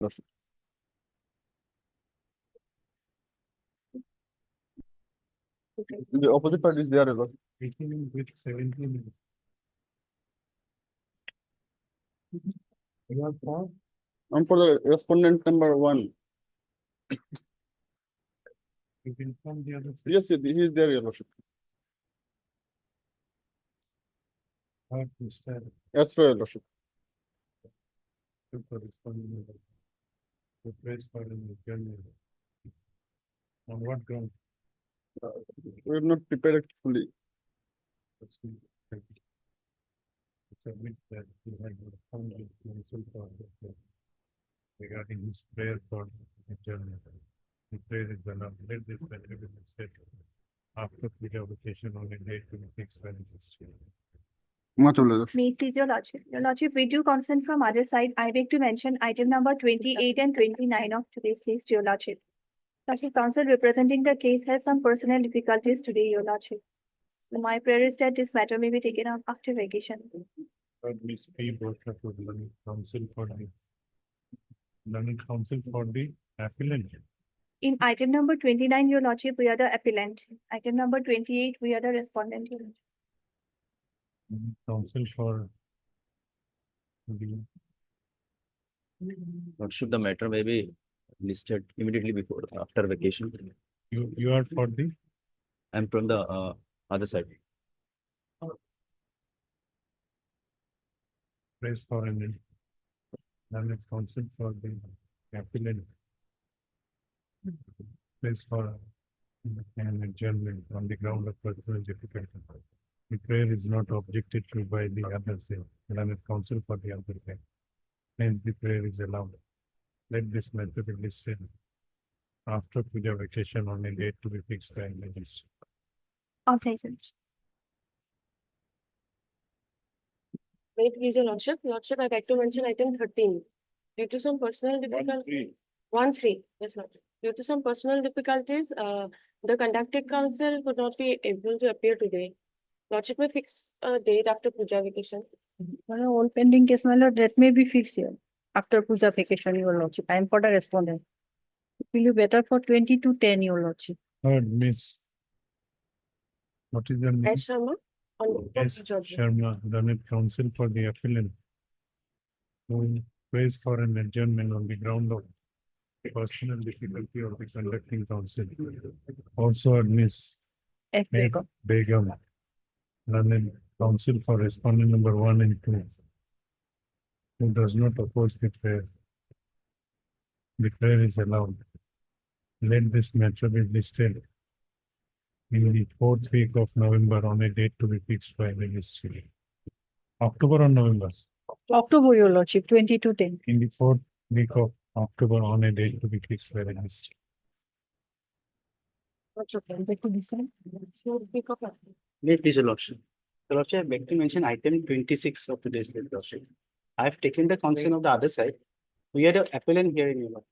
Lordship. The opposite part is there, Your Lordship. 18 with 17. You are for? I'm for the respondent number 1. You can inform the other side. Yes, he is there, Your Lordship. Or Mr. Yes, Your Lordship. to corresponding to place for an adjournment. On what ground? We have not prepared it fully. Submit that he had found the council for regarding his prayer for adjournment. The prayer is allowed. Let this matter be listed after the vacation on a date to be fixed by the district. Much obliged. May it please your lordship. Your lordship, with due consent from other side, I beg to mention item number 28 and 29 of today's list, your lordship. Lordship, counsel representing the case has some personal difficulties today, your lordship. So my prayer is that this matter may be taken up after vacation. Miss P. Bosha to learning council for the appellant. In item number 29, your lordship, we are the appellant. Item number 28, we are the respondent. Your lordship. Council for the Lordship, the matter may be listed immediately before, after vacation. you are for the I'm from the other side. place for an council for the appellant. Place for an adjournment on the ground of personal difficulty. The prayer is not objected to by the other side, and council for the other side. Hence, the prayer is allowed. Let this matter be listed after puja vacation on a date to be fixed by the district. All present. May it please your lordship. Lordship, I beg to mention item 13. Due to some personal difficulties. 1-3. Yes, lordship. Due to some personal difficulties, the conducting council could not be able to appear today. Lordship may fix a date after puja vacation. All pending case, my lord, that may be fixed here after puja vacation, your lordship. I am for the respondent. It will be better for 20 to 10, your lordship. Third, Miss. What is your name? S. Sharma on S. judge. Sharma, the council for the appellant. Who prays for an adjournment on the ground of personal difficulty of the conducting council. Also, Miss F. F. Begum. Begum. London council for respondent number 1 and 2. Who does not oppose the prayer. The prayer is allowed. Let this matter be listed in the 4th week of November on a date to be fixed by the district. October or November? October, your lordship, 20 to 10. In the 4th week of October on a date to be fixed by the district. Lordship. Beg to decide. Speak of that. May it please your lordship. Your lordship, I beg to mention item 26 of today's list, lordship. I have taken the counsel of the other side. We had an appellant here in your lord.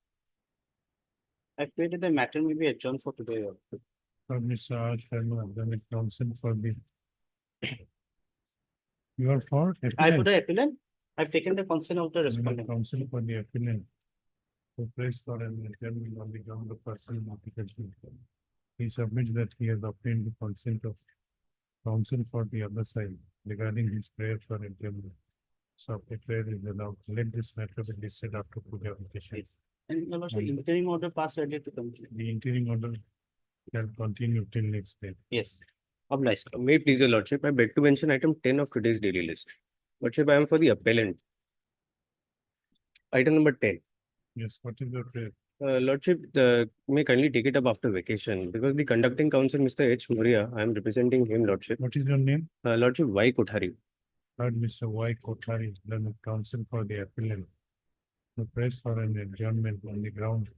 I pray that the matter may be adjourned for today. Your lord. For Mr. R. Sharma, the council for the. You are for? I for the appellant, I've taken the counsel of the respondent. Council for the appellant. Who prays for an adjournment on the ground of personal difficulty. He submits that he has obtained the consent of counsel for the other side regarding his prayer for adjournment. So the prayer is allowed. Let this matter be listed after puja vacation. And your lordship, interim order passed earlier to complete. The interim order can continue till next day. Yes. Obliged. May it please your lordship, I beg to mention item 10 of today's daily list. Lordship, I am for the appellant. Item number 10. Yes, what is your prayer? Lordship, may kindly take it up after vacation because the conducting counsel, Mr. H. Moria, I am representing him, Lordship. What is your name? Lordship Y. Kothari. Third, Mr. Y. Kothari, the counsel for the appellant. Who prays for an adjournment on the ground.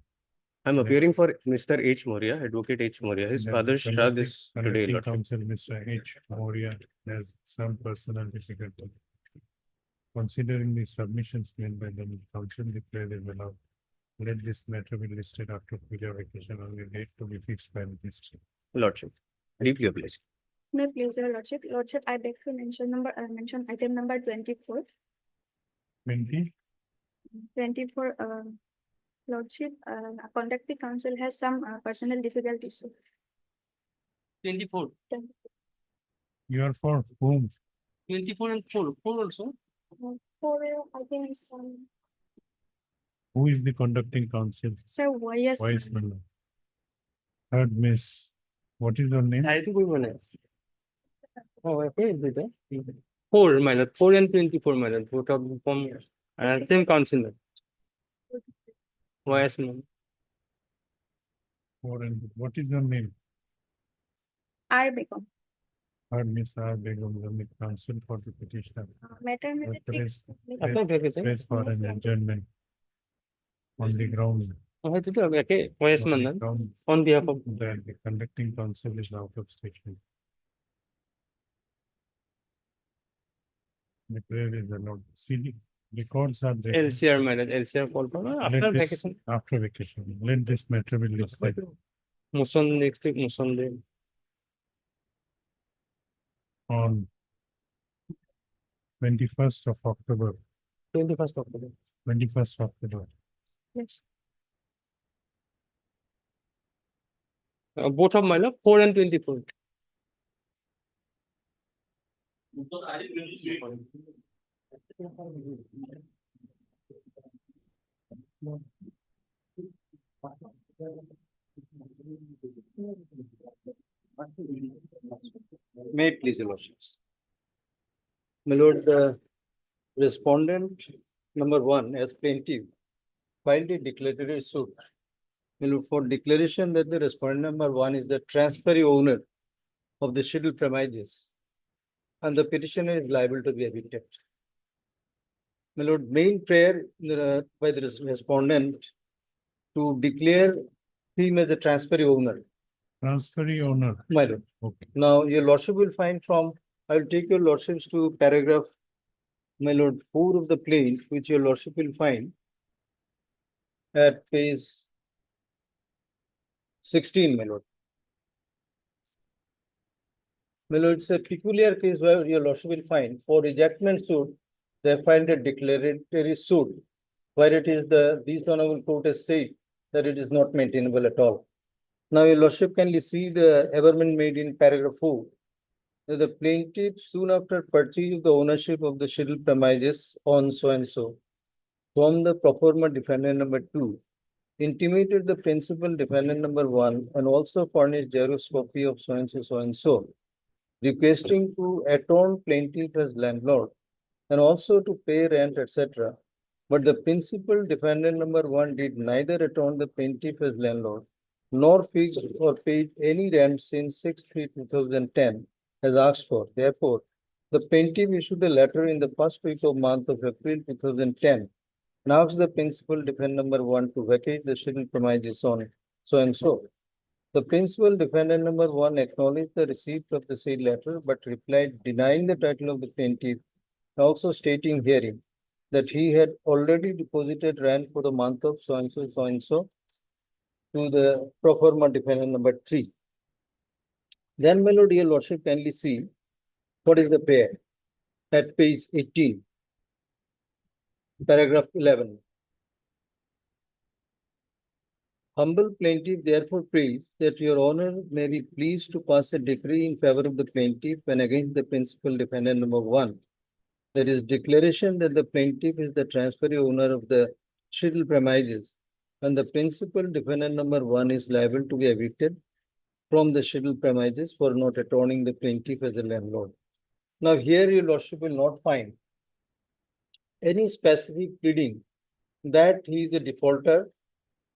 I am appearing for Mr. H. Moria, Advocate H. Moria. His that father's the shraddh is today, conducting Lordship. counsel, Mr. H. Moria, has some personal difficulty. Considering the submissions made by the council, the prayer is allowed. Let this matter be listed after puja vacation on the date to be fixed by the district. Lordship. Briefly obliged. May it please your lordship. Lordship, I beg to mention item number 24. 20, 24, Lordship, conducting counsel has some personal difficulties. 24, You are for whom? 24 and 4 also. For, I think some, Who is the conducting counsel? sir, yes. Vice Miller. Third Miss, what is your name? I think we will ask. Oh, okay, is it? 4 minus 4 and 24 minus both of them from same councillor. Yes, ma'am. What is your name? R. Become. Third Miss R. Begum, the counsel for the petitioner. Mathematics. After vacation. Place for an adjournment. On the ground. Oh, it is okay. Yes, on the ma'am. ground On behalf of that the conducting counsel is out of station. The prayer is allowed. See, records are there. LCR minus LCR call for Let after this- vacation. After vacation, let this matter be listed. Motion next week, motion day. On 21st of October, 21st October. 21st October. Yes. Both of my love, 4 and 24. May it please your lordships. My lord, the respondent number 1 as plaintiff filed a declaratory suit. My lord, for declaration that the respondent number 1 is the transferee owner of the scheduled premises and the petitioner is liable to be evicted. My lord, main prayer by the respondent to declare him as a transferee owner. Transferee owner. My lord. Okay. Now, your lordship will find from, I will take your lordships to paragraph, my lord, 4 of the plaint, which your lordship will find at page 16, my lord. My lord, it's a peculiar case where your lordship will find for rejectment suit, they find a declaratory suit, where it is this honorable court has said that it is not maintainable at all. Now, your lordship can see the averment made in paragraph 4. That the plaintiff soon after purchase of the ownership of the scheduled premises on so and so from the pro forma defendant number 2 intimated the principal defendant number 1 and also furnished Xerox copy of so and so requesting to atone plaintiff as landlord and also to pay rent, etc. But the principal defendant number 1 did neither atone the plaintiff as landlord nor fixed or paid any rent since 6/3/2010 as asked for. Therefore, the plaintiff issued a letter in the first week of month of April 2010 and asked the principal defendant number 1 to vacate the scheduled premises on so and so. The principal defendant number 1 acknowledged the receipt of the said letter but replied denying the title of the plaintiff, also stating herein that he had already deposited rent for the month of so and so to the pro forma defendant number 3. Then, my lord, your lordship kindly see what is the prayer at page 18, paragraph 11. Humble plaintiff therefore prays that your honor may be pleased to pass a decree in favor of the plaintiff and against the principal defendant number 1. That is declaration that the plaintiff is the transferee owner of the scheduled premises and the principal defendant number 1 is liable to be evicted from the scheduled premises for not atoning the plaintiff as a landlord. Now, here your lordship will not find any specific pleading that he is a defaulter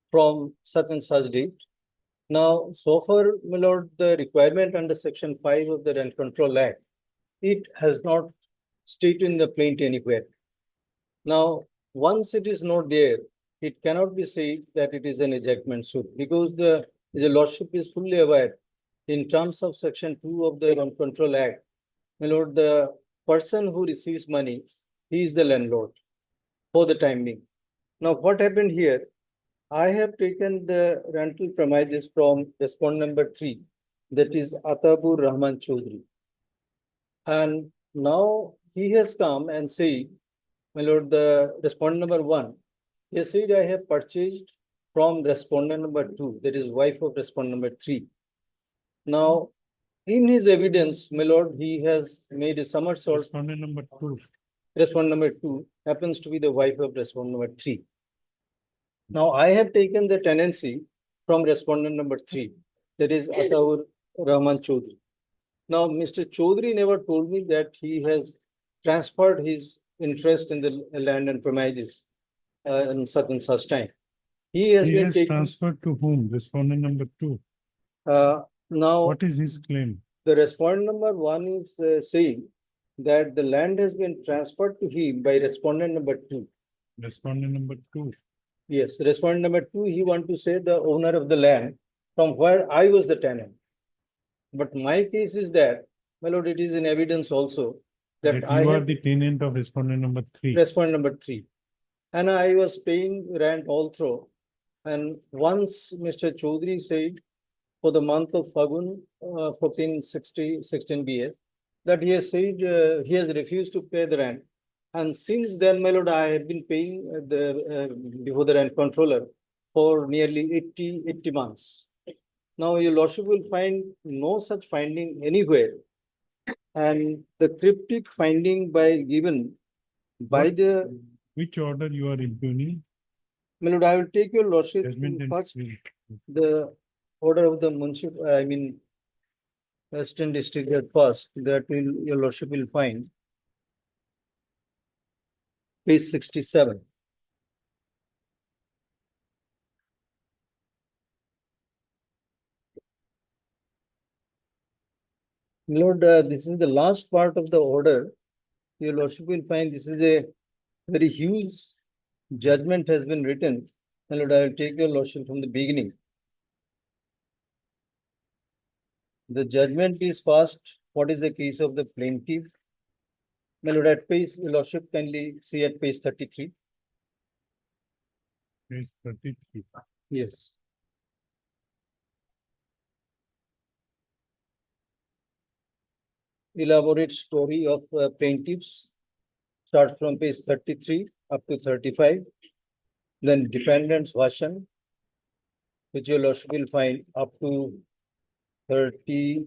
from such and such date. Now, so far, my lord, the requirement under section 5 of the Rent Control Act, it has not stated in the plaint anywhere. Now, once it is not there, it cannot be said that it is an ejectment suit because the lordship is fully aware in terms of section 2 of the Rent Control Act. My lord, the person who receives money, he is the landlord for the time being. Now, what happened here? I have taken the rental premises from respondent number 3, that is Atabur Rahman Chaudhary. And now he has come and said, my lord, the respondent number 1, he said, I have purchased from respondent number 2, that is wife of respondent number 3. Now, in his evidence, my lord, he has made a somersault. Respondent number 2. Respondent number 2 happens to be the wife of respondent number 3. Now, I have taken the tenancy from respondent number 3, that is Ataur Rahman Chaudhary. Now, Mr. Chaudhary never told me that he has transferred his interest in the land and premises in such and such time. He has He been has taking, transferred to whom? Respondent number 2. now, What is his claim? the respondent number 1 is saying that the land has been transferred to him by respondent number 2. Respondent number 2. Yes, respondent number 2, he want to say the owner of the land from where I was the tenant. But my case is that, my lord, it is in evidence also that That I you are have the tenant of respondent number 3. respondent number 3. And I was paying rent all through. And once Mr. Chaudhary said for the month of Fagun, 1460, 16 BS, that he has said he has refused to pay the rent. And since then, my lord, I have been paying before the rent controller for nearly 80 months. Now, your lordship will find no such finding anywhere. And the cryptic finding given by What? the, Which order you are impugning? my lord, I will take your lordship Judgment to and first decree. the order of the municipal, I mean, Western District at first, that will, your lordship will find. Page 67. Lord, this is the last part of the order. Your lordship will find this is a very huge judgment has been written. My lord, I will take your lordship from the beginning. The judgment is passed. What is the case of the plaintiff? My lord, at page, your lordship kindly see at page 33. Page 33. Yes. Elaborate story of plaintiffs starts from page 33 up to 35. Then defendant's version, which your lordship will find up to 30,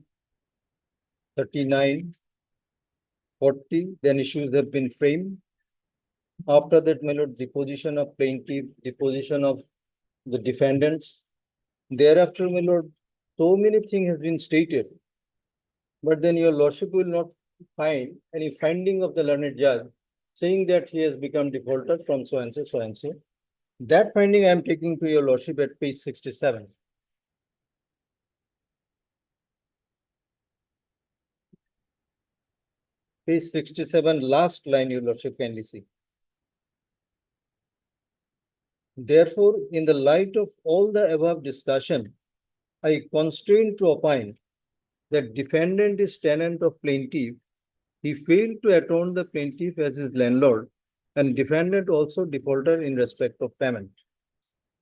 39, 40. Then issues have been framed. After that, my lord, deposition of plaintiff, deposition of the defendants. Thereafter, my lord, so many things have been stated. But then your lordship will not find any finding of the learned judge saying that he has become defaulter from so and so, so and so. That finding I am taking to your lordship at page 67. Page 67, last line, your lordship kindly see. Therefore, in the light of all the above discussion, I constrain to opine that defendant is tenant of plaintiff. He failed to atone the plaintiff as his landlord, and defendant also defaulter in respect of payment.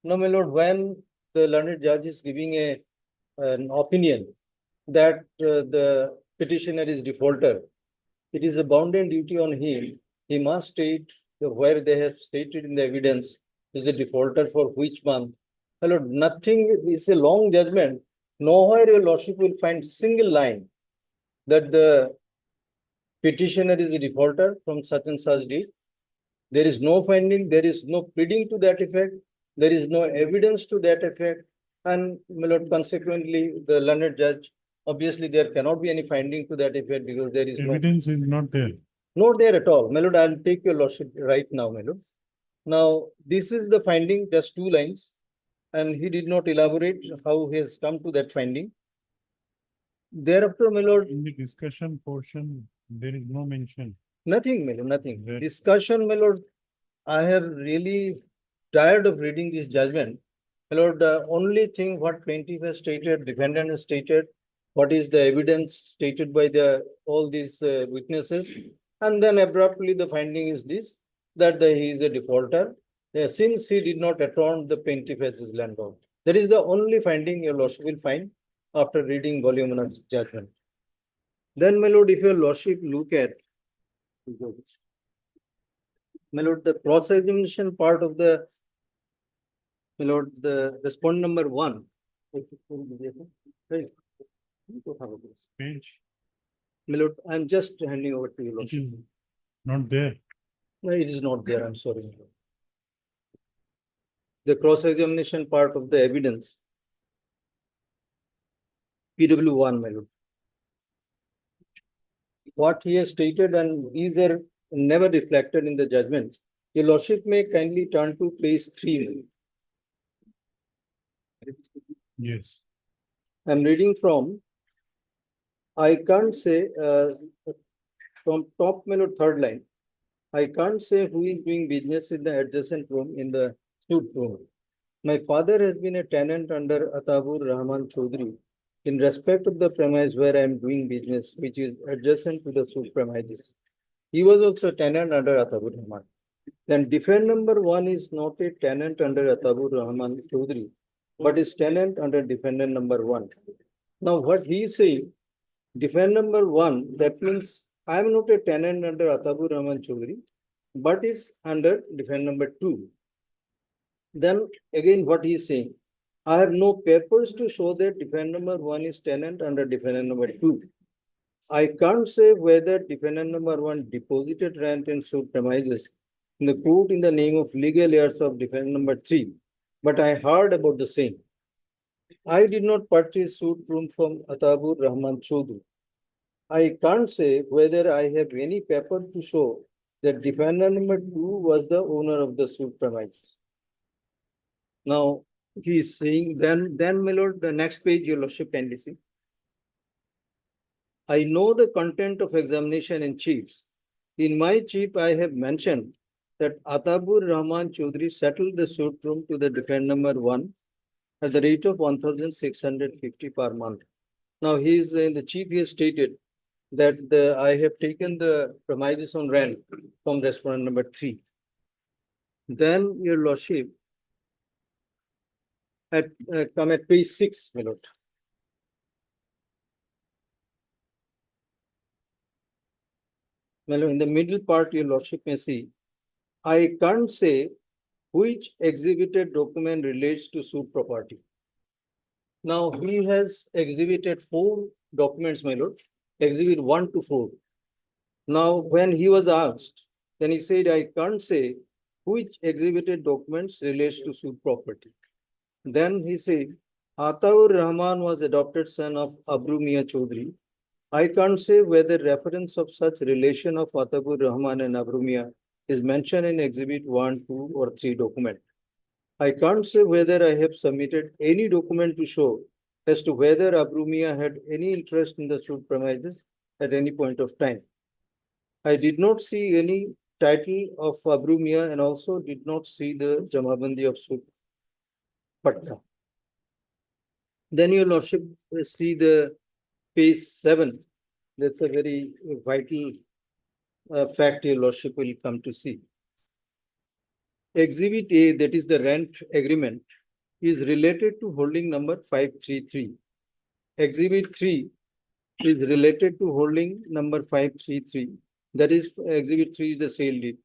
Now, my lord, when the learned judge is giving an opinion that the petitioner is defaulter, it is a bounden duty on him. He must state where they have stated in the evidence is a defaulter for which month. My lord, nothing is a long judgment. Nowhere your lordship will find single line that the petitioner is a defaulter from such and such date. There is no finding, there is no pleading to that effect, there is no evidence to that effect. And my lord, consequently, the learned judge, obviously there cannot be any finding to that effect because there is Evidence is not there. not there at all. My lord, I'll take your lordship right now, my lord. Now, this is the finding, just 2 lines, and he did not elaborate how he has come to that finding. Thereafter, my lord, In the discussion portion, there is no mention. nothing, my lord, nothing. That- Discussion, my lord, I have really tired of reading this judgment. My lord, the only thing what plaintiff has stated, defendant has stated, what is the evidence stated by all these witnesses, and then abruptly the finding is this, that he is a defaulter, since he did not atone the plaintiff as his landlord. That is the only finding your lordship will find after reading volume of judgment. Then, my lord, if your lordship look at, my lord, the cross-examination part of the My lord, the respondent number one. Right. Page, My lord, I'm just handing over to you, it lordship. is not there. No, it is not there, I'm sorry. my lord. The cross-examination part of the evidence. PW one, my lord. What he has stated and these are never reflected in the judgment. Your lordship may kindly turn to page 3. Yes. I'm reading from, I can't say, from top, my lord, third line. I can't say who is doing business in the adjacent room in the suite room. My father has been a tenant under Atabur Rahman Chaudhry in respect of the premise where I am doing business, which is adjacent to the suite premises. He was also a tenant under Atabur Rahman. Then defendant number one is not a tenant under Atabur Rahman Chaudhry, but is tenant under defendant number one. Now what he is saying, defendant number one, that means I am not a tenant under Atabur Rahman Chaudhry, but is under defendant number two. Then again, what he is saying, I have no papers to show that defendant number one is tenant under defendant number two. I can't say whether defendant number one deposited rent in suit premises in the court in the name of legal heirs of defendant number three, but I heard about the same. I did not purchase suit room from Atabur Rahman Chaudhry. I can't say whether I have any paper to show that defendant number two was the owner of the suit premises. Now, he is saying, then, my lord, the next page, your lordship kindly see. I know the content of examination in chief. In my chief, I have mentioned that Atabur Rahman Chaudhry settled the suit room to the defendant number one at the rate of 1,650 per month. Now, he is in the chief, he has stated that I have taken the premises on rent from respondent number three. Then, your lordship, come at page 6, my lord. My lord, in the middle part, your lordship may see, I can't say which exhibited document relates to suit property. Now, he has exhibited 4 documents, my lord, exhibit 1 to 4. Now, when he was asked, then he said, I can't say which exhibited documents relates to suit property. Then he said, Ataur Rahman was adopted son of Abru Mia Chaudhry. I can't say whether reference of such relation of Ataur Rahman and Abru Mia is mentioned in exhibit 1, 2 or 3 document. I can't say whether I have submitted any document to show as to whether Abru Mia had any interest in the suit premises at any point of time. I did not see any title of Abru Mia and also did not see the Jamabandi of suit Patna. Then your lordship will see the page 7. That's a very vital fact your lordship will come to see. Exhibit A, that is the rent agreement, is related to holding number 533. Exhibit 3 is related to holding number 533. That is, exhibit 3 is the sale deed.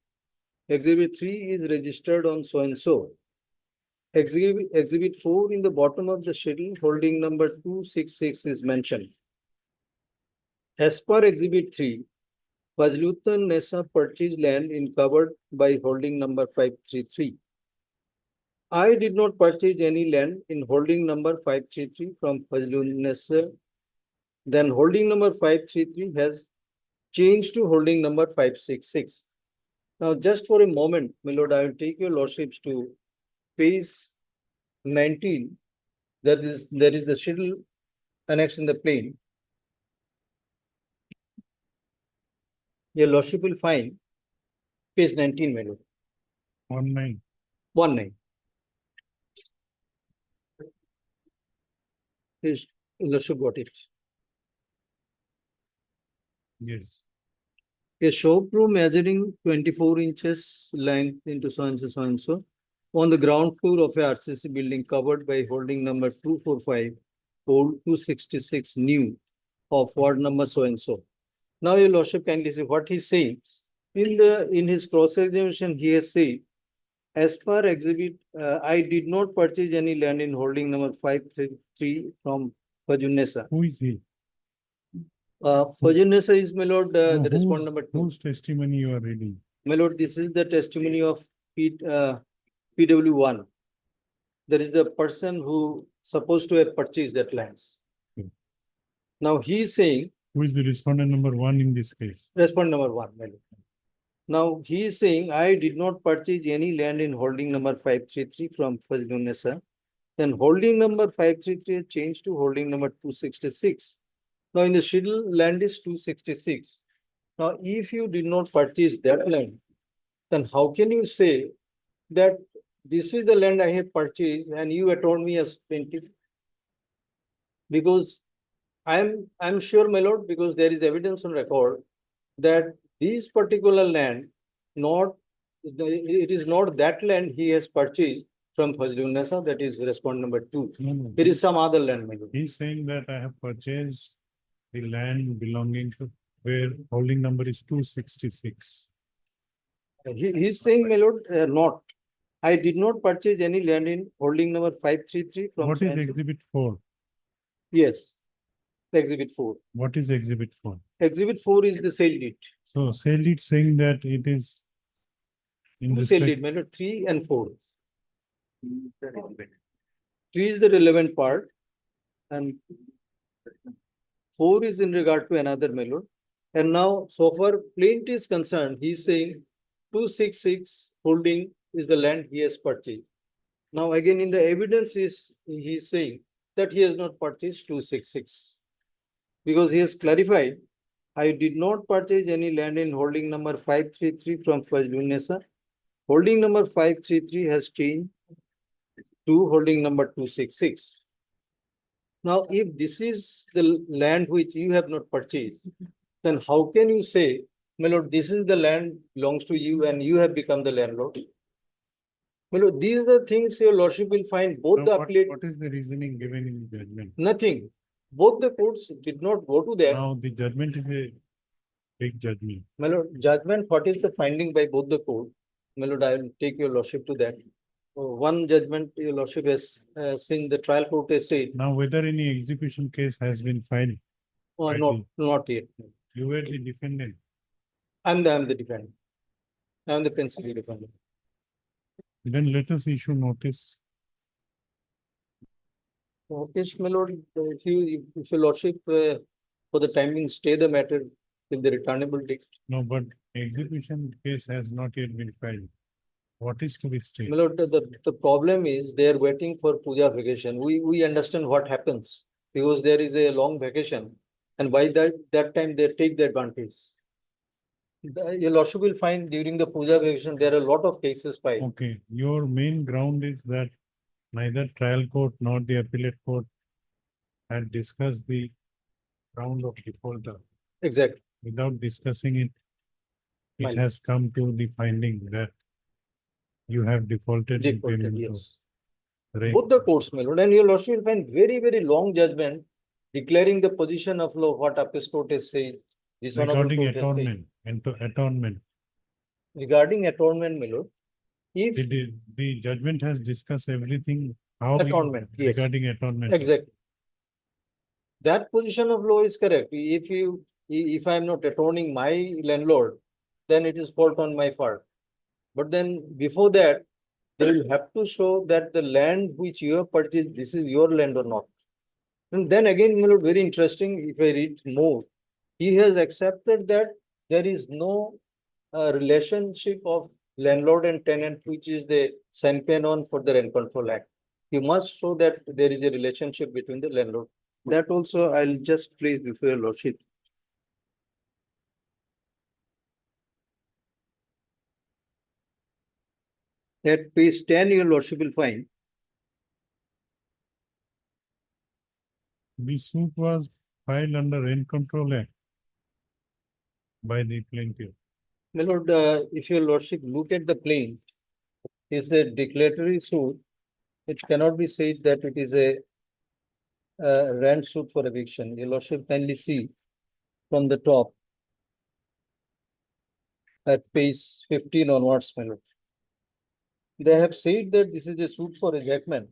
Exhibit 3 is registered on so and so. Exhibit 4 in the bottom of the schedule, holding number 266 is mentioned. As per exhibit 3, Fazluddin Nessa purchased land in covered by holding number 533. I did not purchase any land in holding number 533 from Fazluddin Nessa. Then holding number 533 has changed to holding number 566. Now, just for a moment, my lord, I will take your lordships to page 19. There is the schedule annexed in the plane. Your lordship will find page 19, my lord. 19. 19. Please, your lordship got it. Yes. A showroom measuring 24 inches length into so and so on the ground floor of a RCC building covered by holding number 245, old 266 new of ward number so and so. Now, your lordship kindly see what he's saying. In his cross-examination, he has said as per exhibit, I did not purchase any land in holding number 533 from Fajunesa. Who is he? Fajunesa is, my lord, No, the respondent number 2. Whose testimony you are reading? My lord, this is the testimony of PW1. There is the person who supposed to have purchased that lands. Okay. Now he is saying, Who is the respondent number 1 in this case? respondent number 1, my lord. Now he is saying, I did not purchase any land in holding number 533 from Fajunesa. Then holding number 533 is changed to holding number 266. Now in the schedule, land is 266. Now, if you did not purchase that land, then how can you say that this is the land I have purchased and you attorned me as 20? Because I'm sure, my lord, because there is evidence on record that this particular land, it is not that land he has purchased from Fajrunesa, that is respondent number 2. No. It is some other land, my lord. He's saying that I have purchased the land belonging to where holding number is 266. He's saying, my lord, not. I did not purchase any land in holding number 533 from. What is exhibit 4? Yes, exhibit 4. What is exhibit 4? Exhibit 4 is the sale deed. So sale deed saying that it is in Two sale respect, deed, my lord, 3 and 4. 3 is the relevant part and 4 is in regard to another, my lord. And now, so far plaintiff is concerned, he is saying 266 holding is the land he has purchased. Now again, in the evidence he is saying that he has not purchased 266. Because he has clarified, I did not purchase any land in holding number 533 from Fajrunesa. Holding number 533 has changed to holding number 266. Now, if this is the land which you have not purchased, then how can you say, my lord, this is the land belongs to you and you have become the landlord? My lord, these are the things your lordship will find both So the what appellate, is the reasoning given in the judgment? nothing. Both the courts did not go to that. Now the judgment is a big judgment. My lord, judgment, what is the finding by both the court? My lord, I will take your lordship to that. One judgment your lordship has seen the trial court has said, Now whether any execution case has been filed, or Right. not yet. you were the defendant. I'm the defendant. I'm the principal defendant. Then let us issue notice. Yes, my lord, if your lordship for the timing stay the matter till the returnable date. No, but execution case has not yet been filed. What is to be My stated? lord, the problem is they are waiting for puja vacation. We understand what happens because there is a long vacation and by that time they take the advantage. Your lordship will find during the puja vacation, there are a lot of cases filed. Okay, your main ground is that neither trial court nor the appellate court had discussed the ground of defaulter. Exactly. Without discussing it, Fine. it has come to the finding that you have defaulted in Defaulted, payment of yes. rent. Both the courts, my lord, and your lordship will find very, very long judgment declaring the position of law, what Apex court is saying. This honorable Regarding court has said. atonement, atonement, Regarding atonement, my lord, if the judgment has discussed everything, how you- atonement, yes, regarding atonement. exactly. That position of law is correct. If I am not atoning my landlord, then it is fault on my part. But then before that, they will have to show that the land which you have purchased, this is your land or not. And then again, my lord, very interesting, if I read more, he has accepted that there is no relationship of landlord and tenant, which is the sine qua non for the Rent Control Act. You must show that there is a relationship between the landlord. That also I'll just place before your lordship. At page 10, your lordship will find. The suit was filed under Rent Control Act by the plaintiff. My lord, if your lordship look at the plain, is a declaratory suit. It cannot be said that it is a rent suit for eviction. Your lordship kindly see from the top at page 15 onwards, my lord. they have said that this is a suit for ejectment.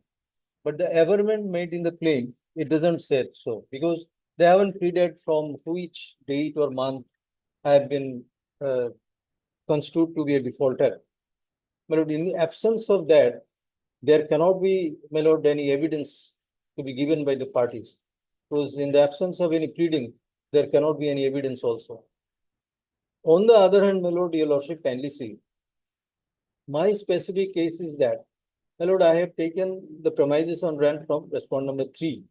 But the averment made in the claim, it doesn't say so, because they haven't pleaded from which date or month have been construed to be a defaulter. But in the absence of that, there cannot be, my lord, any evidence to be given by the parties. Because in the absence of any pleading, there cannot be any evidence also. On the other hand, my lord, your lordship kindly see, my specific case is that, my lord, I have taken the premises on rent from respondent number 3.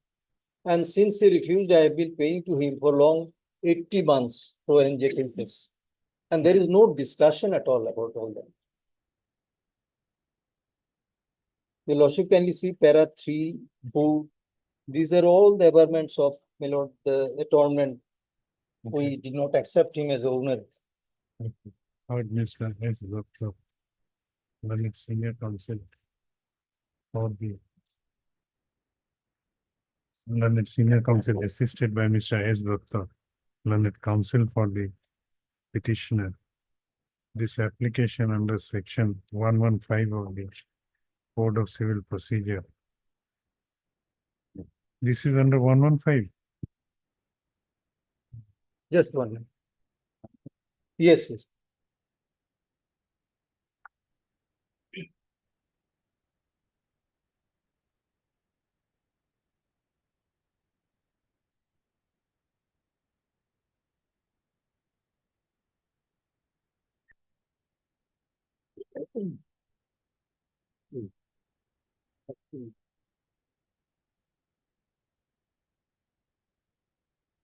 And since he refused, I have been paying to him for long 80 months for injecting this. And there is no discussion at all about all that. Your lordship kindly see para 3, who, these are all the averments of, my lord, the atonement. We did not accept him as owner. Heard Mr. S. Dr. Lalit Senior Counsel for the Lalit Senior Counsel assisted by Mr. S. Dr. Lalit Counsel for the petitioner. This application under section 115 of the Code of Civil Procedure. This is under 115. Just one minute. Yes, yes.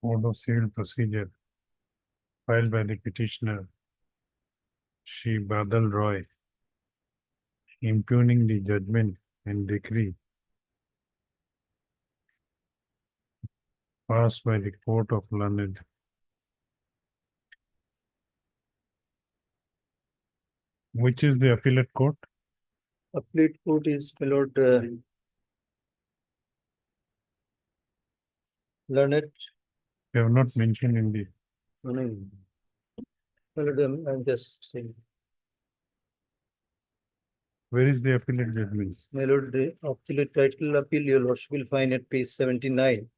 Code of Civil Procedure filed by the petitioner Shri Badal Roy, impugning the judgment and decree passed by the Court of Learned. Which is the appellate court? Appellate court is, my lord, learned. They have not mentioned in the, My lord, I'm just saying, where is the appellate judgment? my lord, the appellate title appeal, your lordship will find at page 79.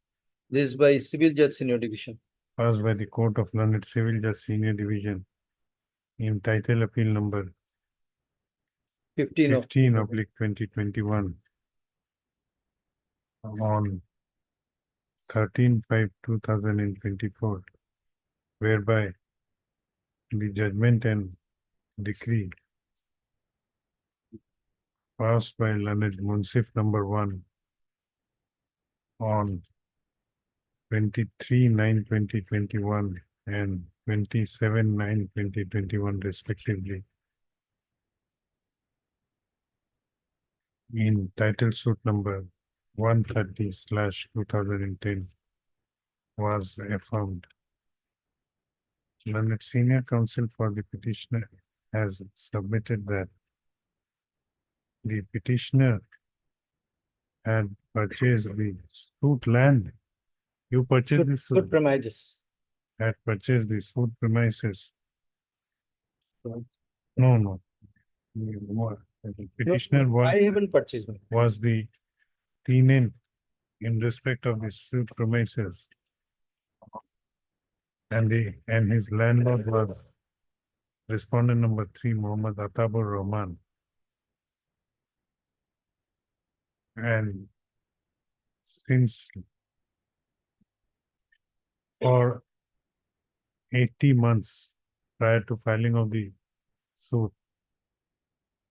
This is by Civil Judge Senior Division. Passed by the Court of Learned Civil Judge Senior Division in title appeal number 15 of 15/2021 on 13/5/2024, whereby the judgment and decree passed by Learned Munsif number 1 on 23/9/2021 and 27/9/2021 respectively. In title suit number 130/2010 was affirmed. Learned Senior Counsel for the petitioner has submitted that the petitioner had purchased the suit land. You purchased this good premises. had purchased the suit premises. No. The petitioner I haven't purchased. was the tenant in respect of the suit premises. And his landlord was respondent number 3, Muhammad Atabur Rahman. And since for 80 months prior to filing of the suit,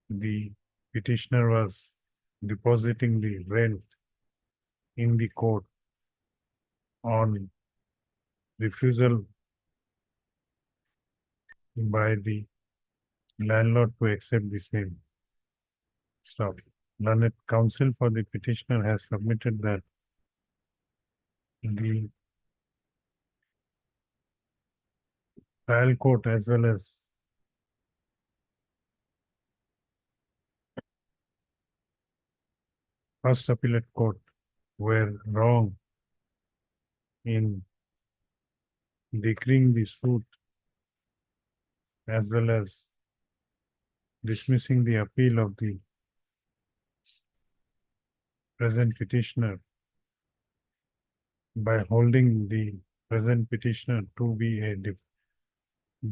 the petitioner was depositing the rent in the court on refusal by the landlord to accept the same. Stop. Learned Counsel for the petitioner has submitted that the trial court as well as first appellate court were wrong in decreeing the suit as well as dismissing the appeal of the present petitioner by holding the present petitioner to be a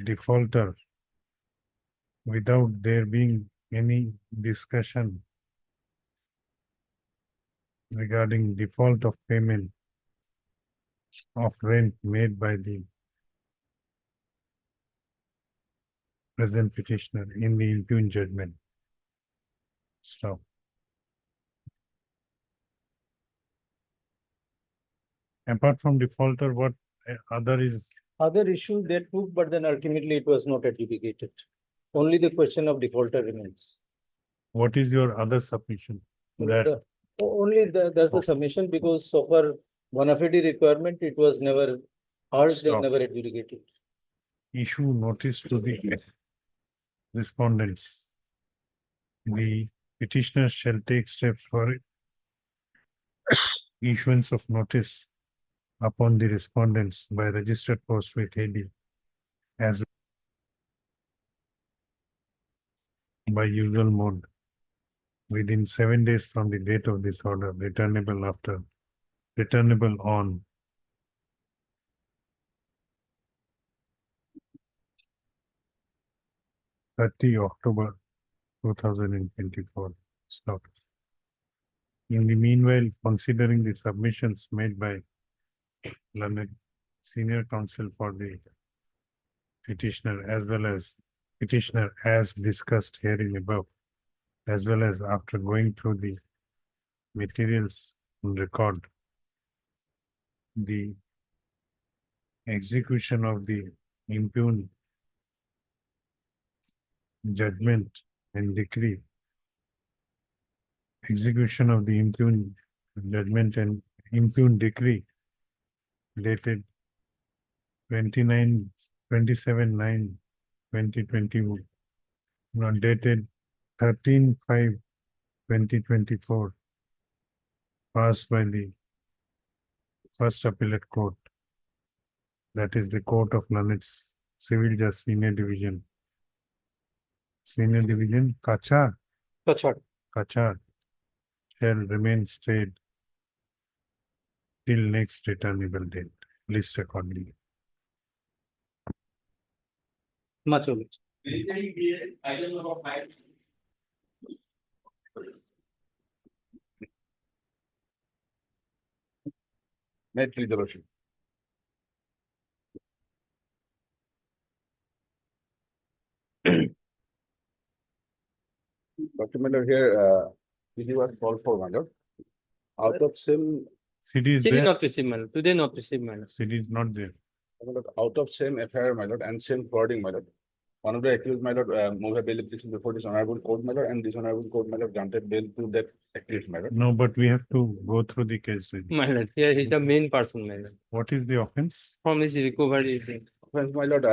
defaulter without there being any discussion regarding default of payment of rent made by the present petitioner in the impugned judgment. Stop. Apart from defaulter, what other is, Other issue they took, but then ultimately it was not adjudicated. Only the question of defaulter remains. what is your other submission? That Only that's the submission, because so far bona fide requirement, it was never urged and Stop. never adjudicated. issue notice to the respondents. The petitioner shall take steps for issuance of notice upon the respondents by registered post with AD as by usual mode within 7 days from the date of this order, returnable on 30 October 2024. Stop. In the meanwhile, considering the submissions made by learned senior counsel for the petitioner as well as petitioner as discussed herein above, as well as after going through the materials on record, the execution of the impugned judgment and decree, execution of the impugned judgment and impugned decree dated 27/9/2020, not dated 13/5/2024, passed by the First Appellate Court, that is the Court of Learned's Civil Justice Senior Division. Senior Division, Kachar, shall remain stayed till next returnable date, list accordingly. Much obliged. May it please the lordship. Dr. Miller here, PD was called for, my lord. Out of same, CD is CD there, not received, my lord. Today not received, my lord. CD is not there. my lord, out of same FIR, my lord, and same forwarding, my lord. One of the accused, my lord, moved a bail application before this honorable court, my lord, and this honorable court, my lord, granted bail to that accused, my lord. No, but we have to go through the case. Really. My lord, here he's the main person, my lord. What is the offense? From his recovery. Friends, my lord,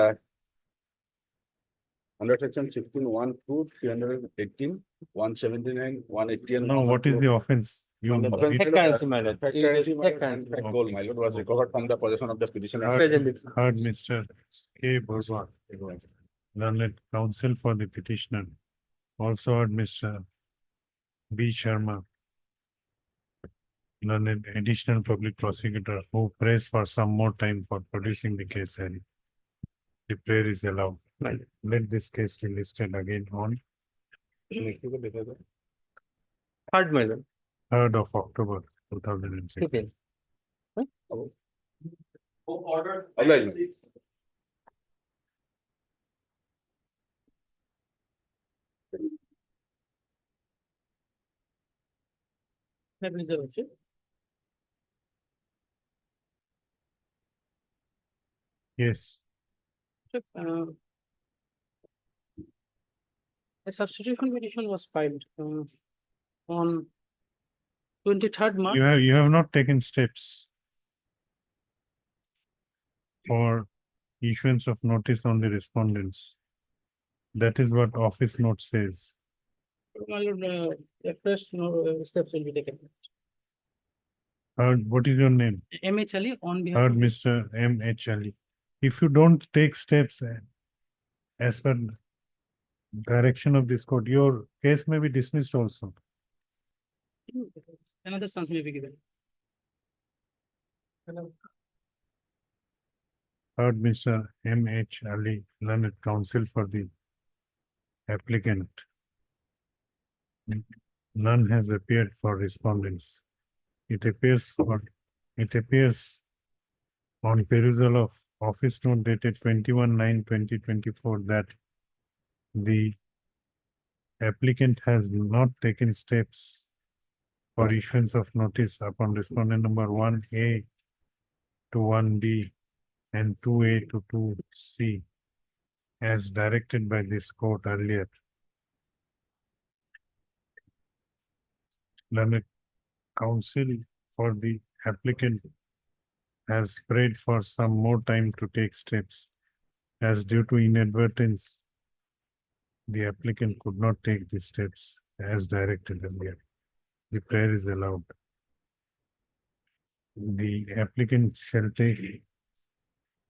under section 16(1) to 318, 179, 180 and. No, what is the offense? You On the offense- Heck currency, my lord. Fact currency, my Heck lord, currency. fact gold, my lord, was recovered from the possession of the petitioner. Present. heard Mr. K. Bhagwan, learned counsel for the petitioner. Also heard Mr. B. Sharma, learned additional public prosecutor, who prays for some more time for producing the case. And the prayer is allowed. Right. Let this case be listed again on Third, my lord. 3rd of October 2006. Okay. Obliged. That is the lordship. Yes, A substitution petition was filed on 23rd March. you have not taken steps for issuance of notice on the respondents. That is what office note says. My lord, fresh steps will be taken. Heard, what is your name? MH Ali on behalf Heard of Mr. M. H. Ali. If you don't take steps as per direction of this court, your case may be dismissed also. another chance may be given. Third, Mr. M. H. Ali, learned counsel for the applicant. None has appeared for respondents. It appears on perusal of office note dated 21/9/2024 that the applicant has not taken steps for issuance of notice upon respondent number 1A to 1D and 2A to 2C as directed by this court earlier. Learned counsel for the applicant has prayed for some more time to take steps, as due to inadvertence, the applicant could not take the steps as directed earlier. The prayer is allowed. The applicant shall take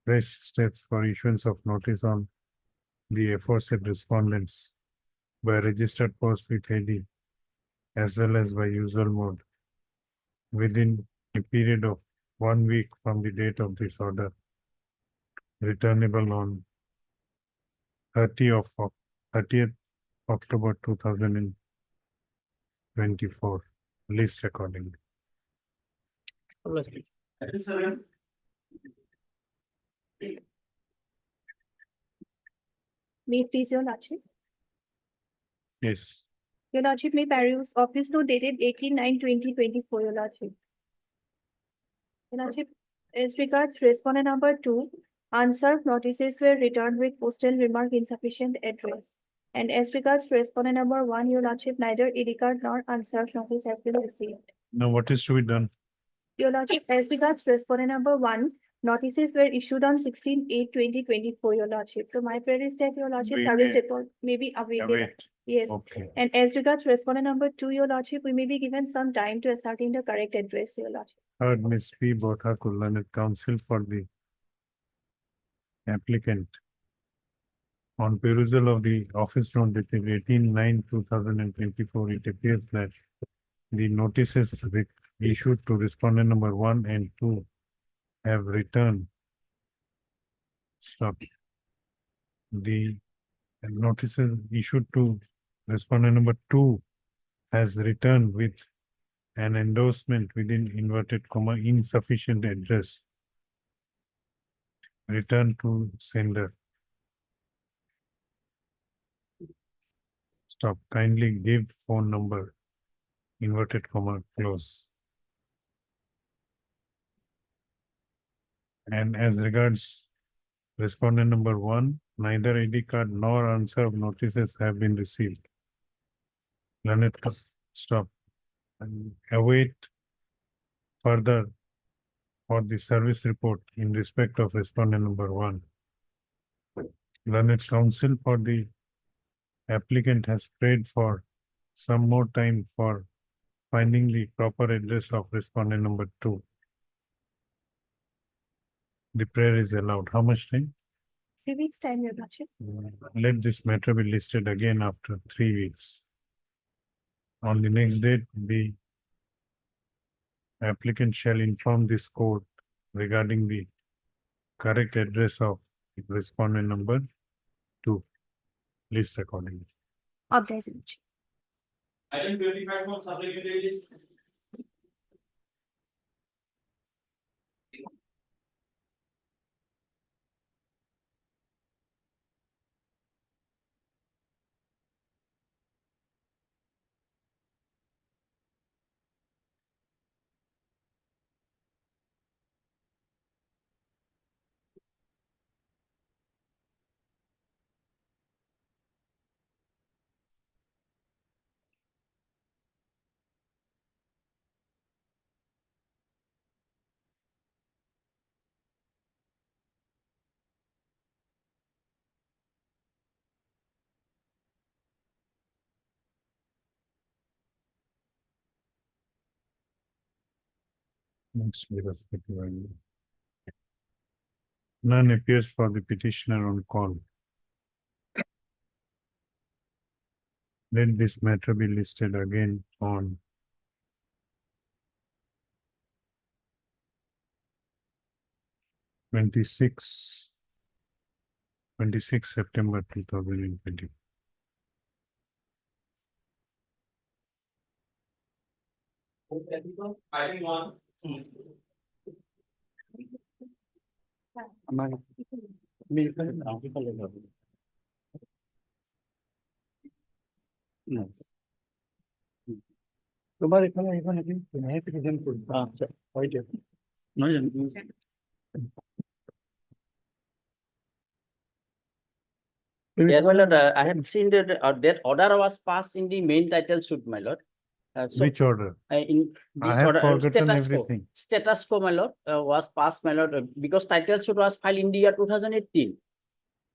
fresh steps for issuance of notice on the aforesaid respondents by registered post with ID as well as by usual mode within a period of 1 week from the date of this order, returnable on 30th October 2024, list accordingly. May it please your lordship. Yes. Your lordship may peruse office note dated 18/9/2024, your lordship. Your lordship, as regards respondent number 2, unserved notices were returned with postal remark insufficient address. And as regards respondent number 1, your lordship, neither ID card nor unserved notice has been received. Now what is to be done? Your lordship, as regards respondent number 1, notices were issued on 16/8/2024, your lordship. So my prayer is that your lordship, We service may report may be awaited. await. Yes. Okay. And as regards respondent number 2, your lordship, we may be given some time to ascertain the correct address, your lordship. Third, Ms. P. Bothakur, learned counsel for the applicant. On perusal of the office note dated 18/9/2024, it appears that the notices issued to respondent number 1 and 2 have returned. Stop. The notices issued to respondent number 2 has returned with an endorsement within inverted comma insufficient address. Return to sender. Stop. Kindly give phone number. Inverted comma close. And as regards respondent number 1, neither ID card nor unserved notices have been received. Learned stop. And await further for the service report in respect of respondent number 1. Learned counsel for the applicant has prayed for some more time for finding the proper address of respondent number 2. The prayer is allowed. How much time? 3 weeks' time, your lordship. Let this matter be listed again after 3 weeks. On the next date, the applicant shall inform this court regarding the correct address of respondent number 2. List accordingly. Obliged, your lordship. Item 25 from supplementary list. None appears for the petitioner on call. Let this matter be listed again on 26 September 2020. No. তোমার এখানে No, Yeah, my lord, I have seen that order was passed in the main title suit, my lord. So, Which order? in I this have order, forgotten status quo, everything. status quo, my lord, was passed, my lord, because title suit was filed in the year 2018.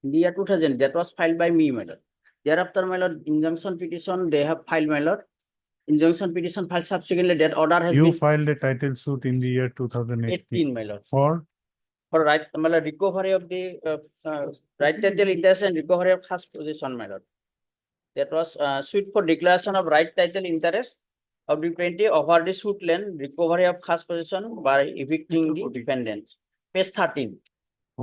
In the year 2000, that was filed by me, my lord. Thereafter, my lord, injunction petition, they have filed, my lord. Injunction petition filed subsequently, that order has You been filed a title suit in the year 2018 18, my lord. for For right, my lord, recovery of the right title interest and recovery of first position, my lord. That was suit for declaration of right title interest of the plaintiff over the suit land, recovery of first position by evicting the defendant. Page 13.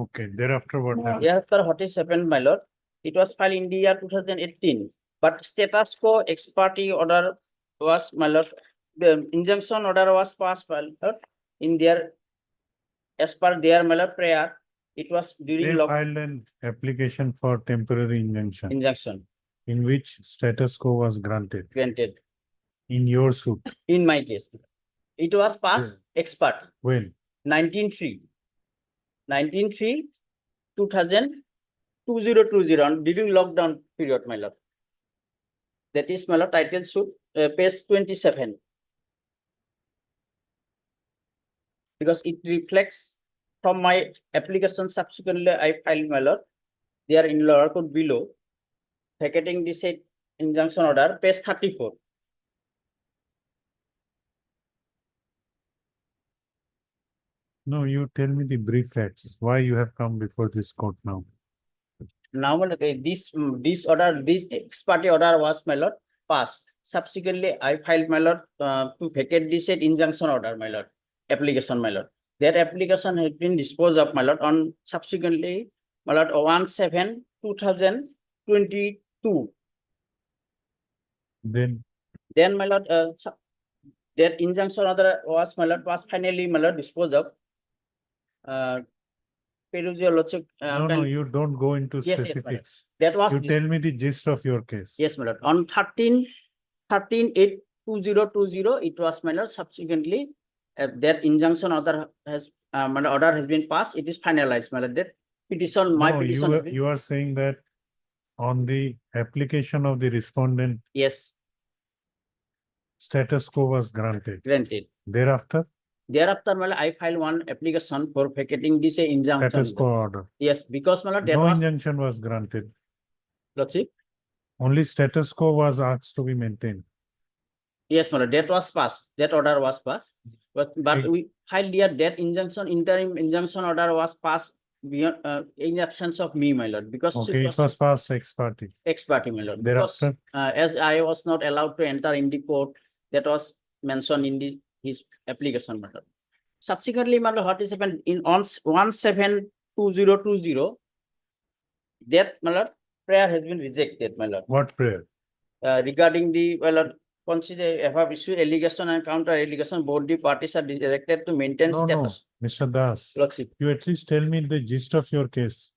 okay. Thereafter, what happened? Thereafter, what is happened, my lord? It was filed in the year 2018, but status quo ex parte order was, my lord, the injunction order was passed, my lord, in their, as per their, my lord, prayer. It was during They lock filed an application for temporary injunction injunction in which status quo was granted granted in your suit. in my case. It was passed ex parte. When? 19-3, 2020 on during lockdown period, my lord. That is, my lord, title suit, page 27. Because it reflects from my application subsequently, I filed, my lord, there in lower court below, vacating the said injunction order, page 34. No, you tell me the brief facts. Why you have come before this court now? Now, my lord, this order, this ex parte order was, my lord, passed. Subsequently, I filed, my lord, to vacate the said injunction order, my lord, application, my lord. That application has been disposed of, my lord, on subsequently, my lord, 1/7/2022. Then Then, my lord, that injunction order was, my lord, was finally, my lord, disposed of. Peruse, lordship, no, you don't go into Yes, yes, my lord. specifics. That was You tell me the gist of your case. Yes, my lord. On 13/8/2020, it was, my lord, subsequently, that injunction order has, my lord, order has been passed. It is finalized, my lord. That petition, my No, petition has been, you are saying that on the application of the respondent, yes, status quo was granted. granted. Thereafter, Thereafter, my lord, I filed one application for vacating this injunction. status quo order. Yes, because, my lord, that No was, injunction was granted. lordship. Only status quo was asked to be maintained. Yes, my lord, that was passed. That order was passed. But Hey. we filed here that injunction, interim injunction order was passed beyond, in absence of me, my lord, because Okay, it was passed ex parte. ex parte, my lord. Because, Thereafter, as I was not allowed to enter in the court, that was mentioned in his application, my lord. Subsequently, my lord, what is happened in on 1/7/2020, that, my lord, prayer has been rejected, my lord. what prayer? Regarding the, my lord, consider above issue allegation and counter allegation, both the parties are directed to maintain No, no, status. Mr. Das, Lordship. you at least tell me the gist of your case.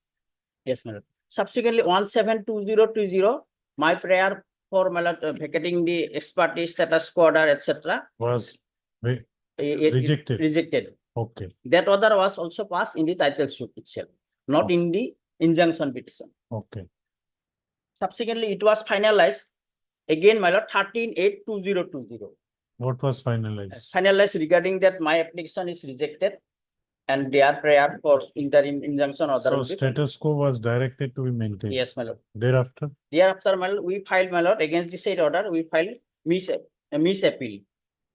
Yes, my lord. Subsequently, 1/7/2020, my prayer for, my lord, vacating the ex parte status quo order, etc. Was re- it rejected. Rejected. Okay, That order was also passed in the title suit itself, not in the injunction petition. okay. Subsequently, it was finalized again, my lord, 13/8/2020. What was finalized? Finalized regarding that my application is rejected and their prayer for interim injunction order. So will be status quo was directed to be maintained. Yes, my lord. Thereafter, Thereafter, my lord, we filed, my lord, against the said order, we filed miss appeal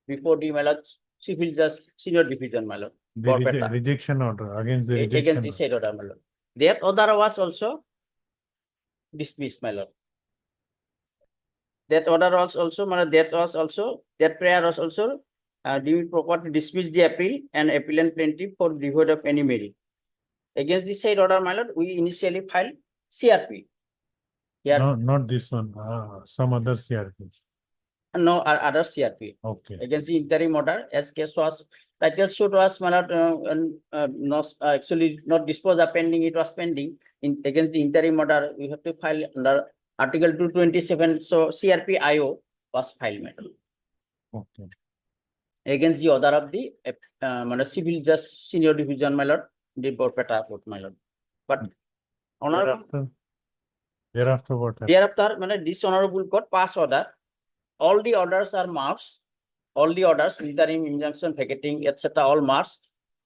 before the, my lord, civil judge senior division, my lord. the Borpeta. rejection order against the Against rejection. the said order, my lord. That order was also dismissed, my lord. That order was also, my lord, that prayer was also deemed proper to dismiss the appeal and appellant plaintiff for devoid of any merit. Against the said order, my lord, we initially filed CRP. Here, No, not this one, some other CRP. no other CRP. Okay. Against the interim order, as case was, title suit was, my lord, not, actually not disposed of pending, it was pending. In, against the interim order, we have to file under Article 227, so CRP IO was filed, my lord. Okay. Against the order of the civil just senior division, my lord, the Borpeta court, my lord. But honorable, Thereafter what happened? thereafter, this honorable court pass order, all the orders are marked, all the orders, interim injunction, vacating, etc., all marked.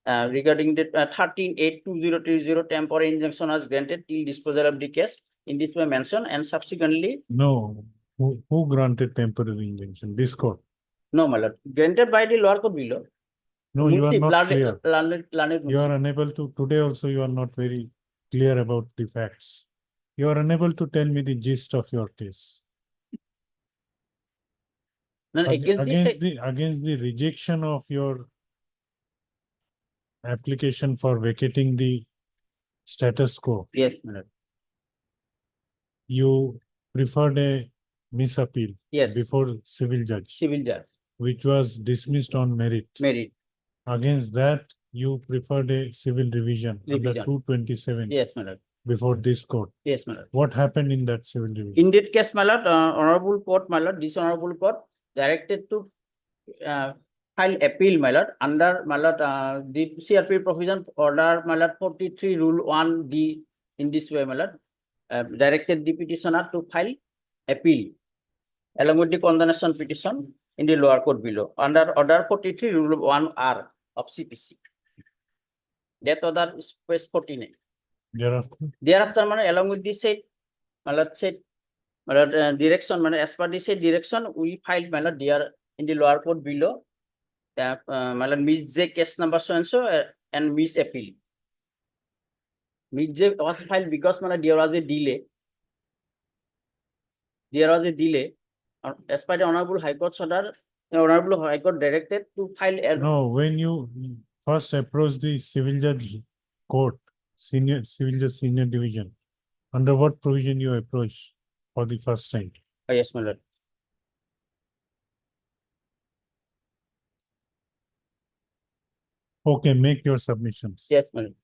Regarding the 13/8/2020 temporary injunction was granted till disposal of the case in this way mentioned, and subsequently, No, who granted temporary injunction? This court? no, my lord, granted by the lower court below. No, you are Mufti, not learned- clear. learned You are Mufti. unable to, today also you are not very clear about the facts. You are unable to tell me the gist of your case. No, against this, Against the rejection of your application for vacating the status quo, yes, my lord. you preferred a misappeal Yes, before civil judge, civil judge, which was dismissed on merit. merit, Against that, you preferred a civil revision under Revision. 227 yes, my lord, before this court. yes, my lord. What happened in that civil revision? In that case, my lord, honorable court, my lord, this honorable court directed to file appeal, my lord, under, my lord, the CRP provision order, my lord, 43 rule 1D, in this way, my lord, directed the petitioner to file appeal along with the condemnation petition in the lower court below, under order 43 rule 1R of CPC. That order is page 49. Thereafter, Thereafter, along with this said, direction, as per this said direction, we filed, there in the lower court below, Miss J case number so and so, and Miss appeal. Miss J was filed because, there was a delay. There was a delay. As per the Honorable High Court's order, the Honorable High Court directed to file. no, when you first approached the civil judge court, civil judge senior division, under what provision you approached for the first time? Yes, my lord. Okay, make your submissions. Yes, my lord.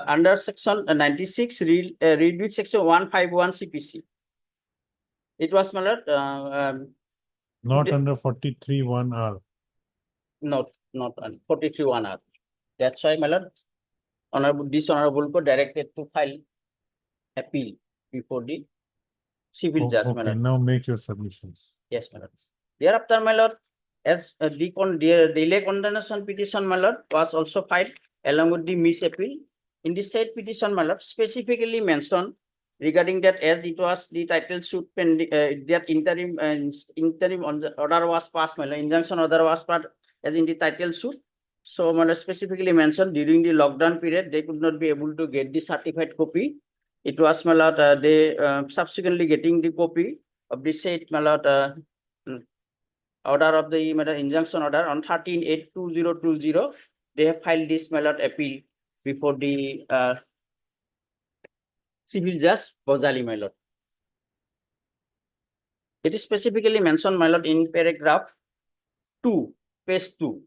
Under section 96, read with section 151 CPC. It was, my lord, Not under 43(1)(r). not on 43 1R. That's why, my lord, this honorable court directed to file appeal before the civil judge, my Okay, lord. now make your submissions. Yes, my lord. Thereafter, my lord, as the delay condemnation petition, my lord, was also filed along with the miss appeal. In the said petition, my lord, specifically mentioned regarding that as it was the title suit pending, that interim on the order was passed, my lord, injunction order was passed as in the title suit. So, my lord, specifically mentioned during the lockdown period, they could not be able to get the certified copy. It was, my lord, they subsequently getting the copy of the said, my lord, order of the injunction order on 13/8/2020. They have filed this, my lord, appeal before the civil judge Bozali, my lord. It is specifically mentioned, my lord, in paragraph 2, page 2,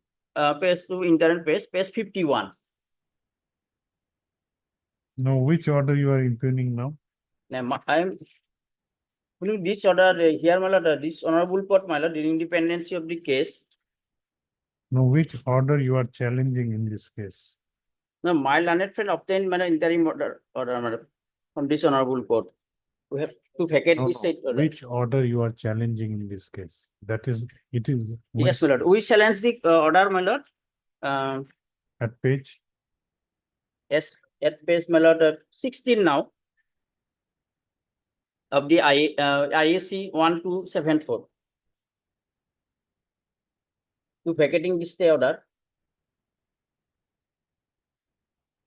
interim page 51. Now, which order you are impugning now? Now, I am putting this order here, my lord, this honorable court, my lord, during dependency of the case. Now, which order you are challenging in this case? Now, my learned friend obtained my interim order, from this honorable court. We have to vacate No, this said order. Which order you are challenging in this case? That is, it is. Yes, my lord. We challenge the order, my lord. At page? Yes, at page, my lord, 16 now of the IAC 1274. To vacating this stay order.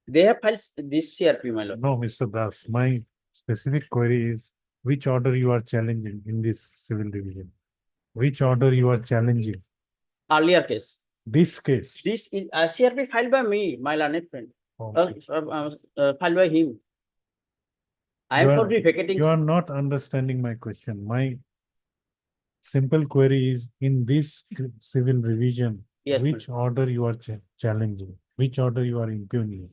They have filed this CRP, my lord. No, Mr. Das, my specific query is which order you are challenging in this civil division? Which order you are challenging? Earlier case. This case? This is CRP filed by me, my learned friend. Okay. filed by him. I You am are- for the vacating. You are not understanding my question. My simple query is in this civil revision, Yes, which order you are challenging, which order you are impugning?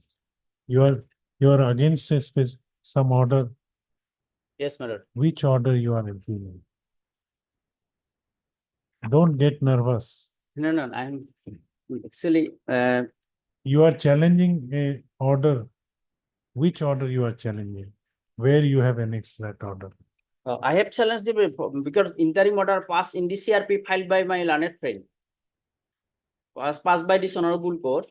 You are against a some order, Yes, my lord. which order you are impugning? Don't get nervous. No, no, I am actually, You are challenging a order. Which order you are challenging? Where you have annexed that order? I have challenged the, because interim order passed in the CRP filed by my learned friend. Passed by this honorable court.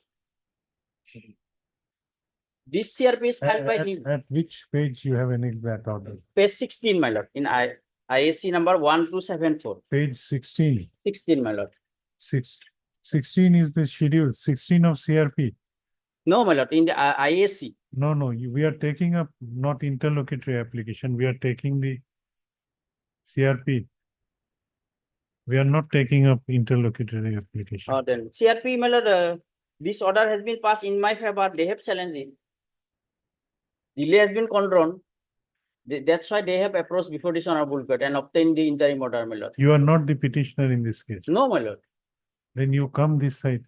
This CRP is filed by him, At which page you have annexed that order? page 16, my lord, in IAC number 1274, Page 16. 16, my lord. 16 is the schedule, 16 of CRP. No, my lord, in the IAC. No, we are taking up not interlocutory application, we are taking the CRP. We are not taking up interlocutory application. Then CRP, my lord, this order has been passed in my favor. They have challenged it. Delay has been condoned. That's why they have approached before this honorable court and obtained the interim order, my lord. You are not the petitioner in this case. No, my lord. Then you come this side.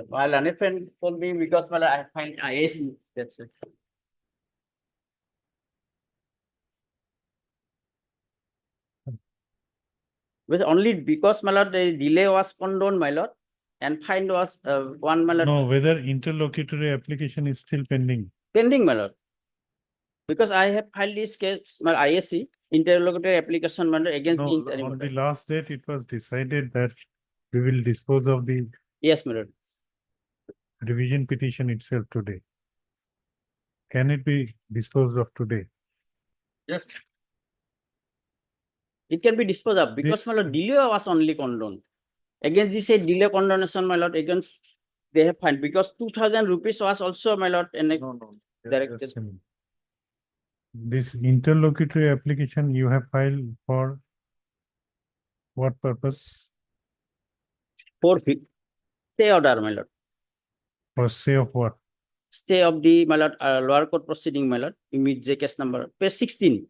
My learned friend told me because my lord, I find IAC. That's it. With only because my lord, the delay was condoned, my lord, and fine was one, my lord, No, whether interlocutory application is still pending. pending, my lord. Because I have filed this case, my IAC, interlocutory application, my lord, against the No, interim on order. the last date, it was decided that we will dispose of the Yes, my lord. revision petition itself today. Can it be disposed of today? Yes. It can be disposed of because This- my lord, delay was only condoned. Against this delay condonation, my lord, against they have fined because 2,000 rupees was also, my lord, and No. directed. Just a minute. This interlocutory application you have filed for what purpose? forfeit. Stay order, my lord. For say of what? Stay of the, my lord, lower court proceeding, my lord, immediate case number, page 16.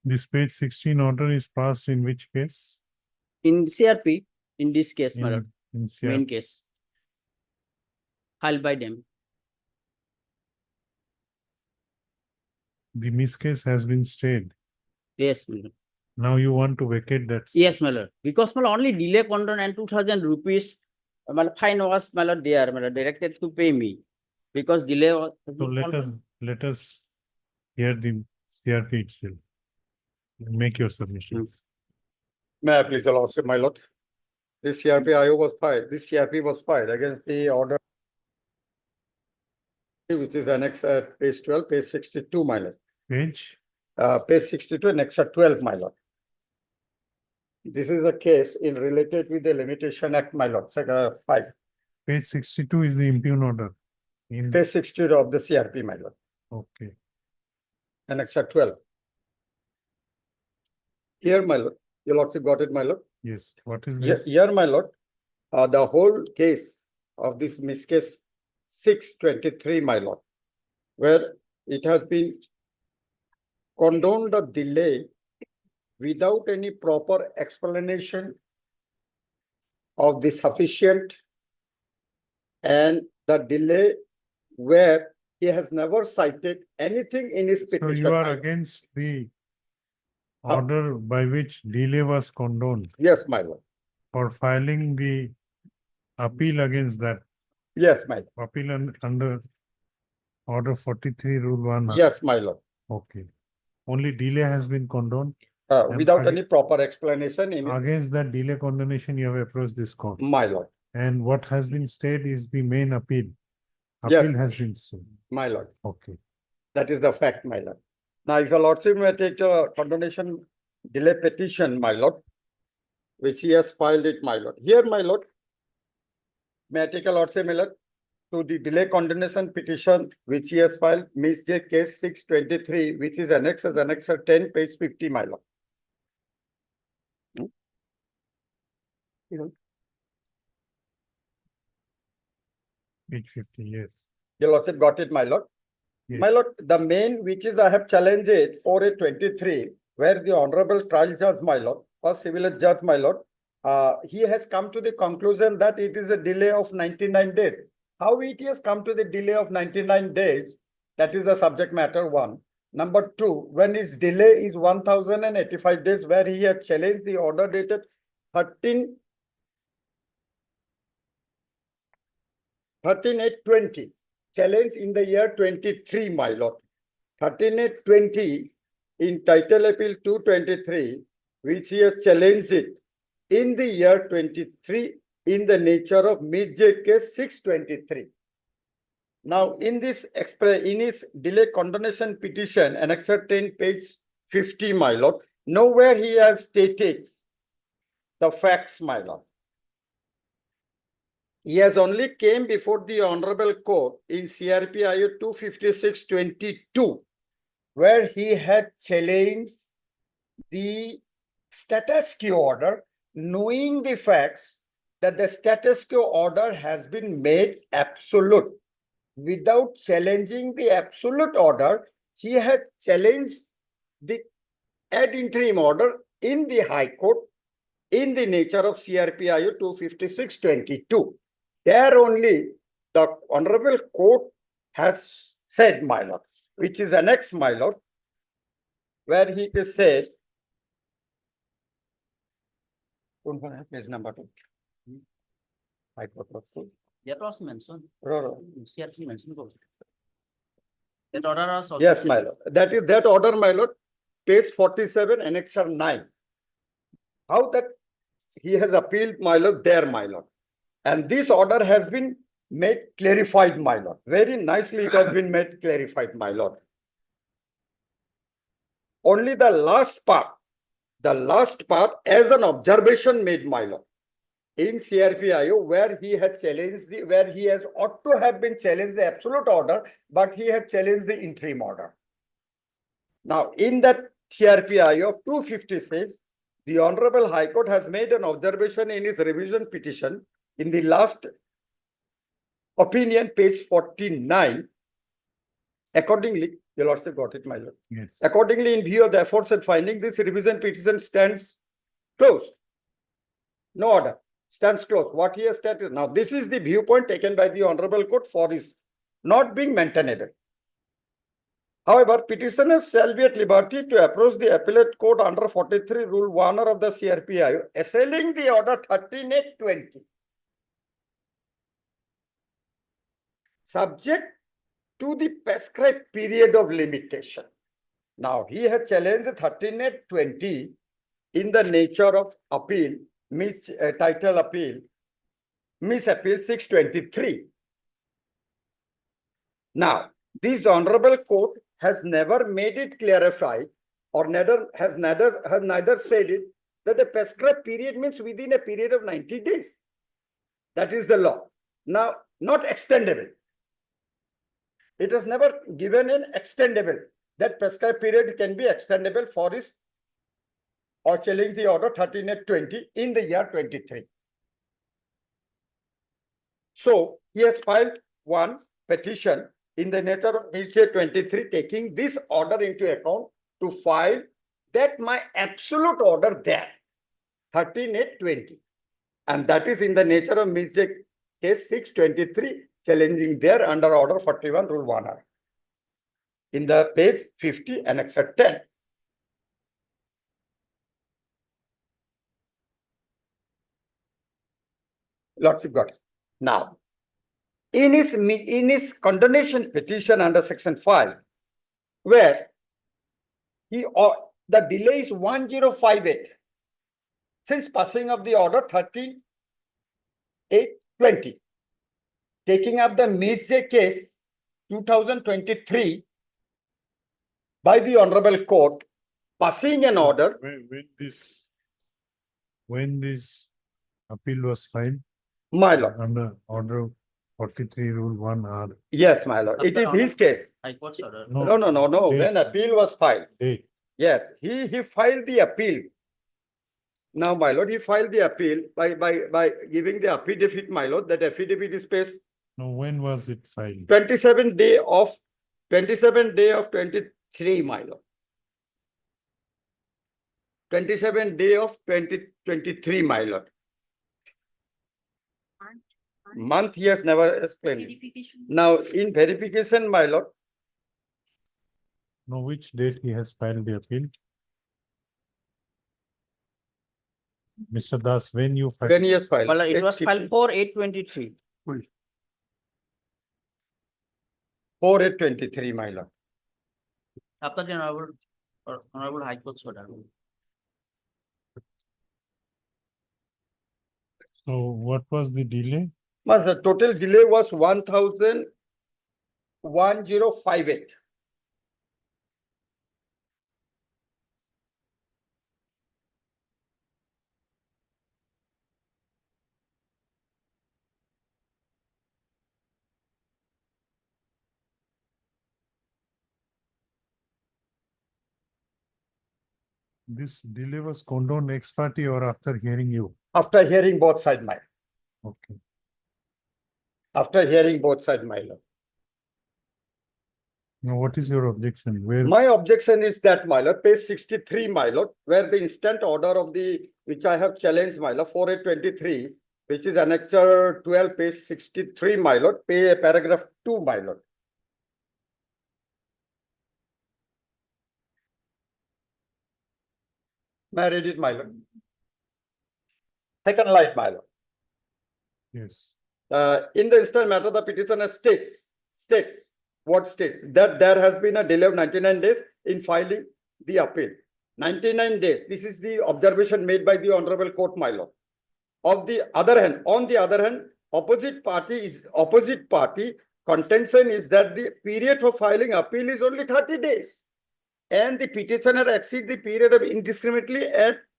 This page 16 order is passed in which case? In CRP, in this case, my lord, In main CR. case. Filed by them. The miss case has been stayed. Yes, my lord. Now you want to vacate that. stay. Yes, my lord. Because my lord, only delay condon and 2,000 rupees, my lord, fine was, my lord, there, my lord, directed to pay me. Because delay was. So let us hear the CRP itself. Make your submissions. May I please allow, my lord? This CRP was filed against the order which is annexed at page 12, page 62, my lord. Page, Page 62, annexed at 12, my lord. This is a case in related with the Limitation Act, my lord, 5. page 62 is the impugn order. In, Page 62 of the CRP, my lord, okay. annexed at 12. Here, my lord, you also got it, my lord. Yes, what is Here, this? here, my lord, the whole case of this miss case 623, my lord, where it has been condoned the delay without any proper explanation of the sufficient and the delay where he has never cited anything in his So petition. you are my lord. against the order by which delay was condoned Yes, my lord. for filing the appeal against that Yes, my lord. appeal under order 43 rule 1. Yes, my lord. Okay. Only delay has been condoned. And Without I- any proper explanation in his, Against that delay condemnation, you have approached this court. my lord. And what has been stayed is the main appeal. Yes. Appeal has been stayed. my lord. Okay. That is the fact, my lord. Now, if your lordship may take a condemnation delay petition, my lord, which he has filed it, my lord. Here, my lord, may I take a lordship, my lord, to the delay condemnation petition, which he has filed, Ms. J case 623, which is annexed as annexure 10, page 50, my lord. Page 50, yes. Your lordship got it, my lord. My Yes. lord, the main which is I have challenged it for a 23, where the honorable trial judge, my lord, or civil judge, my lord, he has come to the conclusion that it is a delay of 99 days. How it has come to the delay of 99 days, that is the subject matter one. Number two, when his delay is 1085 days, where he has challenged the order dated 13/8/20, challenge in the year 23, my lord. 13/8/20 in title appeal 223, which he has challenged it in the year 23 in the nature of mid-J case 623. Now, in this in his delay condemnation petition, annexure 10, page 50, my lord, nowhere he has stated the facts, my lord. He has only came before the honorable court in CRPIO 256/22, where he had challenged the status quo order, knowing the facts that the status quo order has been made absolute. Without challenging the absolute order, he had challenged the ad interim order in the High Court in the nature of CRPIO 256/22. There only the honorable court has said, my lord, which is annexed, my lord, where he says, page number 2. High Court of Court. That was mentioned. No. CRP mentioned also. That order was also. Yes, my lord. That is that order, my lord, page 47, annexure 9. How that he has appealed, my lord, there, my lord. And this order has been made clarified, my lord. Very nicely it has been made clarified, my lord. Only the last part as an observation made, my lord, in CRPIO, where he has challenged where he has ought to have been challenged the absolute order, but he had challenged the interim order. Now, in that CRPIO of 256, the Honorable High Court has made an observation in his revision petition in the last opinion, page 49. Accordingly, the lordship got it, my lord. Yes. Accordingly, in view of the aforesaid finding, this revision petition stands closed. No order, stands closed. What he has stated. Now, this is the viewpoint taken by the Honorable Court for his not being maintainable. However, petitioners shall be at liberty to approach the appellate court under 43 Rule 1 of the CRPIO, assailing the order 13/8/20. Subject to the prescribed period of limitation. Now, he has challenged 13/8/20 in the nature of appeal, title appeal, Miss Appeal 623. Now, this Honorable Court has never made it clarified or has neither said it that the prescribed period means within a period of 90 days. That is the law. Now, not extendable. It has never given an extendable. That prescribed period can be extendable for his or challenge the order 13/8/20 in the year 23. So, he has filed one petition in the nature of HA 23, taking this order into account to file that my absolute order there, 13/8/20. And that is in the nature of Ms. J case 623, challenging there under order 41 Rule 1R. In the page 50, annexure 10. Lordship got it. Now, in his condemnation petition under section 5, where the delay is 1058 since passing of the order 13/8 20. Taking up the Ms. J case 2023 by the Honorable Court, passing an order. When this appeal was filed My lord, under order 43 rule 1R. yes, my lord, it is his case. High Court's order. No, when appeal was filed. Date. Yes, he filed the appeal. Now, my lord, he filed the appeal by giving the affidavit, my lord, that affidavit is placed No, when was it filed? 27 day of 23, my lord. 27 day of 2023, my lord. Month he has never explained. Now, in verification, my lord, No, which date he has filed the appeal? Mr. Das, when you filed? when he has filed. Well, it was 8/15, filed for 8/23. 4/8/23, my lord. After the Honorable High Court's order. So what was the delay? Mas, the total delay was 1,058. This delay was condoned ex parte or after hearing you? After hearing both sides, my, Okay. after hearing both sides, my lord. Now, what is your objection? Where? My objection is that, my lord, page 63, my lord, where the instant order of the, which I have challenged, my lord, 4/8/23, which is annexure 12, page 63, my lord, paragraph 2, my lord. May I read it, my lord? Second line, my lord. Yes. In the instant matter, the petitioner states, what states? That there has been a delay of 99 days in filing the appeal. 99 days. This is the observation made by the Honorable Court, my lord. On the other hand, opposite party contention is that the period for filing appeal is only 30 days. And the petitioner exceed the period of indiscriminately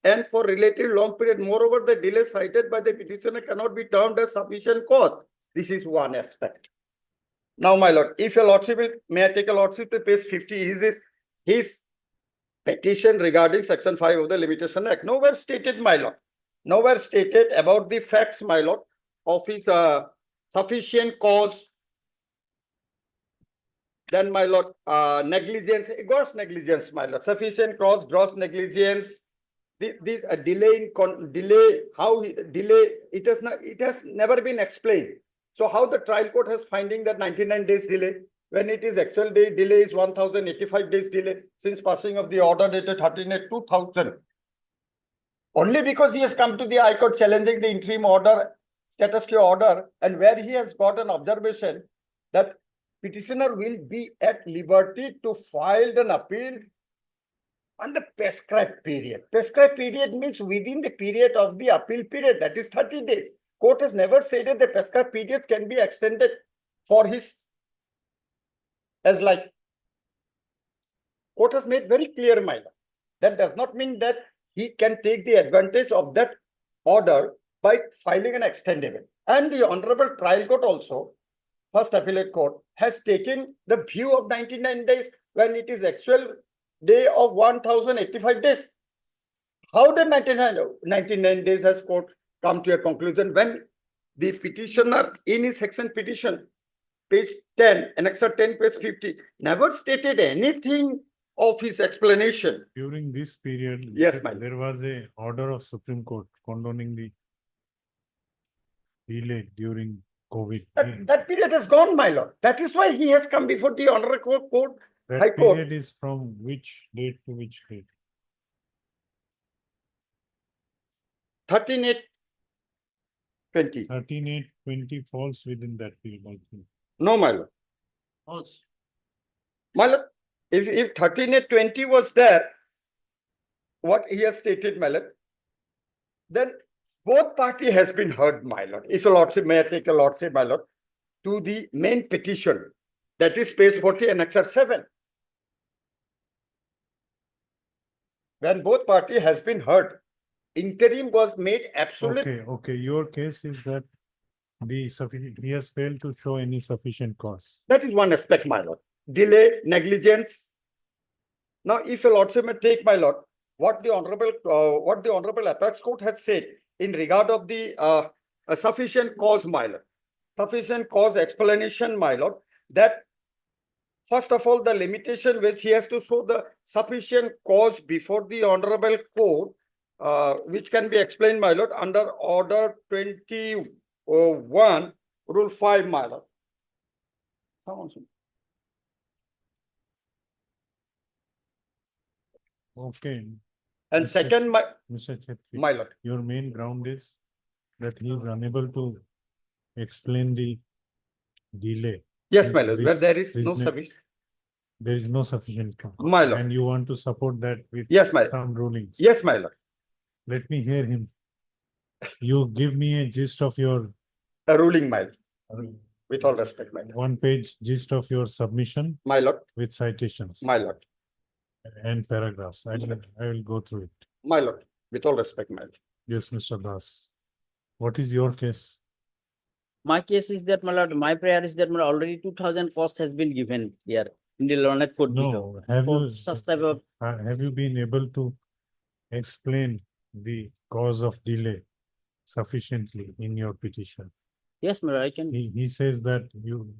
and for relatively long period. Moreover, the delay cited by the petitioner cannot be termed as sufficient cause. This is one aspect. Now, my lord, if your lordship will, may I take a lordship to page 50, his petition regarding section 5 of the Limitation Act. Nowhere stated, my lord. Nowhere stated about the facts, my lord, of his sufficient cause. Then, my lord, negligence, gross negligence, my lord, sufficient cause, gross negligence. This delay, it has never been explained. So how the trial court has finding that 99 days delay when it is actual delay is 1,085 days delay since passing of the order dated 13/8/2000. Only because he has come to the High Court challenging the interim order, status quo order, and where he has got an observation that petitioner will be at liberty to file an appeal on the prescribed period. Prescribed period means within the period of the appeal period, that is 30 days. Court has never said that the prescribed period can be extended for his, as like. Court has made very clear, my lord. That does not mean that he can take the advantage of that order by filing an extendable. And the Honorable Trial Court also, First Appellate Court, has taken the view of 99 days when it is actual day of 1,085 days. How the 99 days has court come to a conclusion when the petitioner in his section petition, page 10, annexure 10, page 50, never stated anything of his explanation. During this period, Yes, my lord. there was a order of Supreme Court condoning the delay during COVID. That period has gone, my lord. That is why he has come before the Honorable Court. High That Court. period is from which date to which date? 13/8/20. 13/8/20 falls within that period, I think. No, my lord. Also. My lord, if 13/8/20 was there, what he has stated, my lord, then both party has been heard, my lord. If your lordship may I take a lordship, my lord, to the main petition, that is page 40 and Annexure 7. When both party has been heard, interim was made absolute. Okay, your case is that he has failed to show any sufficient cause. That is one aspect, my lord. Delay, negligence. Now, if your lordship may take, my lord, what the honorable apex court has said in regard of the a sufficient cause, my lord. Sufficient cause explanation, my lord, that first of all, the limitation which he has to show the sufficient cause before the honorable court, which can be explained, my lord, under order 21, rule 5, my lord. Come on, sir. Okay, And Mr. second, Mr. Chetri, my lord, your main ground is that he is unable to explain the delay. yes, my lord, where there is no Reason- sufficient, There is no sufficient cause. my lord. And you want to support that with Yes, my, some rulings. yes, my lord. Let me hear him. You give me a gist of your A ruling, my lord. With all respect, my lord. one-page gist of your submission My lord, with citations my lord, and paragraphs. I will go through it. my lord, with all respect, my lord. Yes, Mr. Das. What is your case? My case is that, my lord, my prayer is that, my lord, already 2,000 cost has been given here in the learned code below. No, have For you, such type of, have you been able to explain the cause of delay sufficiently in your petition? yes, my lord, I can, He says that you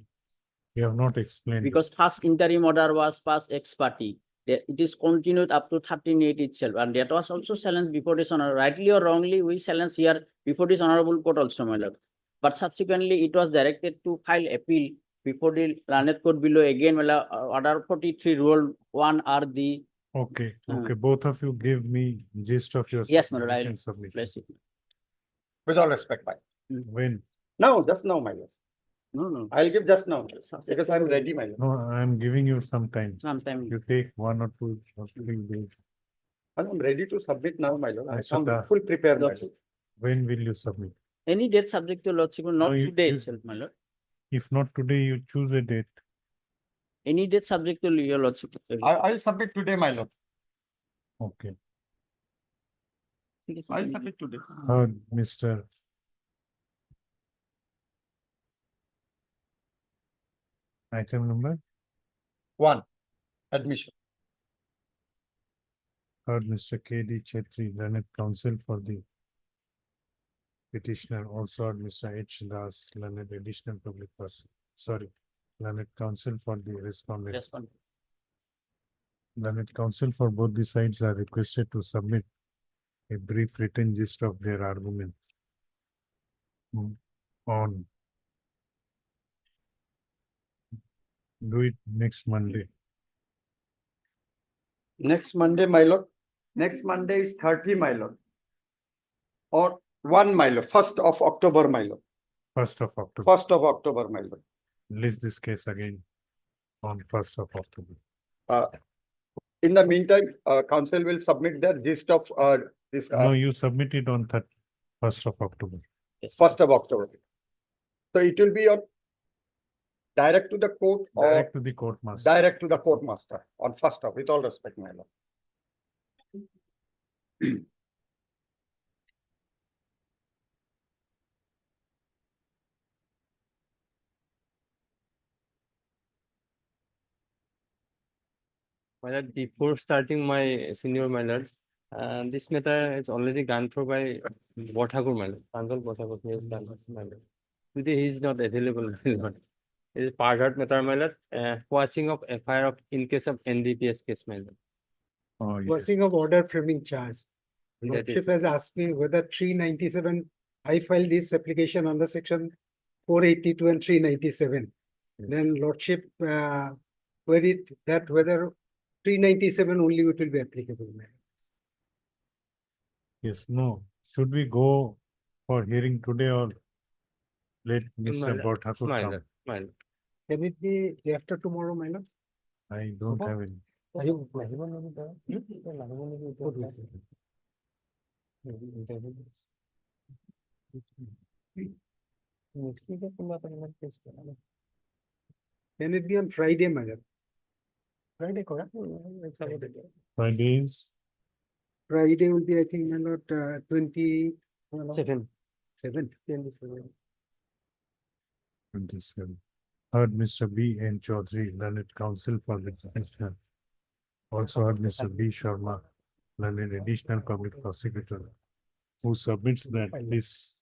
have not explained. it. because first interim order was passed ex parte. It is continued up to 13/8 itself, and that was also challenged before this honor, rightly or wrongly, we challenge here before this honorable court also, my lord. But subsequently, it was directed to file appeal before the learned court below again, my lord, order 43 rule 1 are the, Okay, both of you give me gist of your. yes, my lord, I'll written submission. place it. With all respect, my lord. When? No, just now, my lord. No, I'll give just now, because I'm ready, my lord. No, I'm giving you some time. sometime. You take 1 or 2 or 3 days. I'm ready to submit now, my lord. I Mr. come Das. full prepared, my lord. When will you submit? Any date subject to lordship, not you- today you- itself, my lord. If not today, you choose a date. Any date subject to your lordship. I'll submit today, my lord. Okay. I'll submit today. Heard, Mr. Item number, 1, admission. heard Mr. K.D. Chetri, learned counsel for the petitioner, also heard Mr. H. Das, learned additional public person, sorry, learned counsel for the respondent. Respond. Learned counsel for both the sides are requested to submit a brief written gist of their arguments on. Do it next Monday. Next Monday, my lord. Next Monday is 30, my lord. Or 1, my lord, 1st of October, my lord. 1st of October. 1st of October, my lord. List this case again on 1st of October. In the meantime, council will submit their gist of this No, you submit it on 1st of October. 1st of October. So it will be on direct to the court or Direct to the court master. direct to the court master on 1st of, with all respect, my lord. My lord, before starting my senior my lord, this matter is already gone through by Bothakur my lord, Pranjal Bothakur, he has done this my lord. Today he is not available, my lord. It is part of matter, my lord, quashing of FIR of in case of NDPS case, my lord. Oh, yes. Quashing of order framing charge. That is- Lordship has asked me whether 397, I filed this application on the section 482 and 397. Yes. Then Lordship queried that whether 397 only it will be applicable. Yes, no. Should we go for hearing today or let Mr. lord, Bothakur My come? lord, my lord. Can it be day after tomorrow, my lord? I don't have any. Are you- Next week of case. Can it be on Friday, my lord? Friday, correct? It's about it. Fridays, Friday will be, I think, my lord, 7. 27. 27. Heard Mr. B. N. Chaudhary, learned counsel for the petitioner. Also heard Mr. B. Sharma, learned additional public prosecutor, who submits that this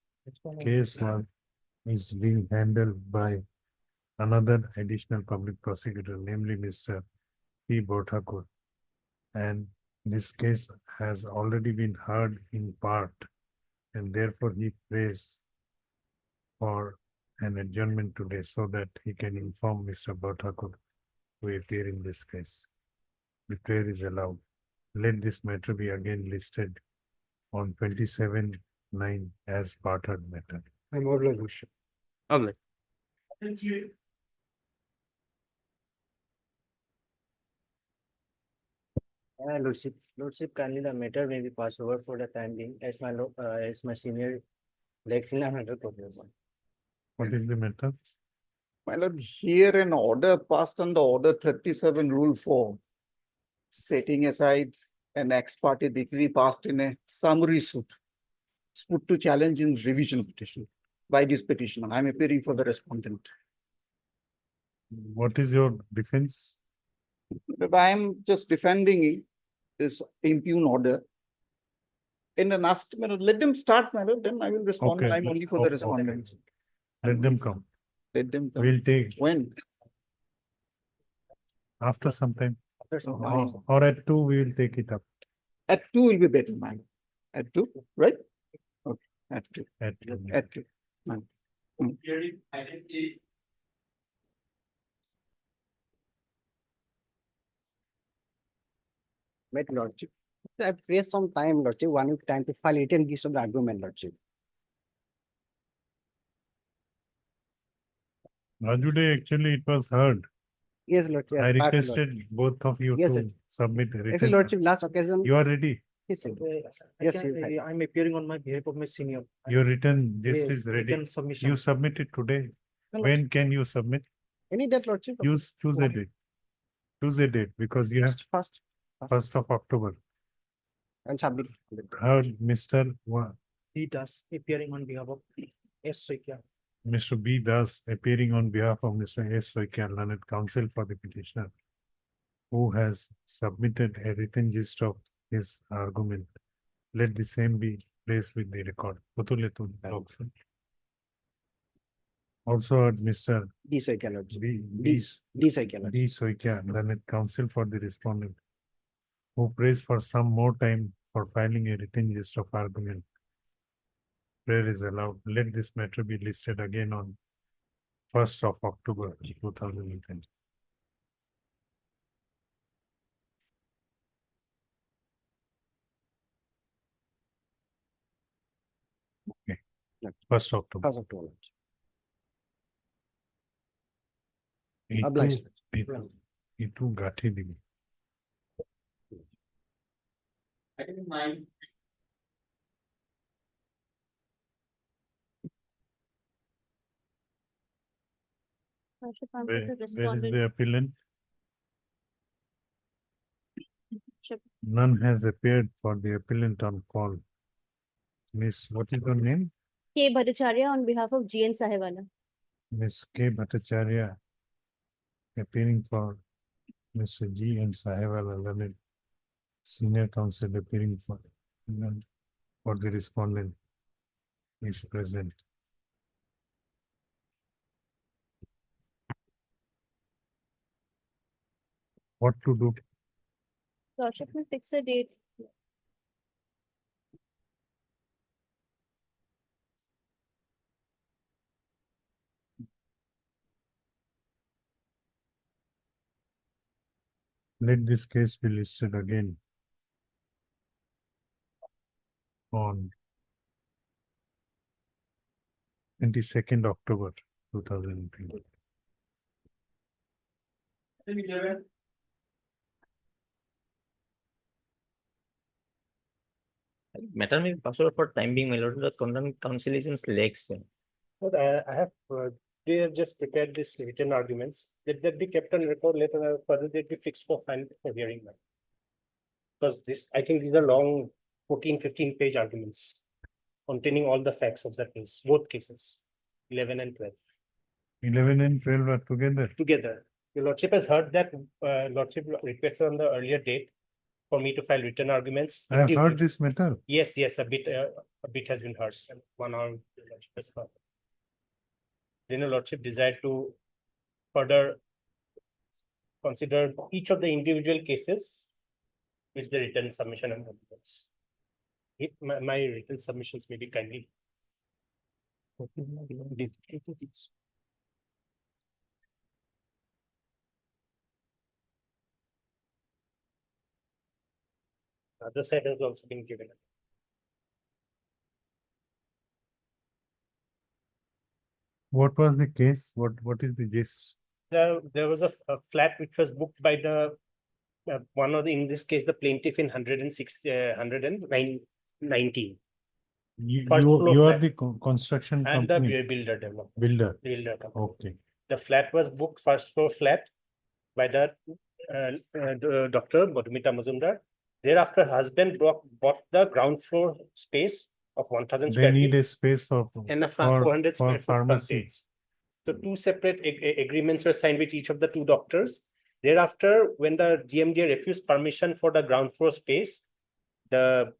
case is being handled by another additional public prosecutor, namely Mr. P. Bothakur. And this case has already been heard in part, and therefore he prays for an adjournment today so that he can inform Mr. Bothakur to appear in this case. The prayer is allowed. Let this matter be again listed on 27/9 as part heard matter. I'm obliged, worship. Obliged. Lordship, kindly the matter may be passed over for the time being as my senior legs in another proposal. What is the matter? My lord, here an order passed under order 37 rule 4, setting aside an ex parte decree passed in a summary suit. It's put to challenge in revision petition by this petitioner. I'm appearing for the respondent. What is your defense? But I am just defending this impugn order. In a last minute, let them start, my lord, then I will respond. Okay, I'm only for the okay. respondent. Let them come. Let them come. We'll take When? after some time. After some time. Or at 2, we will take it up. At 2 will be better, man. At 2, right? Okay, at 2, At 2. at 2. Man. Wait, Lordship. I've raised some time, Lordship, 1 week time to file written gist of the argument, Lordship. Rajude, actually, it was heard. Yes, Lordship. I as part of requested both of you Yes, to sir. submit a Actually, written. Lordship, last occasion. You are ready. Yes, sir. Yes, you I'm appearing on my behalf of my senior. Your written, this Yes, is ready. written submission. You submit it today. No, When can you submit? Any date, Lordship? Choose a date. Choose a date because you have First, 1st of October. and submit. Heard Mr. He does appearing on behalf of S. Soikia. Mr. B. Das appearing on behalf of Mr. S. Soikia, learned counsel for the petitioner, who has submitted a written gist of his argument. Let the same be placed with the record. Also heard Mr. D. Soikia, Lordship. B. D. Soikia, Lordship. D. Soikia, learned counsel for the respondent, who prays for some more time for filing a written gist of argument. Prayer is allowed. Let this matter be listed again on 1st of October 2020. Okay. 1st October. First October. Obliged. Itu gathi dibi. Lordship, I'm Where going to is respond. the appellant? Lordship, None has appeared for the appellant on call. Miss, what is your name? K. Bhattacharya on behalf of GN Sahewala. Miss K. Bhattacharya appearing for Mr. G. N. Sahewala, learned senior counsel appearing for the respondent is present. What to do? Lordship will fix a date. Let this case be listed again on 22nd October 2020. matter may be passed over for time being, my lord, the contempt counsel is in legs. But I have, they have just prepared this written arguments. Let that be kept on record later, further they be fixed for final for hearing. Because this, I think these are long 14, 15 page arguments containing all the facts of the case, both cases, 11 and 12. 11 and 12 are together. Together. Your lordship has heard that, lordship requested on the earlier date for me to file written arguments. I have heard this matter. Yes, a bit has been heard, and 1 hour your lordship has heard. Then your lordship desired to further consider each of the individual cases with the written submission and arguments. If my written submissions may be kindly. Other side has also been given. What was the case? What is the gist? There was a flat which was booked by the one of the, in this case, the plaintiff in 119. You, First you, floor you are flat. the construction And the company, builder developer. builder. Company. Okay. The flat was booked first floor flat by the Dr. Madhumita Mazumdar. Thereafter, husband bought the ground floor space of 1,000 They square need feet a space for, and a for, 400 for square foot pharmacy. frontage. So two separate agreements were signed with each of the two doctors. Thereafter, when the GMDA refused permission for the ground floor space, the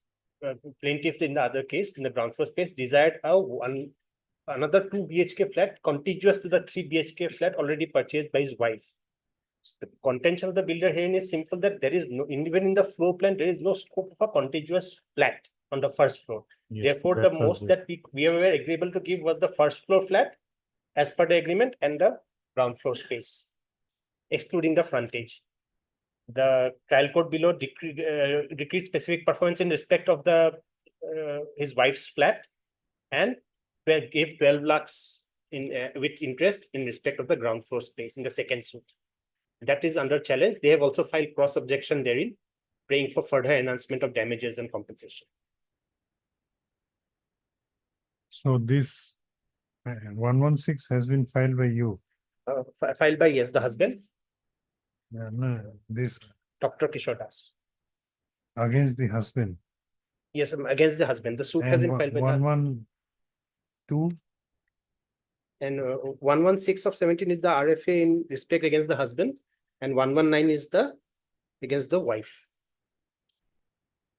plaintiff in the other case, in the ground floor space, desired another 2 BHK flat contiguous to the 3 BHK flat already purchased by his wife. So the contention of the builder herein is simple, that there is no, even in the floor plan, there is no scope for a contiguous flat on the first floor. Yes, Therefore, the that was most it. that we were agreeable to give was the first floor flat as per the agreement and the ground floor space, excluding the frontage. The trial court below decreed specific performance in respect of the his wife's flat and gave 12 lakhs in with interest in respect of the ground floor space in the second suit. That is under challenge. They have also filed cross objection therein, praying for further enhancement of damages and compensation. So this 116 has been filed by you. Filed by, yes, the husband, No, this Dr. Kishore Das. against the husband. Yes, against the husband. The suit has And been filed by the 112, and 116 of 17 is the RFA in respect against the husband, and 119 is the against the wife.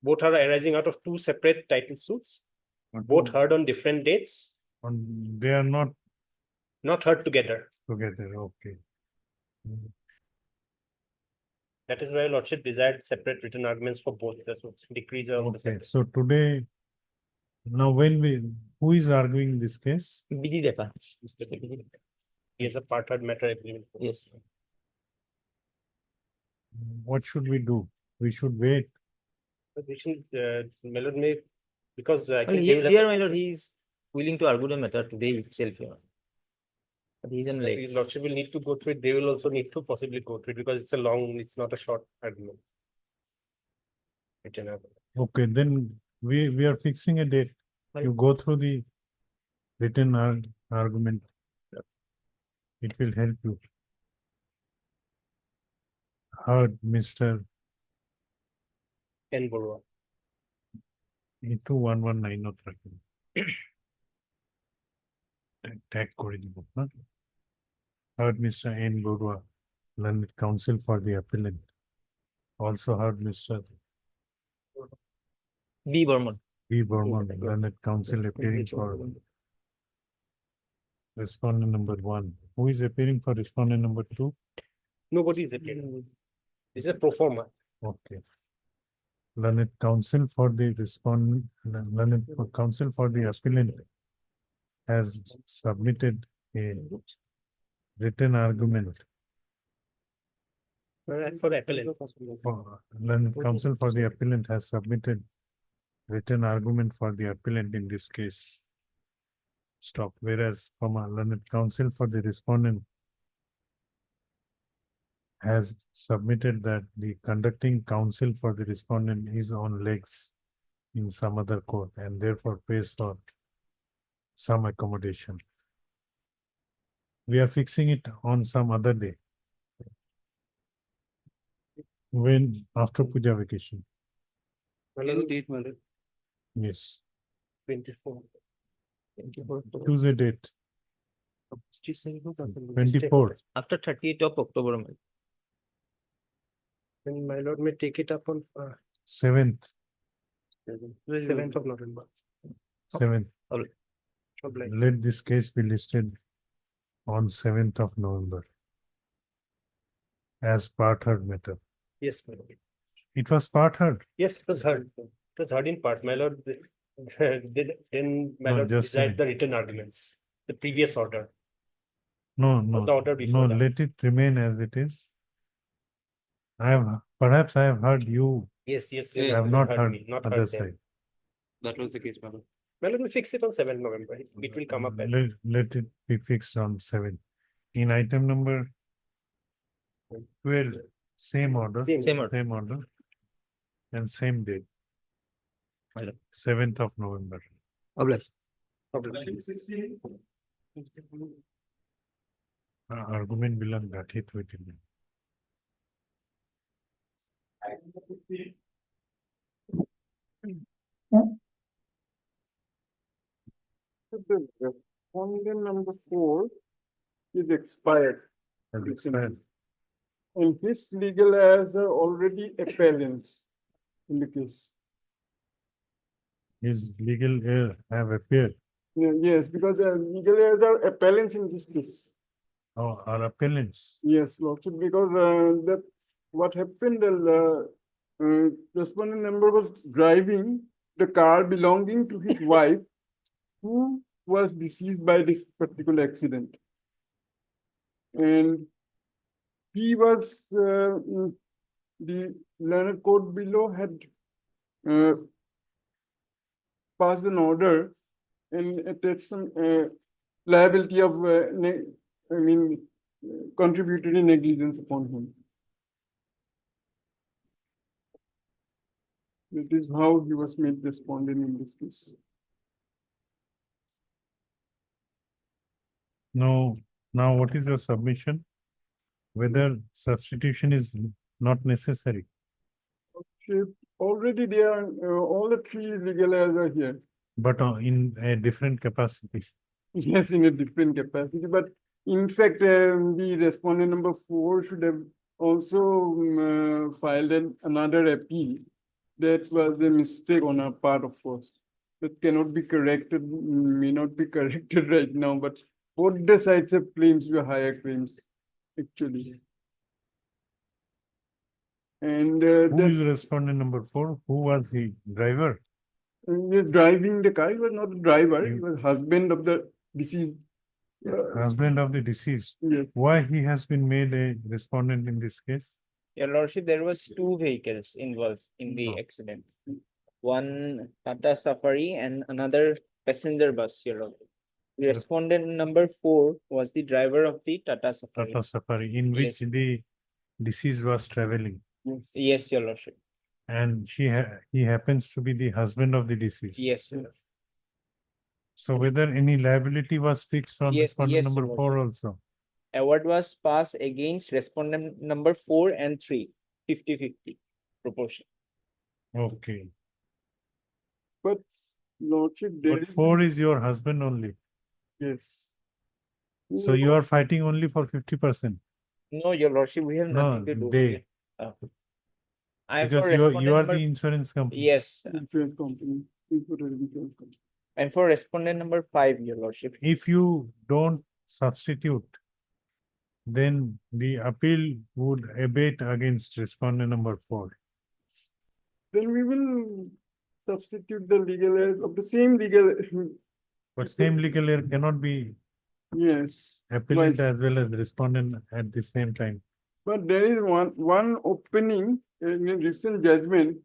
Both are arising out of two separate title suits, both heard on different dates, they are not not heard together. together. Okay. That is why lordship desired separate written arguments for both the suits. Decrease of the Okay. sentence. So today, now who is arguing this case? BD Depa. He is a part heard matter agreement. Yes. What should we do? We should wait. But we should, Melod may, because I Well, think he they is will there, my lord, he is willing to argue the matter today itself here. But he is on have- legs. lordship will need to go through it. They will also need to possibly go through it because it's a long, it's not a short argument. Written argument. Okay, then we are fixing a date. You go through the written argument. It will help you. Heard Mr. N. Borua. 2119 tag করে দিব না heard Mr. N. Borua, learned counsel for the appellant. Also heard Mr. B Burman. B. Burman, learned counsel appearing for respondent number 1. Who is appearing for respondent number 2? Nobody is appearing. This is a pro forma. Okay. Learned counsel for the respondent, learned counsel for the appellant has submitted a written argument. For the appellant. Learned counsel for the appellant has submitted written argument for the appellant in this case. Stop. Whereas, learned counsel for the respondent has submitted that the conducting counsel for the respondent is on legs. in some other court and therefore pays for some accommodation. We are fixing it on some other day. When, after Puja vacation, Any date, my lord, yes, 24. choose a date, 24th. After 30th of October, my lord. Then my lord may take it up on 7th, 7th of November. 7th. Obliged. Let this case be listed on 7th of November as part heard matter. Yes, my lord. It was part heard. Yes, it was heard. It was heard in part, my lord. Then my No, lord just decide a the written arguments, the previous order. No, the order no, before that. let it remain as it is. Perhaps I have heard you, Yes, yes. I your have lord, not you heard me, not other heard them. side. That was the case, my lord. My lord, we fix it on 7th November. It will come up as. Let it be fixed on 7th. In item number 12, same order. Same order. Same order. And same date. My lord. 7th of November. Obliged. Argument belong gathit within. Respondent number 4 is expired. And his legal heirs are already appellants in the case. His legal heir have appeared Yes, because legal heirs are appellants in this case. or are appellants. Yes, lordship, because that what happened, respondent member was driving the car belonging to his wife, who was deceased by this particular accident. And he was, the learned court below had passed an order and attached some liability of, contributory negligence upon him. That is how he was made respondent in this case. Now what is your submission? Whether substitution is not necessary? Already they are, all the three legal heirs are here. But in a different capacity. Yes, in a different capacity, but in fact, the respondent number 4 should have also filed another appeal. That was a mistake on our part, of course. That cannot be corrected, may not be corrected right now, but both the sides have claims were higher claims, actually. And Who is respondent number 4? Who was the driver? driving the car, he was not a driver, he was husband of the deceased. Husband of the deceased. Yes. Why he has been made a respondent in this case? Your lordship, there was two vehicles involved in the accident. One Tata Safari and another passenger bus, your lordship. The respondent number 4 was the driver of the Tata Safari. Tata Safari, in which the deceased was traveling. Yes, your lordship. And he happens to be the husband of the deceased. Yes, your lordship. So whether any liability was fixed on respondent yes, number Lord. 4 also? Award was passed against respondent number 4 and 3, 50-50 proportion. Okay. But lordship, But 4 is your husband only. Yes. So you are fighting only for 50%. No, your lordship, we have nothing to do. They. I am Because for you are respondent the number, insurance company. yes, Insurance company. Insurance company. and for respondent number 5, your lordship. If you don't substitute, then the appeal would abate against respondent number 4. Then we will substitute the legal heirs of the same legal. But same legal heir cannot be Yes. appellant Vice- as well as respondent at the same time. But there is one opening in a recent judgment.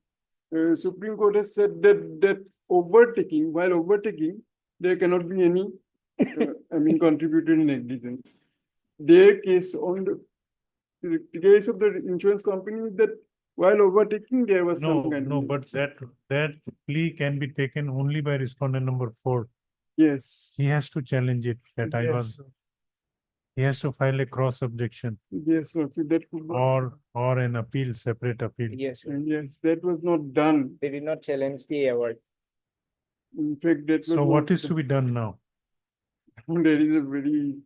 Supreme Court has said that overtaking, while overtaking, there cannot be any, contributory negligence. Their case on the case of the insurance company is that while overtaking, there was No, some kind no, of. but that plea can be taken only by respondent number 4. Yes. He has to challenge it, that I Yes, was, sir. he has to file a cross objection Yes, sir. So that could not. or an appeal, separate appeal. Yes, sir. And yes, that was not done. They did not challenge the award. In fact, that was. So what not is to be done now? done. There is a very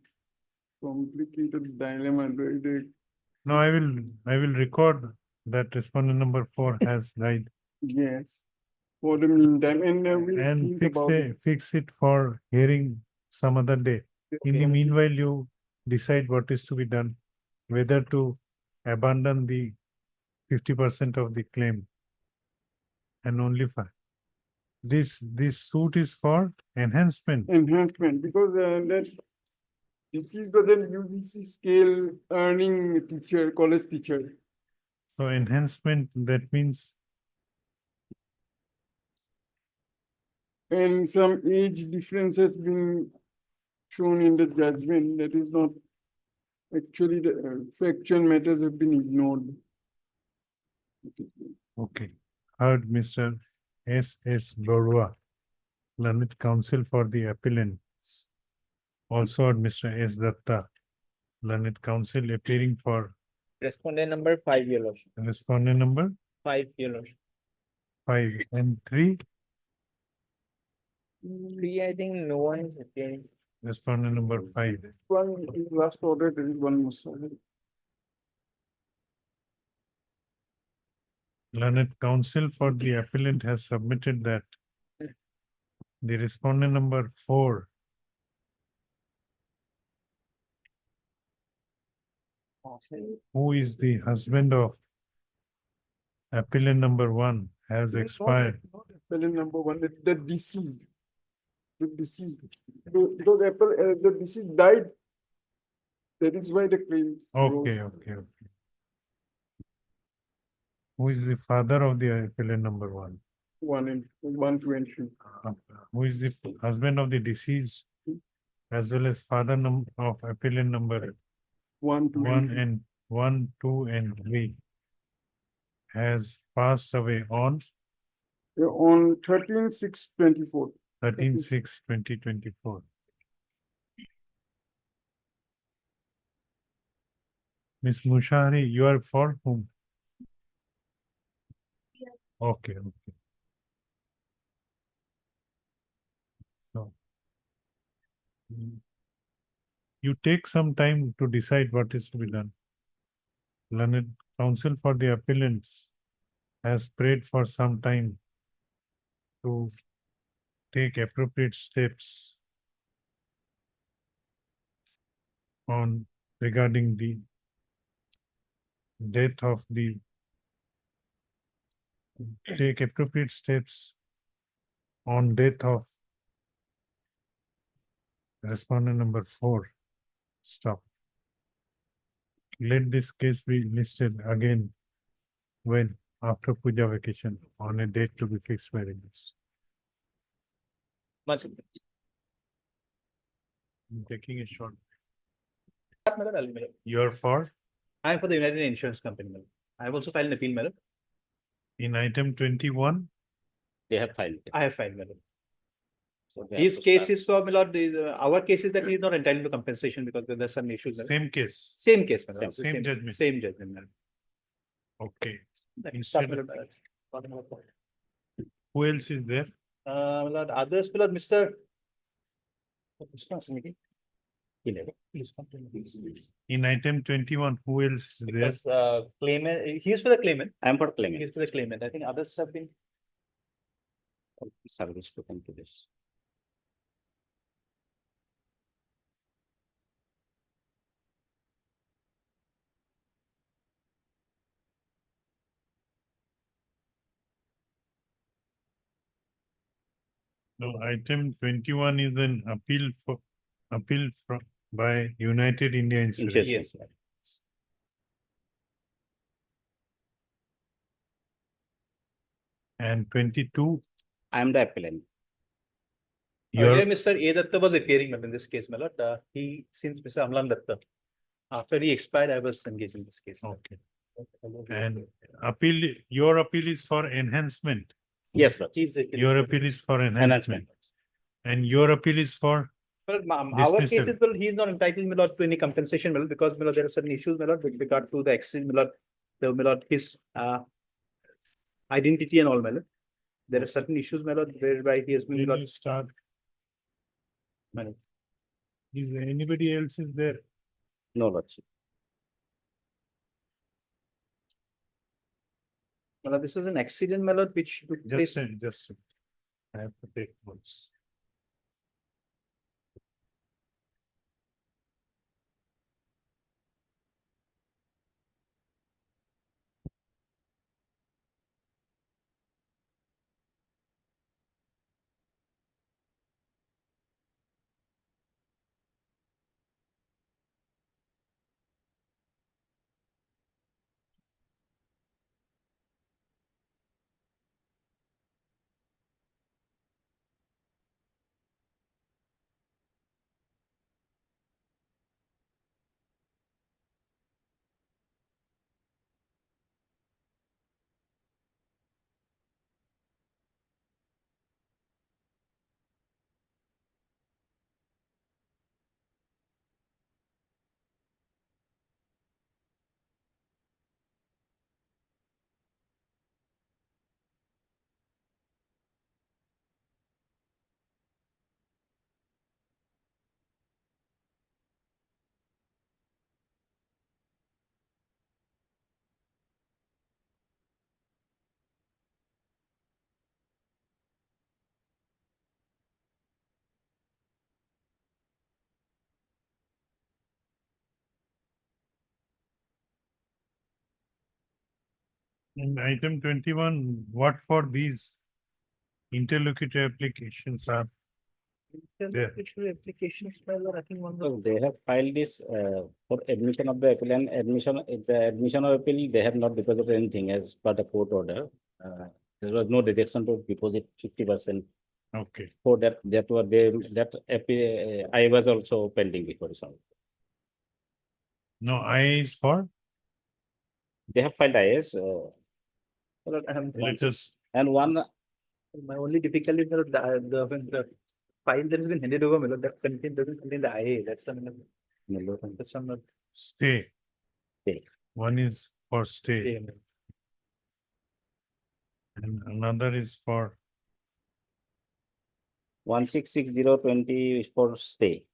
complicated dilemma. No, I will record that respondent number 4 has died Yes. For the meantime, and we'll and think about it. fix it for hearing some other day. In the Okay. meanwhile, you decide what is to be done, whether to abandon the 50% of the claim and only file. This suit is for enhancement. Enhancement, because that this is the UGC scale earning teacher, college teacher. So enhancement, that means And some age difference has been shown in the judgment. That is not actually the factual matters have been ignored. okay. Heard Mr. S.S. Barua, learned counsel for the appellants. Also heard Mr. S. Datta, learned counsel appearing for Respondent number 5, Your Lordship. respondent number 5, Your Lordship. 5 and 3, 3, I think no one is appearing. respondent number 5. One is last order, there is one more. Sorry. Learned counsel for the appellant has submitted that the respondent number 4 who is the husband of appellant number 1 has expired. Not appellant number 1, the deceased. The deceased, because the deceased died. That is why the claim. Okay. Who is the father of the appellant number 1? 1 and 1, 2 and 3. Who is the husband of the deceased as well as father of appellant number 1, 2 1 and 2 and 3 has passed away on On 13/6/24. 13/6/2024. Miss Mushari, you are for whom? Okay. So you take some time to decide what is to be done. Learned counsel for the appellants has prayed for some time to take appropriate steps on regarding the death of the take appropriate steps on death of respondent number 4. Stop. Let this case be listed again when after puja vacation on a date to be fixed by register. Much obliged. I'm taking a short. Madam, You are for I am for the United Insurance Company, madam. I have also filed an appeal, madam. in item 21. They have filed. I have filed, madam. So they have His to case start. is so, my lord, our case is that he is not entitled to compensation because there are some issues. madam. Same case. Same case, madam. Same judgment. Same judgment, madam. Okay. That is Instead start, of- madam. Who else is there? My lord, others, my lord, Mr. Please continue. In item 21, who else is there? Because claimant, he is for the claimant. I am for He claiming. is for the claimant. I think others have been. Service to come to this. No, item 21 is an appeal from by United India Insurance. Yes, madam. And 22, I am the appellant. Earlier, your Mr. A. Datta was appearing, madam, in this case, my lord. He, since Mr. Amlan Datta, after he expired, I was engaged in this case. okay. And appeal, your appeal is for enhancement. Yes, Lord. Your appeal is for enhancement. And your appeal is for Well, our case dismissal. is, well, he is not entitled, my lord, to any compensation, my lord, because, my lord, there are certain issues, my lord, with regard to the accident, my lord, my lord, his identity and all, my lord. There are certain issues, my lord, whereby he has been, my When you lord, start, my lord. is anybody else is there? No, Lordship. My lord, this was an accident, my lord, which took place. Just, I have to take notes. In item 21, what for these interlocutor applications are? there? Applications, my lord, I think one. So they have filed this for admission of the appeal, and the admission of appeal, they have not deposited anything as per the court order. There was no deduction to deposit 50%. Okay. For that, that appeal, I was also pending before this one. No, I is for, They have filed IS. let us, And one, My only difficulty is that when the file that has been handed over, my lord, that doesn't contain the IA, that's the, my lord, that's not. stay. Stay. One is for stay. And another is for, 166020 is for stay.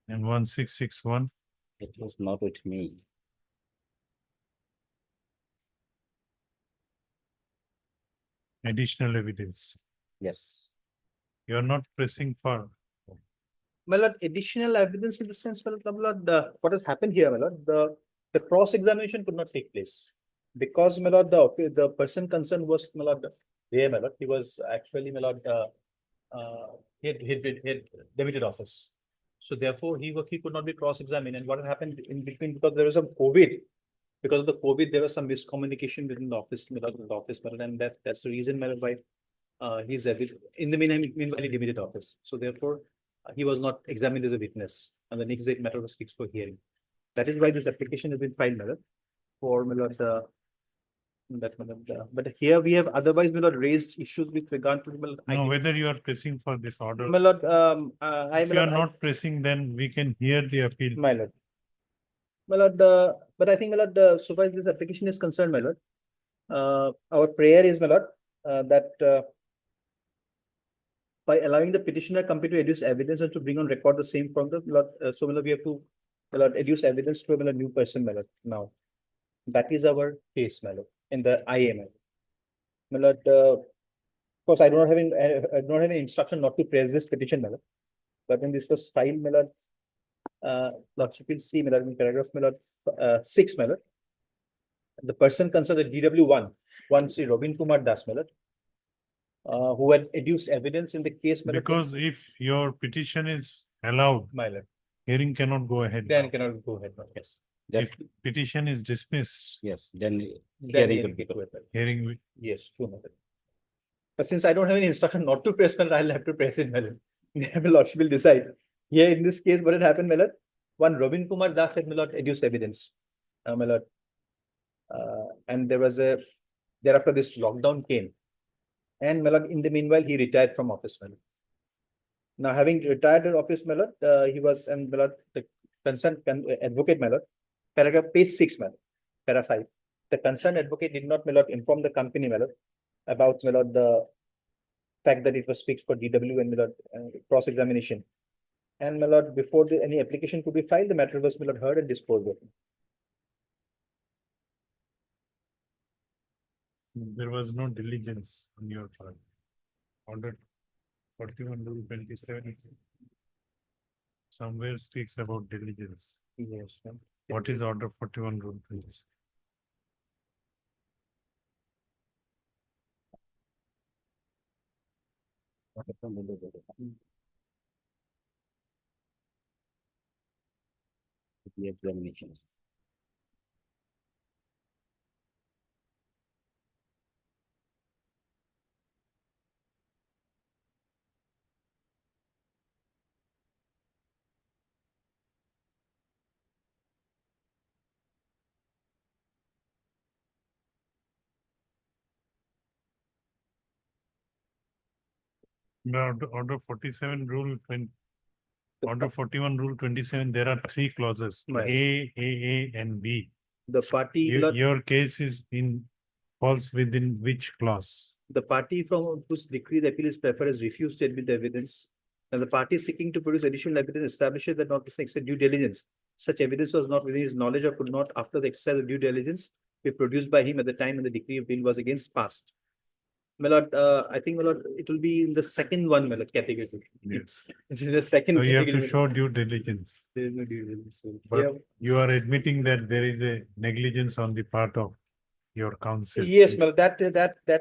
and 1661. It was not with me. Additional evidence. Yes. You are not pressing for. My lord, additional evidence in the sense, my lord, what has happened here, my lord, the cross examination could not take place. Because, my lord, the person concerned was, my lord, there, my lord, he was actually, my lord, he had debited office. So therefore, he could not be cross examined, and what had happened in between, because there was some COVID. Because of the COVID, there was some miscommunication within the office, my lord, and that's the reason, my lord, why he's in the meanwhile, he debited office. So therefore, he was not examined as a witness, and the next day matter was fixed for hearing. That is why this application has been filed, my lord, for, my lord, but here we have otherwise, my lord, raised issues with regard to, my lord, No, whether you are pressing for this order. my lord, If you are not pressing, then we can hear the appeal. my lord. My lord, but I think, my lord, so far as this application is concerned, my lord, our prayer is, my lord, that by allowing the petitioner company to adduce evidence and to bring on record the same from the, lord, so, my lord, we have to, my lord, adduce evidence to a new person, my lord, now. That is our case, my lord, in the IA, my lord. Of course, I do not have any instruction not to press this petition, my lord. But when this was filed, my lord, lordship will see, my lord, in paragraph, my lord, 6, my lord. The person concerned, the DW1 Sri Robin Kumar Das, my lord, who had adduced evidence in the case, my lord. Because if your petition is allowed, My lord, hearing cannot go ahead. then now. cannot go ahead, yes. If petition is dismissed, Yes, then Then hearing it will be will go ahead. hearing will. Yes, true, my lord. But since I don't have any instruction not to press, my lord, I'll have to press it, my lord. The lordship will decide. Here in this case, what had happened, my lord? One Robin Kumar Das had, my lord, adduced evidence, my lord. And there was a, thereafter this lockdown came. And my lord, in the meanwhile, he retired from office, my lord. Now, having retired in office, my lord, he was, and my lord, the concerned advocate, my lord, paragraph page 6, my lord, paragraph 5. The concerned advocate did not, my lord, inform the company, my lord, about, my lord, the fact that it was fixed for DW and, my lord, cross-examination. And, my lord, before any application could be filed, the matter was, my lord, heard and disposed of. There was no diligence on your part. Order 41 rule 27. Somewhere speaks about diligence. Yes, ma'am. What is order 41 rule 27? The examinations. No, order 47 rule 20. Order 41 rule 27, there are 3 clauses, Right. A, and B. The party, Your case is falls within which clause? the party from whose decree the appeal is preferred has refused to admit the evidence. And the party seeking to produce additional evidence establishes that not exercise due diligence. Such evidence was not within his knowledge or could not, after the exercise of due diligence, be produced by him at the time when the decree of appeal was against passed. My lord, I think, my lord, it will be in the second one, my lord, category. Yes. This is the second. So you have to category. show due diligence. There is no due diligence. But you are admitting that there is a negligence on the part of your counsel. Yes, my lord, that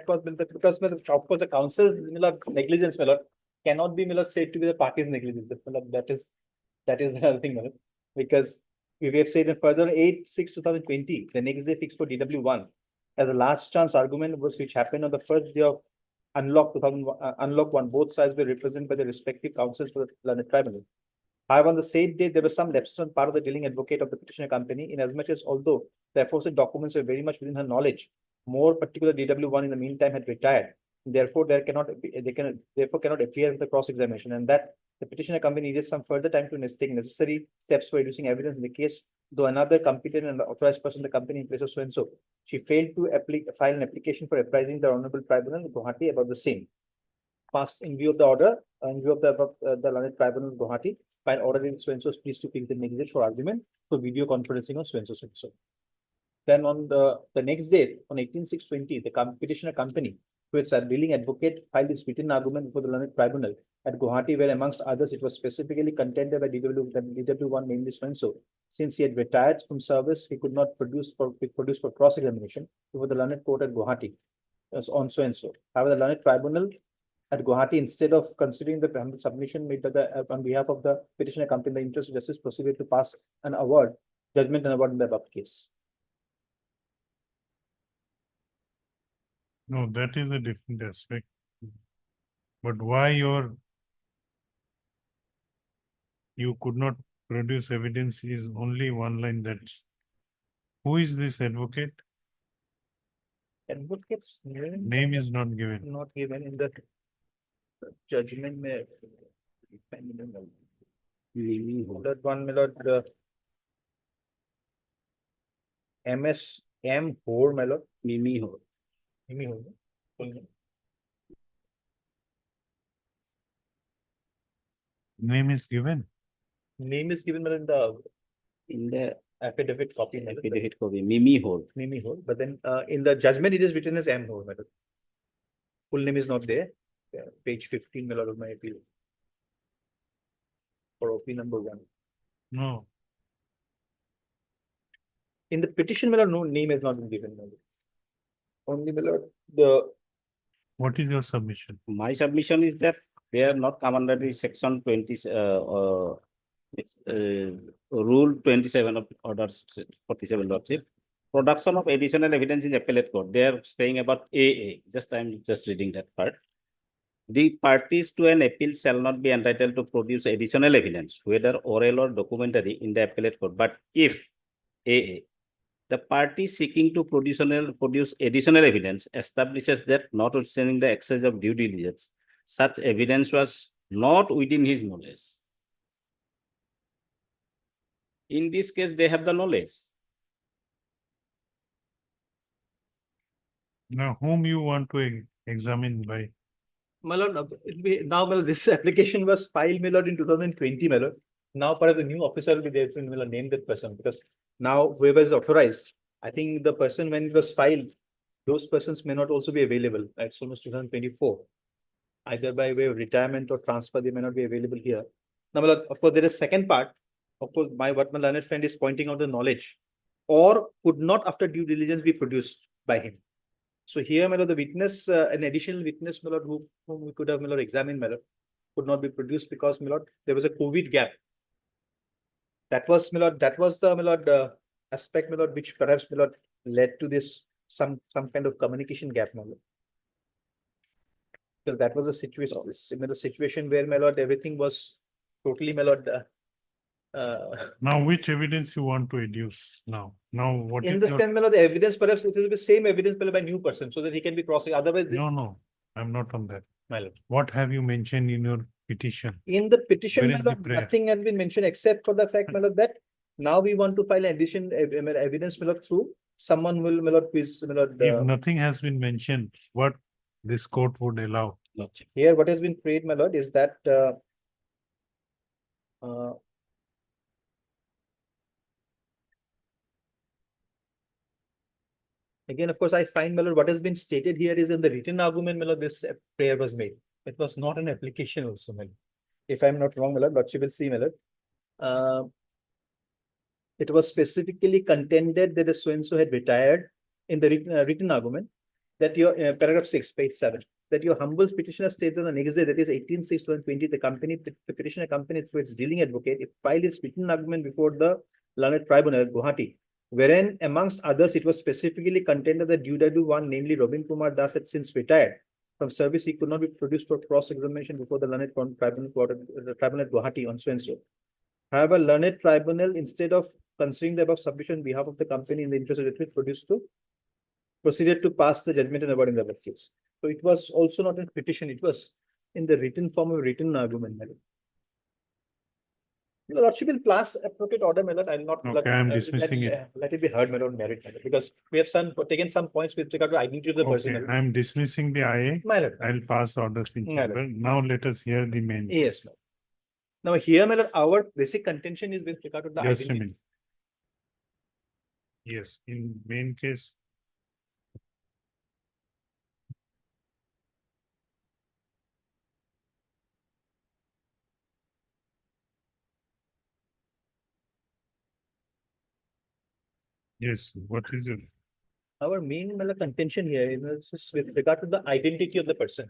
was, because, my lord, of course, the council's, my lord, negligence, my lord, cannot be, my lord, said to be the party's negligence. My lord, that is another thing, my lord. Because we have said in further 8/6/2020, the next day fixed for DW1 as a last chance argument was which happened on the first day of unlock 1. Both sides were represented by the respective counsels for the learned tribunal. However, on the said day, there were some lapses on part of the dealing advocate of the petitioner company, in as much as although the aforesaid documents were very much within her knowledge, more particular DW1 in the meantime had retired. Therefore, therefore cannot appear with the cross-examination, and that the petitioner company needed some further time to take necessary steps for reducing evidence in the case, though another competent and authorized person in the company in place of so and so. She failed to file an application for apprising the Honorable Tribunal of Guwahati about the same. Passed in view of the order, in view of the above, the learned tribunal of Guwahati, by ordering so and so please to pick the next date for argument for video conferencing of so and so. Then on the next day, on 18/6/20, the petitioner company, who is a dealing advocate, filed this written argument before the learned tribunal at Guwahati, where amongst others it was specifically contended by DW1, namely so and so. Since he had retired from service, he could not produce for cross-examination before the learned court at Guwahati on so and so. However, the learned tribunal at Guwahati, instead of considering the submission made by on behalf of the petitioner company in the interest of justice, proceeded to pass an judgment and award in the above case. No, that is a different aspect. But why you could not produce evidence is only one line that. Who is this advocate? Advocate's name is not given. Not given in the judgment. That one, my lord, the M.S.M. Hore, my lord. Mimi Hore. Mimi Hore. Full name. Name is given. Name is given in the affidavit copy. Affidavit copy. Mimi Hore. Mimi Hore. But then in the judgment, it is written as M. Hore, my lord. Full name is not there. Page 15, my lord, of my appeal. For OP number 1. No. In the petition, my lord, no name has not been given. My lord. Only, my lord, What is your submission? My submission is that they are not come under the section 20, rule 27 of order 47 lordship. Production of additional evidence in appellate court. They are saying about AA. I'm just reading that part. The parties to an appeal shall not be entitled to produce additional evidence, whether oral or documentary, in the appellate court. But if AA, The party seeking to produce additional evidence establishes that notwithstanding the exercise of due diligence, such evidence was not within his knowledge. In this case, they have the knowledge. Now, whom you want to examine by? My lord, now, my lord, this application was filed, my lord, in 2020, my lord. Now, perhaps the new officer will be there to name that person, because now whoever is authorized, I think the person when it was filed, those persons may not also be available. It's almost 2024. Either by way of retirement or transfer, they may not be available here. Now, my lord, of course, there is second part. Of course, what my learned friend is pointing out the knowledge, or could not after due diligence be produced by him. So here, my lord, the witness, an additional witness, my lord, whom we could have, my lord, examined, my lord, could not be produced because, my lord, there was a COVID gap. That was, my lord, that was the, my lord, aspect, my lord, which perhaps, my lord, led to this some kind of communication gap, my lord. Because that was a situation, similar situation where, my lord, everything was totally, my lord. Now, which evidence you want to adduce now? Now, what In is the your? stand, my lord, the evidence, perhaps it will be the same evidence by new person, so that he can be crossing. Otherwise, this, No, I'm not on that. my lord. What have you mentioned in your petition? In the petition, Where my is the lord, prayer? nothing has been mentioned except for the fact, my lord, that now we want to file addition evidence, my lord, through someone will, my lord, please, my lord. If nothing has been mentioned, what this court would allow? Here, what has been prayed, my lord, is that again, of course, I find, my lord, what has been stated here is in the written argument, my lord, this prayer was made. It was not an application also, my lord. If I'm not wrong, my lord, but you will see, my lord. It was specifically contended that the so-and-so had retired in the written argument that your paragraph 6, page 7, that your humble petitioner states on the next day, that is 18/6/2020, the petitioner accompanied through its dealing advocate, it filed its written argument before the learned tribunal at Guwahati, wherein amongst others, it was specifically contended that due to one, namely Robin Kumar Das, had since retired from service, he could not be produced for cross-examination before the learned tribunal at Guwahati on so-and-so. However, learned tribunal, instead of considering the above submission on behalf of the company in the interest of the proceeded to pass the judgment and awarding the above case. So it was also not a petition, it was in the written form of written argument. Your lordship will pass appropriate order, my lord. I'll not Okay, I'm dismissing it. Let it be heard, my lord, merit, my lord, because we have taken some points with regard to identity of the person. Okay, I'm dismissing the IA. My lord. I'll pass orders in My lord. chamber. Now let us hear the main. Yes. Now here, my lord, our basic contention is with regard to the Just a identity. minute. Yes, in main case. Yes, what is it? Our main, my lord, contention here is with regard to the identity of the person.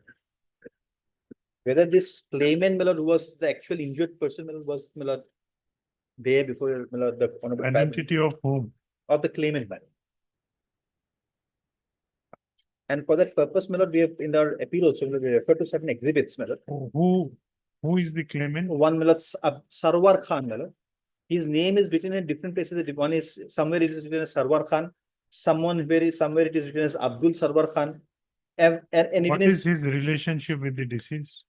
Whether this claimant, my lord, who was the actual injured person, my lord, was, my lord, there before, my lord, the honorable Identity of whom? of the claimant, my lord. And for that purpose, my lord, we have in our appeal also, we refer to certain exhibits, my lord. Who is the claimant? One, my lord, Sarwar Khan, my lord. His name is written in different places. One is somewhere it is written as Sarwar Khan, somewhere it is written as Abdul Sarwar Khan. And What is his relationship with the deceased?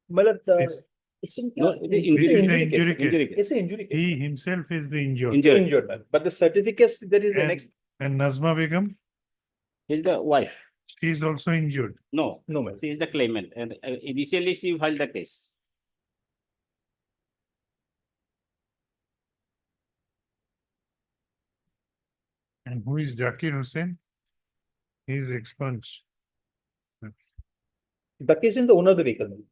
My lord, It's- it's an No, it's the an injury injury case. case. Injury case. It's an injury case. He himself is the injured. Injured, man. But the certificates that is the And- next. And Nazma Begum, He's the wife. she is also injured. No, No, man. she is the claimant, and initially she filed the case. And who is Zakir Hussain? He is expunged. Zakir is the owner of the vehicle, man.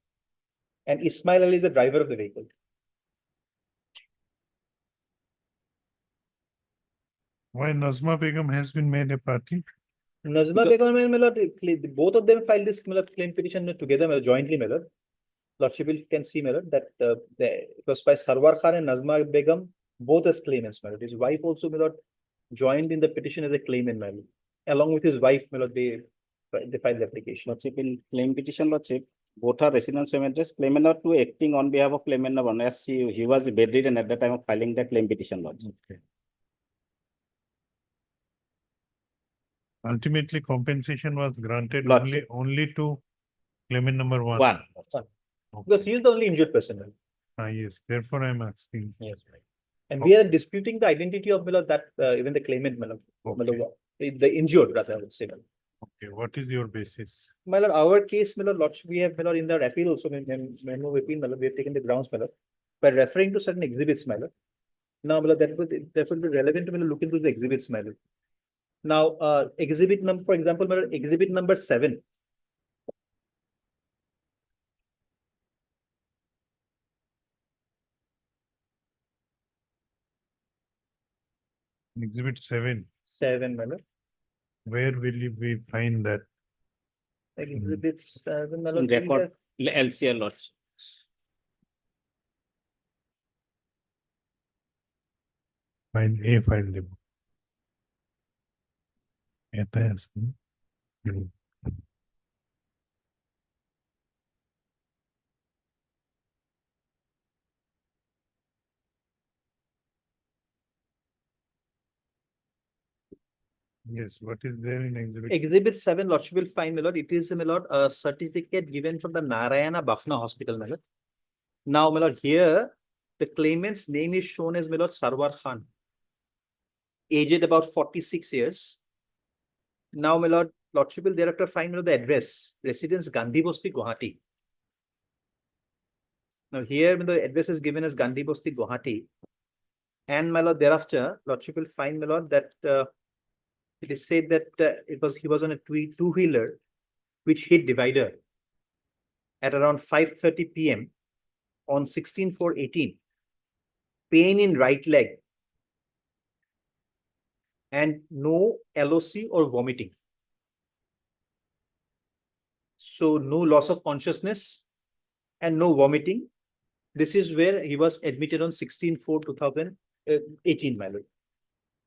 And Ismail Ali is the driver of the vehicle. Why Nazma Begum has been made a party? Nazma Begum and my lord, both of them filed this, my lord, claim petition together, my lord, jointly, my lord. Lordship can see, my lord, that it was by Sarwar Khan and Nazma Begum, both as claimants, my lord. His wife also, my lord, joined in the petition as a claimant, my lord. Along with his wife, my lord, they filed the application. Lordship, in claim petition, Lordship, both are residents of address. Claimant not to acting on behalf of claimant number one, as he was bedridden at the time of filing the claim petition, Lordship. Okay. Ultimately, compensation was granted Lordship. only to claimant number one. One. Because he is the only injured person. Yes, therefore I'm asking. Yes, right. And we are disputing the identity of that even the claimant, the injured rather, I would say. Okay, what is your basis? My lord, our case, my lord, Lordship, we have, my lord, in the appeal also, memo of appeal, my lord, we have taken the grounds, my lord, by referring to certain exhibits, my lord. Now, my lord, that would be relevant to me to look into the exhibits, my lord. Now, exhibit number, for example, my lord, exhibit number 7. Exhibit 7. 7, my lord. Where will we find that? Exhibit 7, my In lord. record, LCR Lordship. Find a file name. Yes. Yes, what is there in exhibit? Exhibit 7, Lordship will find, my lord, it is, my lord, a certificate given from the Narayana Bafna Hospital, my lord. Now, my lord, here, the claimant's name is shown as, my lord, Sarwar Khan, aged about 46 years. Now, my lord, Lordship will thereafter find, my lord, the address, residence Gandhi Bosti, Guwahati. Now, here, the address is given as Gandhi Bosti, Guwahati. And, my lord, thereafter, Lordship will find, my lord, that it is said that he was on a two-wheeler which hit divider at around 5:30 p.m. on 16/4/18. Pain in right leg and no LOC or vomiting. So no loss of consciousness and no vomiting. This is where he was admitted on 16/4/2018, my lord.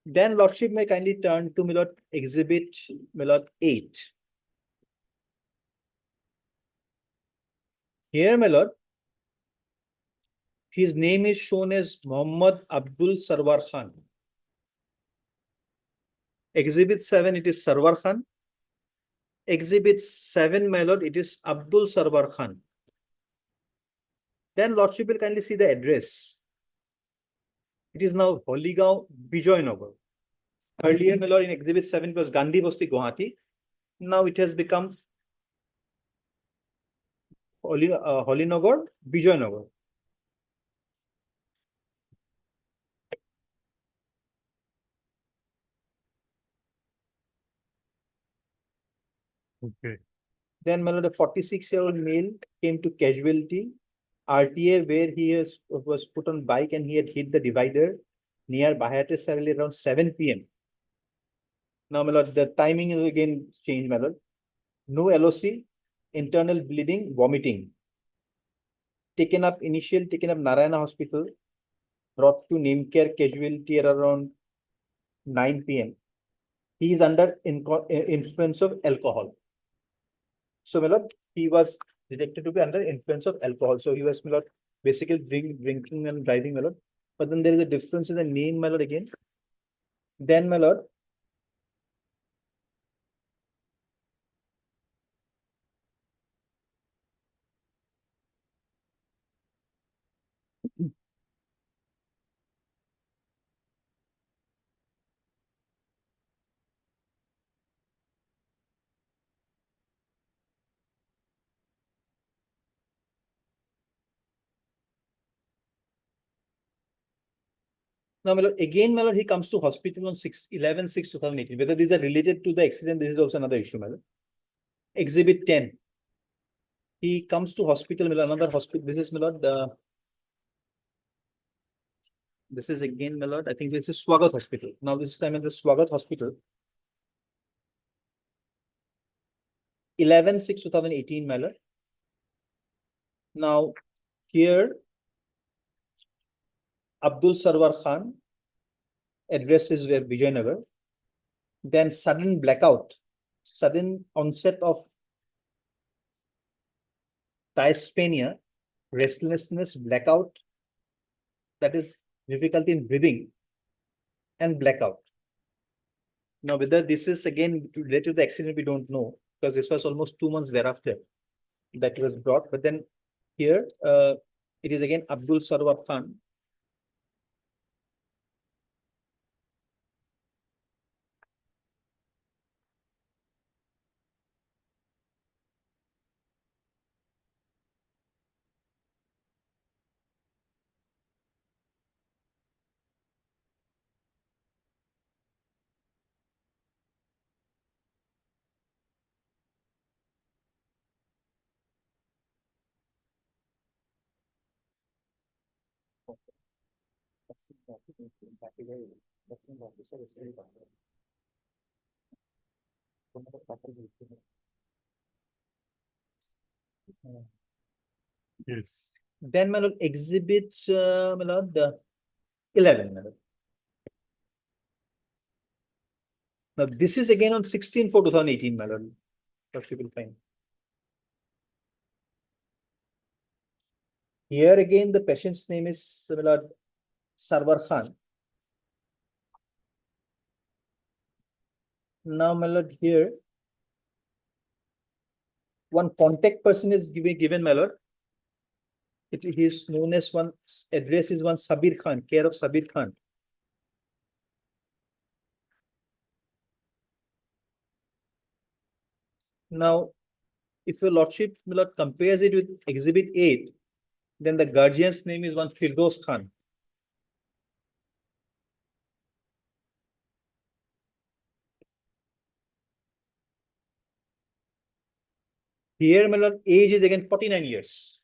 Then Lordship may kindly turn to, my lord, exhibit, my lord, 8. Here, my lord, his name is shown as Muhammad Abdul Sarwar Khan. Exhibit 7, it is Sarwar Khan. Exhibit 7, my lord, it is Abdul Sarwar Khan. Then Lordship will kindly see the address. It is now Holigaon, Bijoynagar. Earlier, my lord, in exhibit 7 was Gandhi Bosti, Guwahati. Now it has become Holinagar, Bijoynagar. Okay. Then, my lord, a 46-year-old male came to casualty RTA where he was put on bike and he had hit the divider near Bahayate Sarali around 7 p.m. Now, my lord, the timing is again changed, my lord. No LOC, internal bleeding, vomiting. Taken up Narayana Hospital, brought to name care casualty at around 9 p.m. He is under influence of alcohol. So, my lord, he was detected to be under influence of alcohol. So he was, my lord, basically drinking and driving, my lord. But then there is a difference in the name, my lord, again. Then, my lord, now, my lord, again, my lord, he comes to hospital on 11/6/2018. Whether these are related to the accident, this is also another issue, my lord. Exhibit 10. He comes to hospital, my lord, another hospital. This is, my lord, this is again, my lord, I think this is Swagat Hospital. Now, this time in the Swagat Hospital. 11/6/2018, my lord. Now, here, Abdul Sarwar Khan, address is where Vijayanagar. Then sudden blackout, sudden onset of dyspnea, restlessness, blackout, that is difficulty in breathing and blackout. Now, whether this is again related to the accident, we don't know, because this was almost 2 months thereafter that it was brought, but then here, it is again Abdul Sarwar Khan. Yes. Then my lord exhibits, my lord, the 11, my lord. Now, this is again on 16/4/2018, my lord. That you will find. Here again, the patient's name is, my lord, Sarwar Khan. Now, my lord, here, one contact person is given, my lord. It is known as one address is one Sabir Khan, care of Sabir Khan. Now, if your lordship, my lord, compares it with exhibit 8, then the guardian's name is one Firdos Khan. Here, my lord, age is again 49 years.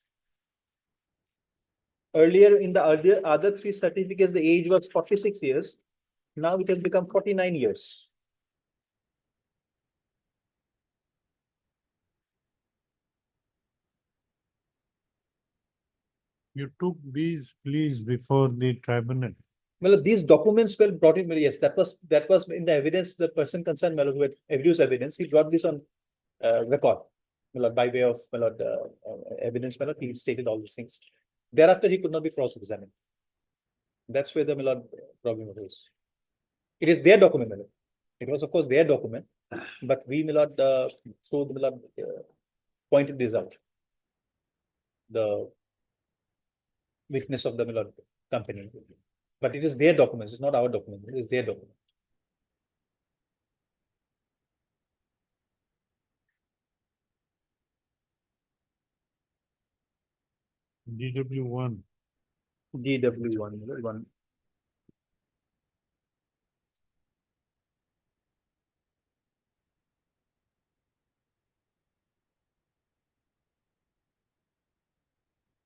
Earlier, in the other three certificates, the age was 46 years. Now it has become 49 years. You took these pleas before the tribunal. Well, these documents were brought in, yes, that was in the evidence, the person concerned, my lord, who had abuse evidence, he brought this on record. My lord, by way of, my lord, evidence, my lord, he stated all these things. Thereafter, he could not be cross-examined. That's where the, my lord, problem arose. It is their document, my lord. It was, of course, their document, but we, my lord, through the, my lord, pointed this out. The weakness of the, my lord, company. But it is their documents, it's not our document, it is their document. DW1. DW1.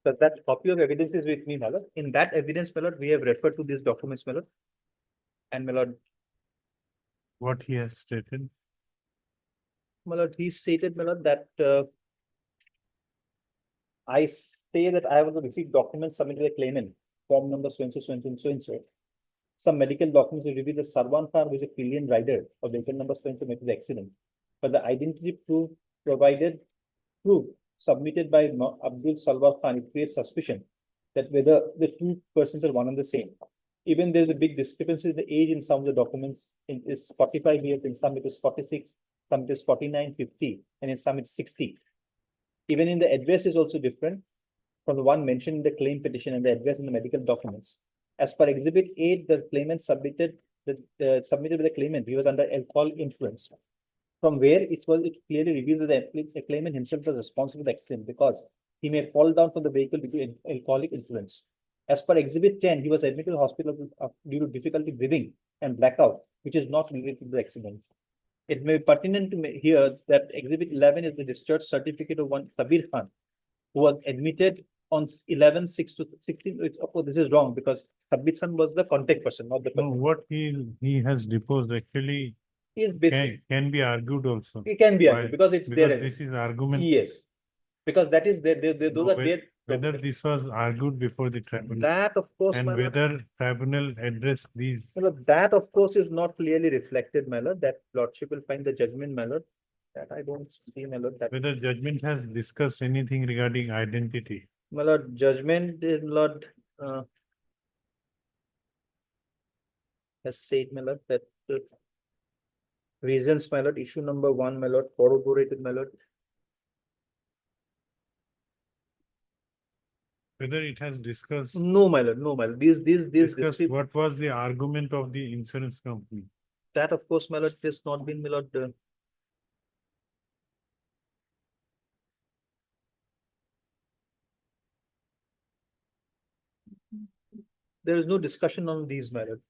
But that copy of evidence is with me, my lord. In that evidence, my lord, we have referred to these documents, my lord. And my lord, What he has stated. my lord, he stated, my lord, that I say that I have received documents submitted by claimant, form number so and so, so and so, so and so. Some medical documents will reveal that Sarwan Khan was a pillion rider of vehicle number so and so met with accident. But the identity proof submitted by Abdul Sarwar Khan, it creates suspicion that whether the two persons are one and the same. Even there's a big discrepancy in the age in some of the documents. It is 45 years, in some it is 46, some it is 49, 50, and in some it's 60. Even in the address is also different from the one mentioned in the claim petition and the address in the medical documents. As per Exhibit 8, the claimant submitted by the claimant, he was under alcohol influence. From where it clearly reveals that the claimant himself was responsible for the accident because he may fall down from the vehicle due to alcoholic influence. As per Exhibit 10, he was admitted to the hospital due to difficulty breathing and blackout, which is not related to the accident. It may be pertinent to here that Exhibit 11 is the discharge certificate of one Sabir Khan, who was admitted on 11/6/16. Of course, this is wrong because Sabir Khan was the contact person, not the No, person. what he has deposed actually Is basically can be argued also. it can be Why? argued because it's Because their this is argument. yes, because that is those are their Whether this was argued before the tribunal that of course, and my lord, whether tribunal addressed these. my lord, that of course is not clearly reflected, my lord. That lordship will find the judgment, my lord. That I don't see, my lord. That Whether judgment has discussed anything regarding identity. my lord, judgment, lord, has said, my lord, that Reasons, my lord, issue number one, my lord, corroborated, my lord. Whether it has discussed, No, my lord, no, my lord, these. discussed what was the argument of the insurance company? That of course, my lord, has not been, my lord. There is no discussion on these, my lord.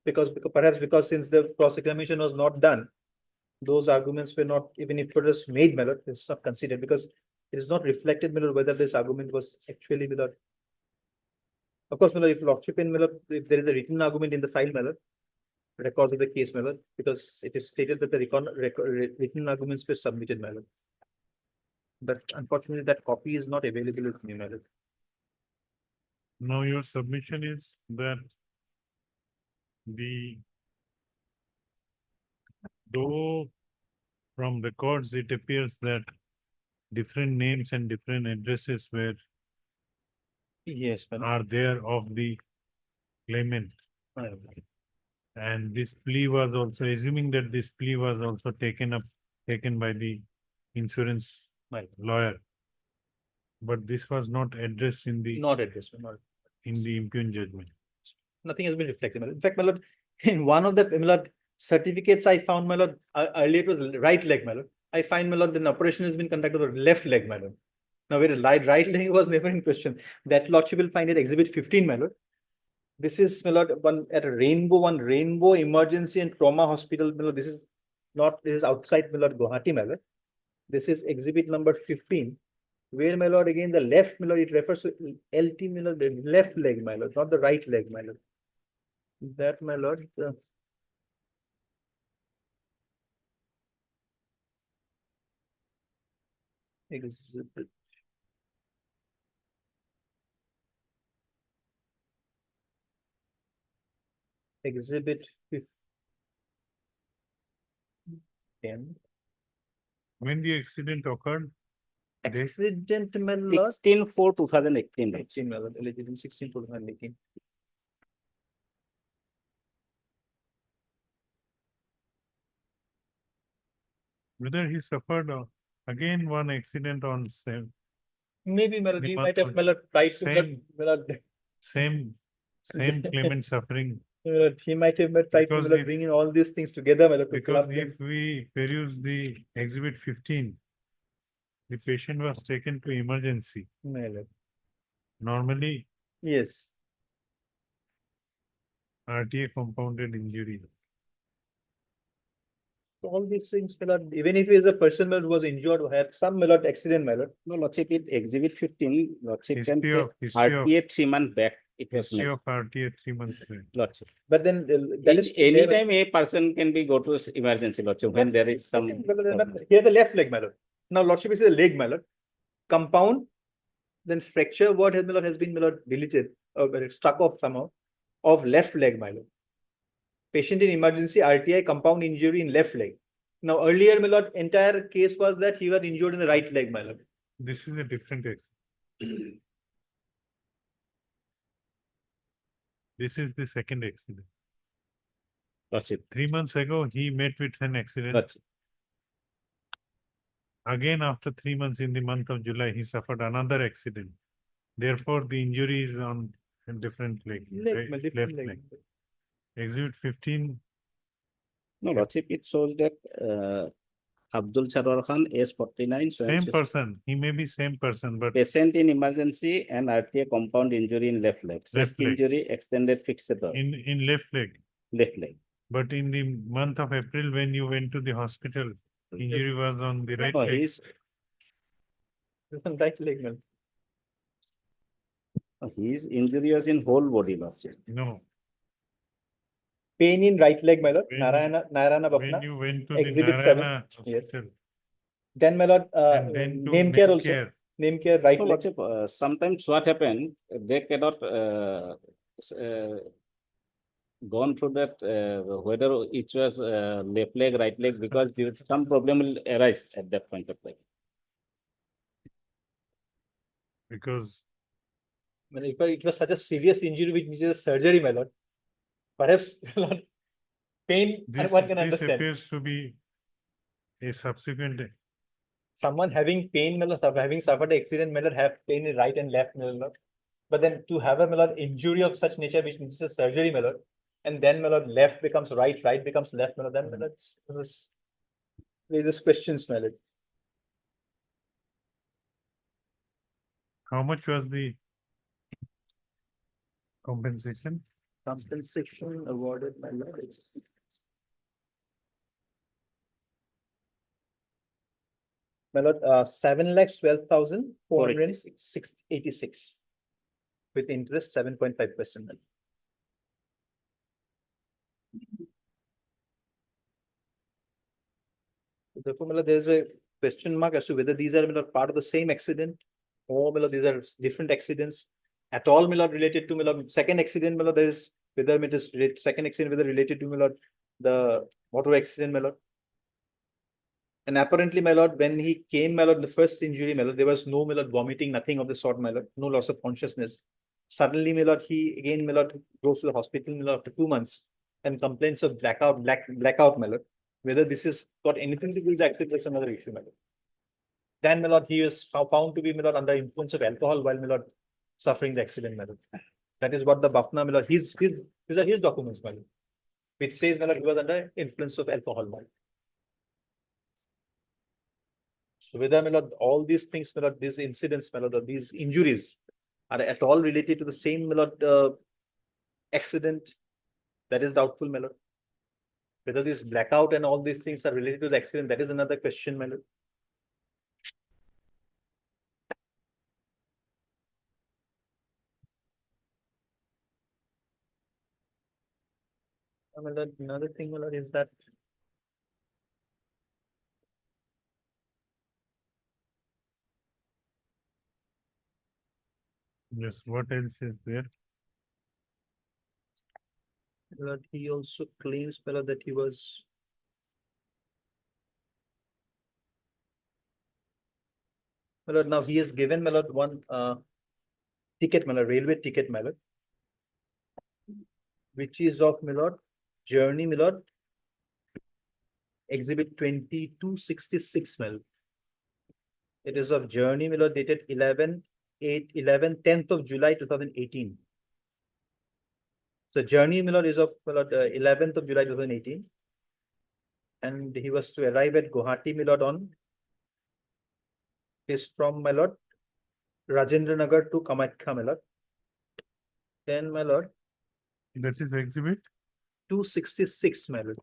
Because perhaps because since the cross examination was not done, those arguments were not, even if it was made, my lord, it's not considered because it is not reflected, my lord, whether this argument was actually, my lord. Of course, my lord, if lordship in, my lord, if there is a written argument in the file, my lord, records of the case, my lord, because it is stated that the written arguments were submitted, my lord. But unfortunately, that copy is not available with me, my lord. Now your submission is that though from records it appears that different names and different addresses Yes, my lord. are there of the claimant. And this plea was also, assuming that this plea was also taken by the insurance lawyer. But this was not addressed in the. Not addressed, not. In the impugned judgment. Nothing has been reflected, my lord. In fact, my lord, in one of the, my lord, certificates I found, my lord, earlier it was right leg, my lord. I find, my lord, the operation has been conducted on left leg, my lord. Now, where right leg was never in question. That lordship will find it exhibit 15, my lord. This is, my lord, one rainbow emergency and trauma hospital, my lord. This is outside, my lord, Guwahati, my lord. This is exhibit number 15. Where, my lord, again, the left, my lord, it refers to LT, my lord, the left leg, my lord, not the right leg, my lord. That, my lord, exhibit. Exhibit 10. When the accident occurred? Accident, my lord. 16/4/2018. 18, my lord, eligible 16/2018. Whether he suffered again one accident on same. Maybe, my lord, he might have, my lord, tried to, my lord. Same claimant suffering. He might have tried to, my lord, bring in all these things together, my lord. Because if we peruse the exhibit 15, the patient was taken to emergency. My lord. Normally. Yes. RTA compounded injury. All these things, my lord, even if he is a person who was injured or had some, my lord, accident, my lord. No, lordship, it exhibit 15, lordship can History of RTA 3 months back. It was history made. of RTA 3 months back. Lordship. But then that is Anytime a person can be go to emergency, lordship, when there is some. Here the left leg, my lord. Now lordship is the leg, my lord. Compound, then fracture, what has, my lord, has been, my lord, deleted or struck off somehow of left leg, my lord. Patient in emergency, RTI, compound injury in left leg. Now earlier, my lord, entire case was that he was injured in the right leg, my lord. This is a different accident. This is the second accident. Lordship. 3 months ago, he met with an accident. Lordship. Again, after 3 months in the month of July, he suffered another accident. Therefore, the injury is on a different leg, left leg. Exhibit 15. No, lordship, it shows that Abdul Sarwar Khan, age 49. Same person. He may be same person, but patient in emergency and RTA compound injury in left leg. Chest leg. injury, extended fixator. In left leg. Left leg. But in the month of April, when you went to the hospital, injury was on the right leg. He's on right leg, man. His injury was in whole body, lordship. No. Pain in right leg, my lord. When Narayana Bapna. When you went to Exhibit the 7. Narayana hospital. Yes. Then, my lord, And then to name care also. care. Name care, right No, leg. lordship, sometimes what happened, they cannot gone through that whether it was left leg, right leg, because some problem will arise at that point of time. Because If it was such a serious injury which needs surgery, my lord, perhaps, my lord, pain, and This, one can this understand. appears to be a subsequent, Someone having pain, having suffered an accident, may not have pain in right and left, my lord. But then to have a, my lord, injury of such nature, which means a surgery, my lord, and then, my lord, left becomes right, right becomes left, my lord, then, my lord, raises questions, my lord. how much was the compensation? Compensation awarded, my lord, it's my lord, 7,12,486 with interest 7.5%. Therefore, my lord, there's a question mark as to whether these are, my lord, part of the same accident or, my lord, these are different accidents at all, my lord, related to, my lord, second accident, my lord, there is whether it is second accident, whether related to, my lord, the motor accident, my lord. And apparently, my lord, when he came, my lord, the first injury, my lord, there was no, my lord, vomiting, nothing of the sort, my lord, no loss of consciousness. Suddenly, my lord, he again, my lord, goes to the hospital, my lord, after 2 months and complains of blackout, my lord. Whether this is got anything to do with the accident is another issue, my lord. Then, my lord, he is found to be, my lord, under influence of alcohol while, my lord, suffering the accident, my lord. That is what the BAFNA, my lord, these are his documents, my lord, which says, my lord, he was under influence of alcohol, my lord. So whether, my lord, all these things, my lord, these incidents, my lord, or these injuries are at all related to the same, my lord, accident, that is doubtful, my lord. Whether this blackout and all these things are related to the accident, that is another question, my lord. My lord, another thing, my lord, is that Yes, what else is there? my lord, he also claims, my lord, that he was my lord, now he has given, my lord, one ticket, my lord, railway ticket, my lord, which is of, my lord, journey, my lord, exhibit 2266, my lord. It is of journey, my lord, dated 10th of July 2018. So journey, my lord, is of, my lord, 11th of July 2018. And he was to arrive at Guwahati, my lord, on is from, my lord, Rajendra Nagar to Kamakhya, my lord. Then, my lord, That is exhibit 266, my lord.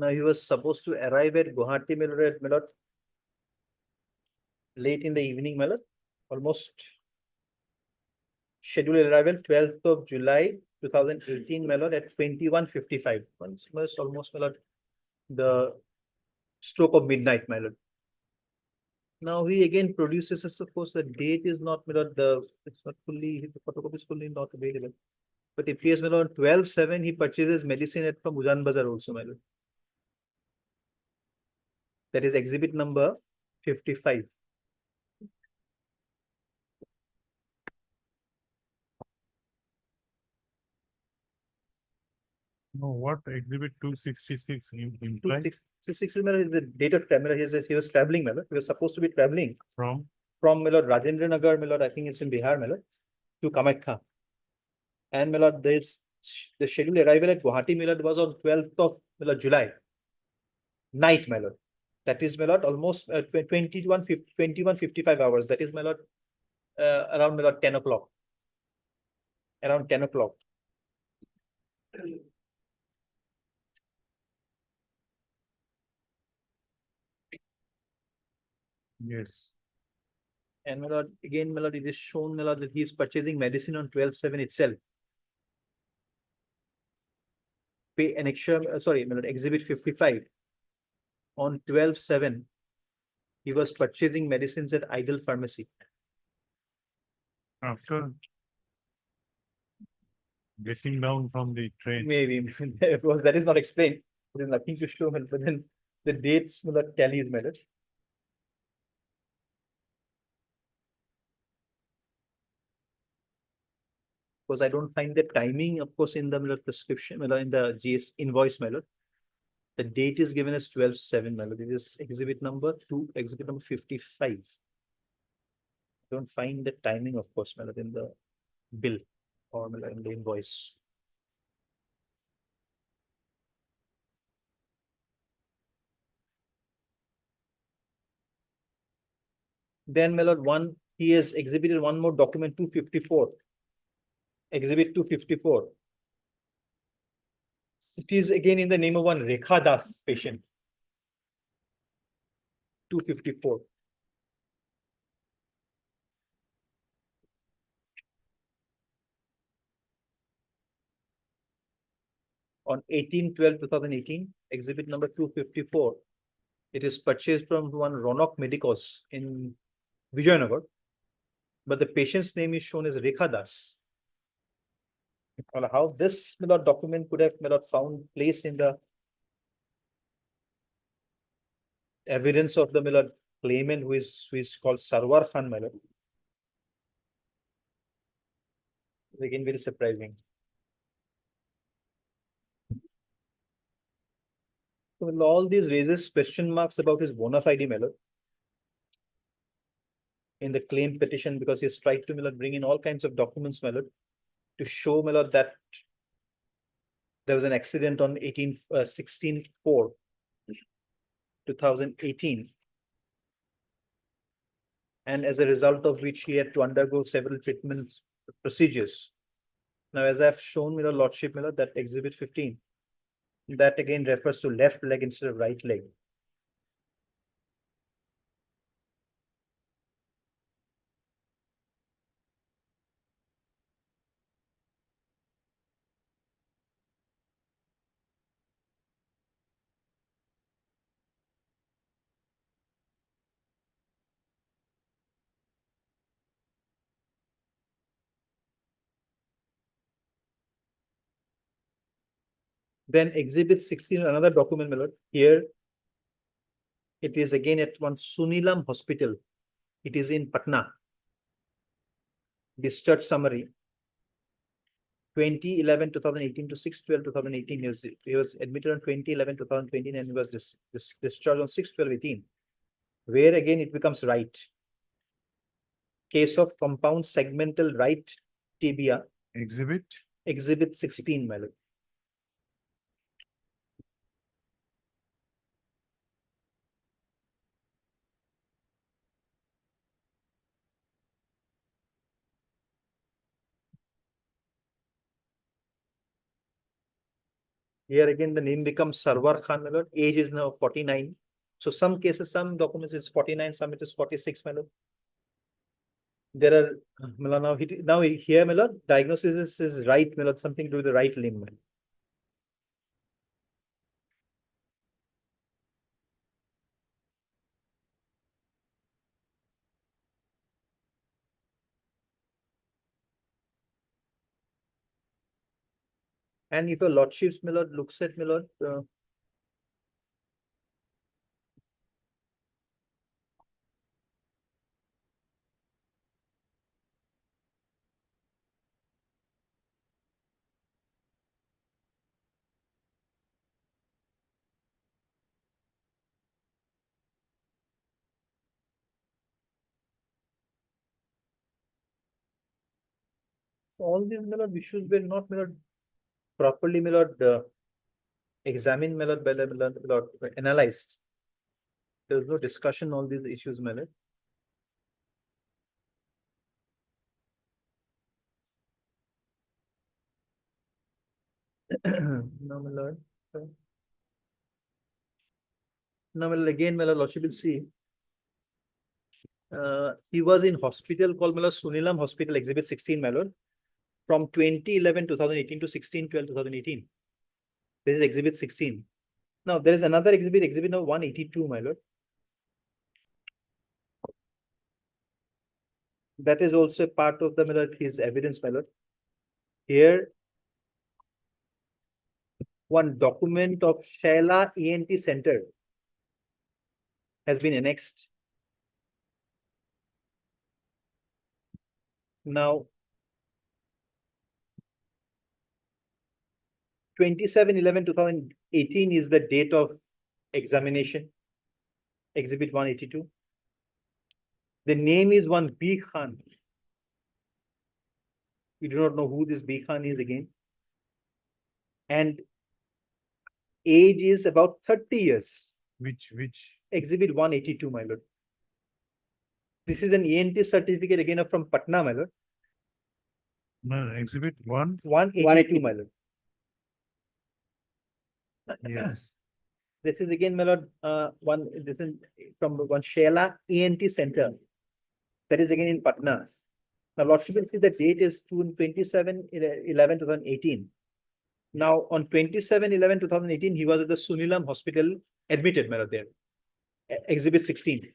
Now he was supposed to arrive at Guwahati, my lord, late in the evening, my lord, almost scheduled arrival 12th of July 2018, my lord, at 21:55. Almost, my lord, the stroke of midnight, my lord. Now he again produces, of course, the date is not, my lord, it's not fully, the photocopy is fully not available. But it appears, my lord, 12/7, he purchases medicine from Ujan Bazar also, my lord. That is exhibit number 55. No, what exhibit 266 implies 266 is the date of travel. He was traveling, my lord. He was supposed to be traveling from my lord, Rajendra Nagar, my lord, I think it's in Bihar, my lord, to Kamakhya. And, my lord, there's the scheduled arrival at Guwahati, my lord, was on 12th of, my lord, July. Night, my lord. That is, my lord, almost 21:55 hours. That is, my lord, around, my lord, 10 o'clock. Around 10 o'clock. Yes. And my lord, again, my lord, it is shown, my lord, that he is purchasing medicine on 12/7 itself. Pay annexure, sorry, my lord, exhibit 55. On 12/7, he was purchasing medicines at Idle Pharmacy. After getting down from the train. Maybe, of course, that is not explained. There is nothing to show, but then the dates, my lord, tally is matter. Because I don't find the timing, of course, in the my lord, prescription, my lord, in the GS invoice, my lord. The date is given as 12/7, my lord. It is exhibit number 2, exhibit number 55. Don't find the timing, of course, my lord, in the bill or my lord, in the invoice. Then, my lord, he has exhibited one more document, 254. Exhibit 254. It is again in the name of one Rekha Das patient. 254. On 18/12/2018, exhibit number 254. It is purchased from one Ronak Medicos in Vijayanagar. But the patient's name is shown as Rekha Das. Well, how this my lord, document could have my lord, found place in the evidence of the my lord, claimant who is called Sarwar Khan, my lord. Again, very surprising. So all these raises question marks about his bona fide, my lord, in the claim petition, because he's tried to my lord, bring in all kinds of documents, my lord, to show, my lord, that there was an accident on 16/4/2018. And as a result of which he had to undergo several treatment procedures. Now, as I've shown, my lordship, my lord, that exhibit 15, that again refers to left leg instead of right leg. Then exhibit 16, another document, my lord. Here, it is again at one Sunilam Hospital. It is in Patna. Discharge summary. 2011/2018 to 6/12/2018. He was admitted on 2011/2018 and he was discharged on 6/12/18. Where again it becomes right. Case of compound segmental right tibia. Exhibit? Exhibit 16, my lord. Here again, the name becomes Sarwar Khan, my lord. Age is now 49. So some cases, some documents is 49, some it is 46, my lord. There are, my lord, now here, my lord, diagnosis is right, my lord, something to do with the right limb. My lord. And if your lordship's, my lord, looks at, my lord, all these, my lord, issues were not, my lord, properly, my lord, examined, my lord, by the, my lord, analyzed. There was no discussion on all these issues, my lord. No, my lord. Now, my lord, again, my lord, lordship will see He was in hospital called my lord Sunilam Hospital, Exhibit 16, my lord, from 2011-2018 to 16-12-2018. This is Exhibit 16. Now, there is another exhibit, exhibit number 182, my lord. That is also a part of the, my lord, his evidence, my lord. Here, one document of Shaila ENT Center has been annexed. Now, 27/11/2018 is the date of examination. Exhibit 182. The name is one B Khan. We do not know who this B Khan is again. And age is about 30 years. Which Exhibit 182, my lord. This is an ENT certificate again from Patna, my lord. no, exhibit 182, my lord. yes. This is again, my lord, this is from one Shaila ENT Center. That is again in Patna. Now, lordship will see the date is 27/11/2018. Now, on 27/11/2018, he was at the Sunilam Hospital admitted, my lord, there. Exhibit 16.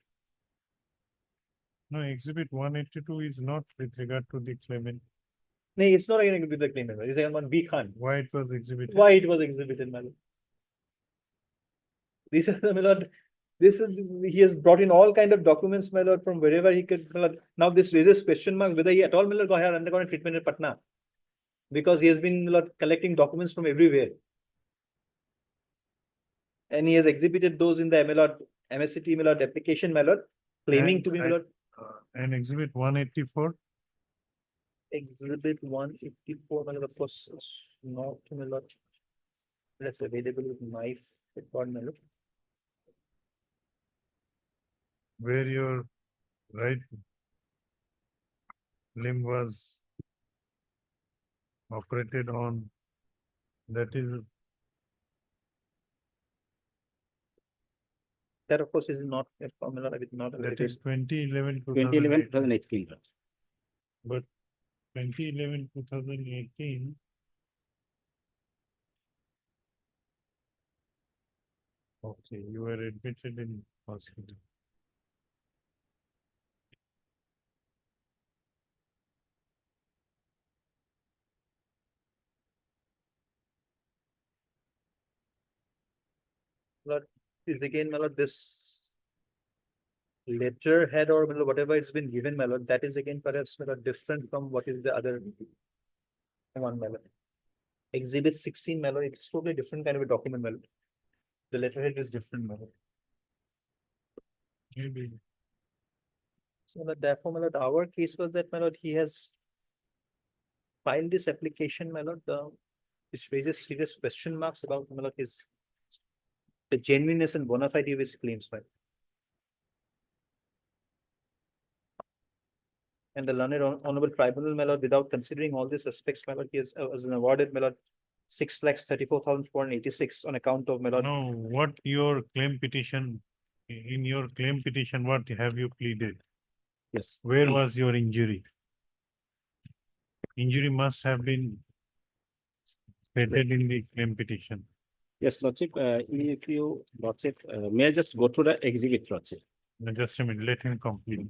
No, exhibit 182 is not with regard to the claimant. No, it's not again with the claimant. It's again one B Khan. Why it was exhibited? Why it was exhibited, my lord. This is the, my lord. This is, he has brought in all kind of documents, my lord, from wherever he could, my lord. Now this raises question mark whether he at all, my lord, had undergone treatment in Patna. Because he has been, my lord, collecting documents from everywhere. And he has exhibited those in the, my lord, MSCT, my lord, application, my lord, claiming to be, my lord. And exhibit 184. Exhibit 184, my lord, of course, not, my lord. That's available with my record, my lord. Where your right limb was operated on, that is That of course is not a formula, not that is 2011 2018. but 2011-2018 okay, you were admitted in hospital. Lord, is again, my lord, this letterhead or my lord, whatever it's been given, my lord, that is again perhaps, my lord, different from what is the other one, my lord. Exhibit 16, my lord, it's totally different kind of a document, my lord. The letterhead is different, my lord. Maybe. So that therefore, my lord, our case was that, my lord, he has filed this application, my lord, which raises serious question marks about, my lord, his the genuineness and bona fide of his claims, my lord. And the learned honorable tribunal, my lord, without considering all these aspects, my lord, he has was awarded, my lord, 6,34,486 on account of, my lord. No, what your claim petition, in your claim petition, what have you pleaded? Yes. Where was your injury? Injury must have been stated in the claim petition. Yes, Lordship, if you, Lordship, may I just go through the exhibit, Lordship? Now, just a minute, let him complete.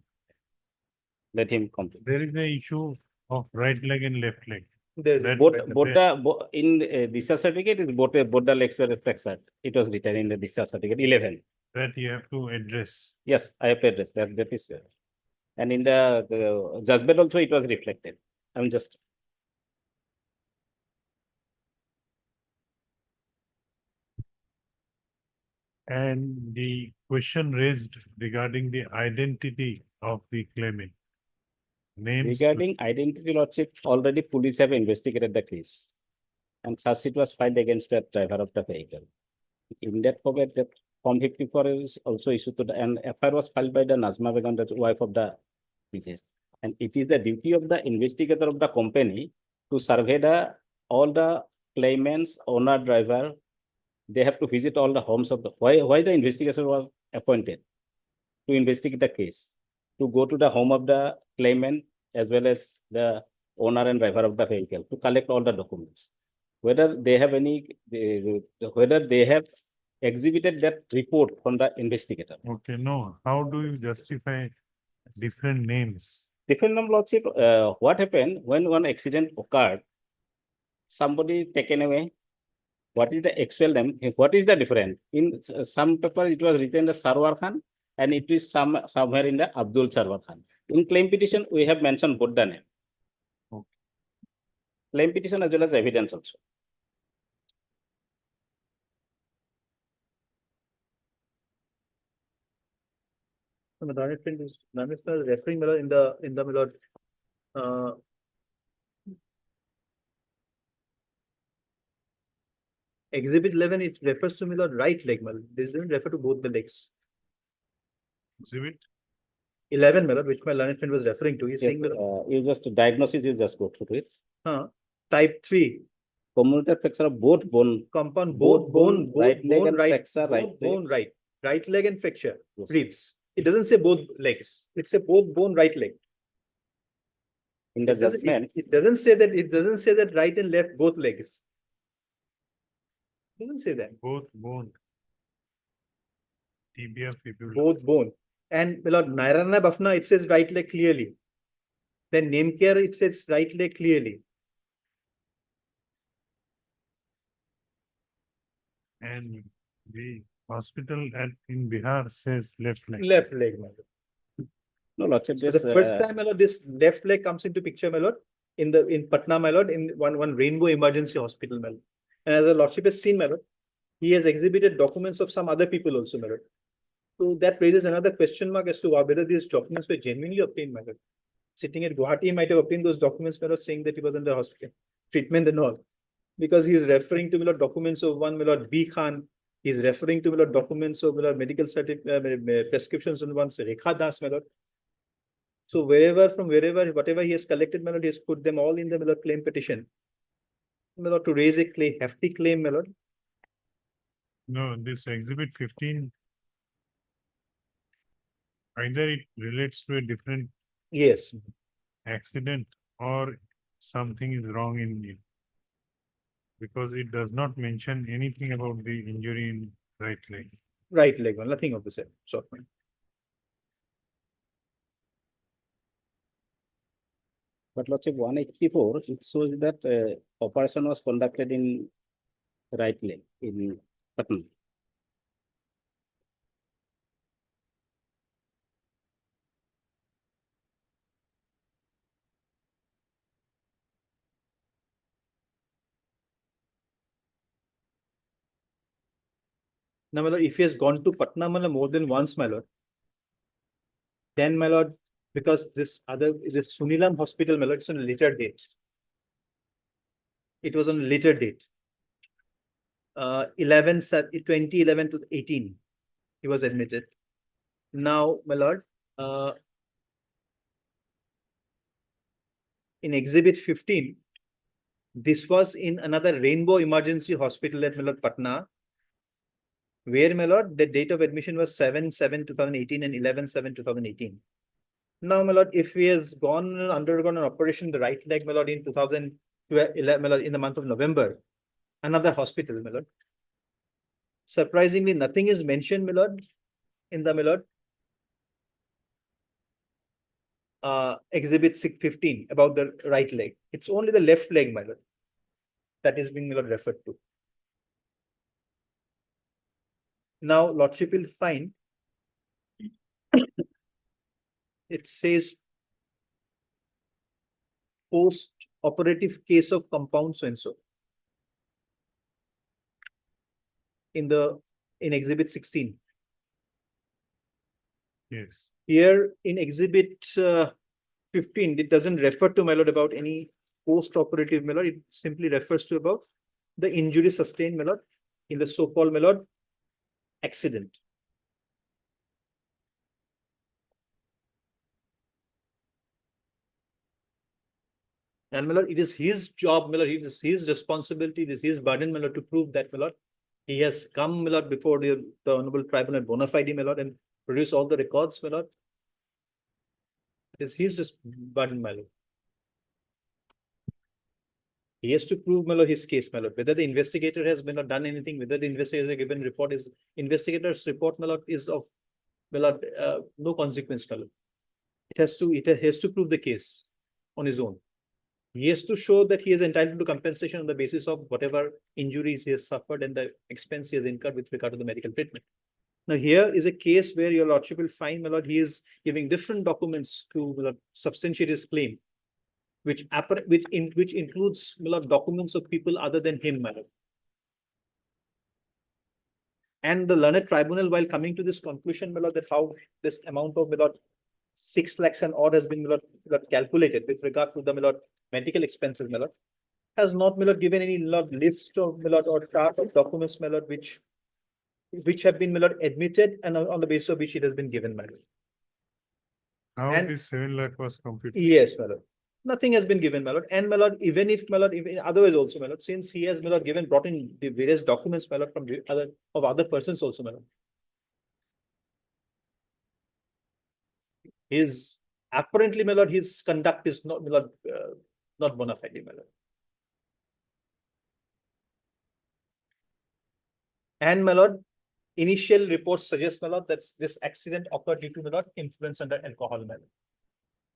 Let him complete. There is the issue of right leg and left leg. There's That- Both, that- in discharge certificate is both the legs were flexed. It was written in the discharge certificate 11. That you have to address. Yes, I have to address that is there. And in the judgment also it was reflected. I'm just. And the question raised regarding the identity of the claimant. Names. Regarding identity, Lordship, already police have investigated the case. And charge sheet was filed against the driver of the vehicle. In that format, that Form 54 is also issued to the, and FIR was filed by the Nazma Begum, the wife of the deceased. And it is the duty of the investigator of the company to survey all the claimants, owner, driver. They have to visit all the homes of the, why the investigator was appointed to investigate the case. to go to the home of the claimant as well as the owner and driver of the vehicle to collect all the documents. Whether they have whether they have exhibited that report from the investigator. Okay, no, how do you justify different names? Different number lordship, what happened when one accident occurred, somebody taken away. What is the actual name? What is the difference? In some paper, it was written the Sarwar Khan and it is somewhere in the Abdul Sarwar Khan. In claim petition, we have mentioned both the name. Okay. Claim petition as well as evidence also. The management is referring Milord in the Milord. Exhibit 11, it refers to Milord right leg, Milord. This doesn't refer to both the legs. Exhibit 11, Milord, which my learned friend was referring to. He's saying Milord, You just diagnosis, you just go through it. type 3. Commuted fracture of both bone. Compound both bone, right leg and right, fracture, right both leg. bone right leg and fracture, Yes. ribs. It doesn't say both legs. It says both bone right leg. In the It doesn't- judgment, It doesn't say that, it doesn't say that right and left both legs. It doesn't say that, both bone. Tibia fibula. both bone. And Milord, Narayana Bafna, it says right leg clearly. Then name care, it says right leg clearly. And the hospital in Bihar says left leg. Left leg, my lord. no lordship, So this, the first time, my lord, this left leg comes into picture, my lord, in Patna, my lord, in one Rainbow Emergency Hospital, my lord. And as the lordship has seen, my lord, he has exhibited documents of some other people also, my lord. So that raises another question mark as to whether these documents were genuinely obtained, my lord. Sitting at Guwahati, he might have obtained those documents, my lord, saying that he was in the hospital, treatment and all. Because he is referring to, my lord, documents of one, my lord, B Khan. He is referring to, my lord, documents of, my lord, medical certificate, prescriptions on one, Rekha Das, my lord. So whatever he has collected, my lord, he has put them all in the, my lord, claim petition. My lord, to raise a claim, hefty claim, my lord. No, this exhibit 15. Either it relates to a different Yes, accident or something is wrong in it. Because it does not mention anything about the injury in right leg. right leg, one, nothing of the same sort. but lordship 184, it shows that operation was conducted in right leg in Patna. Now, my lord, if he has gone to Patna, my lord, more than once, my lord, then, my lord, because this Sunilam Hospital, my lord, it's on a later date. It was on a later date. 2011 to 18, he was admitted. Now, my lord, in exhibit 15, this was in another Rainbow Emergency Hospital at, my lord, Patna, where, my lord, the date of admission was 7/7/2018 and 11/7/2018. Now, my lord, if he has undergone an operation in the right leg, my lord, in 2012, my lord, in the month of November, another hospital, my lord. Surprisingly, nothing is mentioned, my lord, in the, my lord, exhibit 615 about the right leg. It's only the left leg, my lord, that is being, my lord, referred to. Now, lordship will find it says post-operative case of compound so and so in exhibit 16. Yes. Here in exhibit 15, it doesn't refer to, my lord, about any post-operative, my lord. It simply refers to about the injury sustained, my lord, in the so-called, my lord, accident. And, my lord, it is his job, my lord, it is his responsibility, it is his burden, my lord, to prove that, my lord, he has come, my lord, before the Honorable Tribunal bona fide, my lord, and produce all the records, my lord. It is his burden, my lord. He has to prove, my lord, his case, my lord, whether the investigator has, my lord, done anything, whether the investigator given report is, investigator's report, my lord, is of, my lord, no consequence, my lord. It has to prove the case on his own. He has to show that he is entitled to compensation on the basis of whatever injuries he has suffered and the expense he has incurred with regard to the medical treatment. Now, here is a case where your lordship will find, my lord, he is giving different documents to, my lord, substantiate his claim, which includes, my lord, documents of people other than him, my lord. And the learned tribunal, while coming to this conclusion, my lord, that how this amount of, my lord, 6 lakhs and odd has been, my lord, calculated with regard to the, my lord, medical expenses, my lord, has not, my lord, given any, my lord, list of, my lord, or chart of documents, my lord, which have been, my lord, admitted and on the basis of which it has been given, my lord. How And- this 7 lakh was computed? Yes, my lord. Nothing has been given, my lord. And my lord, even if, my lord, even otherwise also, my lord, since he has, my lord, brought in the various documents, my lord, from the other persons also, my lord. His apparently, my lord, his conduct is not, my lord, not bona fide, my lord. And my lord, initial reports suggest, my lord, that this accident occurred due to, my lord, influence under alcohol, my lord.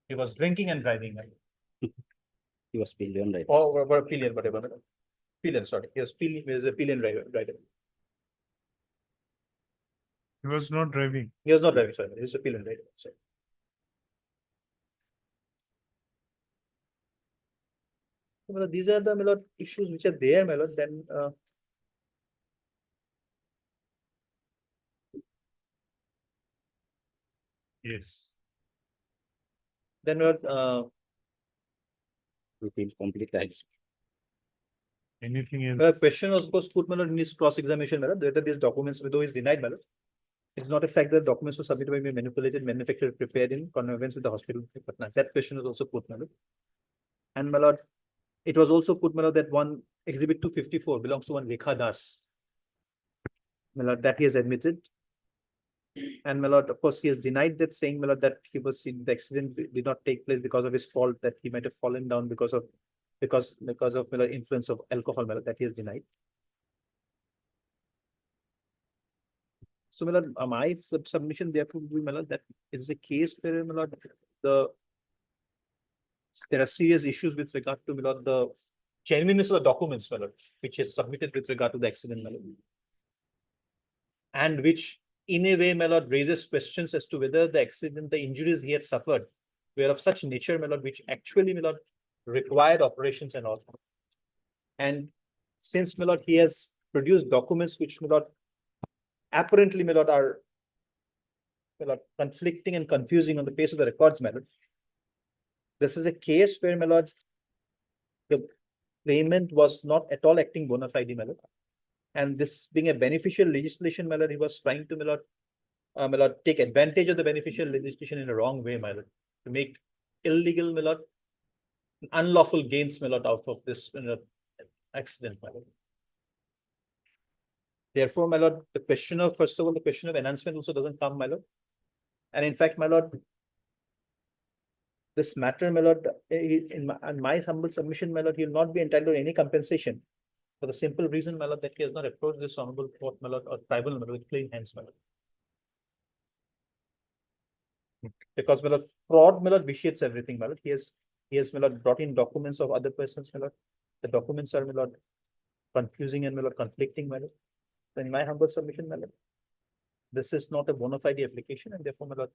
He was drinking and driving, my lord. He was pillion, right? Or pillion, whatever, my lord. Pillion, sorry. He was a pillion driver. He was not driving. He was not driving, sorry. He was a pillion driver. Sorry. So, my lord, these are the, my lord, issues which are there, my lord. Then Yes. then, my lord, We feel complete that. Anything the else? question was, of course, put, my lord, in his cross-examination, my lord, whether these documents, though is denied, my lord. It's not a fact that documents were submitted by me, manipulated, manufactured, prepared in connivance with the hospital. But that question was also put, my lord. And, my lord, it was also put, my lord, that one exhibit 254 belongs to one Rekha Das. My lord, that he has admitted. And, my lord, of course, he has denied that, saying, my lord, that the accident did not take place because of his fault, that he might have fallen down because of, my lord, influence of alcohol, my lord, that he has denied. So, my lord, my submission therefore will be, my lord, that it is a case where, my lord, there are serious issues with regard to, my lord, the genuineness of the documents, my lord, which is submitted with regard to the accident, my lord. And which, in a way, my lord, raises questions as to whether the accident, the injuries he had suffered were of such nature, my lord, which actually, my lord, required operations and all. And since, my lord, he has produced documents which, my lord, apparently, my lord, are, my lord, conflicting and confusing on the face of the records, my lord. This is a case where, my lord, the claimant was not at all acting bona fide, my lord. And this being a beneficial legislation, my lord, he was trying to, my lord, take advantage of the beneficial legislation in a wrong way, my lord, to make illegal, my lord, unlawful gains, my lord, out of this, my lord, accident, my lord. Therefore, my lord, the question of, first of all, the question of enhancement also doesn't come, my lord. And in fact, my lord, this matter, my lord, in my humble submission, my lord, he will not be entitled to any compensation for the simple reason, my lord, that he has not approached this honorable court, my lord, or tribunal, my lord, with clean hands, my lord. Because, my lord, fraud, my lord, vitiates everything, my lord. He has, my lord, brought in documents of other persons, my lord. The documents are, my lord, confusing and, my lord, conflicting, my lord. So in my humble submission, my lord, this is not a bona fide application, and therefore, my lord,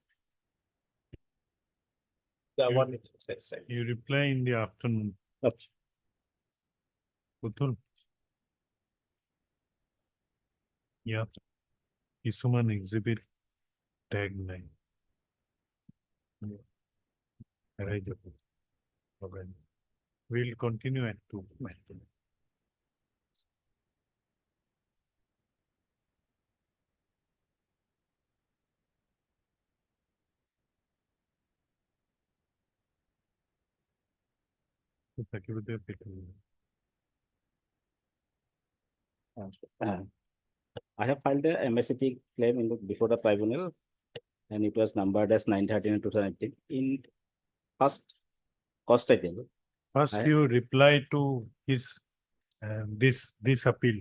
the You- one which says, You reply in the afternoon. okay. Putul. Yeah. Isuman exhibit tag 9. Right. Okay. We'll continue at 2. I have filed a MSCT claim before the tribunal, and it was numbered as 913 in 2018. In first cost title. First, I- you reply to his, this appeal.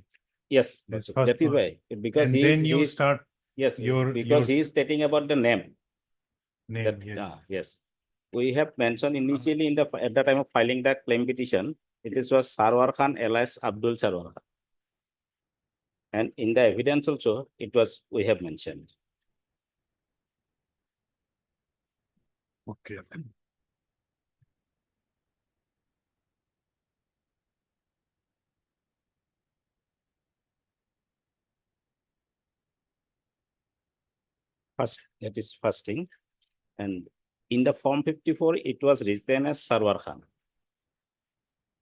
Yes, This Lordship, first that is one. why, because And he then you is, start yes, because your he is stating about the name. name, That, yes. yes. We have mentioned initially in the, at the time of filing the claim petition, it is was Sarwar Khan alias Abdul Sarwar Khan. And in the evidence also, it was, we have mentioned. Okay. First, that is first thing. And in the form 54, it was written as Sarwar Khan,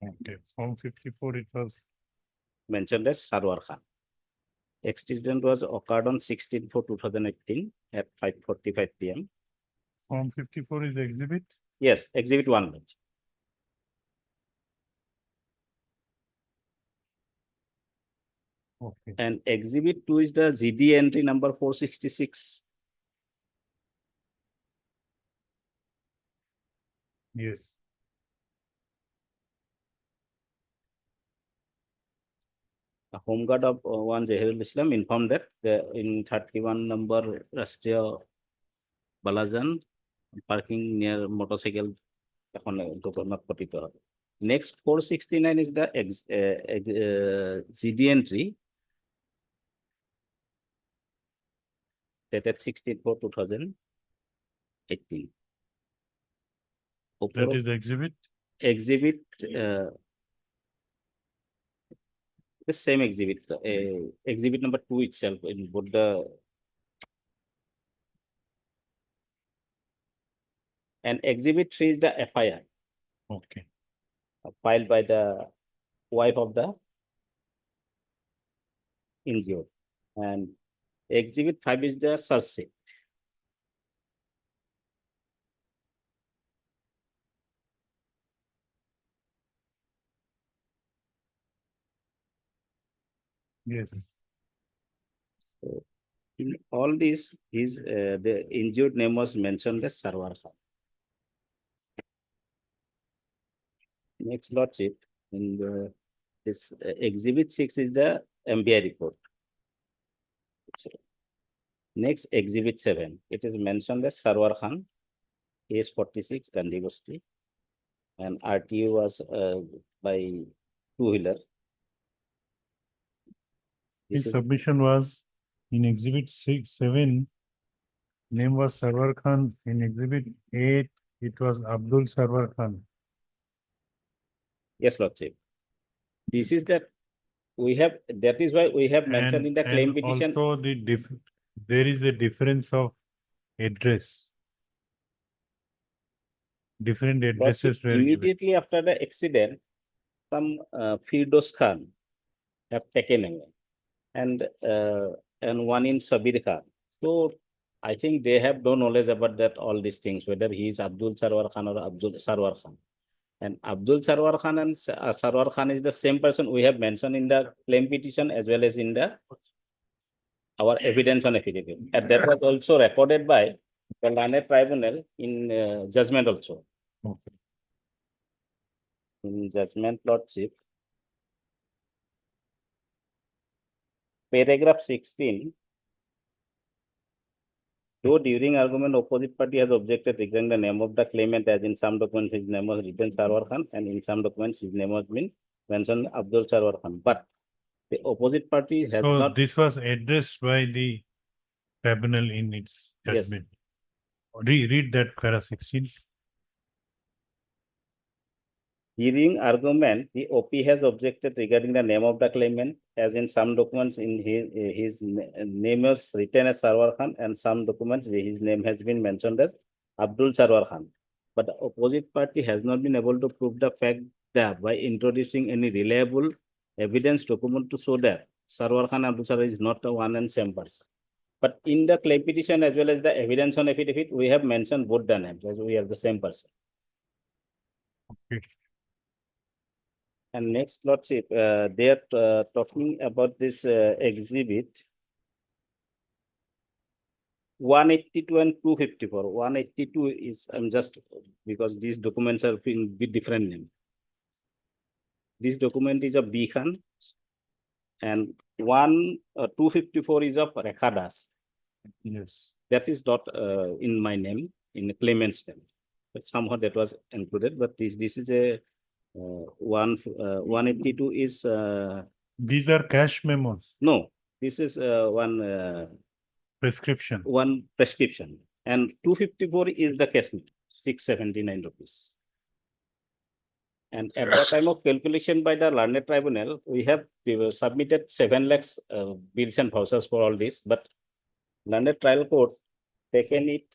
Okay, Form 54, it was, mentioned as Sarwar Khan. Accident was occurred on 16/4/2018 at 5:45 PM. Form 54 is exhibit. Yes, exhibit 1. Okay. And exhibit 2 is the ZD entry number 466. Yes. The Home Guard of one Zahirul Islam informed that in 31 number Rastriya Balajan parking near motorcycle. Next 469 is the ZD entry dated 16/4/2018. That is exhibit. Exhibit the same exhibit, exhibit number 2 itself in both the. And exhibit 3 is the FIR Okay. filed by the wife of the injured. And exhibit 5 is the search sheet. Yes. So in all these, his the injured name was mentioned as Sarwar Khan. Next, Lordship, in the this exhibit 6 is the MBI report. So, next, exhibit 7, it is mentioned as Sarwar Khan, age 46, Gandhi Basti, and RTU was by two-wheeler. His This is, submission was in exhibit 6, 7, name was Sarwar Khan. In exhibit 8, it was Abdul Sarwar Khan. yes, Lordship. This is that we have, that is why we have mentioned in the claim And petition. also there is a difference of address. Different addresses were given. Immediately after the accident, some Firdos Khan have taken away, and one in Sabir Khan. So I think they have no knowledge about that, all these things, whether he is Abdul Sarwar Khan or Abdul Sarwar Khan. And Abdul Sarwar Khan and Sarwar Khan is the same person we have mentioned in the claim petition as well as in the our evidence on affidavit. And that was also recorded by the learned tribunal in judgment also. Okay. In judgment, Lordship, paragraph 16. Though during argument, opposite party has objected regarding the name of the claimant, as in some documents his name was written Sarwar Khan, and in some documents his name has been mentioned Abdul Sarwar Khan. But the opposite party has So not. this was addressed by the tribunal in its Yes. judgment. Read that para 16. During argument, the OP has objected regarding the name of the claimant, as in some documents in his name is written as Sarwar Khan, and some documents his name has been mentioned as Abdul Sarwar Khan. But the opposite party has not been able to prove the fact that by introducing any reliable evidence document to show that Sarwar Khan Abdul Sarwar is not one and same person. But in the claim petition as well as the evidence on affidavit, we have mentioned both the names as we are the same person. Okay. And next, Lordship, they are talking about this exhibit. 182 and 254. 182 is, I'm just, because these documents are in with different name. This document is of B Khan and 254 is of Rekha Das. Yes. That is not in my name, in the claimant's name. But somehow that was included, but this is a 182 is These are cash memos, no, this is one prescription. and 254 is the case, 679 rupees. And at the time of calculation by the learned tribunal, we have submitted 7 lakhs bills and vouchers for all this, but learned trial court taken it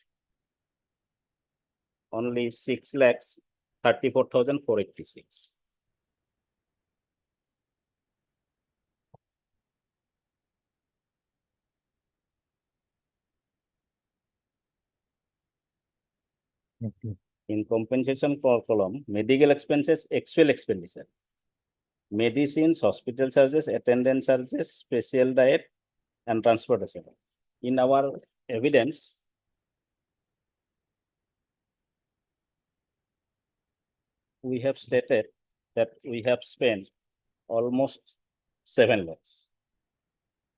only 6 lakhs 34,486. Okay. In compensation column, medical expenses, actual expenditure. Medicines, hospital charges, attendance charges, special diet, and transportation. In our evidence, we have stated that we have spent almost 7 lakhs.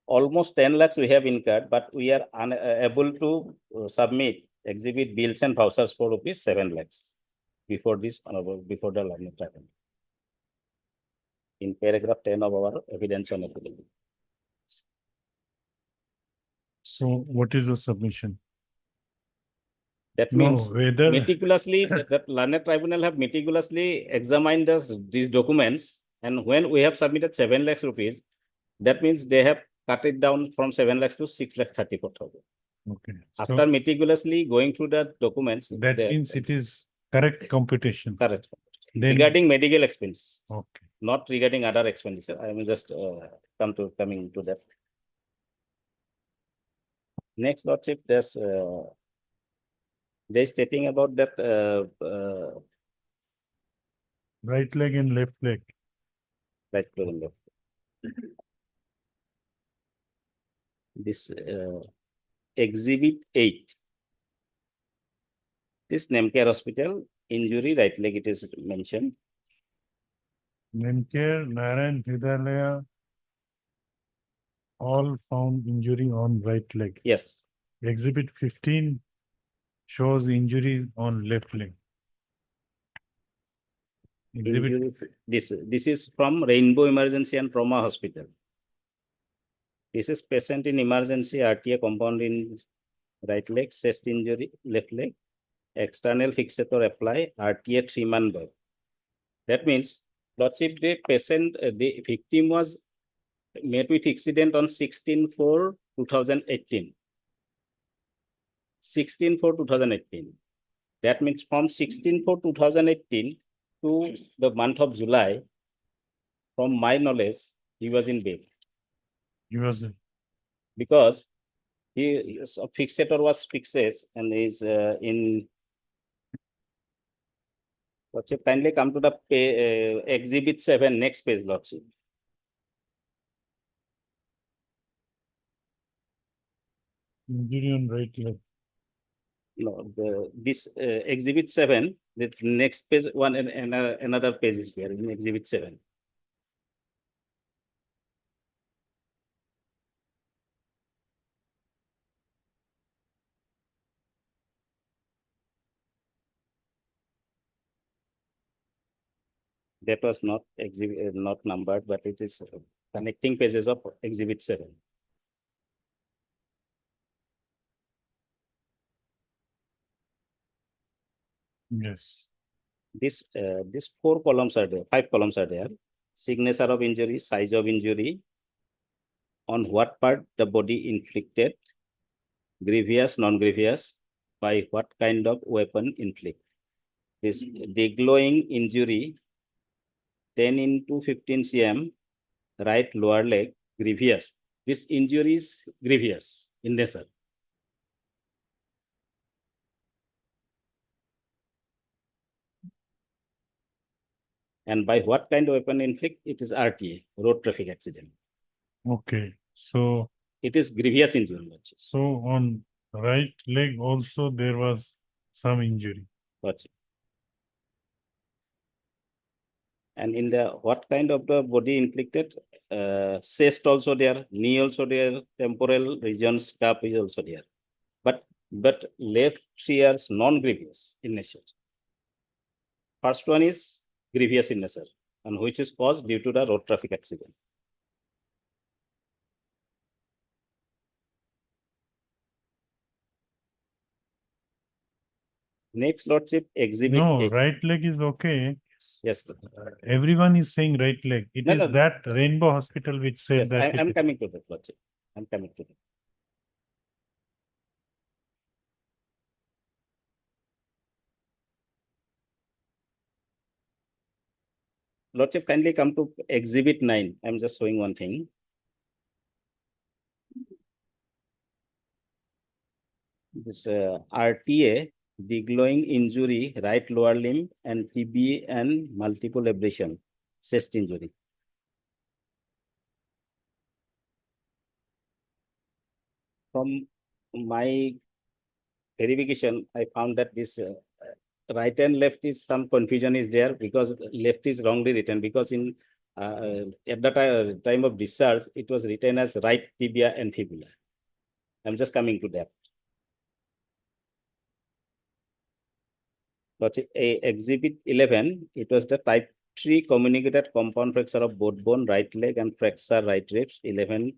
Almost 10 lakhs we have incurred, but we are unable to submit exhibit bills and vouchers for rupees 7 lakhs before this, before the learned tribunal. In paragraph 10 of our evidence on appeal. So what is the submission? That No, means whether- meticulously, that learned tribunal have meticulously examined these documents, and when we have submitted 7 lakhs rupees, that means they have cut it down from 7 lakhs to 6 lakhs 34,000. Okay. After So meticulously going through the documents. that means it is correct computation. Correct. Then- Regarding medical expenses. Okay. Not regarding other expenditure. I will just coming to that. Next, Lordship, they're stating about that Right leg and left leg. right leg and left. This exhibit 8. This Nemcare Hospital injury right leg, it is mentioned. Nemcare, Narayan, Hridayalaya, all found injury on right leg. Yes. Exhibit 15 shows injury on left leg. Exhibit Injury, this is from Rainbow Emergency and Trauma Hospital. This is patient in emergency RTA compound in right leg, chest injury, left leg, external fixator apply, RTA 3-month bed. That means, Lordship, the patient, the victim was met with accident on 16/4/2018. 16/4/2018. That means from 16/4/2018 to the month of July, from my knowledge, he was in bed. He was Because his fixator was fixes and is in. Lordship, kindly come to the exhibit 7, next page, Lordship. injury on right leg. No, this exhibit 7, the next page, one and another page is here in exhibit 7. That was not exhibit, not numbered, but it is connecting pages of exhibit 7. Yes. These 4 columns are there, 5 columns are there. Signature of injury, size of injury, on what part the body inflicted, grievous, non-grievous, by what kind of weapon inflict. This deglowing injury, 10×15 cm, right lower leg, grievous. This injury is grievous in nature. And by what kind of weapon inflict? It is RTA, road traffic accident. Okay. So It is grievous injury. so on right leg also there was some injury. Lordship. And in the what kind of the body inflicted? Chest also there, knee also there, temporal region, scalp is also there. But left shears non-grievous in nature. First one is grievous in nature, and which is caused due to the road traffic accident. Next, Lordship, exhibit. No, A. right leg is okay. Yes, Everyone is saying right leg. It No, is no. that Rainbow Hospital which said Yes, that. I'm it- coming to that, Lordship. I'm coming to that. Lordship, kindly come to exhibit 9. I'm just showing one thing. This RTA, deglowing injury, right lower limb, and TB and multiple abrasion, chest injury. From my verification, I found that this right and left is some confusion is there because left is wrongly written because in at the time of discharge, it was written as right tibia and fibula. I'm just coming to that. Exhibit 11, it was the type 3 communicated compound fracture of both bone, right leg, and fracture right ribs, 11,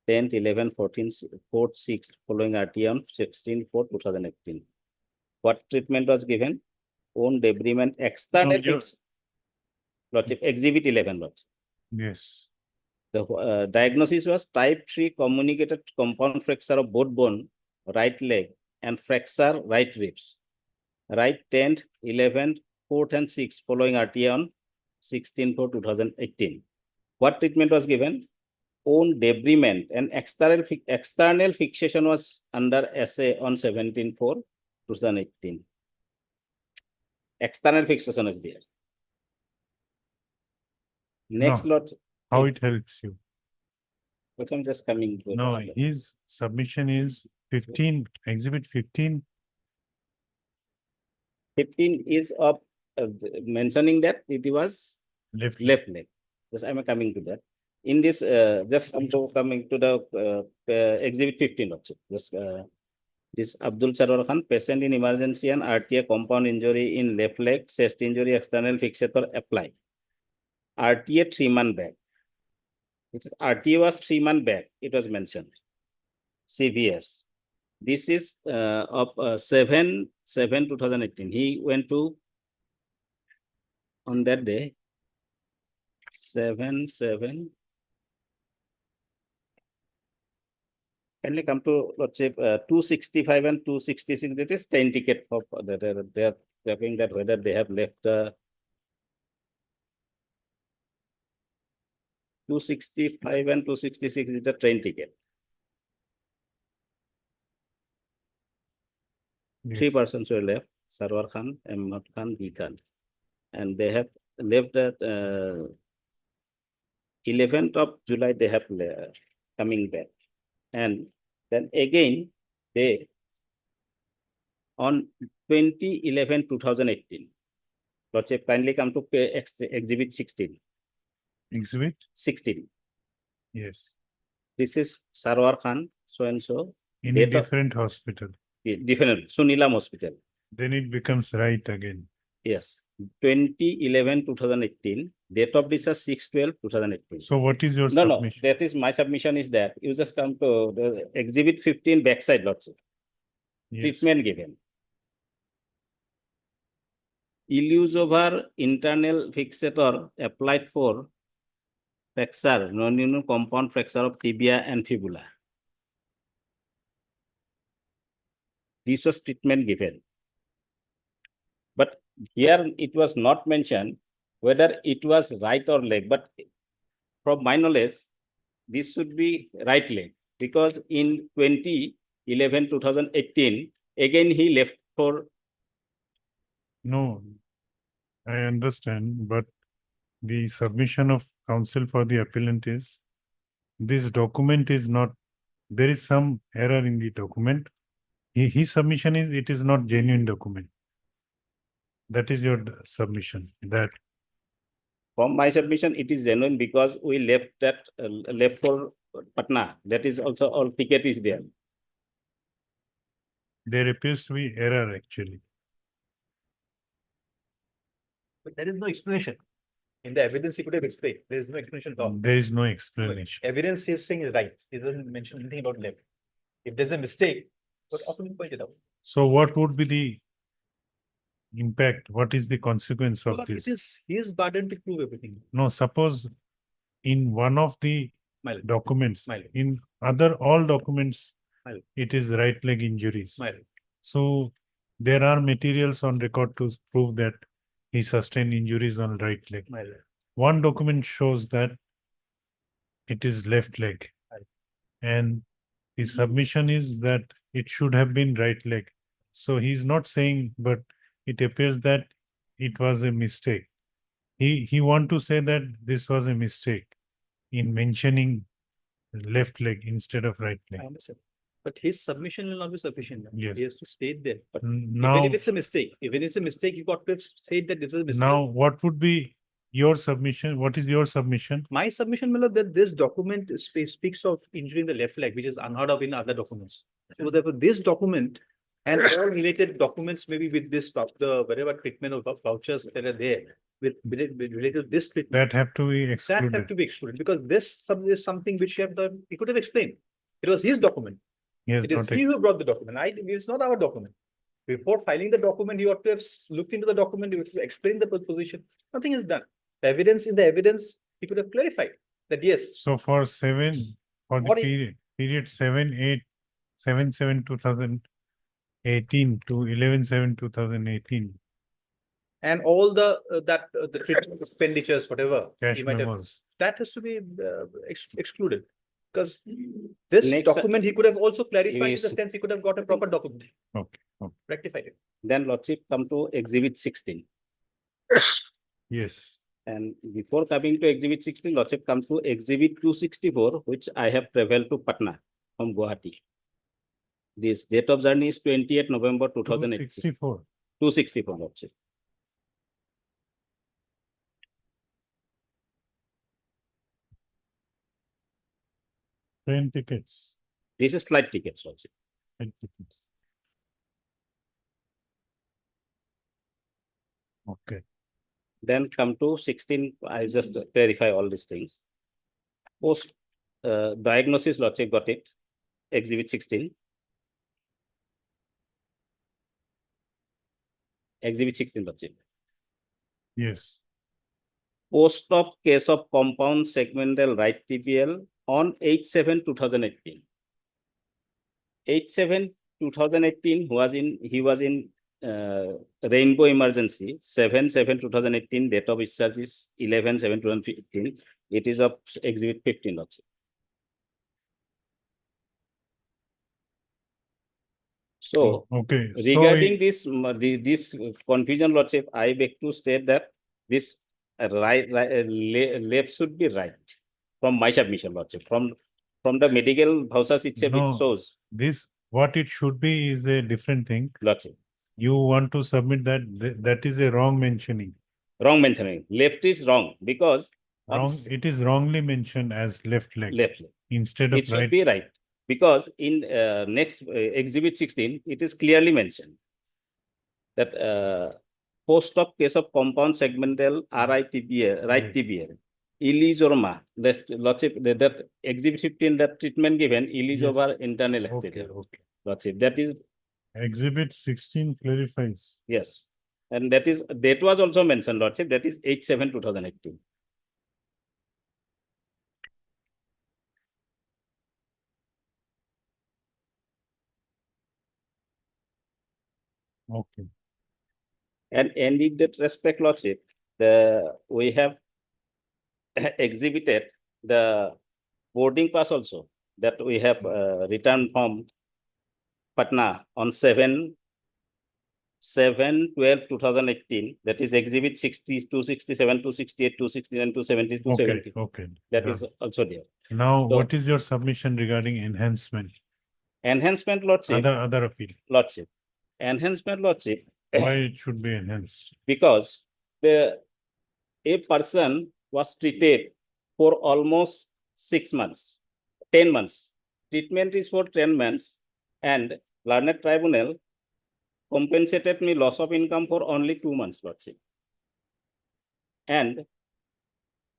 10th, 11, 14, 4th, 6th, following RT on 16, 4, 2018. What treatment was given? Bone debridement, external fix. Lordship, exhibit 11, Lordship. Yes. The diagnosis was type 3 communicated compound fracture of both bone, right leg, and fracture right ribs. Right 10th, 11th, 4th, and 6th, following RTA on 16 for 2018. What treatment was given? Bone debridement and external fixation was under SA on 17 for 2018. External fixation is there. Next No. lot. How it helps you? But I'm just coming to No, that. his submission is 15, exhibit 15. 15 is of mentioning that it was Left leg. Just I'm coming to that. In this, just coming to the exhibit 15 also. Just this Abdul Sarwar Khan, patient in emergency and RTA compound injury in left leg, chest injury, external fixator apply. RTA 3 months back. RTA was 3 months back. It was mentioned. CVS. This is of 7/7/2018. He went to on that day 7/7. Can you come to let's say 265 and 266? That is 10 ticket of that they are checking that whether they have left 265 and 266 is the train ticket. Yes. 3 persons were left: Sarwar Khan, Ahmad Khan, B Khan, and they have left at 11th of July. They have coming back, and then again they on 20/11/2018. Let's say kindly come to exhibit 16. Exhibit 16. Yes. This is Sarwar Khan, so and so. In a different hospital. Different Sunilam Hospital. Then it becomes right again. Yes, 20/11/2018. Date of discharge 6/12/2018. So what is your No, submission? that is my submission is that you just come to the exhibit 15 backside lots of Yes. treatment given. Illusovar internal fixator applied for fracture, non-union compound fracture of tibia and fibula. This was treatment given. But here it was not mentioned whether it was right or leg, but from my knowledge, this should be right leg because in 2011/2018, again he left for. No, I understand, but the submission of counsel for the appellant is this document is not, there is some error in the document. His submission is, it is not genuine document. That is your submission, that From my submission, it is genuine because we left that, left for Patna. That is also all ticket is there. there appears to be error actually. But there is no explanation. In the evidence, he could have explained. There is no explanation at all. There is no explanation. Evidence he is saying is right. He doesn't mention anything about left. If there's a mistake, but how can we point it out? So what would be the impact? What is the consequence of Well, this? it is his burden to prove everything. No, suppose in one of the My lord. documents, My lord. in other all documents, My lord. it is right leg injuries. My lord. So there are materials on record to prove that he sustained injuries on right leg. My lord. One document shows that it is left leg. Right. And his submission is that it should have been right leg. So he's not saying, but it appears that it was a mistake. He want to say that this was a mistake in mentioning left leg instead of right leg. I understand. But his submission will not be sufficient. Yes. He has to state there. But Now, even if it's a mistake, you got to have said that this is a mistake. now what would be your submission? What is your submission? My submission, Miller, that this document speaks of injury in the left leg, which is unheard of in other documents. So therefore, this document and all related documents, maybe with this, the whatever treatment of vouchers that are there, with related to this treatment. That have to be That excluded. have to be excluded because this is something which you have done, he could have explained. It was his document. Yes, It is he who brought the document. It's not our document. Before filing the document, you ought to have looked into the document, you have to explain the position. Nothing is done. The evidence in the evidence, he could have clarified that yes. So for for the What if- period 7/7/2018 to 11/7/2018, And all the the treatment expenditures, whatever. cash he might have, memos. that has to be excluded. Because this Next, document, he could have also clarified in the is- sense he could have got a proper document, Okay, okay. rectified it. Then Lordship come to Exhibit 16. Yes, And before coming to Exhibit 16, Lordship come to Exhibit 264, which I have traveled to Patna from Guwahati. This date of journey is 28 November 2018. 264. 264, Lordship. Train tickets. This is flight tickets, Lordship. Train tickets. Okay, Then come to 16, I just clarify all these things. Post diagnosis, Lordship got it. Exhibit 16. Exhibit 16, Lordship. yes, Post-op case of compound segmental right TPL on 8/7/2018. 8/7/2018 he was in rainbow emergency. 7/7/2018 date of discharge is 11/7/2018. It is of Exhibit 15 also. So okay. So regarding this this confusion, Lordship, I beg to state that this left should be right from my submission, Lordship. From the medical vouchers itself, No. it shows, this, what it should be is a different thing. Lordship. You want to submit that, that is a wrong mentioning. Wrong mentioning. Left is wrong because on Wrong, it is wrongly mentioned as left leg left leg. instead of It should right. be right because in next Exhibit 16, it is clearly mentioned that post-op case of compound segmental RITBA, right Right. TBL, Elizorma, Lordship, that Exhibit 15, that treatment given, Elizova internal Okay, epithelium. okay. Lordship, that is, Exhibit 16 clarifies. yes. And that was also mentioned, Lordship, that is 8/7/2018. Okay, And in that respect, Lordship, we have exhibited the boarding pass also that we have returned from Patna on 7/12/2018. That is Exhibit 60, 267, 268, 269, 270, 270. okay. That done. is also there. Now, So- what is your submission regarding enhancement? Enhancement lordship, Other appeal. lordship. Enhancement lordship, Why it should be enhanced? because a person was treated for almost 6 months, 10 months. Treatment is for 10 months, and learned tribunal compensated me loss of income for only 2 months, lordship. And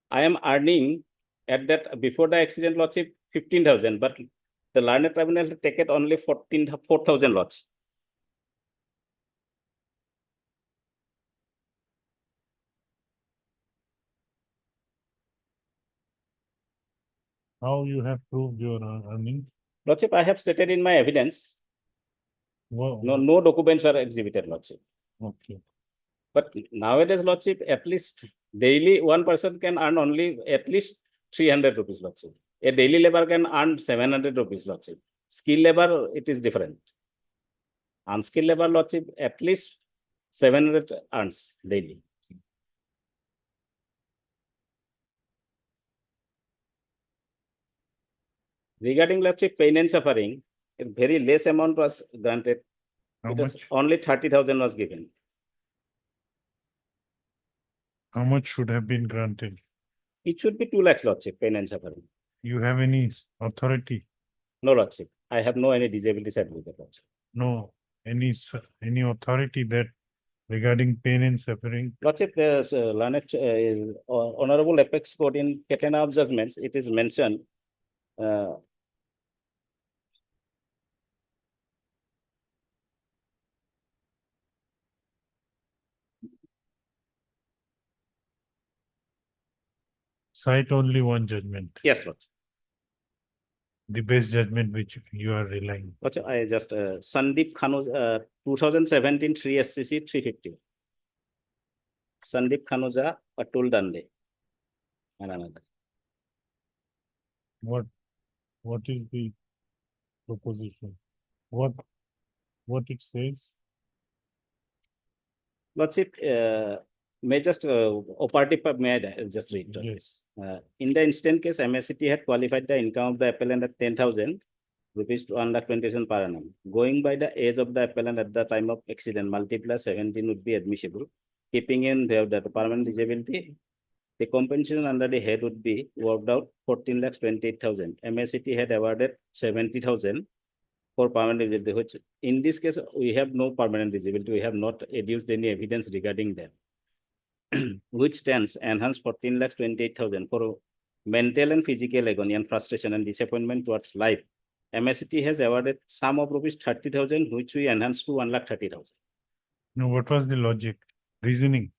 I am earning at that before the accident, lordship, 15,000, but the learned tribunal take it only 4,000 lots. How you have proved your earning? Lordship, I have stated in my evidence. Wow. No documents are exhibited, lordship. Okay. But nowadays, lordship, at least daily one person can earn only at least 300 rupees, lordship. A daily labor can earn 700 rupees, lordship. Skilled labor, it is different. Unskilled labor, lordship, at least 700 earns daily. Regarding lordship, pain and suffering, a very less amount was granted. How It was much? only 30,000 was given. How much should have been granted? It should be 2 lakhs, lordship, pain and suffering. You have any authority? No, lordship. I have no any disability certificate, lordship. No, any authority that regarding pain and suffering? Lordship, there's Honorable Apex Court in Catena of Judgments, it is mentioned. Cite only one judgment, Yes, Lordship. the best judgment which you are relying. Lordship, I just Sandeep Khanuja, 2017 3 SCC 350. Sandeep Khanuja, Atul Dande. And another. What is the proposition? What it says? Lordship, may just may I just read. Yes. In the instant case, MSCT had qualified the income of the appellant at 10,000 rupees to 1,20,000 per annum. Going by the age of the appellant at the time of accident, multiply 17 would be admissible. Keeping in view that the permanent disability, the compensation under the head would be worked out 14,28,000. MSCT had awarded 70,000 for permanent disability, which in this case, we have no permanent disability. We have not adduced any evidence regarding that. Which stands enhanced 14,28,000 for mental and physical agony and frustration and disappointment towards life. MSCT has awarded sum of rupees 30,000, which we enhanced to 1,30,000. No, what was the logic? Reasoning.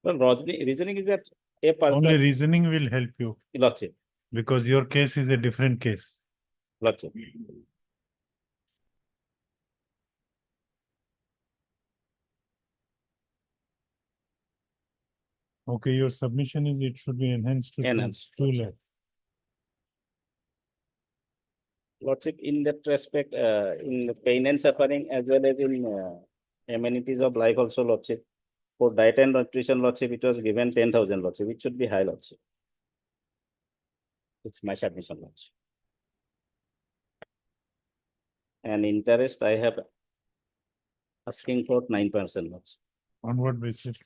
Well, reasoning is that a person. Only reasoning will help you Lordship. because your case is a different case. Lordship. Okay, your submission is it should be enhanced to Enhanced. 2 lakh. Lordship, in that respect, in the pain and suffering as well as in amenities of life also, Lordship. For diet and nutrition, Lordship, it was given 10,000, Lordship. It should be high, Lordship. It's my submission, Lordship. And interest, I have asking for 9%, Lordship. On what basis?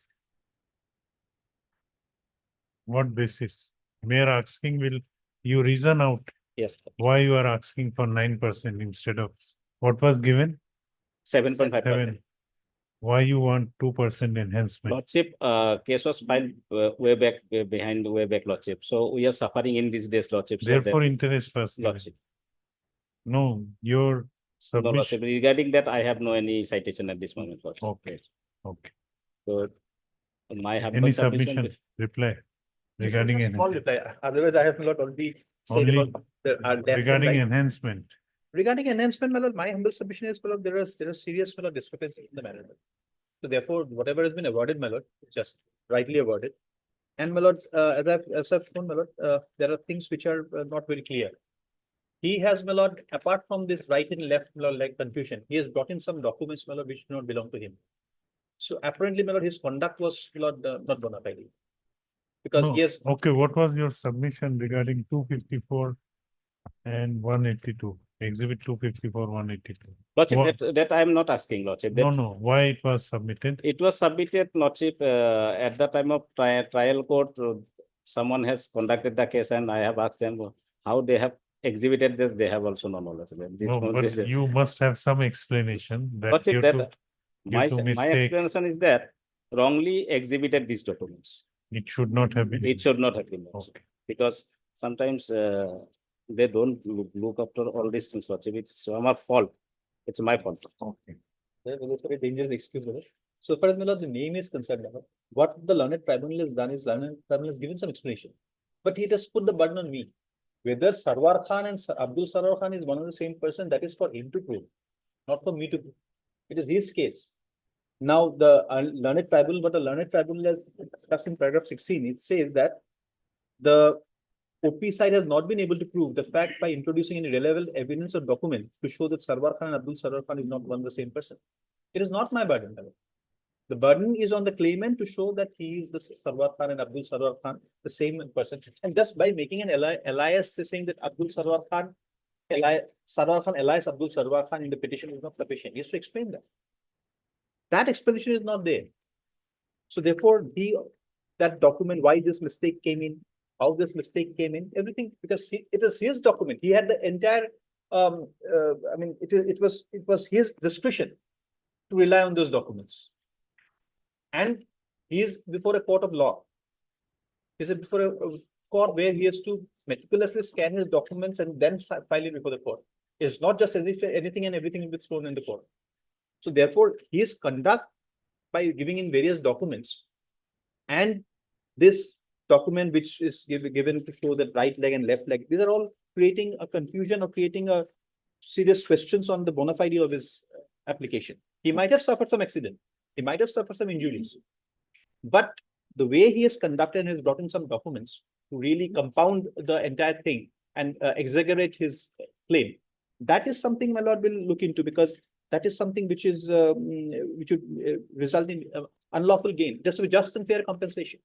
What basis? Mayor asking will you reason out Yes, why you are asking for 9% instead of what was given? 7.5%. 7. Why you want 2% enhancement? Lordship, case was filed way back, way back, Lordship. So we are suffering in these days, Lordship. So Therefore, that, interest first. given. Lordship. No, your No, submission. Lordship. Regarding that, I have no any citation at this moment, Lordship. Okay. Okay. So my humble Any submission. submission, reply regarding Small enhancement. reply, otherwise I have not already said Only about the. regarding enhancement. Regarding enhancement, my lord, my humble submission is, my lord, there is serious, my lord, discrepancy in the matter. So therefore, whatever has been awarded, my lord, just rightly awarded. And my lord, as I've shown, my lord, there are things which are not very clear. He has, my lord, apart from this right and left, my lord, like confusion, he has brought in some documents, my lord, which do not belong to him. So apparently, my lord, his conduct was, my lord, not bona fide. Because No. he has. Okay, what was your submission regarding 254 and 182? Exhibit 254, 182. Lordship, What? that I am not asking, Lordship. No, no, why it was submitted? It was submitted, Lordship, at the time of trial court. Someone has conducted the case and I have asked them how they have exhibited this. They have also no knowledge. No, but you must have some explanation that Lordship, due that to, my due to my mistake, explanation is that wrongly exhibited these documents. it should not have been. It should not have been, Lordship, because sometimes they don't look after all these things, Lordship. It's our fault. It's my fault. Okay. That was a very dangerous excuse, brother. So far as my lord, the name is concerned, brother, what the learned tribunal has done is learned tribunal has given some explanation, but he just put the burden on me. Whether Sarwar Khan and Abdul Sarwar Khan is one of the same person, that is for him to prove, not for me to prove. It is his case. Now, the learned tribunal, but the learned tribunal has discussed in paragraph 16, it says that the OP side has not been able to prove the fact by introducing any relevant evidence or document to show that Sarwar Khan and Abdul Sarwar Khan is not one and the same person. It is not my burden. The burden is on the claimant to show that he is the Sarwar Khan and Abdul Sarwar Khan, the same person. And just by making an alias saying that Abdul Sarwar Khan, Sarwar Khan alias Abdul Sarwar Khan in the petition is not sufficient. He has to explain that. That explanation is not there. So therefore, that document, why this mistake came in, how this mistake came in, everything, because it is his document. He had the entire, I mean, it was his discretion to rely on those documents. And he is before a court of law. He is before a court where he has to meticulously scan his documents and then file it before the court. It's not just as if anything and everything will be thrown in the court. So therefore, his conduct by giving in various documents and this document which is given to show that right leg and left leg, these are all creating a confusion or creating a serious questions on the bona fide of his application. He might have suffered some accident. He might have suffered some injuries. But the way he has conducted and has brought in some documents to really compound the entire thing and exaggerate his claim, that is something my lord will look into, because that is something which is which would result in unlawful gain. Just to be just and fair compensation.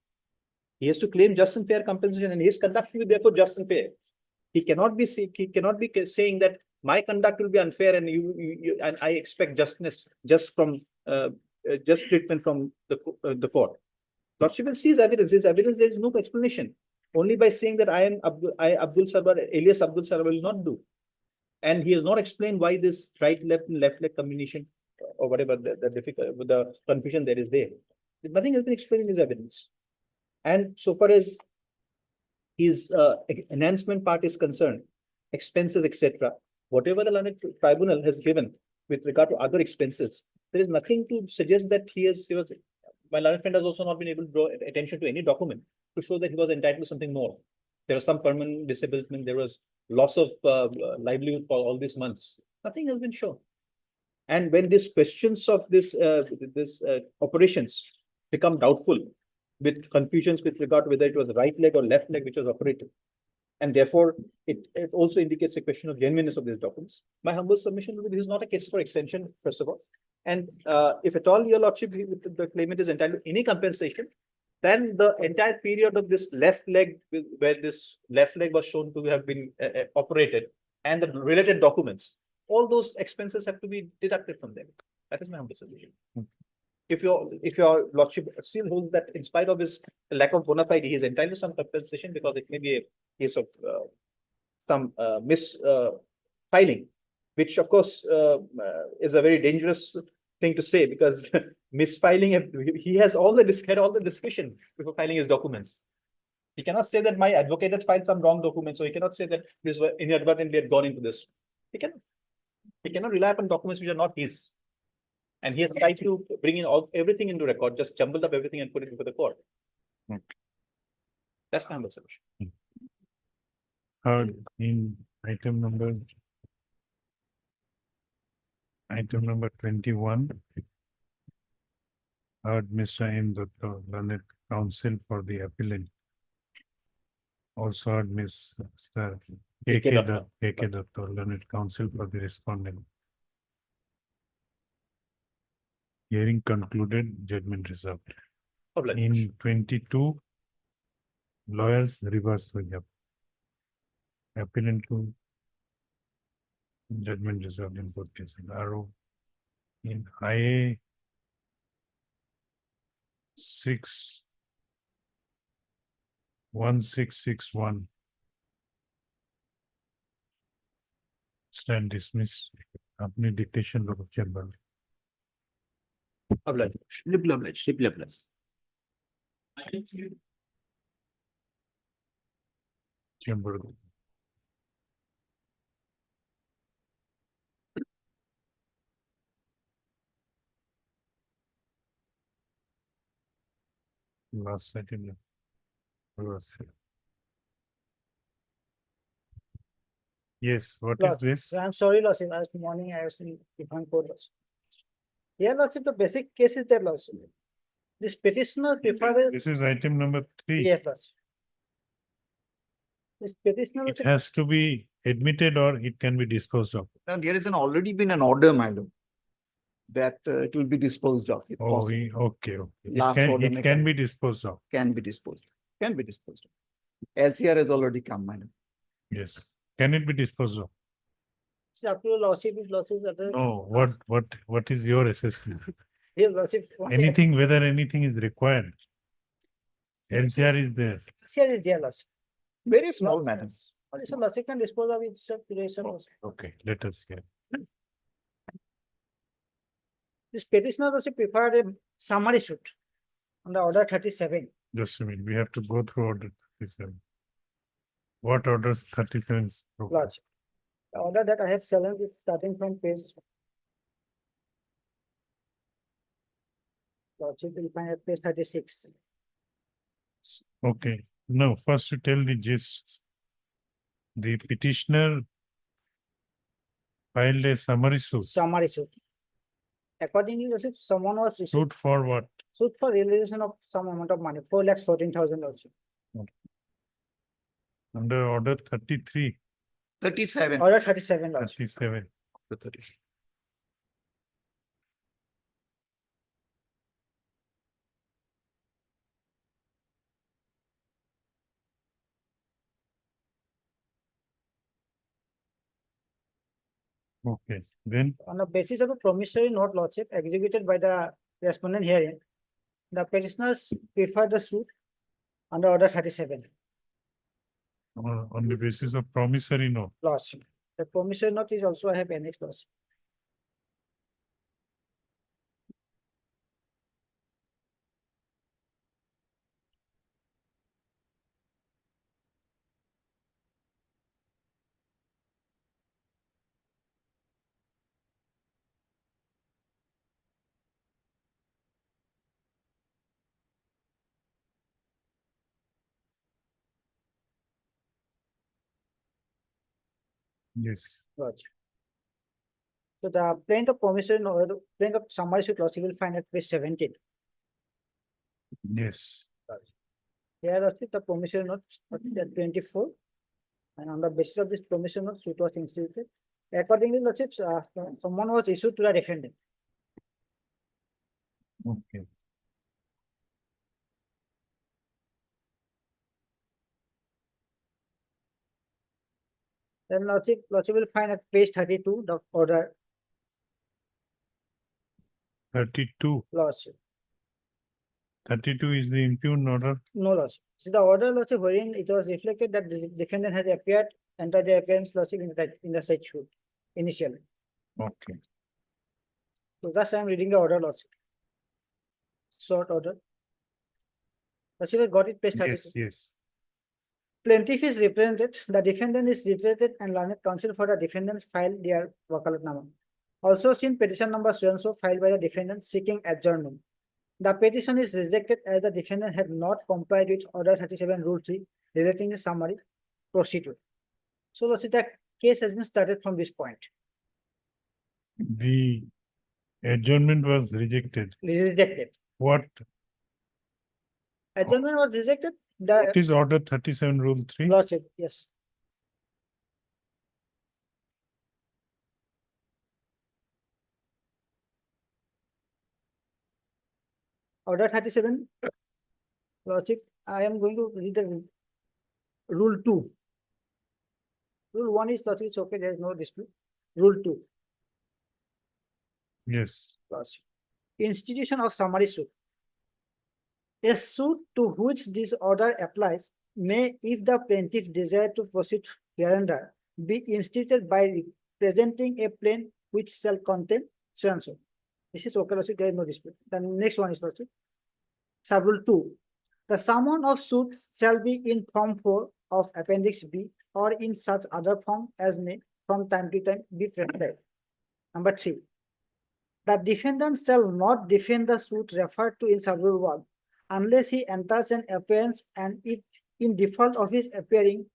He has to claim just and fair compensation, and his conduct will be therefore just and fair. He cannot be saying that my conduct will be unfair and and I expect justness just from just treatment from the court. Lordship will see his evidence. His evidence, there is no explanation. Only by saying that I am Abdul Sarwar, alias Abdul Sarwar will not do. And he has not explained why this right, left, and left leg combination or whatever the confusion there is there. Nothing has been explained in his evidence. And so far as his enhancement part is concerned, expenses, etc., whatever the learned tribunal has given with regard to other expenses, there is nothing to suggest that my learned friend has also not been able to draw attention to any document to show that he was entitled to something more. There was some permanent disablement, there was loss of livelihood for all these months. Nothing has been shown. And when these questions of this operations become doubtful, with confusions with regard to whether it was right leg or left leg which was operated, and therefore it also indicates a question of genuineness of these documents. My humble submission will be this is not a case for extension, first of all. And if at all your lordship, the claimant is entitled to any compensation, then the entire period of this left leg, where this left leg was shown to have been operated, and the related documents, all those expenses have to be deducted from them. That is my humble submission. If your lordship still holds that in spite of his lack of bona fide, he is entitled to some compensation because it may be a case of some misfiling, which of course is a very dangerous thing to say, because misfiling, he has all the discussion before filing his documents. He cannot say that my advocate had filed some wrong documents, so he cannot say that this was inadvertently had gone into this. He cannot rely upon documents which are not his. And he has tried to bring in everything into record, just jumbled up everything and put it before the court. Okay. That's my humble solution. Heard in item number 21. Heard Mr. M. Dutta, learned counsel for the appellant. Also heard Ms. K.K. Dutta, learned counsel for the respondent. Hearing concluded, judgment reserved. In 22, lawyers reverse the appellant to Judgment reserved in both cases. RO in IA 61661. Stand dismissed. Company dictation of chamber. Chamber. Last item. Yes, what is Lordship, this? I'm sorry, Lordship, as morning I was in different court. Lordship. Yeah, Lordship, the basic case is there, Lordship. This petitioner prefers, This is item number 3. yes, Lordship. This petitioner, It has to be admitted or it can be disposed of. Now, there is already been an order, my lord, that it will be disposed of if Oh, possible. okay. Last order It can be disposed of. Can be disposed of. LCR has already come, my lord. Yes. Can it be disposed of? it's up to Lordship, if Lordship, No, what is your assessment? here, Lordship. Anything, whether anything is required. LCR is there. Here is there, Lordship. Very small matter. So Lordship can dispose of it, sir, duration also. Okay, let us hear. This petitioner also preferred a summary suit on the order 37. Just a minute, we have to go through order 37. What orders 37 is? Lodge. The order that I have selected is starting from page. Lodging will find at page 36. Okay, no, first you tell the gist. The petitioner filed a summary suit. Summary suit. Accordingly, if someone was Suit for what? suit for realization of some amount of money, 4,14,000 also. Under order 33. 37. Order 37 also. 37. Okay, then On the basis of a promissory note, Lordship, executed by the respondent herein, the petitioners prefer the suit under order 37. on the basis of promissory note. Lordship. The promissory note is also I have annexed, Lordship. Yes. Lodge. So the plaintiff promissory note, the plaintiff summary suit, Lordship, will find at page 17. Yes. Here also the promissory note at 24. And on the basis of this promissory note, suit was instituted. Accordingly, Lordship, someone was issued to the defendant. Okay. Then Lordship will find at page 32 the order, 32. Lordship. 32 is the impugned order. No, Lordship. See the order, Lordship, wherein it was reflected that the defendant has appeared, entered the appearance, Lordship, in the said suit initially. Okay. So thus I am reading the order, Lordship. Short order. Lordship, I got it, page 32. Yes. Plaintiff is represented, the defendant is represented, and learned counsel for the defendant filed their wakalatnama. Also seen petition number so-and-so filed by the defendant seeking adjournment. The petition is rejected as the defendant had not complied with order 37 rule 3 relating to summary procedure. So Lordship, the case has been started from this point. The adjournment was rejected. Rejected. What Adjournment was rejected. The is order 37 rule 3? Lordship, yes. Order 37. Lordship, I am going to read the rule 2. Rule 1 is Lordship, it's okay, there is no dispute. Rule 2. Yes. Lordship. Institution of summary suit. A suit to which this order applies may, if the plaintiff desire to proceed hereunder, be instituted by presenting a plain which shall contain so and so. This is okay, Lordship, there is no dispute. The next one is Lordship. Sub-rule 2. The summon of suit shall be in form 4 of Appendix B or in such other form as may from time to time be prescribed. Number 3. The defendant shall not defend the suit referred to in sub-rule 1 unless he enters an appearance, and if in default of his entering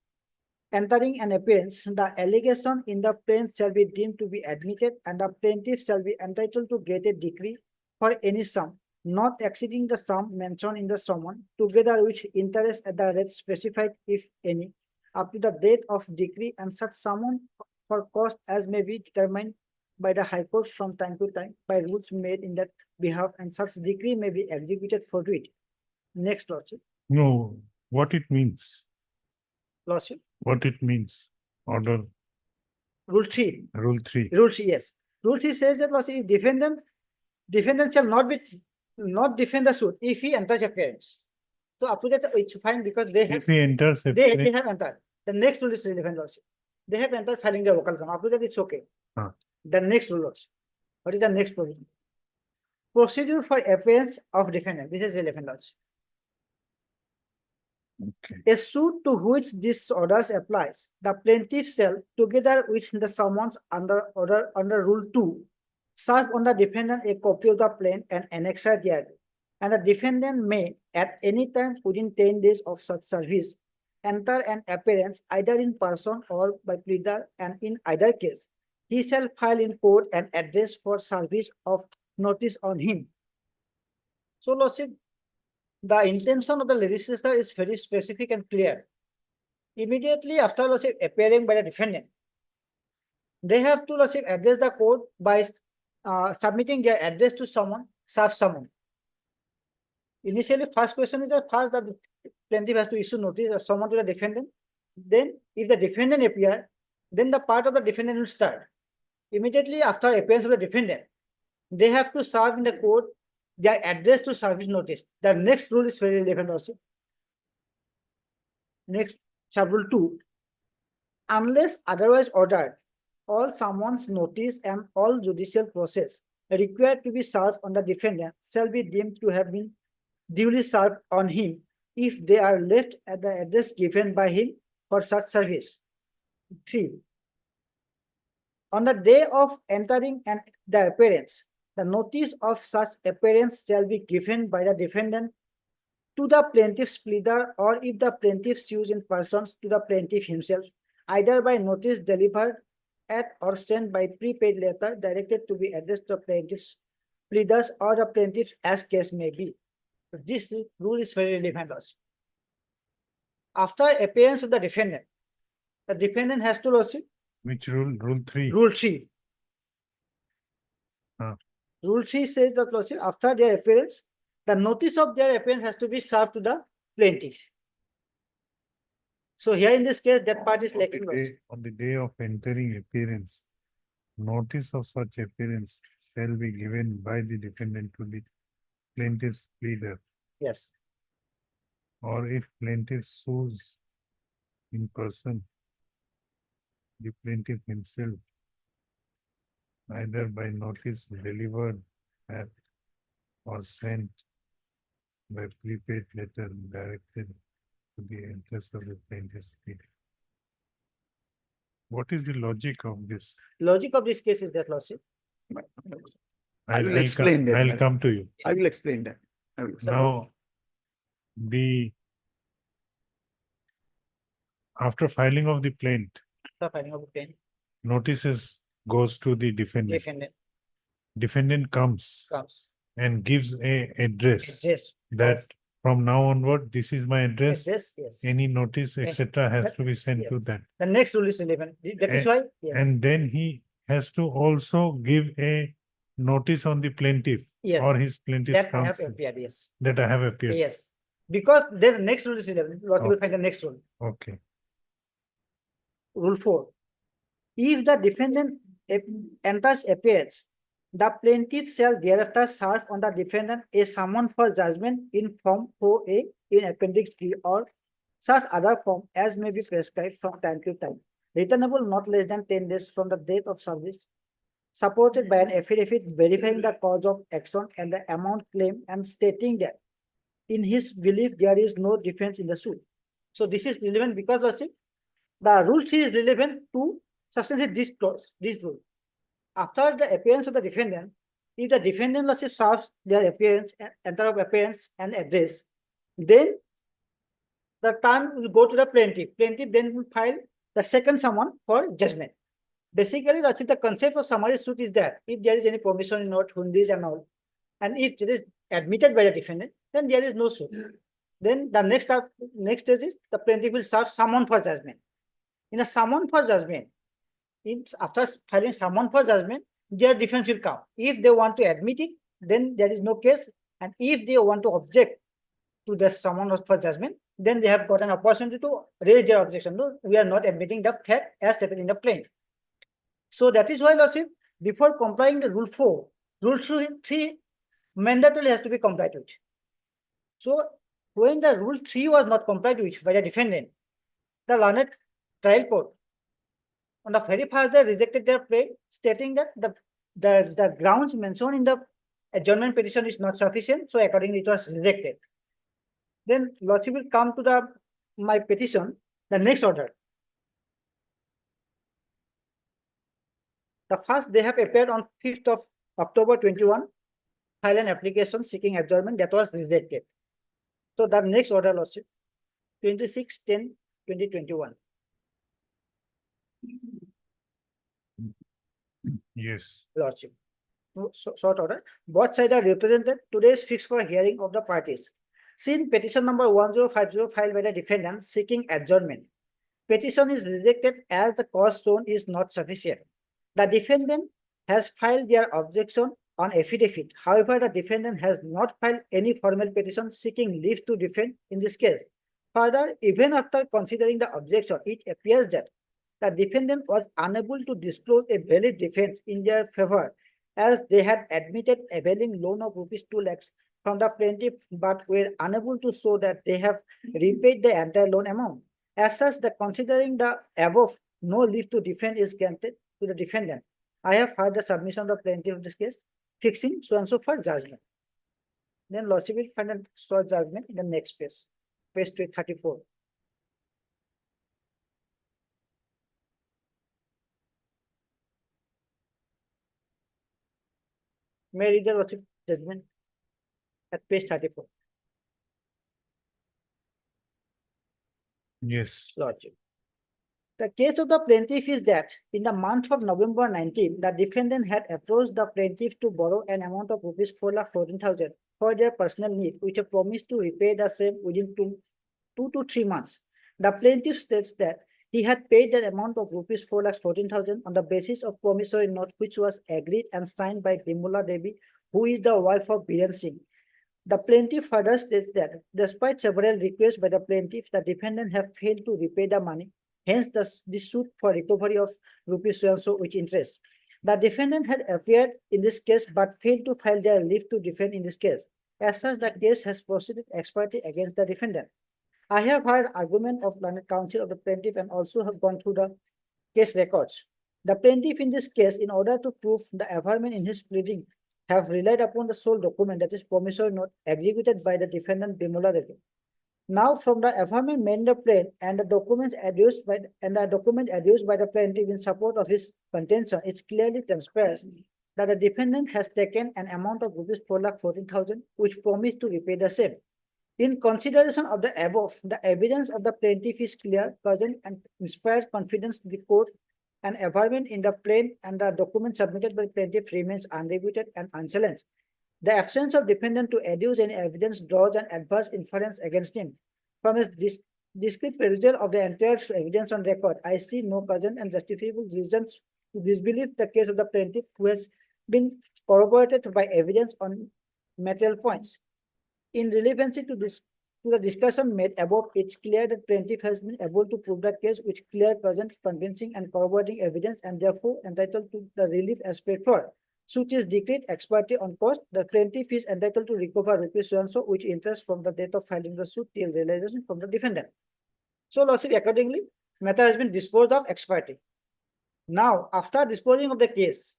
an appearance, the allegation in the plain shall be deemed to be admitted, and the plaintiff shall be entitled to get a decree for any sum not exceeding the sum mentioned in the summons, together with interest at the rate specified, if any, up to the date of decree, and such summons for cost as may be determined by the High Court from time to time by rules made in that behalf, and such decree may be executed forthwith. Next, Lordship. No, what it means, Lordship. what it means, order, Rule 3. rule 3. Rule 3, yes. Rule 3 says that, Lordship, if defendant shall not defend the suit if he enters appearance. So up to that it's fine because they have If he enters they appearance, have entered. The next rule is relevant, Lordship. They have entered filing their vocal count. Up to that it's okay. The next rule, Lordship. What is the next provision? Procedure for appearance of defendant. This is relevant, Lordship. A suit to which this orders applies, the plaintiff shall, together with the summons under Rule 2, serve on the defendant a copy of the plain and annexure thereto, and the defendant may, at any time within 10 days of such service, enter an appearance either in person or by pleader, and in either case, he shall file in court an address for service of notice on him. So, Lordship, the intention of the legislature is very specific and clear. Immediately after, Lordship, appearing by the defendant, they have to, Lordship, address the court by submitting their address to someone, serve someone. Initially, first question is that first the plaintiff has to issue notice or someone to the defendant. Then, if the defendant appear, then the part of the defendant will start. Immediately after appearance of the defendant, they have to serve in the court their address to service notice. The next rule is very relevant also. Next, sub-rule 2. Unless otherwise ordered, all summons, notice, and all judicial process required to be served on the defendant shall be deemed to have been duly served on him if they are left at the address given by him for such service. 3. On the day of entering the appearance, the notice of such appearance shall be given by the defendant to the plaintiff's pleader, or if the plaintiff sues in person, to the plaintiff himself, either by notice delivered at or sent by prepaid letter directed to be addressed to the plaintiff's pleaders or the plaintiff as case may be. This rule is very relevant also. After appearance of the defendant has to also. Which rule? Rule 3. Rule 3. Rule 3 says that, Lordship, after their appearance, the notice of their appearance has to be served to the plaintiff. So here in this case, that part is lacking. On the day of entering appearance, notice of such appearance shall be given by the defendant to the plaintiff's pleader. Yes. Or if plaintiff sues in person, the plaintiff himself, either by notice delivered at or sent by prepaid letter directed to the address of the plaintiff's pleader. What is the logic of this? Logic of this case is that, Lordship. I will explain that. I'll come to you. I will explain that. Now, after filing of the plaint, After filing of the plaint, notices goes to the defendant. Defendant comes and gives a address that from now onward, this is my address. Yes. Any notice, etc. has to be sent to that. The next rule is relevant. That is why. Yes. And then he has to also give a notice on the plaintiff or his plaintiff's that I have counsel appeared. Yes. that I have appeared. Yes. Because then the next rule is relevant. What you will find the next rule. Okay. Rule 4. If the defendant enters appearance, the plaintiff shall thereafter serve on the defendant a summons for judgment in Form 4A in Appendix D or such other form as may be prescribed from time to time, returnable not less than 10 days from the date of service, supported by an affidavit verifying the cause of action and the amount claimed and stating that in his belief there is no defense in the suit. So this is relevant because the rule 3 is relevant to substantiate this clause, this rule. After the appearance of the defendant, if the defendant serves their appearance, enter of appearance and address, then the time will go to the plaintiff. Plaintiff then will file the second summons for judgment. Basically, the concept of summary suit is that if there is any promissory note, hundis and all, and if it is admitted by the defendant, then there is no suit. Then the next stage is the plaintiff will serve summons for judgment. In a summons for judgment, after filing summons for judgment, their defense will come. If they want to admit it, then there is no case. And if they want to object to the summons for judgment, then they have got an opportunity to raise their objection. No, we are not admitting the fact as stated in the plaint. So that is why, Lordship, before complying the rule 4, rule 3 mandatorily has to be complied with. So when the rule 3 was not complied with by the defendant, the learned trial court on the very first day rejected their plea, stating that the grounds mentioned in the adjournment petition is not sufficient, so accordingly it was rejected. Then Lordship will come to my petition, the next order. The first, they have appeared on 5th of October 21, file an application seeking adjournment that was rejected. So the next order, Lordship, 26/10/2021. Yes. Lordship. Short order. Both sides are represented. Today is fixed for hearing of the parties. Since petition number 1050 filed by the defendant seeking adjournment, petition is rejected as the cause shown is not sufficient. The defendant has filed their objection on affidavit. However, the defendant has not filed any formal petition seeking leave to defend in this case. Further, even after considering the objection, it appears that the defendant was unable to disclose a valid defense in their favor, as they had admitted availing loan of ₹2 lakhs from the plaintiff, but were unable to show that they have repaid the entire loan amount. As such, considering the above, no leave to defend is granted to the defendant. I have heard the submission of the plaintiff of this case, fixing so and so for judgment. Then Lordship will find a short judgment in the next page, page 34. May I read the Lordship judgment at page 34? Yes. Lordship. The case of the plaintiff is that in the month of November 19, the defendant had approached the plaintiff to borrow an amount of ₹4,14,000 for their personal need, with a promise to repay the same within 2 to 3 months. The plaintiff states that he had paid the amount of ₹4,14,000 on the basis of promissory note, which was agreed and signed by Bimala Devi, who is the wife of Biren Singh. The plaintiff further states that despite several requests by the plaintiff, the defendant have failed to repay the money. Hence, the suit for recovery of rupees so and so with interest. The defendant had appeared in this case but failed to file their leave to defend in this case. As such, the case has proceeded ex parte against the defendant. I have heard argument of learned counsel of the plaintiff and also have gone through the case records. The plaintiff in this case, in order to prove the averment in his pleading, have relied upon the sole document, that is promissory note, executed by the defendant Bimala Devi. Now, from the affirmation made in the plaint and the documents adduced by the plaintiff in support of his contention, it clearly transpires that the defendant has taken an amount of ₹4,14,000, which promised to repay the same. In consideration of the above, the evidence of the plaintiff is clear, cogent, and inspires confidence to the court. An affirmation in the plaint and the document submitted by the plaintiff remains unrefuted and unchallenged. The absence of defendant to adduce any evidence draws an adverse inference against him. From his discrete perusal of the entire evidence on record, I see no cogent and justifiable reasons to disbelieve the case of the plaintiff, who has been corroborated by evidence on material points. In relevancy to this To the discussion made above, it's clear that plaintiff has been able to prove the case with clear, present, convincing, and corroborating evidence, and therefore entitled to the relief as paid for. Suit is decreed ex parte on cost. The plaintiff is entitled to recover rupees so and so, which interest from the date of filing the suit till realization from the defendant. So lawsuit accordingly, matter has been disposed of ex parte. Now, after disposing of the case,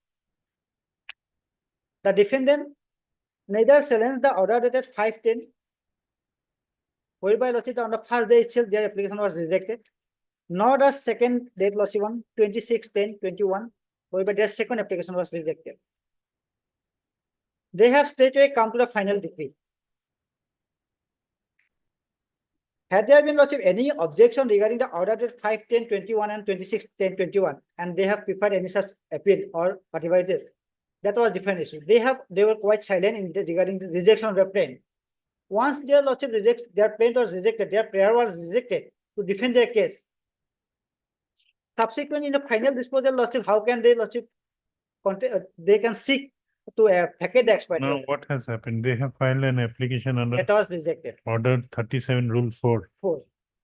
the defendant neither challenged the order dated 5/10, whereby lawsuit on the first day itself their application was rejected, nor the second date lawsuit on 26/10/21, whereby their second application was rejected. They have straightway come to the final decree. Had there been lawsuit any objection regarding the order dated 5/10/21 and 26/10/21, and they have preferred any such appeal or whatever it is, that was different issue. They were quite silent in regarding the rejection of their plaint. Once their lawsuit their plaint was rejected, their prayer was rejected to defend their case. Subsequently, in the final disposal lawsuit, how can they lawsuit? They can seek to vacate the expiry. Now, what has happened? They have filed an application under That was rejected. Order 37 Rule 4.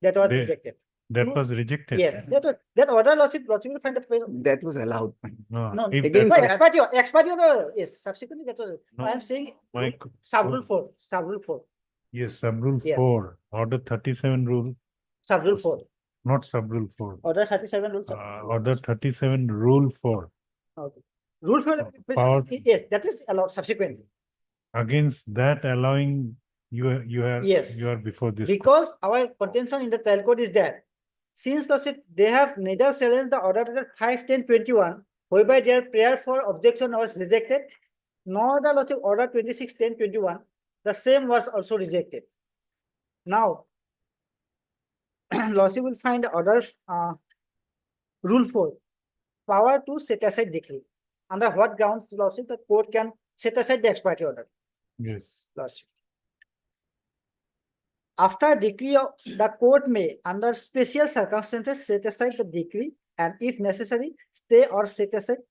That was They- rejected. That was rejected. Yes, that order lawsuit will find a. That was allowed. No, No, if again, that's- expiry order, yes, subsequently that was, No, I am saying my sub-rule 4, sub-rule 4, Yes, sub-rule Yes. 4, Order 37 Rule, sub-rule 4, not sub-rule 4. order 37 rule. Order 37 Rule 4. Okay. Rule 4, Power- yes, that is allowed subsequently. Against that allowing you are Yes. you are before this. Because our contention in the trial court is that since lawsuit, they have neither challenged the order dated 5/10/21, whereby their prayer for objection was rejected, nor the lawsuit order 26/10/21, the same was also rejected. Now, lawsuit will find the orders, rule 4, power to set aside decree. Under what grounds lawsuit the court can set aside the expiry order? Yes. Lawsuit. After decree of the court may, under special circumstances, set aside the decree, and if necessary, stay or set aside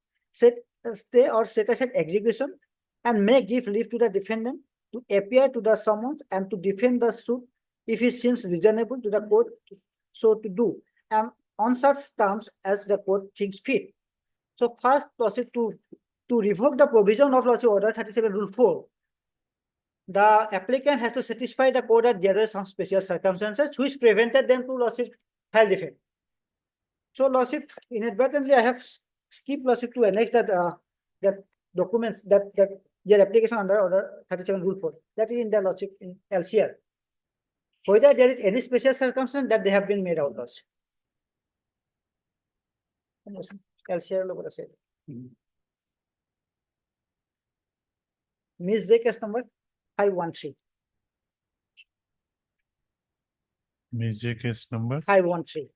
execution, and may give leave to the defendant to appear to the summons and to defend the suit if it seems reasonable to the court so to do, and on such terms as the court thinks fit. So first lawsuit to revoke the provision of lawsuit order 37 Rule 4. The applicant has to satisfy the court that there are some special circumstances which prevented them to lawsuit file defense. So lawsuit inadvertently, I have skipped lawsuit to annex that that documents that their application under order 37 Rule 4. That is in the lawsuit in LCR. Whether there is any special circumstance that they have been made out of. LCR look what I said. Ms. J case number 513. Ms. J case number 513.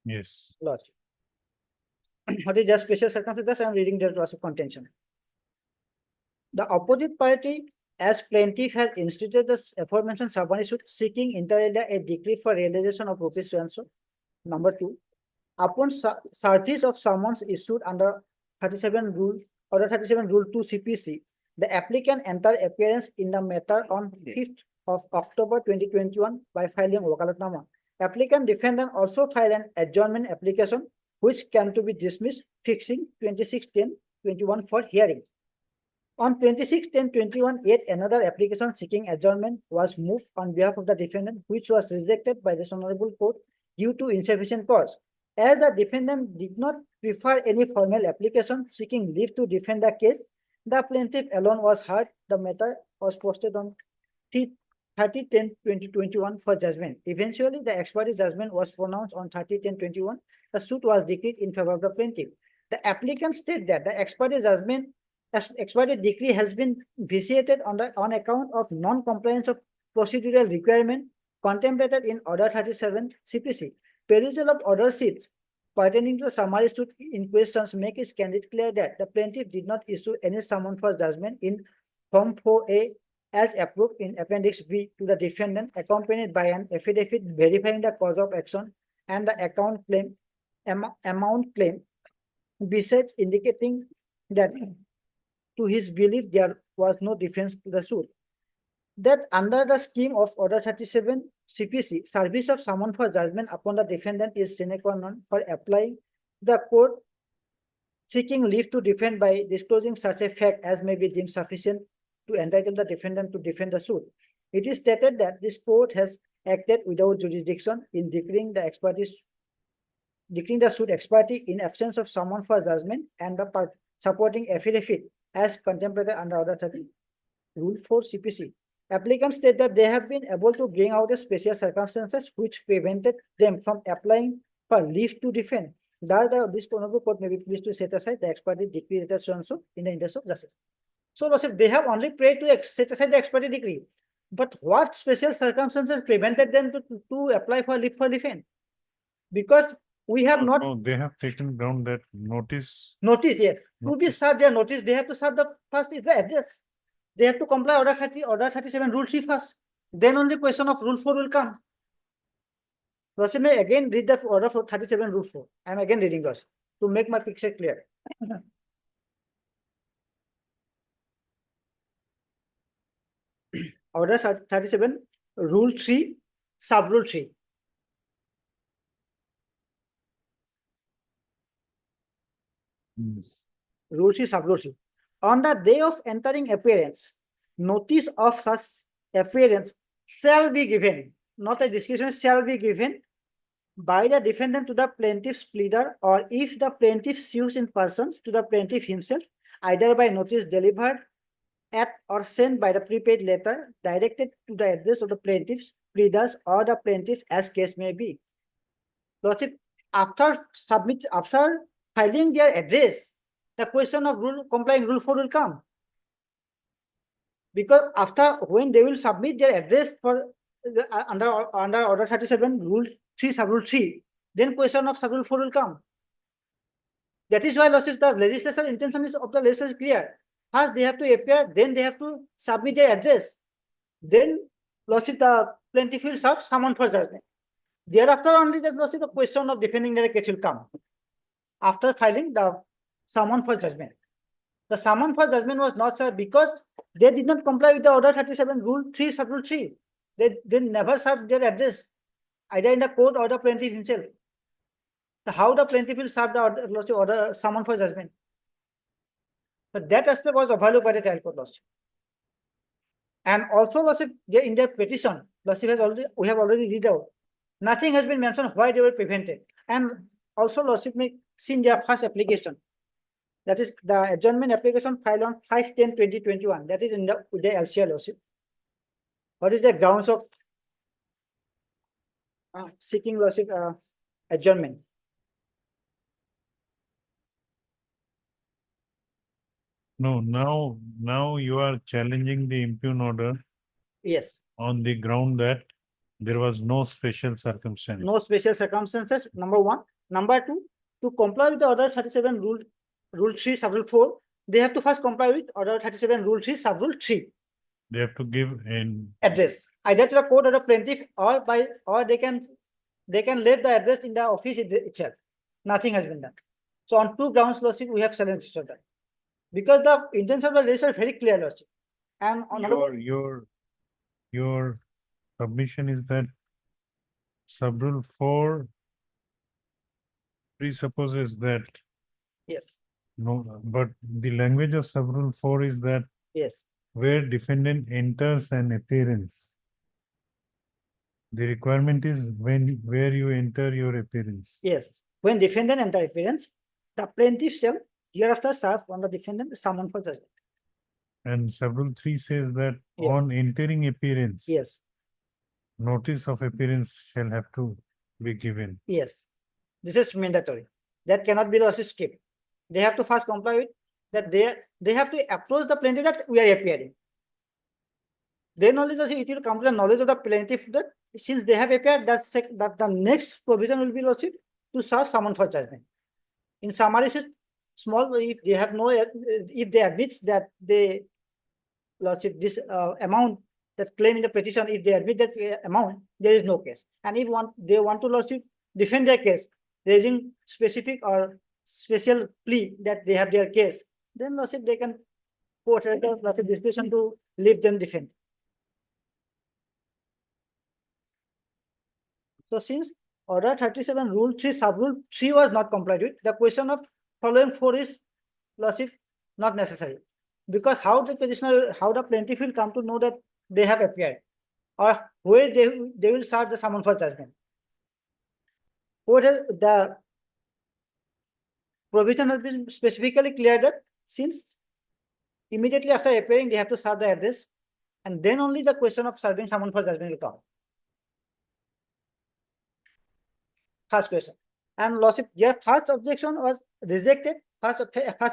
yes. Lawsuit. What is just special circumstances? I am reading their loss of contention. The opposite party, as plaintiff, has instituted the aforementioned summary suit seeking inter alia a decree for realization of rupees so and so. Number 2, upon service of summons issued under 37 Rule Order 37 Rule 2 CPC, the applicant entered appearance in the matter on 5th of October 2021 by filing wakalatnama. Applicant defendant also filed an adjournment application which can to be dismissed, fixing 26/10/21 for hearing. On 26/10/21, yet another application seeking adjournment was moved on behalf of the defendant, which was rejected by this honorable court due to insufficient cause. As the defendant did not prefer any formal application seeking leave to defend the case, the plaintiff alone was heard. The matter was posted on 30/10/2021 for judgment. Eventually, the expiry judgment was pronounced on 30/10/21. The suit was decreed in favor of the plaintiff. The applicant stated that the expiry decree has been vitiated on account of non-compliance of procedural requirement contemplated in Order 37 CPC. Perusal of order sheets pertaining to the summary suit in questions make it candid clear that the plaintiff did not issue any summons for judgment in Form 4A as approved in Appendix B to the defendant, accompanied by an affidavit verifying the cause of action and the amount claim besides indicating that to his belief there was no defense to the suit. That under the scheme of Order 37 CPC, service of summon for judgment upon the defendant is sine qua non for applying the court seeking leave to defend by disclosing such a fact as may be deemed sufficient to entitle the defendant to defend the suit. It is stated that this court has acted without jurisdiction in declaring the suit expertise in absence of summon for judgment and the supporting affidavit as contemplated under Order 30 Rule 4 CPC. Applicants state that they have been able to bring out the special circumstances which prevented them from applying for leave to defend. Thus, this honorable court may be pleased to set aside the expertise decree that so and so in the interest of justice. So, Lordship, they have only prayed to set aside the expertise decree. But what special circumstances prevented them to apply for leave for defend? Because we have not. No, they have taken down that notice. Notice, yes. To be served their notice, they have to serve the first is the address. They have to comply Order 37 Rule 3 first. Then only question of Rule 4 will come. Lordship may again read the Order 37 Rule 4. I am again reading Lordship to make my picture clear. Order 37 Rule 3 Sub Rule 3. Rule 3 Sub Rule 3. On the day of entering appearance, notice of such appearance shall be given, not a discretion, shall be given by the defendant to the plaintiff's pleader, or if the plaintiff sues in persons, to the plaintiff himself, either by notice delivered at or sent by the prepaid letter directed to the address of the plaintiff's pleaders or the plaintiff as case may be. Lordship, after filing their address, the question of complying Rule 4 will come. Because when they will submit their address for under Order 37 Rule 3 Sub Rule 3, then question of Sub Rule 4 will come. That is why, Lordship, the legislature intention of the legislature is clear. First they have to appear, then they have to submit their address. Then, Lordship, the plaintiff will serve summon for judgment. Thereafter only the Lordship, the question of defending their case will come. After filing the summon for judgment. The summon for judgment was not served because they did not comply with the Order 37 Rule 3 Sub Rule 3. They never served their address, either in the court or the plaintiff himself. So how the plaintiff will serve the order summon for judgment? But that aspect was overlooked by the trial court, Lordship. And also, Lordship, in their petition, Lordship we have already read out. Nothing has been mentioned why they were prevented. And also, Lordship may see in their first application. That is the adjournment application filed on 5/10/2021. That is in the LCR, Lordship. What is the grounds of seeking, Lordship, adjournment? No, now you are challenging the impugn order. Yes. On the ground that there was no special circumstance. No special circumstances, number one. Number two, to comply with the Order 37 Rule 3 Sub Rule 4, they have to first comply with Order 37 Rule 3 Sub Rule 3. They have to give an address, either to the court or the plaintiff, or they can leave the address in the office itself. Nothing has been done. So on two grounds, Lordship, we have challenged each other. Because the intention of the legislature is very clear, Lordship. And on your submission is that Sub Rule 4 presupposes that. Yes. No, but the language of Sub Rule 4 is that. Yes. Where defendant enters an appearance. The requirement is where you enter your appearance. Yes. When defendant enter appearance, the plaintiff shall hereafter serve on the defendant summon for judgment. And Sub Rule 3 says that Yes. on entering appearance. Yes. Notice of appearance shall have to be given. Yes. This is mandatory. That cannot be skipped. They have to first comply with that. They have to approach the plaintiff that we are appearing. Then only it will come to the knowledge of the plaintiff that since they have appeared, that the next provision will be to serve summon for judgment. In summary, small, if they have no, if they admit that they, this amount that claim in the petition, if they admit that amount, there is no case. And if they want to defend their case, raising specific or special plea that they have their case, then lordship they can court has the lordship discretion to leave them defend. So since order 37 rule 3 sub rule 3 was not complied with, the question of following 4 is lordship not necessary. Because how the petitioner, how the plaintiff will come to know that they have appeared, or where they will serve the summon for judgment. What is the provision has been specifically clear that since immediately after appearing they have to serve the address, and then only the question of serving summon for judgment will come. First question. And lordship, their first objection was rejected. First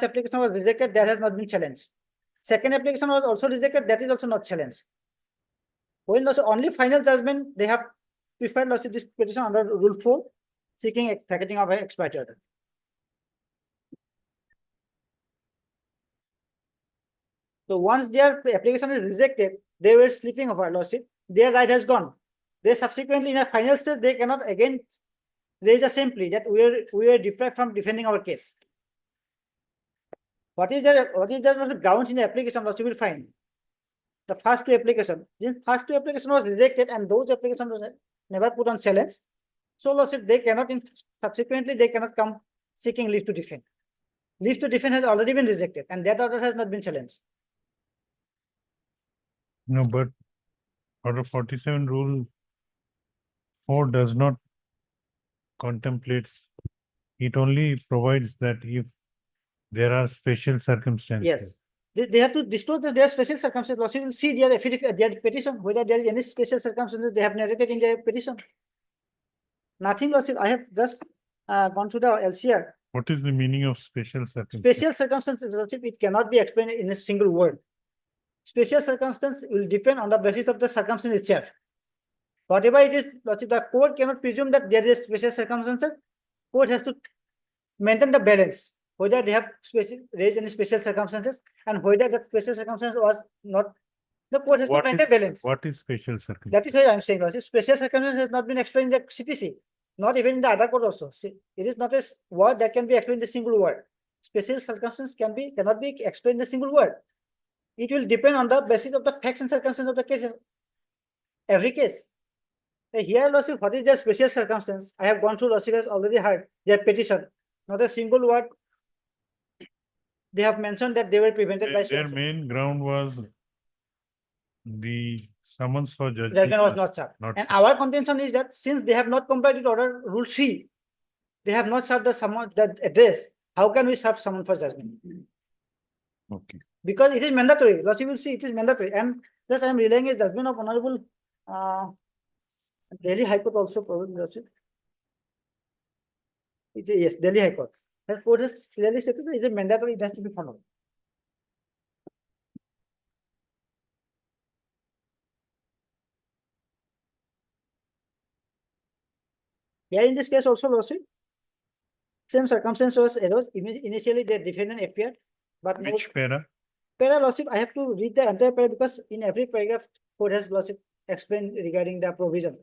application was rejected, that has not been challenged. Second application was also rejected, that is also not challenged. When lordship only final judgment, they have preferred lordship this petition under rule 4, seeking vacating of expiry order. So once their application is rejected, they were sleeping over lordship, their right has gone. They subsequently in a final stage, they cannot again raise a same plea that we are deprived from defending our case. What is the grounds in the application lordship will find? The first 2 applications. This first 2 application was rejected and those applications was never put on challenge. So lordship they cannot subsequently they cannot come seeking leave to defend. Leave to defend has already been rejected and that order has not been challenged. No, but order 47 rule 4 does not contemplates, it only provides that if there are special circumstances. Yes. They have to disclose that there are special circumstances. Lordship will see their affidavit, their petition, whether there is any special circumstances they have narrated in their petition. Nothing, lordship. I have just gone through the LCR. What is the meaning of special circumstances? Special circumstances, lordship, it cannot be explained in a single word. Special circumstance will depend on the basis of the circumstance itself. Whatever it is, lordship, the court cannot presume that there is special circumstances. Court has to maintain the balance, whether they have raised any special circumstances and whether that special circumstance was not. The court has to maintain balance. What is special circumstance? That is why I am saying, lordship, special circumstance has not been explained in the CPC, not even in the other court also. See, it is not a word that can be explained in a single word. Special circumstance cannot be explained in a single word. It will depend on the basis of the facts and circumstances of the case. Every case. Here, lordship, what is their special circumstance? I have gone through, lordship has already heard their petition. Not a single word. They have mentioned that they were prevented by. Their main ground was the summons for judgment. Judgment was not served. And our contention is that since they have not complied with order rule 3, they have not served the summon, the address. How can we serve summon for judgment? Okay. Because it is mandatory. Lordship will see it is mandatory. And thus I am relaying a judgment of Honorable Delhi High Court also probably, lordship. Yes, Delhi High Court. That court has clearly stated that it is mandatory, it has to be followed. Here in this case also, lordship, same circumstance was arose. Initially the defendant appeared, but which para? Para, lordship, I have to read the entire para because in every paragraph court has, lordship, explained regarding the provision,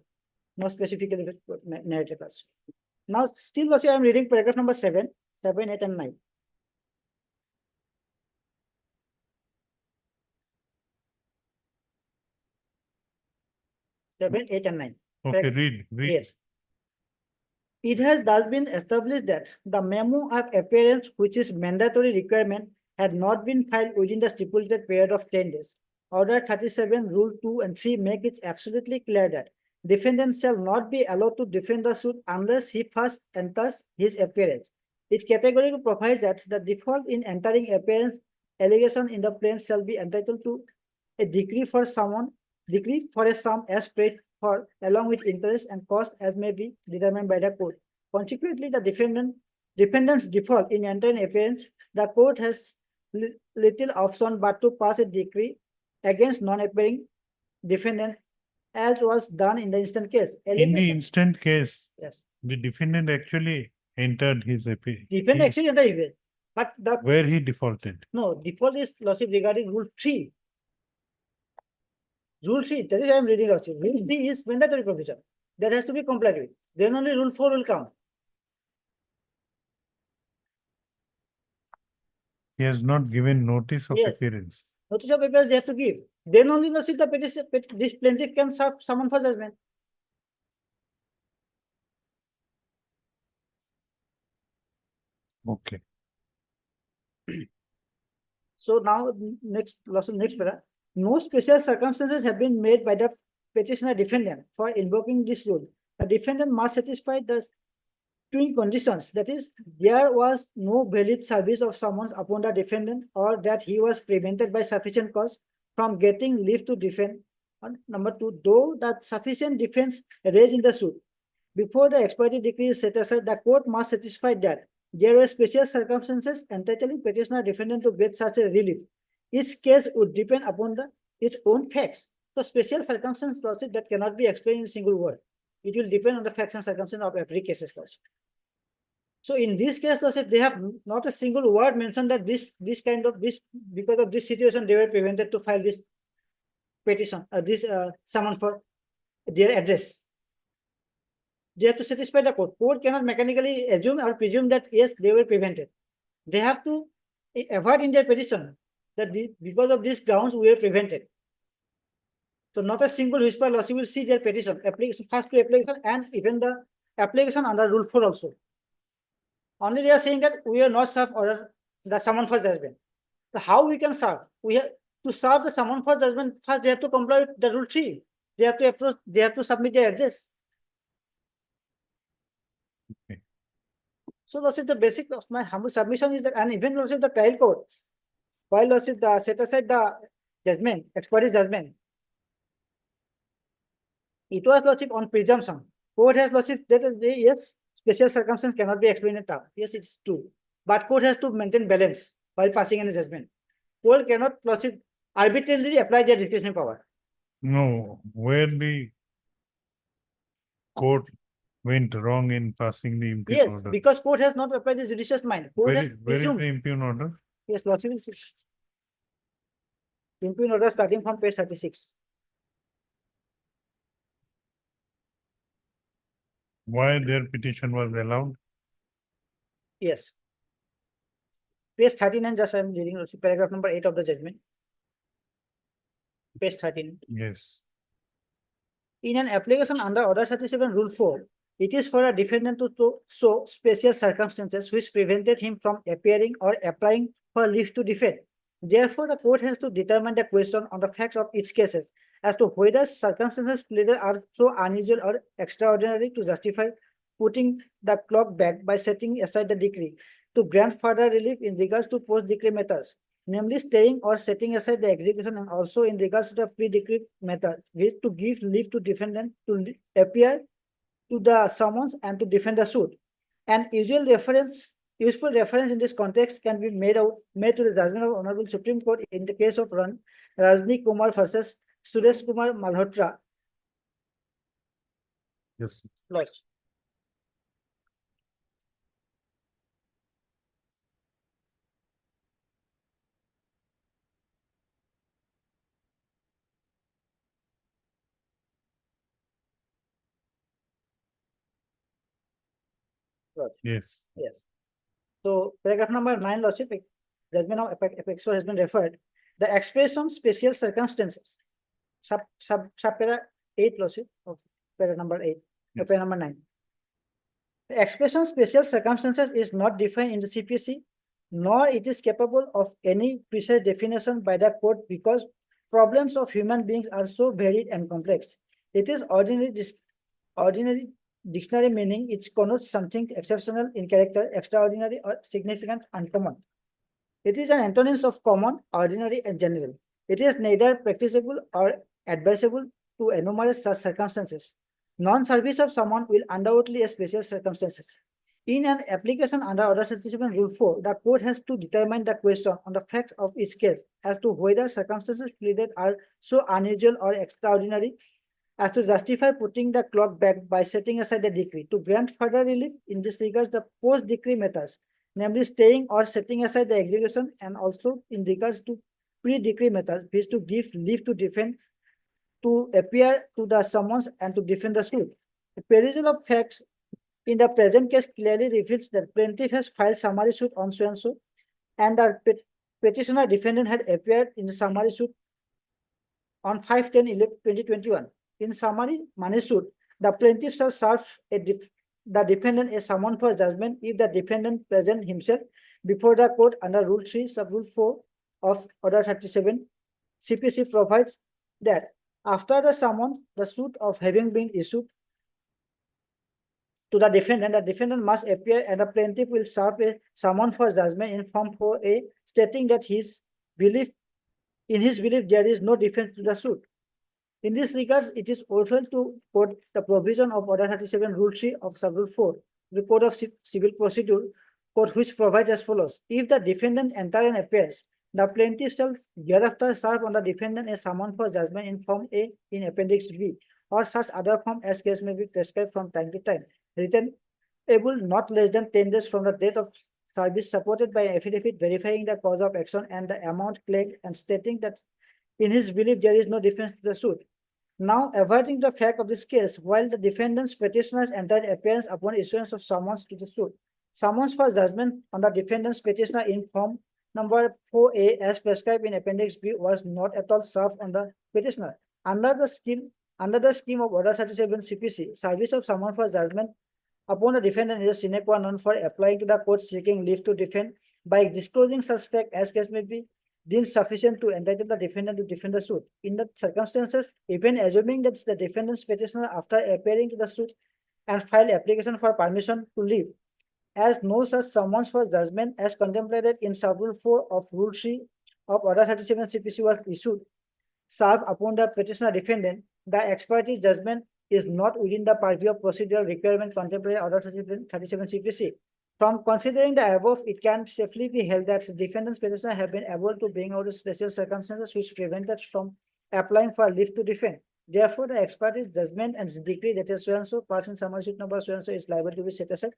not specifically narrated. Now still, lordship, I am reading paragraph number 7, 8 and 9. Seven, 8 and 9. Okay, read. Yes. It has thus been established that the memo of appearance, which is mandatory requirement, had not been filed within the stipulated period of 10 days. Order 37, Rule 2 and 3 make it absolutely clear that defendant shall not be allowed to defend the suit unless he first enters his appearance. It categorically provides that the default in entering appearance allegation in the plaintiff shall be entitled to a decree for a sum as paid for along with interest and cost as may be determined by the court. Consequently, the defendant's default in entering appearance, the court has little option but to pass a decree against non-appearing defendant, as was done in the instant case. In the instant case, yes, the defendant actually entered his appeal. Defendant actually entered appeal, but the where he defaulted. No, default is, lordship, regarding Rule 3. Rule 3, that is why I am reading, lordship. Rule 3 is mandatory provision that has to be complied with. Then only Rule 4 will come. He has not given notice of Yes. appearance. Notice of appearance they have to give. Then only lordship the petition, this plaintiff can serve someone for judgment. Okay. So now next lawsuit, next para. No special circumstances have been made by the petitioner defendant for invoking this rule. The defendant must satisfy the twin conditions, that is, there was no valid service of summons upon the defendant or that he was prevented by sufficient cause from getting leave to defend. And number two, though that sufficient defense raised in the suit. Before the expiry decree is set aside, the court must satisfy that there were special circumstances entitling petitioner defendant to get such a relief. Each case would depend upon its own facts. So special circumstance lawsuit that cannot be explained in a single word. It will depend on the facts and circumstances of every case lawsuit. So in this case lawsuit, they have not a single word mentioned that this because of this situation they were prevented to file this petition, this summon for their address. They have to satisfy the court. Court cannot mechanically assume or presume that yes, they were prevented. They have to avoid in their petition that because of these grounds we were prevented. So not a single whisper lawsuit will see their petition, application, first to application and even the application under Rule 4 also. Only they are saying that we are not served order the summon for judgment. So how we can serve? We have to serve the summon for judgment. First, they have to comply with the Rule 3. They have to approach. They have to submit their address. Okay. So lawsuit, the basic of my humble submission is that, and even lawsuit the trial court, while lawsuit the set aside the judgment, expiry judgment, it was lawsuit on presumption. Court has lawsuit that is yes, special circumstance cannot be explained in term. Yes, it's true. But court has to maintain balance while passing any judgment. Court cannot lawsuit arbitrarily apply their discretionary power. No, where the court went wrong in passing the impugn Yes, order. because court has not applied the judicious mind. Court has Where is presumed. the impugn order? Yes, lawsuit will see. Impugn order starting from page 36. Why their petition was allowed? Yes. Page 39, just I am reading also paragraph number 8 of the judgment. Page 13. Yes. In an application under Order 37 Rule 4, it is for a defendant to show special circumstances which prevented him from appearing or applying for leave to defend. Therefore, the court has to determine the question on the facts of each cases as to whether circumstances pleaded are so unusual or extraordinary to justify putting the clock back by setting aside the decree to grant further relief in regards to post-decree matters, namely staying or setting aside the execution, and also in regards to the pre-decree method, which to give leave to defendant to appear to the summons and to defend the suit. An useful reference in this context can be made to the judgment of Honorable Supreme Court in the case of Rajni Kumar versus Suresh Kumar Malhotra. Yes. Lost. Yes. Yes. So paragraph number 9 lawsuit, judgment of Apexo has been referred. The expression special circumstances, subpara 8 lawsuit of paragraph number 8, paragraph number 9. The expression special circumstances is not defined in the CPC, nor it is capable of any precise definition by the court because problems of human beings are so varied and complex. It is ordinary dictionary meaning, it connotes something exceptional in character, extraordinary or significant, uncommon. It is an antonyms of common, ordinary and general. It is neither practicable or advisable to enumerate such circumstances. Non-service of someone will undoubtedly have special circumstances. In an application under Order 37 Rule 4, the court has to determine the question on the facts of each case as to whether circumstances pleaded are so unusual or extraordinary as to justify putting the clock back by setting aside the decree. To grant further relief in this regards, the post-decree matters, namely staying or setting aside the execution, and also in regards to pre-decree matters, which to give leave to defend, to appear to the summons and to defend the suit. The perusal of facts in the present case clearly reveals that plaintiff has filed summary suit on so and so, and the petitioner defendant had appeared in the summary suit on 5/10/2021. In summary, money suit, the plaintiff shall serve the defendant a summon for judgment if the defendant present himself before the court under Rule 3, Sub-Rule 4 of Order 37. CPC provides that after the summon, the suit of having been issued to the defendant must appear and the plaintiff will serve a summon for judgment in Form 4A stating that in his belief there is no defense to the suit. In this regard, it is worthwhile to quote the provision of Order 37, Rule 3 of Sub-Rule 4, the Code of Civil Procedure, Code which provides as follows. If the defendant enter and appears, the plaintiff shall hereafter serve on the defendant a summon for judgment in Form A in Appendix B or such other form as case may be prescribed from time to time, written able not less than 10 days from the date of service, supported by an affidavit verifying the cause of action and the amount claimed and stating that in his belief there is no defense to the suit. Now, avoiding the fact of this case, while the defendant's petitioners entered appearance upon issuance of summons to the suit, summons for judgment on the defendant's petitioner in Form number 4A as prescribed in Appendix B was not at all served on the petitioner. Under the scheme of Order 37 CPC, service of summons for judgment upon the defendant is a sine qua non for applying to the court seeking leave to defend by disclosing such fact as case may be deemed sufficient to entitle the defendant to defend the suit. In the circumstances, even assuming that the defendant's petitioner after appearing to the suit and file application for permission to leave, as no such summons for judgment as contemplated in Sub-Rule 4 of Rule 3 of Order 37 CPC was issued, served upon the petitioner defendant, the ex parte judgment is not within the purview of procedural requirement contemplated in Order 37 CPC. From considering the above, it can safely be held that the defendant's petitioner have been able to bring out the special circumstances which prevented from applying for leave to defend. Therefore, the ex parte judgment and decree that is so-and-so, passing summary suit number so-and-so is liable to be set aside.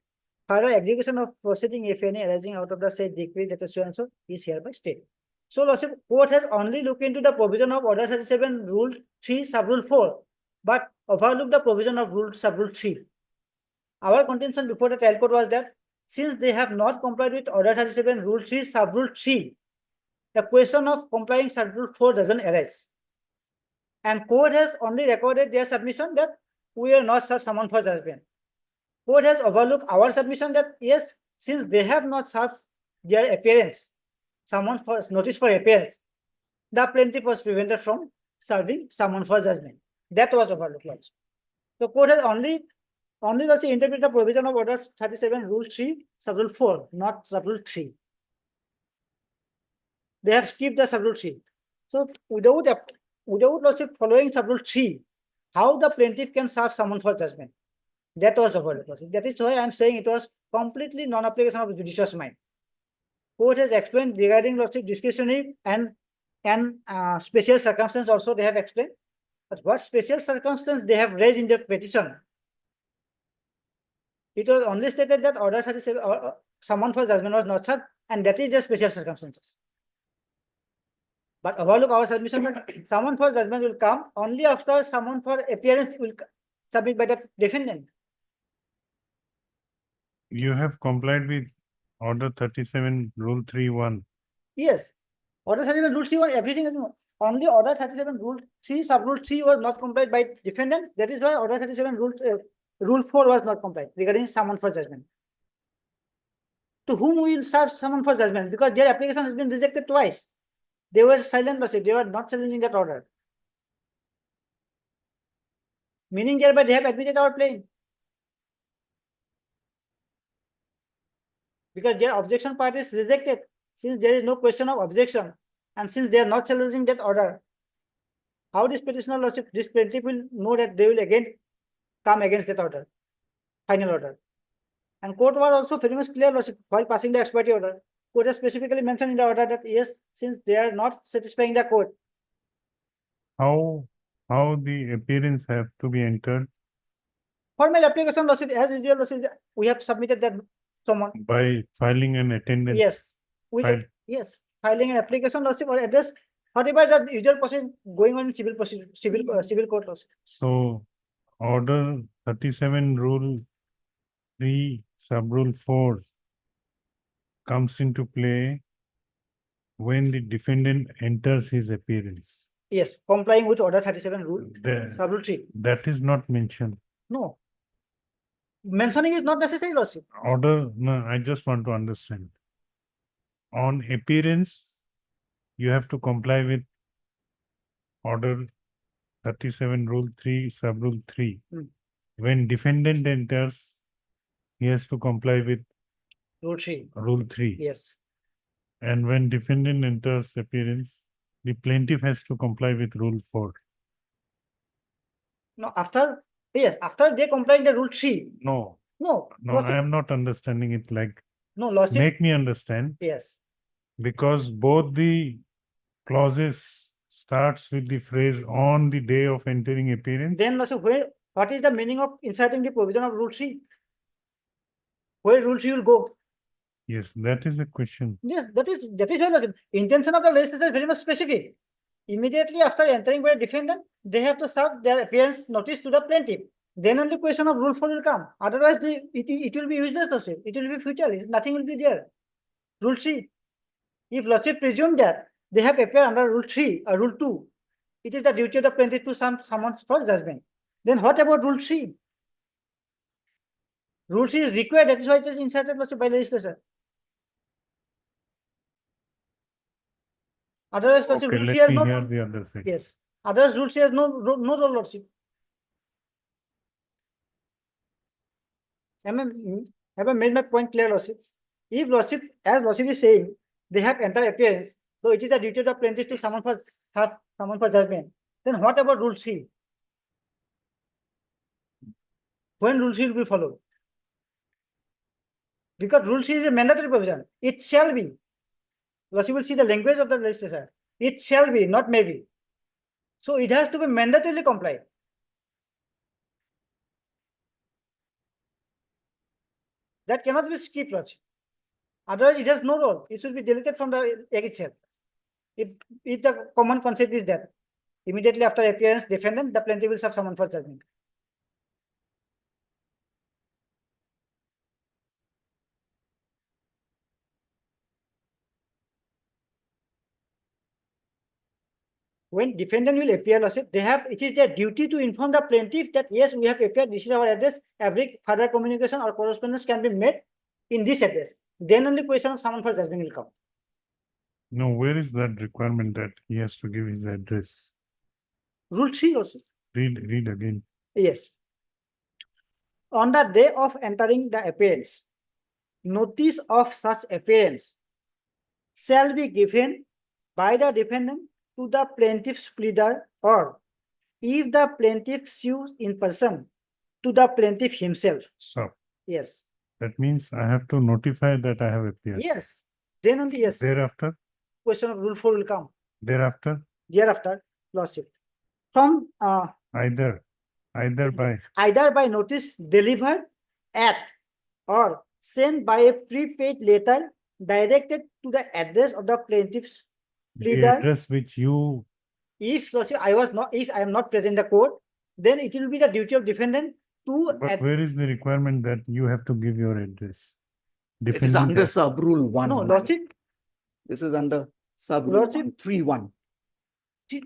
Further execution of proceeding, if any, arising out of the said decree that is so-and-so is hereby stayed. So, Lordship, court has only looked into the provision of Order 37, Rule 3, Sub-Rule 4, but overlooked the provision of Sub-Rule 3. Our contention before the trial court was that since they have not complied with Order 37, Rule 3, Sub-Rule 3, the question of complying Sub-Rule 4 doesn't arise. And court has only recorded their submission that we are not such summoned for judgment. Court has overlooked our submission that yes, since they have not served their appearance, summons for notice for appearance, the plaintiff was prevented from serving summons for judgment. That was overlooked. The court has only also interpreted the provision of Order 37, Rule 3, Sub-Rule 4, not Sub-Rule 3. They have skipped the Sub-Rule 3. So without also following Sub-Rule 3, how the plaintiff can serve summons for judgment? That was overlooked. That is why I am saying it was completely non-application of judicious mind. Court has explained regarding Lordship discretionary and special circumstance also they have explained. But what special circumstance they have raised in their petition? It was only stated that Order 37 summon for judgment was not served, and that is the special circumstances. But overlook our submission that summon for judgment will come only after summon for appearance will submit by the defendant. You have complied with Order 37, Rule 3(1). Yes. Order 37, Rule 3(1), everything is only Order 37, Rule 3, Sub-Rule 3 was not complied by defendant. That is why Order 37, Rule 4 was not complied regarding summon for judgment. To whom will serve summon for judgment? Because their application has been rejected twice. They were silent, they were not challenging that order. Meaning thereby they have admitted our claim. Because their objection part is rejected, since there is no question of objection, and since they are not challenging that order, how this petitioner lordship, this plaintiff will know that they will again come against that order, final order. And court was also very much clear lordship while passing the ex parte order. Court has specifically mentioned in the order that yes, since they are not satisfying the court. How the appearance have to be entered? Formal application lordship, as usual lordship, we have submitted that someone. By filing an attendance? Yes. Yes, filing an application lordship or address, whatever the usual process going on in civil court lordship. So Order 37, Rule 3, Sub-Rule 4 comes into play when the defendant enters his appearance. Yes, complying with order 37 rule, The- sub rule 3. That is not mentioned. No. Mentioning is not necessary, Lordship. Order, no, I just want to understand. On appearance, you have to comply with order 37 rule 3, sub rule 3. Hmm. When defendant enters, he has to comply with Rule 3. rule 3. Yes. And when defendant enters appearance, the plaintiff has to comply with rule 4. No, after, yes, after they comply the rule 3. No, No. no, Lordship. I am not understanding it like, No, Lordship. make me understand, Yes. because both the clauses starts with the phrase on the day of entering appearance. Then also what is the meaning of inserting the provision of rule 3? Where rule 3 will go? Yes, that is a question. Yes, that is why the intention of the legislature is very much specific. Immediately after entering by a defendant, they have to serve their appearance notice to the plaintiff. Then only question of rule 4 will come. Otherwise, it will be useless also. It will be futile. Nothing will be there. Rule 3. If lordship presume that they have appeared under rule 3 or rule 2, it is the duty of the plaintiff to summon for judgment. Then what about rule 3? Rule 3 is required. That is why it is inserted lordship by legislature. Otherwise, Okay, rule 3 let has me no. hear the other side. Yes. Otherwise, rule 3 has no role, lordship. Have I made my point clear, lordship? If lordship, as lordship is saying, they have entire appearance, so it is the duty of the plaintiff to summon for judgment. Then what about rule 3? When rule 3 will be followed? Because rule 3 is a mandatory provision. It shall be. Lordship will see the language of the legislature. It shall be, not maybe. So it has to be mandatorily complied. That cannot be skipped, lordship. Otherwise, it has no role. It should be deleted from the act itself. If the common concept is that immediately after appearance, defendant, the plaintiff will serve summon for judgment. When defendant will appear, lordship, it is their duty to inform the plaintiff that yes, we have appeared, this is our address, every further communication or correspondence can be made in this address. Then only question of summon for judgment will come. No, where is that requirement that he has to give his address? Rule 3 also. Read again. Yes. On the day of entering the appearance, notice of such appearance shall be given by the defendant to the plaintiff's pleader, or if the plaintiff sues in person, to the plaintiff himself. Stop. Yes. That means I have to notify that I have appeared. Yes. Then only yes. Thereafter, Question of rule 4 will come. thereafter, Thereafter, lordship. From either by notice delivered at or sent by a prepaid letter directed to the address of the plaintiff's the pleader. address which you, If lordship, if I am not present in the court, then it will be the duty of defendant to. but where is the requirement that you have to give your address? It is Defendant under has- sub rule 1. No, lordship. This is under sub rule Lordship. 3-1.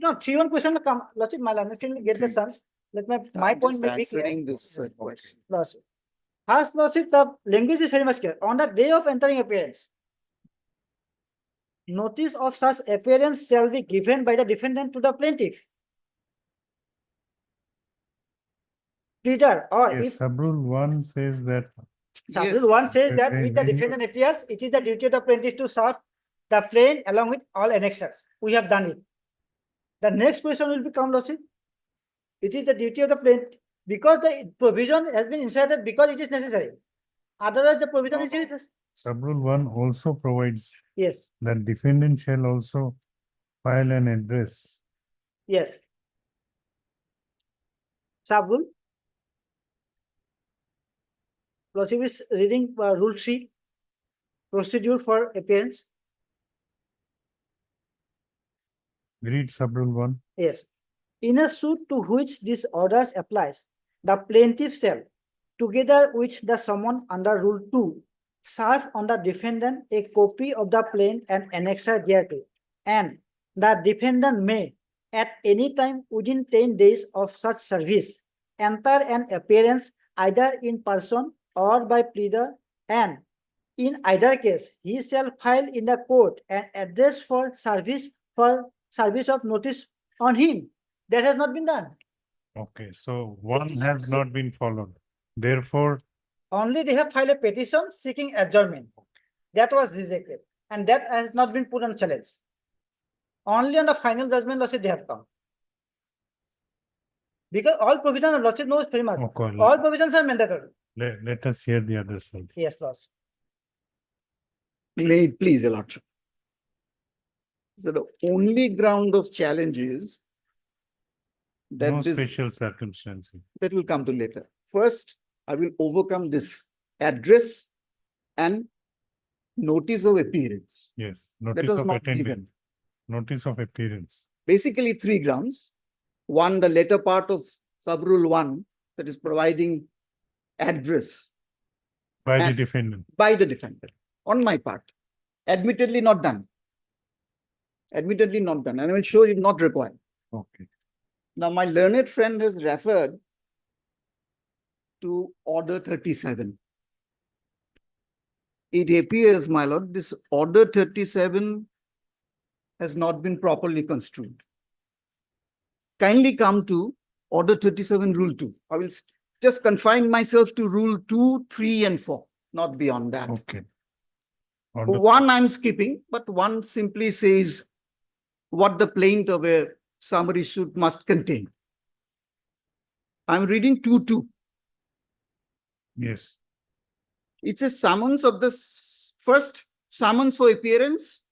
No, 3-1 question will come. Lordship, my learned friend will get the chance. Let my I'm point just may be clear. answering this question. Lordship. First, lordship, the language is very much clear. On the day of entering appearance, notice of such appearance shall be given by the defendant to the plaintiff. Pleader, or Yes, if sub rule 1 says that Rule 1 says that When- if the when you- defendant appears, it is the duty of the plaintiff to serve the plain along with all annexes. We have done it. The next question will become, lordship. It is the duty of the plaintiff, because the provision has been inserted because it is necessary. Otherwise, the provision is useless. sub rule 1 also provides Yes, that defendant shall also file an address. yes. Sub rule. Lordship is reading rule 3, procedure for appearance. Read sub rule 1. Yes. In a suit to which this orders applies, the plaintiff shall, together with the summons under Rule 2, serve on the defendant a copy of the plain and annexure thereto, and the defendant may, at any time within 10 days of such service, enter an appearance either in person or by pleader, and in either case, he shall file in the court an address for service of notice on him. That has not been done. Okay, so one has not been followed. Therefore, Only they have filed a petition seeking adjournment. That was rejected, and that has not been put on challenge. Only on the final judgment lawsuit they have come. Because all provisions of lawsuit knows very much. Okay. All provisions are mandatory. let us hear the other side. Yes, loss. May it please, Your Lordship. So the only ground of challenge is that No this, special circumstances. that will come to later. First, I will overcome this address and notice of appearance. Yes, That notice was of not attendance, given. notice of appearance. Basically, three grounds. One, the later part of sub-rule 1, that is providing address By the And- defendant. by the defendant, on my part. Admittedly not done. Admittedly not done, and I will show you not required. Okay. Now, my learned friend has referred to order 37. It appears, my lord, this order 37 has not been properly construed. Kindly come to order 37 rule 2. I will just confine myself to rule 2, 3 and 4, not beyond that. Okay. Order- One I'm skipping, but one simply says what the plaint of a summary suit must contain. I'm reading 2.2. Yes, It's a summons of the first summons for appearance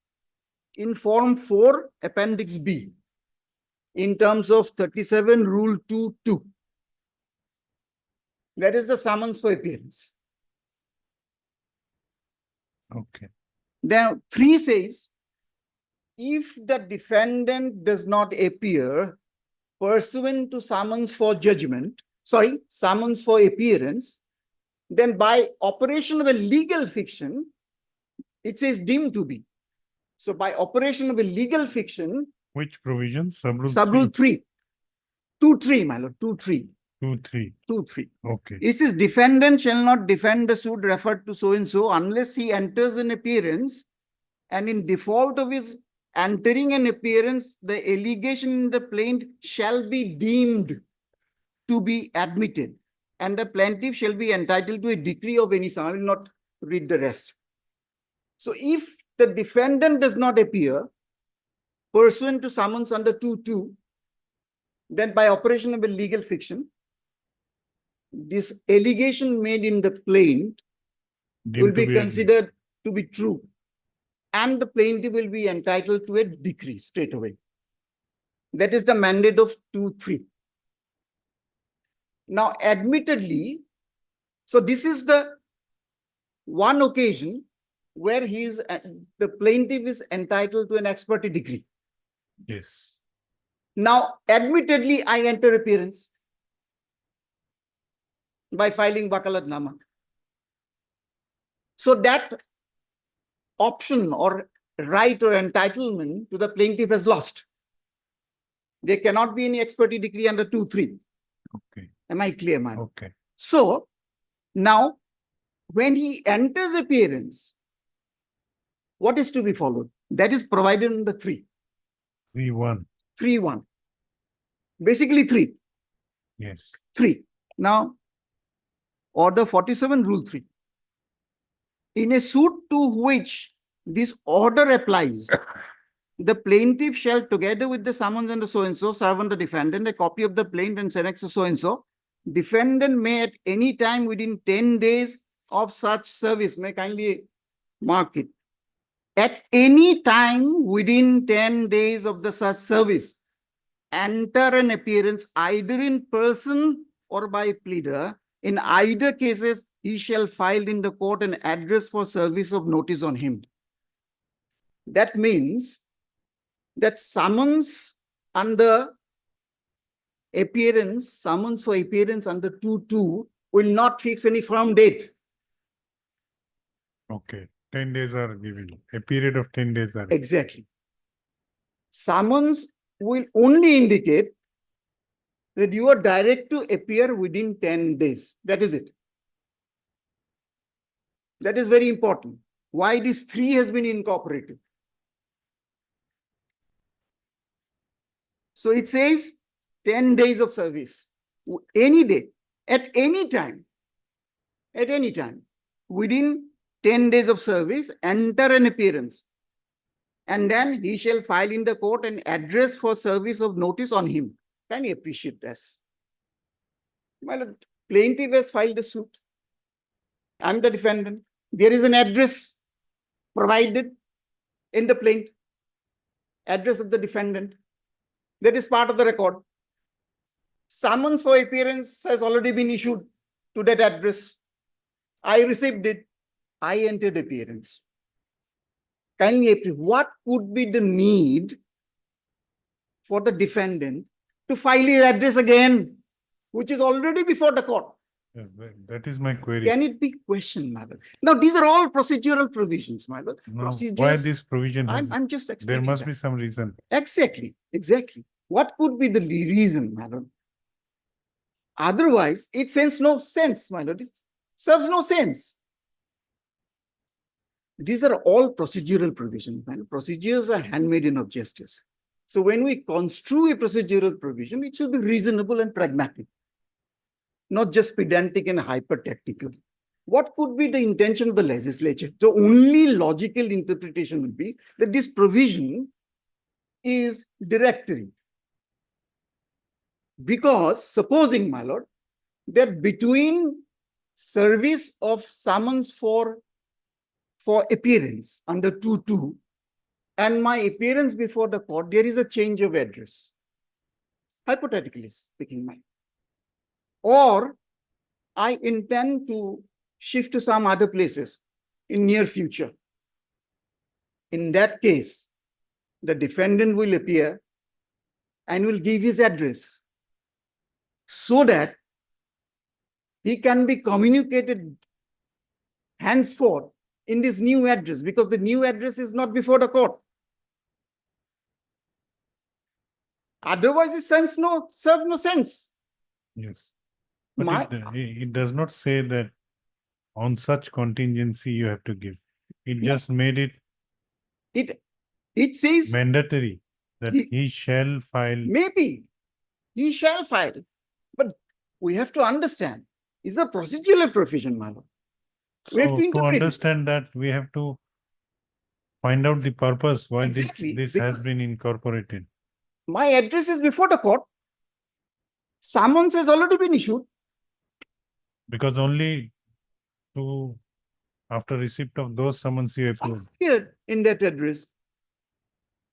in form 4, appendix B, in terms of 37 rule 2.2. That is the summons for appearance. okay. Now, 3 says, if the defendant does not appear pursuant to summons for judgment, summons for appearance, then by operation of a legal fiction, it says deemed to be. So by operation of a legal fiction, Which provision? Sub-rule sub-rule 3, 2.3, my lord, 2.3, 2, 3. 2.3. Okay. It says defendant shall not defend the suit referred to so and so unless he enters an appearance, and in default of his entering an appearance, the allegation in the plaint shall be deemed to be admitted, and the plaintiff shall be entitled to a decree of any sum. I will not read the rest. So if the defendant does not appear pursuant to summons under 2.2, then by operation of a legal fiction, this allegation made in the plaint will Deemed to be be considered to be true, and the plaintiff will be entitled to a decree straight away. That is the mandate of 2.3. Now, admittedly, so this is the one occasion where the plaintiff is entitled to an ex parte decree. Yes. Now, admittedly, I enter appearance by filing wakalatnama. So that option or right or entitlement to the plaintiff has lost. There cannot be any ex parte decree under 2.3. Okay. Am I clear, man? Okay. So now, when he enters appearance, what is to be followed? That is provided in the 3. 3-1. 3.1. Basically 3. Yes. 3. Now, order 47, rule 3. In a suit to which this order applies, the plaintiff shall, together with the summons under so-and-so, serve on the defendant a copy of the plaint and annex to so-and-so. Defendant may at any time within 10 days of such service, may kindly mark it, at any time within 10 days of the such service, enter an appearance either in person or by pleader. In either cases, he shall file in the court an address for service of notice on him. That means that summons under appearance, summons for appearance under 2.2 will not fix any firm date. Okay, 10 days are given, a period of 10 days are. Exactly. Summons will only indicate that you are direct to appear within 10 days. That is it. That is very important. Why this 3 has been incorporated. So it says 10 days of service, any day, at any time, within 10 days of service, enter an appearance. And then he shall file in the court an address for service of notice on him. Can you appreciate this? My lord, plaintiff has filed a suit. I'm the defendant. There is an address provided in the plaint, address of the defendant. That is part of the record. Summons for appearance has already been issued to that address. I received it. I entered appearance. Kindly appreciate, what could be the need for the defendant to file his address again, which is already before the court? Yes, that is my query. Can it be questioned, madam? Now, these are all procedural provisions, madam. No, why Procedures. this provision? I'm just There explaining must that. be some reason. Exactly. What could be the reason, madam? Otherwise, it makes no sense, my lord. It serves no sense. These are all procedural provisions, man. Procedures are handmaiden of justice. So when we construe a procedural provision, it should be reasonable and pragmatic, not just pedantic and hyper-tactical. What could be the intention of the legislature? The only logical interpretation would be that this provision is directory. Because supposing, my lord, that between service of summons for appearance under 2.2 and my appearance before the court, there is a change of address. Hypothetically speaking, or I intend to shift to some other places in near future. In that case, the defendant will appear and will give his address so that he can be communicated henceforth in this new address, because the new address is not before the court. Otherwise, it serves no sense. Yes. But it does not say that on such contingency you have to give. It just made it It says mandatory that he shall file. maybe he shall file, but we have to understand it's a procedural provision, my lord. We have So to to interpret it. understand that, we have to find out the purpose why Exactly, this because- has been incorporated. My address is before the court. Summons has already been issued. Because only after receipt of those summons you appeared. Here in that address.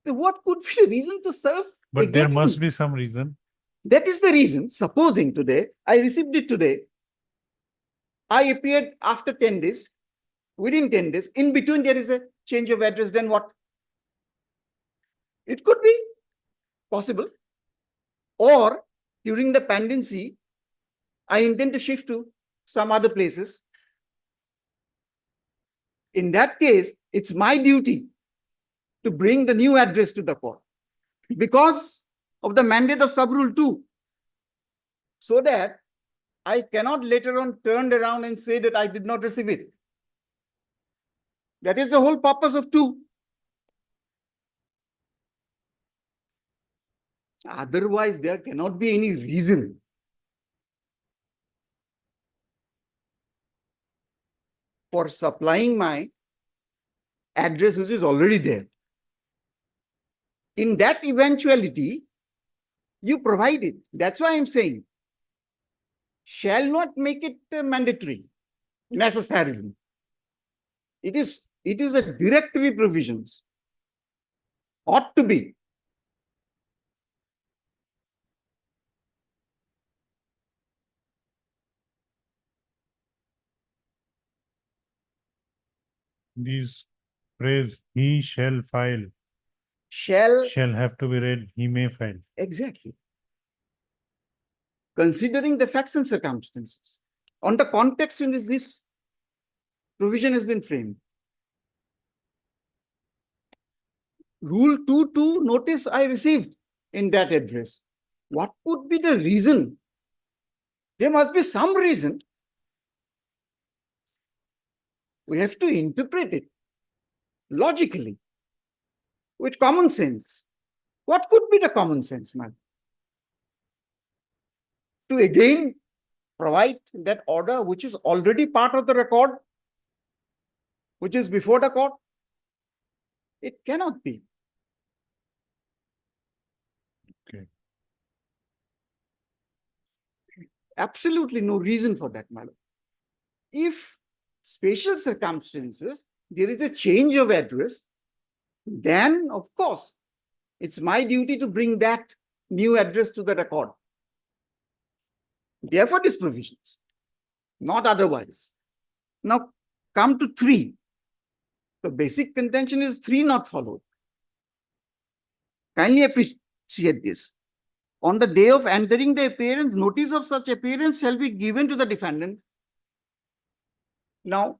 So what could be the reason to serve? But there again? must be some reason. That is the reason. Supposing today, I received it today. I appeared after 10 days, within 10 days. In between, there is a change of address. Then what? It could be possible. Or during the pendency, I intend to shift to some other places. In that case, it's my duty to bring the new address to the court because of the mandate of sub-rule 2, so that I cannot later on turn around and say that I did not receive it. That is the whole purpose of 2. Otherwise, there cannot be any reason for supplying my address which is already there. In that eventuality, you provide it. That's why I'm saying, shall not make it mandatory necessarily. It is a directory provisions. Ought to be. This phrase, he shall file, Shall have to be read, he may file. exactly. Considering the facts and circumstances. On the context in which this provision has been framed. Rule 2.2 notice I received in that address. What could be the reason? There must be some reason. We have to interpret it logically, with common sense. What could be the common sense, man? To again provide that order which is already part of the record, which is before the court? It cannot be. Okay. Absolutely no reason for that, madam. If special circumstances, there is a change of address, then of course, it's my duty to bring that new address to the record. Therefore, these provisions, not otherwise. Now, come to 3. The basic contention is 3 not followed. Kindly appreciate this. On the day of entering the appearance, notice of such appearance shall be given to the defendant. Now,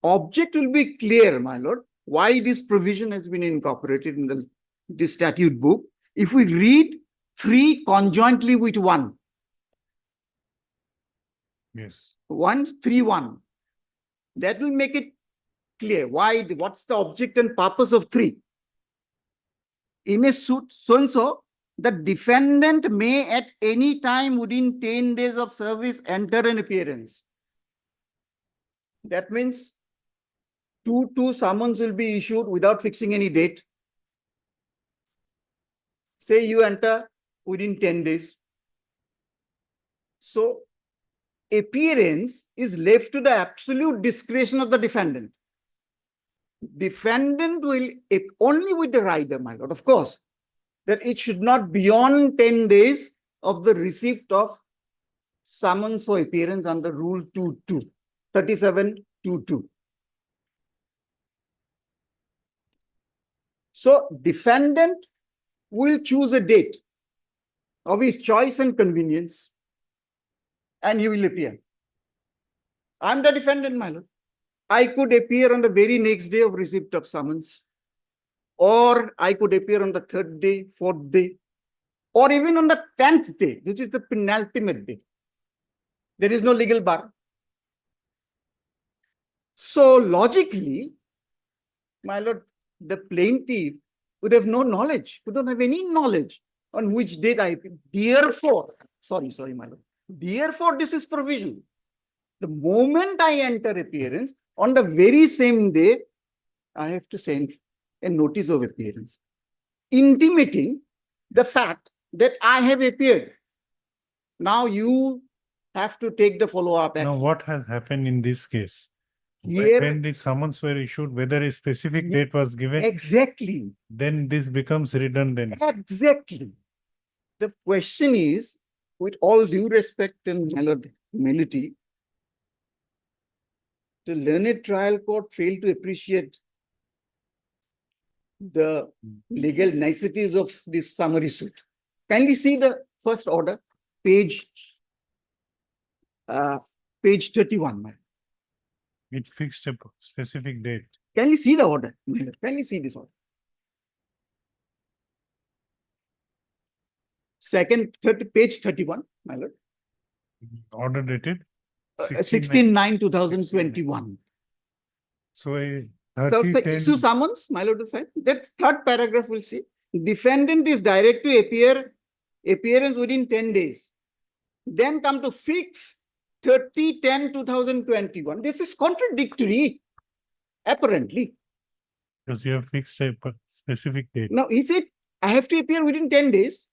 object will be clear, my lord, why this provision has been incorporated in the statute book. If we read 3 conjointly with 1. Yes. 131. That will make it clear why, what's the object and purpose of 3. In a suit, so the defendant may at any time within 10 days of service enter an appearance. That means 2 summons will be issued without fixing any date. Say you enter within 10 days. So appearance is left to the absolute discretion of the defendant. Defendant will, only with the rider, my lord, of course, that it should not beyond 10 days of the receipt of summons for appearance under Rule 2.2, 37.2.2. So defendant will choose a date of his choice and convenience, and he will appear. I'm the defendant, my lord. I could appear on the very next day of receipt of summons, or I could appear on the 3rd day, 4th day, or even on the 10th day, which is the penultimate day. There is no legal bar. So logically, my lord, the plaintiff would have no knowledge, would not have any knowledge on which date I appear. Therefore, sorry, my lord. Therefore, this is provision. The moment I enter appearance, on the very same day, I have to send a notice of appearance, intimating the fact that I have appeared. Now you have to take the follow-up Now, action. what has happened in this case? Here- When the summons were issued, whether a specific date was given, Exactly. then this becomes redundant. Exactly. The question is, with all due respect and humility, the learned trial court failed to appreciate the legal niceties of this summary suit. Kindly see the first order, page 31. Ma'am. It fixed a specific date. Can you see the order? Can you see this order? Page 31, my lord. Order dated 16/9/2021. So a So 30, the 10, issue summons, my lord, will find. That 3rd paragraph will see. Defendant is direct to appearance within 10 days. Then come to fix 30/10/2021. This is contradictory, apparently. because you have fixed a specific date. Now, he said, I have to appear within 10 days.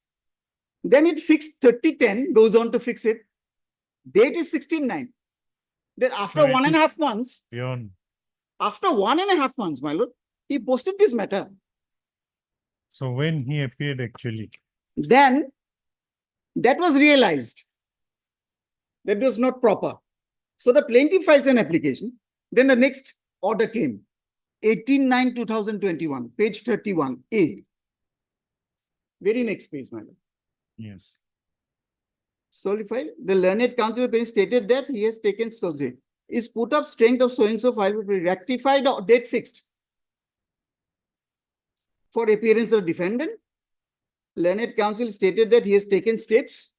Then it fixed 30/10, goes on to fix it. Date is 16/9. Then after So it 1.5 is months, Beyond. after 1.5 months, my lord, he posted this matter. So when he appeared actually, Then that was realized. That was not proper. So the plaintiff files an application. Then the next order came. 18/9/2021, page 31A. Very next page, my lord. yes. Solidified. The learned counsel stated that he has taken Soze. is put up strength of so and so file will be rectified or date fixed. For appearance of defendant, learned counsel stated that he has taken steps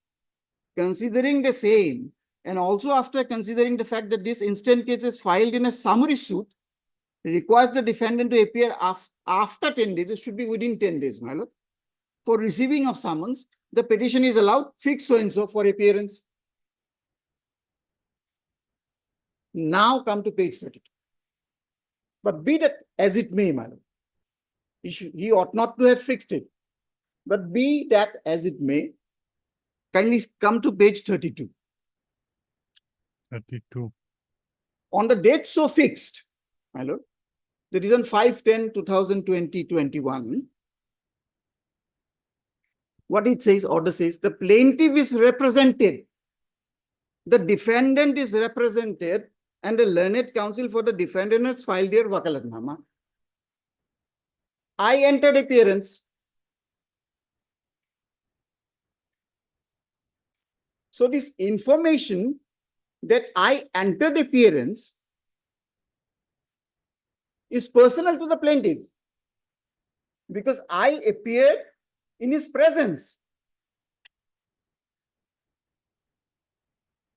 considering the same, and also after considering the fact that this instant case is filed in a summary suit, requires the defendant to appear after 10 days, it should be within 10 days, my lord. For receiving of summons, the petition is allowed fixed so and so for appearance. Now come to page 32. But be that as it may, my lord, he ought not to have fixed it. But be that as it may, kindly come to page 32. 32. On the date so fixed, my lord, that is on 5/10/2020-21. What it says, order says, the plaintiff is represented, the defendant is represented, and the learned counsel for the defendant has filed their wakalatnama. I entered appearance. So this information that I entered appearance is personal to the plaintiff because I appeared in his presence.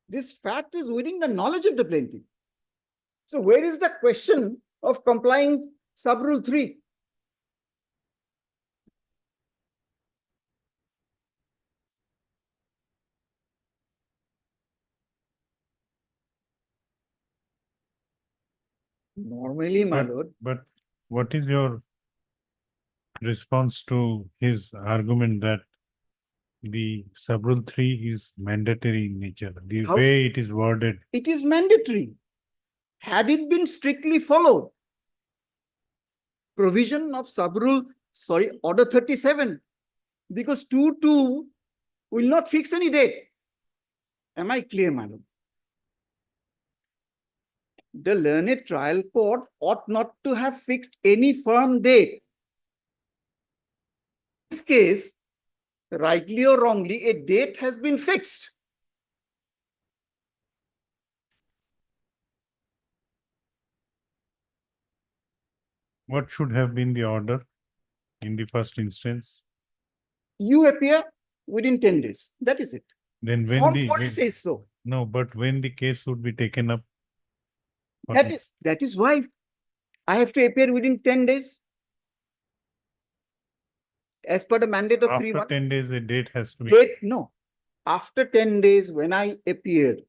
This fact is within the knowledge of the plaintiff. So where is the question of complying sub-rule 3? Normally, my lord. But what is your response to his argument that the sub-rule 3 is mandatory in nature? The How- way it is worded, It is mandatory. Had it been strictly followed, provision of order 37, because 2(2) will not fix any date. Am I clear, my lord? The learned trial court ought not to have fixed any firm date. In this case, rightly or wrongly, a date has been fixed. what should have been the order in the first instance? You appear within 10 days. That is it. Then when Form the 40 says so. no, but when the case would be taken up? That is why I have to appear within 10 days. As per the mandate of After 3(1). 10 days, the date has to be. No. After 10 days, when I appeared,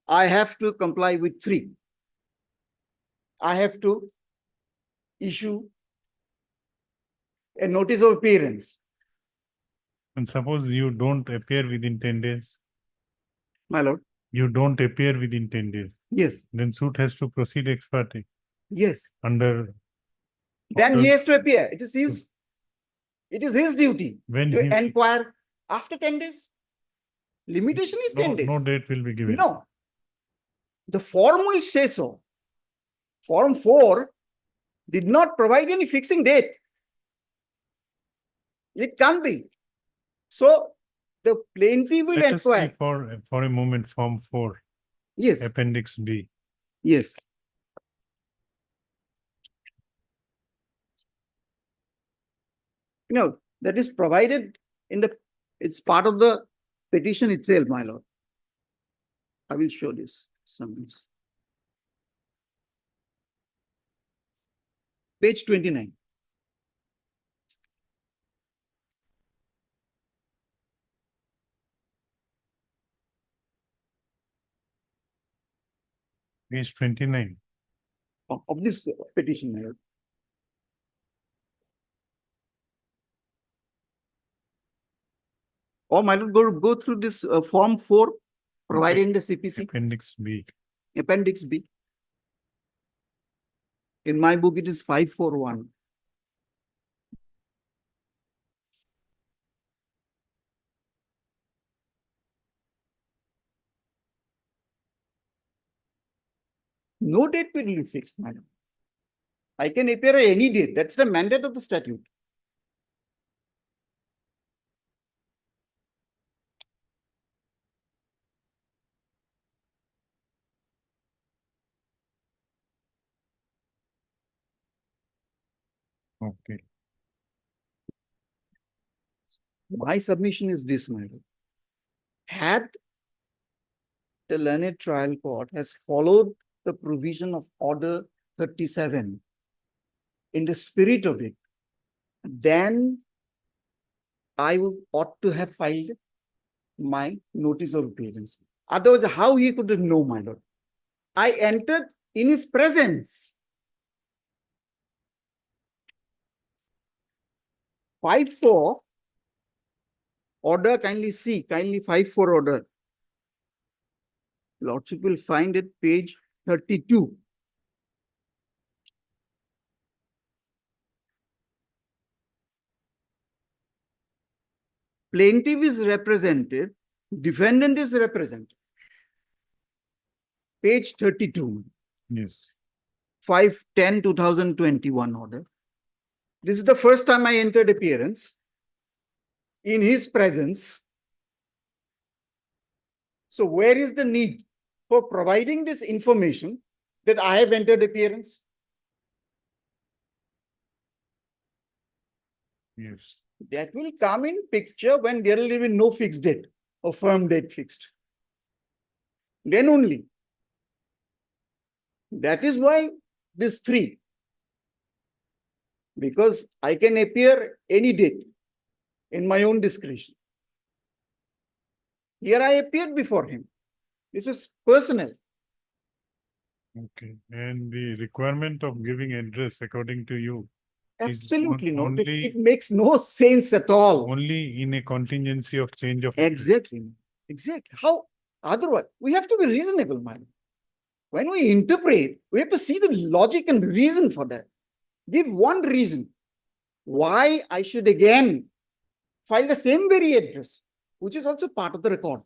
I have to comply with 3. I have to issue a notice of appearance. And suppose you don't appear within 10 days? My lord. You don't appear within 10 days? Yes. Then suit has to proceed ex parte? Yes. Under. Then he has to appear. It is his duty When to he- inquire after 10 days. Limitation is 10 days. No date will be given. No. The form will say so. Form 4 did not provide any fixing date. It can't be. So the plaintiff will Let us see inquire. for a moment form 4. Yes. Appendix B. Yes. No, that is provided in it's part of the petition itself, my lord. I will show this summons. Page 29. Page 29. Of this petition, my lord. Or my lord, go through this form 4 provided in the CPC. Appendix B. Appendix B. In my book, it is 541. No date will be fixed, madam. I can appear at any date. That's the mandate of the statute. Okay. My submission is this, my lord. Had the learned trial court has followed the provision of Order 37 in the spirit of it, then I ought to have filed my notice of appearance. Otherwise, how he could know, my lord? I entered in his presence. 5-4 order, kindly see, kindly 5-4 order. Lordship will find it page 32. Plaintiff is represented, defendant is represented. Page 32. Yes. 5-10-2021 order. This is the first time I entered appearance in his presence. So where is the need for providing this information that I have entered appearance? Yes. That will come in picture when there will be no fixed date or firm date fixed. Then only. That is why this 3. Because I can appear any date in my own discretion. Here I appeared before him. This is personal. Okay. And the requirement of giving address according to you is Absolutely not. only, It makes no sense at all. only in a contingency of change of. Exactly. Exactly. How? Otherwise, we have to be reasonable, man. When we interpret, we have to see the logic and reason for that. Give one reason why I should again file the same very address, which is also part of the record.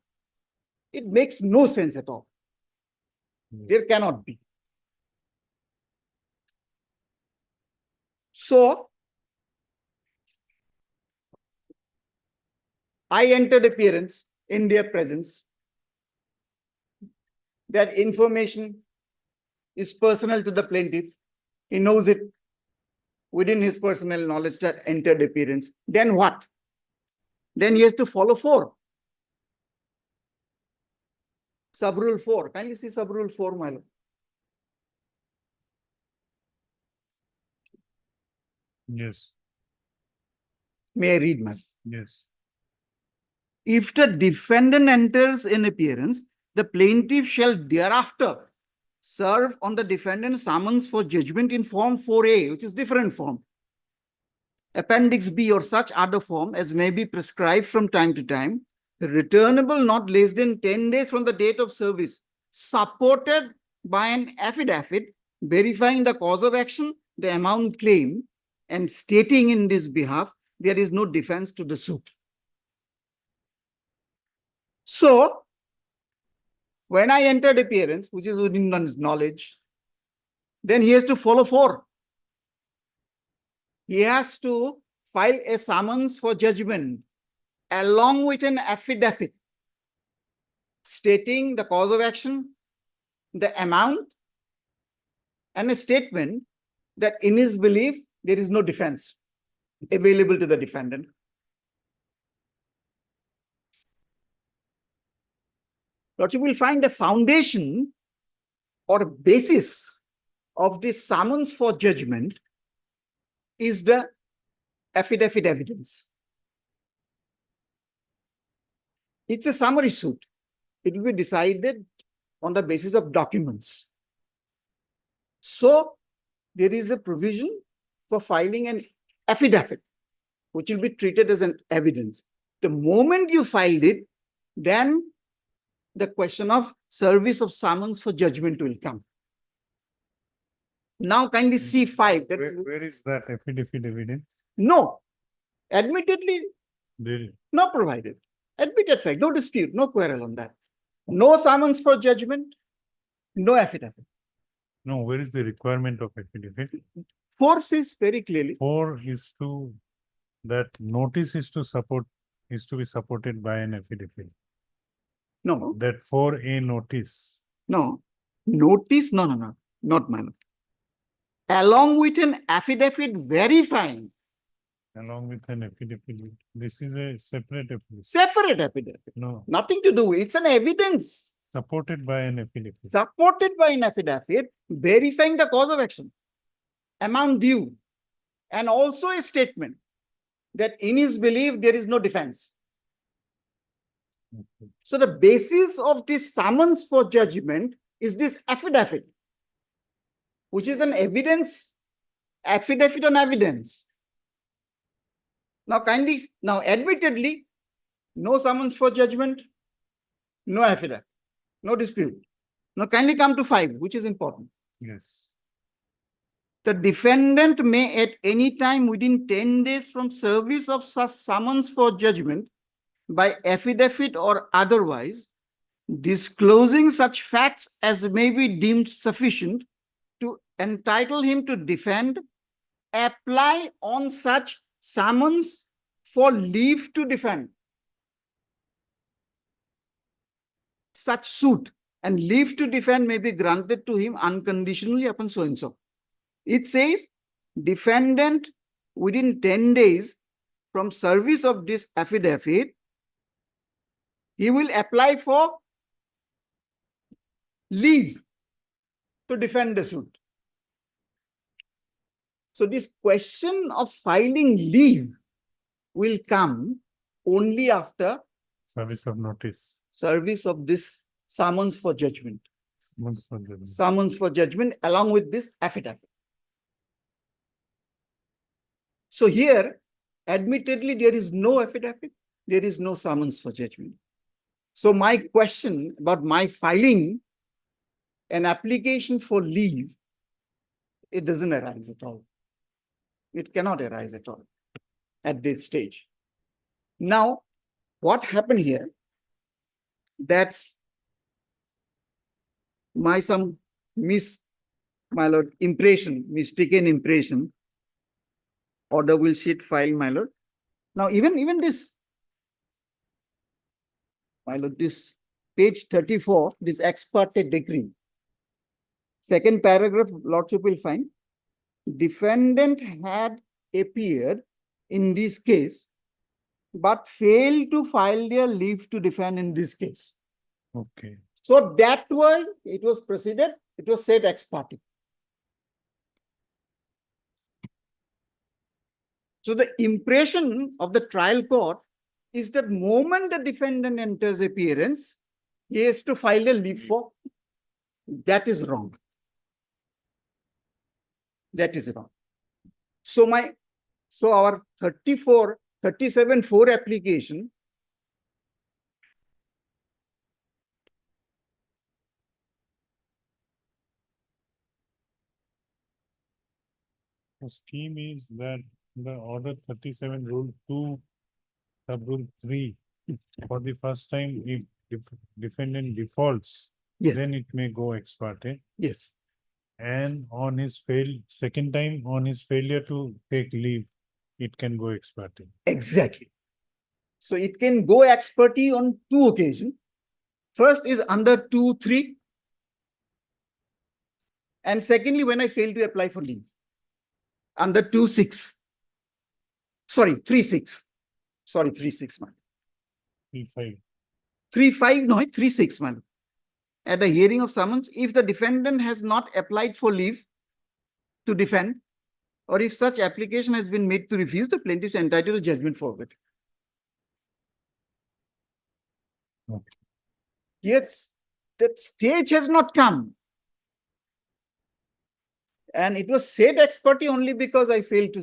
It makes no sense at all. There cannot be. So, I entered appearance in their presence. That information is personal to the plaintiff. He knows it within his personal knowledge that entered appearance. Then what? Then he has to follow 4. Sub-rule 4. Kindly see sub-rule 4, my lord. Yes. May I read, ma'am? Yes. If the defendant enters in appearance, the plaintiff shall thereafter serve on the defendant summons for judgment in form 4A, which is different form. Appendix B or such other form as may be prescribed from time to time, returnable not less than 10 days from the date of service, supported by an affidavit verifying the cause of action, the amount claimed, and stating in this behalf there is no defense to the suit. So, when I entered appearance, which is within one's knowledge, then he has to follow 4. He has to file a summons for judgment along with an affidavit stating the cause of action, the amount, and a statement that in his belief, there is no defense available to the defendant. But you will find a foundation or a basis of this summons for judgment is the affidavit evidence. It's a summary suit. It will be decided on the basis of documents. So there is a provision for filing an affidavit, which will be treated as an evidence. The moment you filed it, then the question of service of summons for judgment will come. Now kindly see 5. Where is that affidavit evidence? No. Admittedly, There. not provided. Admitted fact, no dispute, no quarrel on that. No summons for judgment, no affidavit. No, where is the requirement of affidavit? 4 says very clearly. 4 is to, that notice is to support, is to be supported by an affidavit. No. That 4A notice. No. Notice, no, not my lord. along with an affidavit verifying, Along with an affidavit. This is a separate affidavit. separate affidavit, No, nothing to do, it's an evidence supported by an affidavit. supported by an affidavit verifying the cause of action, amount due, and also a statement that in his belief there is no defense. So the basis of this summons for judgment is this affidavit, which is an evidence, affidavit on evidence. Now admittedly, no summons for judgment, no affidavit, no dispute. Now kindly come to 5, which is important. Yes. The defendant may at any time within 10 days from service of such summons for judgment by affidavit or otherwise, disclosing such facts as may be deemed sufficient to entitle him to defend, apply on such summons for leave to defend such suit, and leave to defend may be granted to him unconditionally upon so and so. It says defendant within 10 days from service of this affidavit, he will apply for leave to defend the suit. So this question of filing leave will come only after Service of notice. service of this summons for judgment. Summons for judgment. Summons for judgment along with this affidavit. So here, admittedly, there is no affidavit, there is no summons for judgment. So my question about my filing an application for leave, it doesn't arise at all. It cannot arise at all at this stage. Now, what happened here? That my lord, mistaken impression, order will sheet file, my lord. Now, even this, my lord, this page 34, this ex parte decree, second paragraph, lordship will find, defendant had appeared in this case, but failed to file their leave to defend in this case. Okay. So that way it was proceeded, it was said ex parte. So the impression of the trial court is that moment the defendant enters appearance, he has to file a leave for. That is wrong. That is wrong. So our 37-4 application The scheme is that the order 37 rule 2 sub rule 3 for the first time if defendant defaults, yes, then it may go ex parte. Yes. And on his second time on his failure to take leave, it can go ex parte. Exactly. So it can go ex parte on 2 occasions. First is under 2-3. And secondly, when I fail to apply for leave. Under 2-6. Sorry, 3-6. Sorry, 3-6 month. 3-5. 3-5, no, 3-6 month. At a hearing of summons, if the defendant has not applied for leave to defend, or if such application has been made to refuse, the plaintiff is entitled to judgment forfeit. Okay. Yes, that stage has not come. And it was said ex parte only because I failed to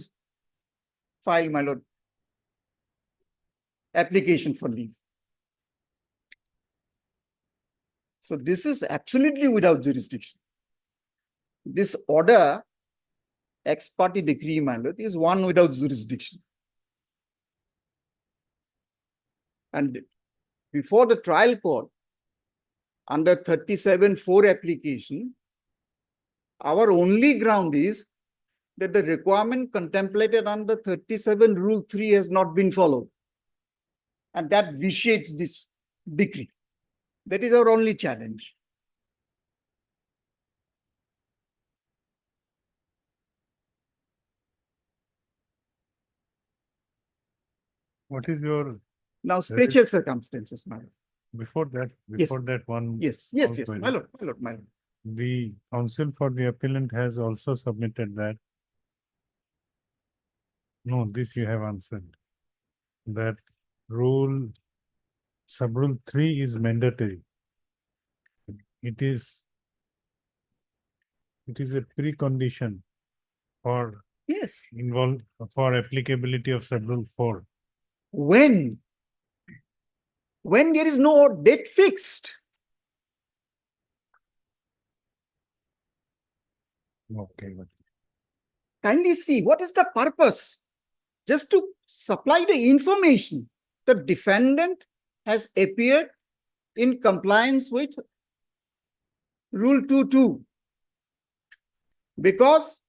file, my lord, application for leave. So this is absolutely without jurisdiction. This order, ex parte decree, my lord, is one without jurisdiction. And before the trial court, under 37-4 application, our only ground is that the requirement contemplated under 37 rule 3 has not been followed. And that vitiates this decree. That is our only challenge. What is your, Now, There special is- circumstances, my lord. before that one? Yes, yes, small yes, query. my lord, my lord, my lord. The counsel for the appellant has also submitted that. No, this you have answered. That rule, sub-rule 3 is mandatory. It is a precondition for Yes, for applicability of sub-rule 4. when there is no date fixed. Okay, but Kindly see, what is the purpose? Just to supply the information. The defendant has appeared in compliance with Rule 2.2. Because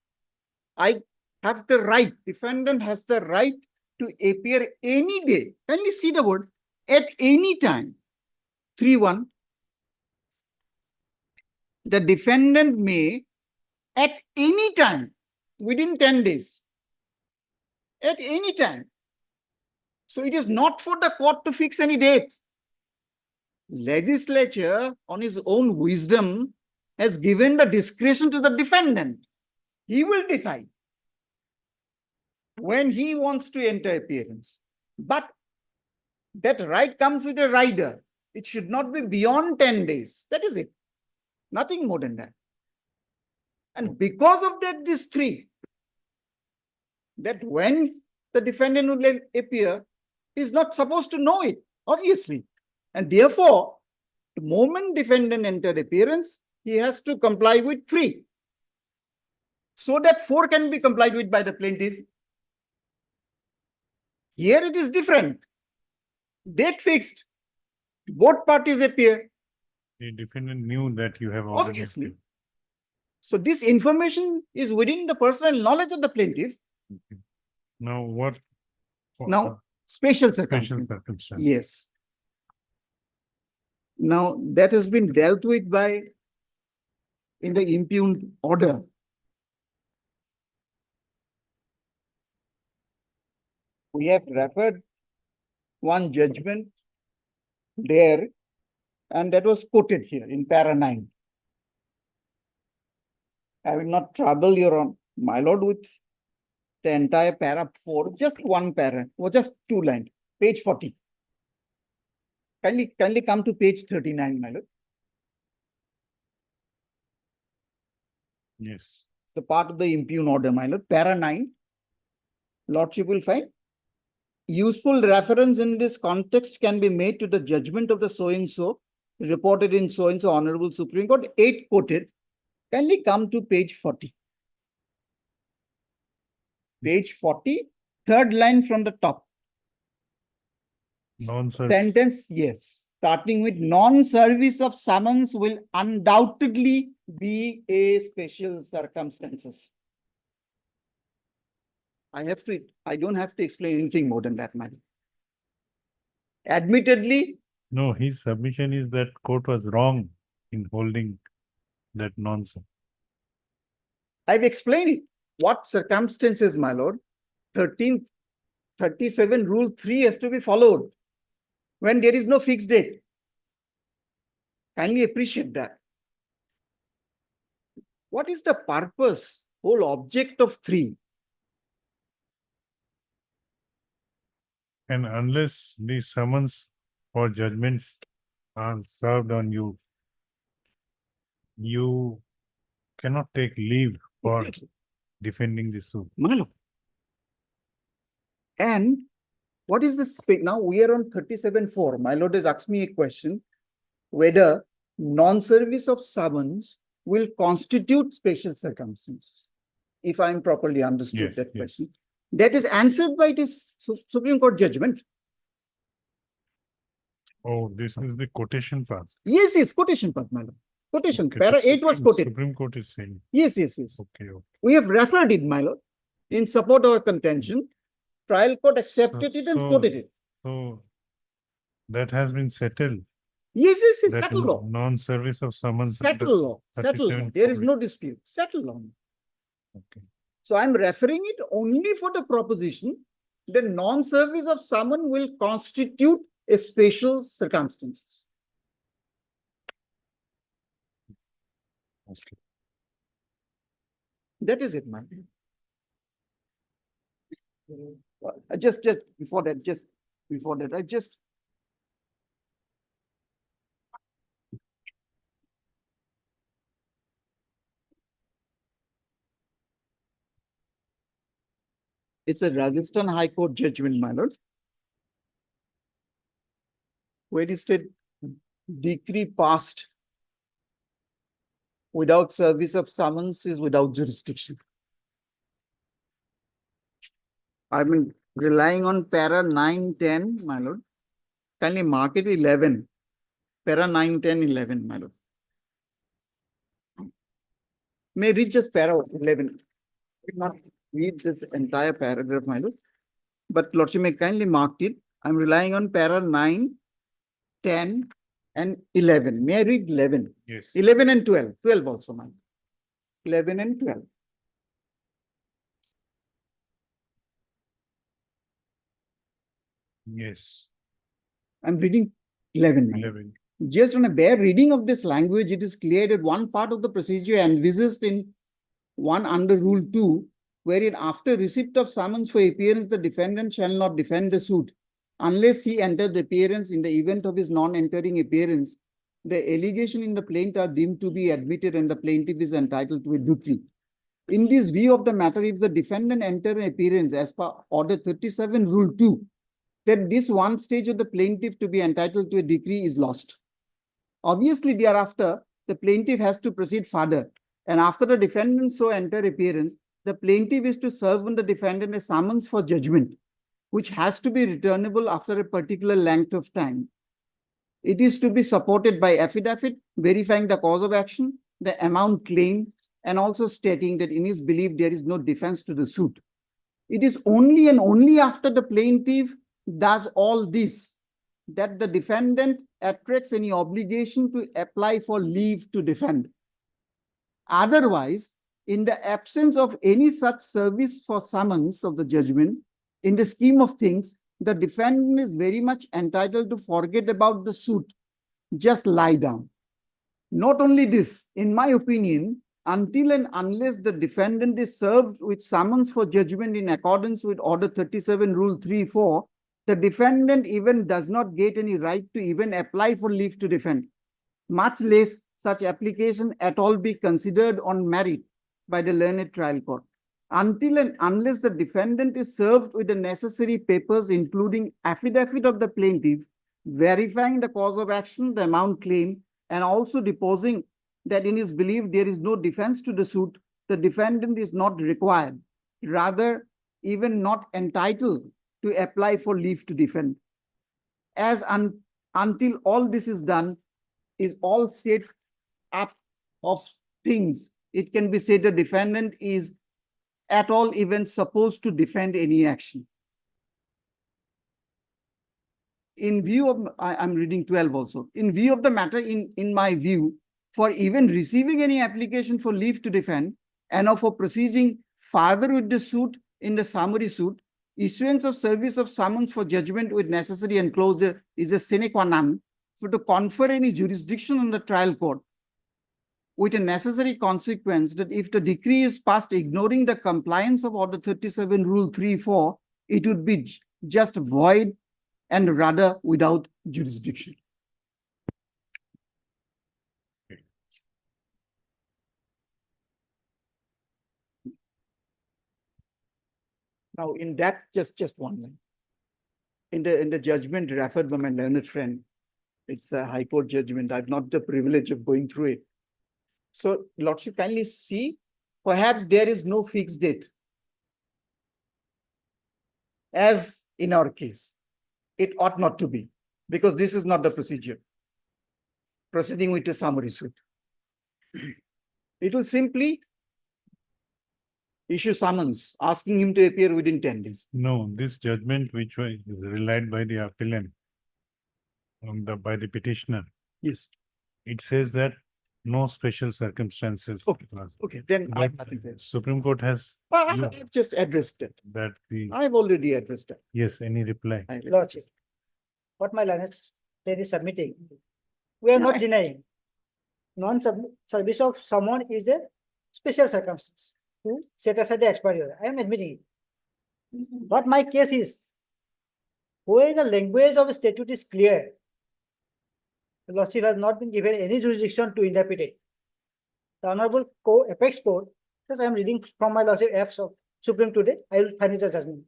I have the right, defendant has the right to appear any day. Kindly see the word, at any time. 3.1. The defendant may, at any time, within 10 days, at any time. So it is not for the court to fix any date. Legislature, on his own wisdom, has given the discretion to the defendant. He will decide when he wants to enter appearance. But that right comes with a rider. It should not be beyond 10 days. That is it. Nothing more than that. And because of that, this 3, that when the defendant will appear, he is not supposed to know it, obviously. And therefore, the moment defendant entered appearance, he has to comply with 3. So that 4 can be complied with by the plaintiff. Here it is different. Date fixed. Both parties appear. the defendant knew that you have already. Obviously. So this information is within the personal knowledge of the plaintiff. Now what? Now, special Special circumstances. circumstance. Yes. Now, that has been dealt with by in the impugned order. We have referred one judgment there, and that was quoted here in para 9. I will not trouble your my lord with the entire para 4, just one para, or just 2 lines, page 40. Kindly come to page 39, my lord. Yes. It's a part of the impugned order, my lord. Para 9, lordship will find useful reference in this context can be made to the judgment of the so-and-so reported in so-and-so Honorable Supreme Court, 8 quoted. Kindly come to page 40. Page 40, 3rd line from the top. Non-service. Sentence, yes. Starting with non-service of summons will undoubtedly be a special circumstances. I don't have to explain anything more than that, man. Admittedly, No, his submission is that court was wrong in holding that nonsense. I've explained it. What circumstances, my lord? 1337 rule 3 has to be followed when there is no fixed date. Kindly appreciate that. What is the purpose, whole object of 3? And unless the summons for judgments are served on you, you cannot take leave for Exactly. defending the suit. My lord. And what is this? Now we are on 37.4. My lord has asked me a question whether non-service of summons will constitute special circumstances. If I am properly understood Yes, that yes. question. That is answered by this Supreme Court judgment. Oh, this is the quotation part. Yes, yes, quotation part, my lord. Quotation. Okay, Para so 8 was quoted. Supreme Court is saying, Yes, yes, yes. okay, okay. We have referred it, my lord, in support of our contention. Trial court accepted it and quoted it. So that has been settled. Yes, yes, yes, That settled law. non-service of summons. under Settled law. Settled law. 37 There is four. no dispute. Settled law. Okay. So I'm referring it only for the proposition the non-service of summons will constitute a special circumstances. That is it, man. Just before that, I just. It's a Rajasthan High Court judgment, my lord. Where it said decree passed without service of summons is without jurisdiction. I mean, relying on para 9, 10, my lord. Kindly mark it 11. Para 9, 10, 11, my lord. May read just para 11. Not read this entire paragraph, my lord. But lordship may kindly mark it. I'm relying on para 9, 10, and 11. May I read 11? Yes. 11 and 12. 12 also, my lord. 11 and 12. Yes. I'm reading 11. 11. Just on a bare reading of this language, it is clear that one part of the procedure envisaged in 1 under Rule 2, wherein after receipt of summons for appearance, the defendant shall not defend the suit unless he enters the appearance. In the event of his non-entering appearance, the allegation in the plaint are deemed to be admitted and the plaintiff is entitled to a decree. In this view of the matter, if the defendant enter an appearance as per Order 37, Rule 2, then this one stage of the plaintiff to be entitled to a decree is lost. Obviously, thereafter, the plaintiff has to proceed further. And after the defendant so enter appearance, the plaintiff is to serve on the defendant a summons for judgment, which has to be returnable after a particular length of time. It is to be supported by affidavit, verifying the cause of action, the amount claimed, and also stating that in his belief there is no defense to the suit. It is only and only after the plaintiff does all this that the defendant attracts any obligation to apply for leave to defend. Otherwise, in the absence of any such service for summons of the judgment, in the scheme of things, the defendant is very much entitled to forget about the suit, just lie down. Not only this, in my opinion, until and unless the defendant is served with summons for judgment in accordance with Order 37, Rule 3(4), the defendant even does not get any right to even apply for leave to defend, much less such application at all be considered on merit by the learned trial court. Until and unless the defendant is served with the necessary papers, including affidavit of the plaintiff, verifying the cause of action, the amount claimed, and also deposing that in his belief there is no defense to the suit, the defendant is not required, rather even not entitled to apply for leave to defend. Until all this is done, is all set up of things, it can be said the defendant is at all even supposed to defend any action. In view of, I'm reading 12 also. In view of the matter, in my view, for even receiving any application for leave to defend and for proceeding further with the suit in the summary suit, issuance of service of summons for judgment with necessary enclosure is a sine qua non to confer any jurisdiction on the trial court, with a necessary consequence that if the decree is passed ignoring the compliance of Order 37, Rule 3(4), it would be just void and rather without jurisdiction. Now, in that, just one line. In the judgment referred by my learned friend, it's a High Court judgment. I've not the privilege of going through it. So, Lordship, kindly see, perhaps there is no fixed date. As in our case, it ought not to be, because this is not the procedure. Proceeding with a summary suit. It will simply issue summons, asking him to appear within 10 days. No, this judgment which was relied by the appellant, by the petitioner. Yes. It says that no special circumstances. Okay, clause. okay, then I have But nothing to say. Supreme Court has I've just addressed it. that the, I've already addressed it. yes, any reply? Lordship, what my learned friend is submitting, we are not denying. Non-service of someone is a special circumstance to set aside the expiry order. I am admitting it. What my case is, where the language of a statute is clear, the Lordship has not been given any jurisdiction to interpret it. The Honorable Apex Court, because I am reading from my Lordship F of Supreme today, I will finish the judgment.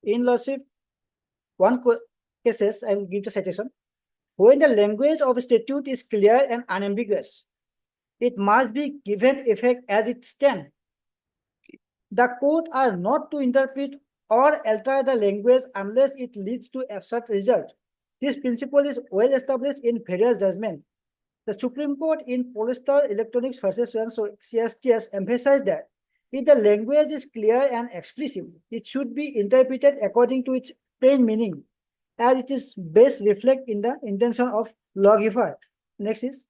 In Lordship, cases, I will give the citation. When the language of a statute is clear and unambiguous, it must be given effect as it stands. The court are not to interpret or alter the language unless it leads to absurd result. This principle is well established in various judgments. The Supreme Court in Polestar Electronics versus CSTS emphasized that if the language is clear and explicit, it should be interpreted according to its plain meaning, as it is best reflect in the intention of lawgiver. Next is,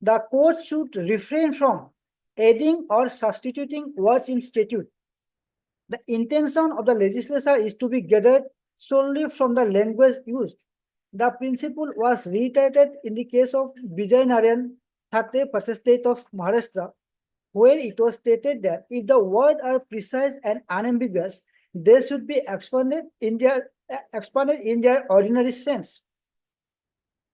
the court should refrain from adding or substituting words in statute. The intention of the legislature is to be gathered solely from the language used. The principle was reiterated in the case of Vijay Narayan Thate versus State of Maharashtra, where it was stated that if the words are precise and unambiguous, they should be expanded in their ordinary sense.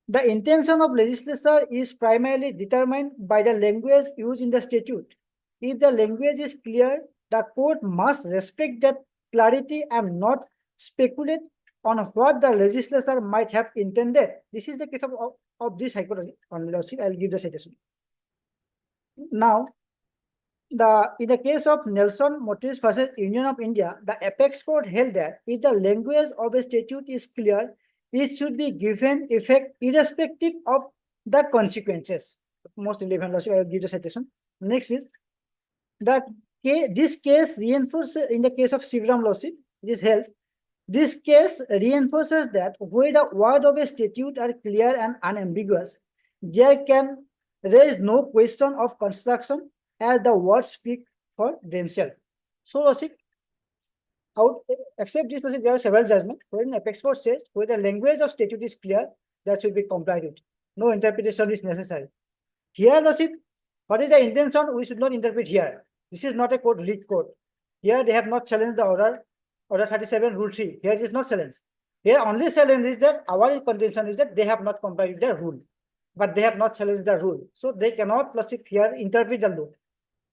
The intention of legislature is primarily determined by the language used in the statute. If the language is clear, the court must respect that clarity and not speculate on what the legislature might have intended. This is the case of this hypothesis. I'll give the citation. Now, in the case of Nelson Motors versus Union of India, the Apex Court held that if the language of a statute is clear, it should be given effect irrespective of the consequences. Most relevant lawsuit, I will give the citation. Next is this case reinforces in the case of Sivaram lawsuit, it is held. This case reinforces that where the words of a statute are clear and unambiguous, there can raise no question of construction as the words speak for themselves. So, lawsuit, except this lawsuit, there are several judgments wherein Apex Court says where the language of statute is clear, that should be complied with. No interpretation is necessary. Here, lawsuit, what is the intention? We should not interpret here. This is not a court, lead court. Here they have not challenged the order 37 rule 3. Here it is not challenged. Here only challenge is that our contention is that they have not complied with the rule, but they have not challenged the rule. So they cannot here interpret the law.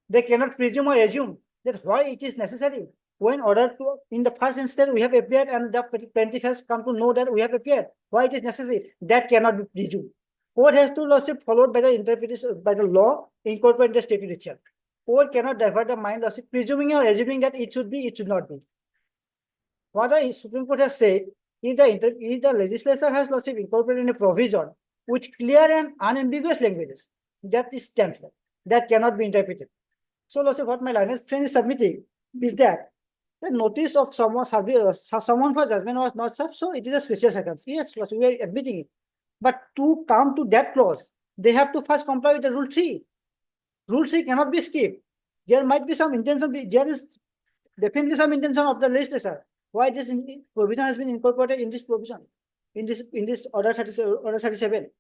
They cannot presume or assume that why it is necessary. When order to, in the first instance, we have appeared and the plaintiff has come to know that we have appeared. Why it is necessary? That cannot be presumed. Court has to lawsuit followed by the interpretation by the law incorporated the statute itself. Court cannot divert the mind lawsuit presuming or assuming that it should be, it should not be. What the Supreme Court has said, if the legislature has lawsuit incorporated in a provision with clear and unambiguous languages, that is stand for. That cannot be interpreted. So, lawsuit, what my learned friend is submitting is that the notice of someone for judgment was not served, so it is a special circumstance. Yes, we are admitting it. But to come to that clause, they have to first comply with the rule 3. Rule 3 cannot be skipped. There might be some intention, there is definitely some intention of the legislature. Why this provision has been incorporated in this provision, in this order 37.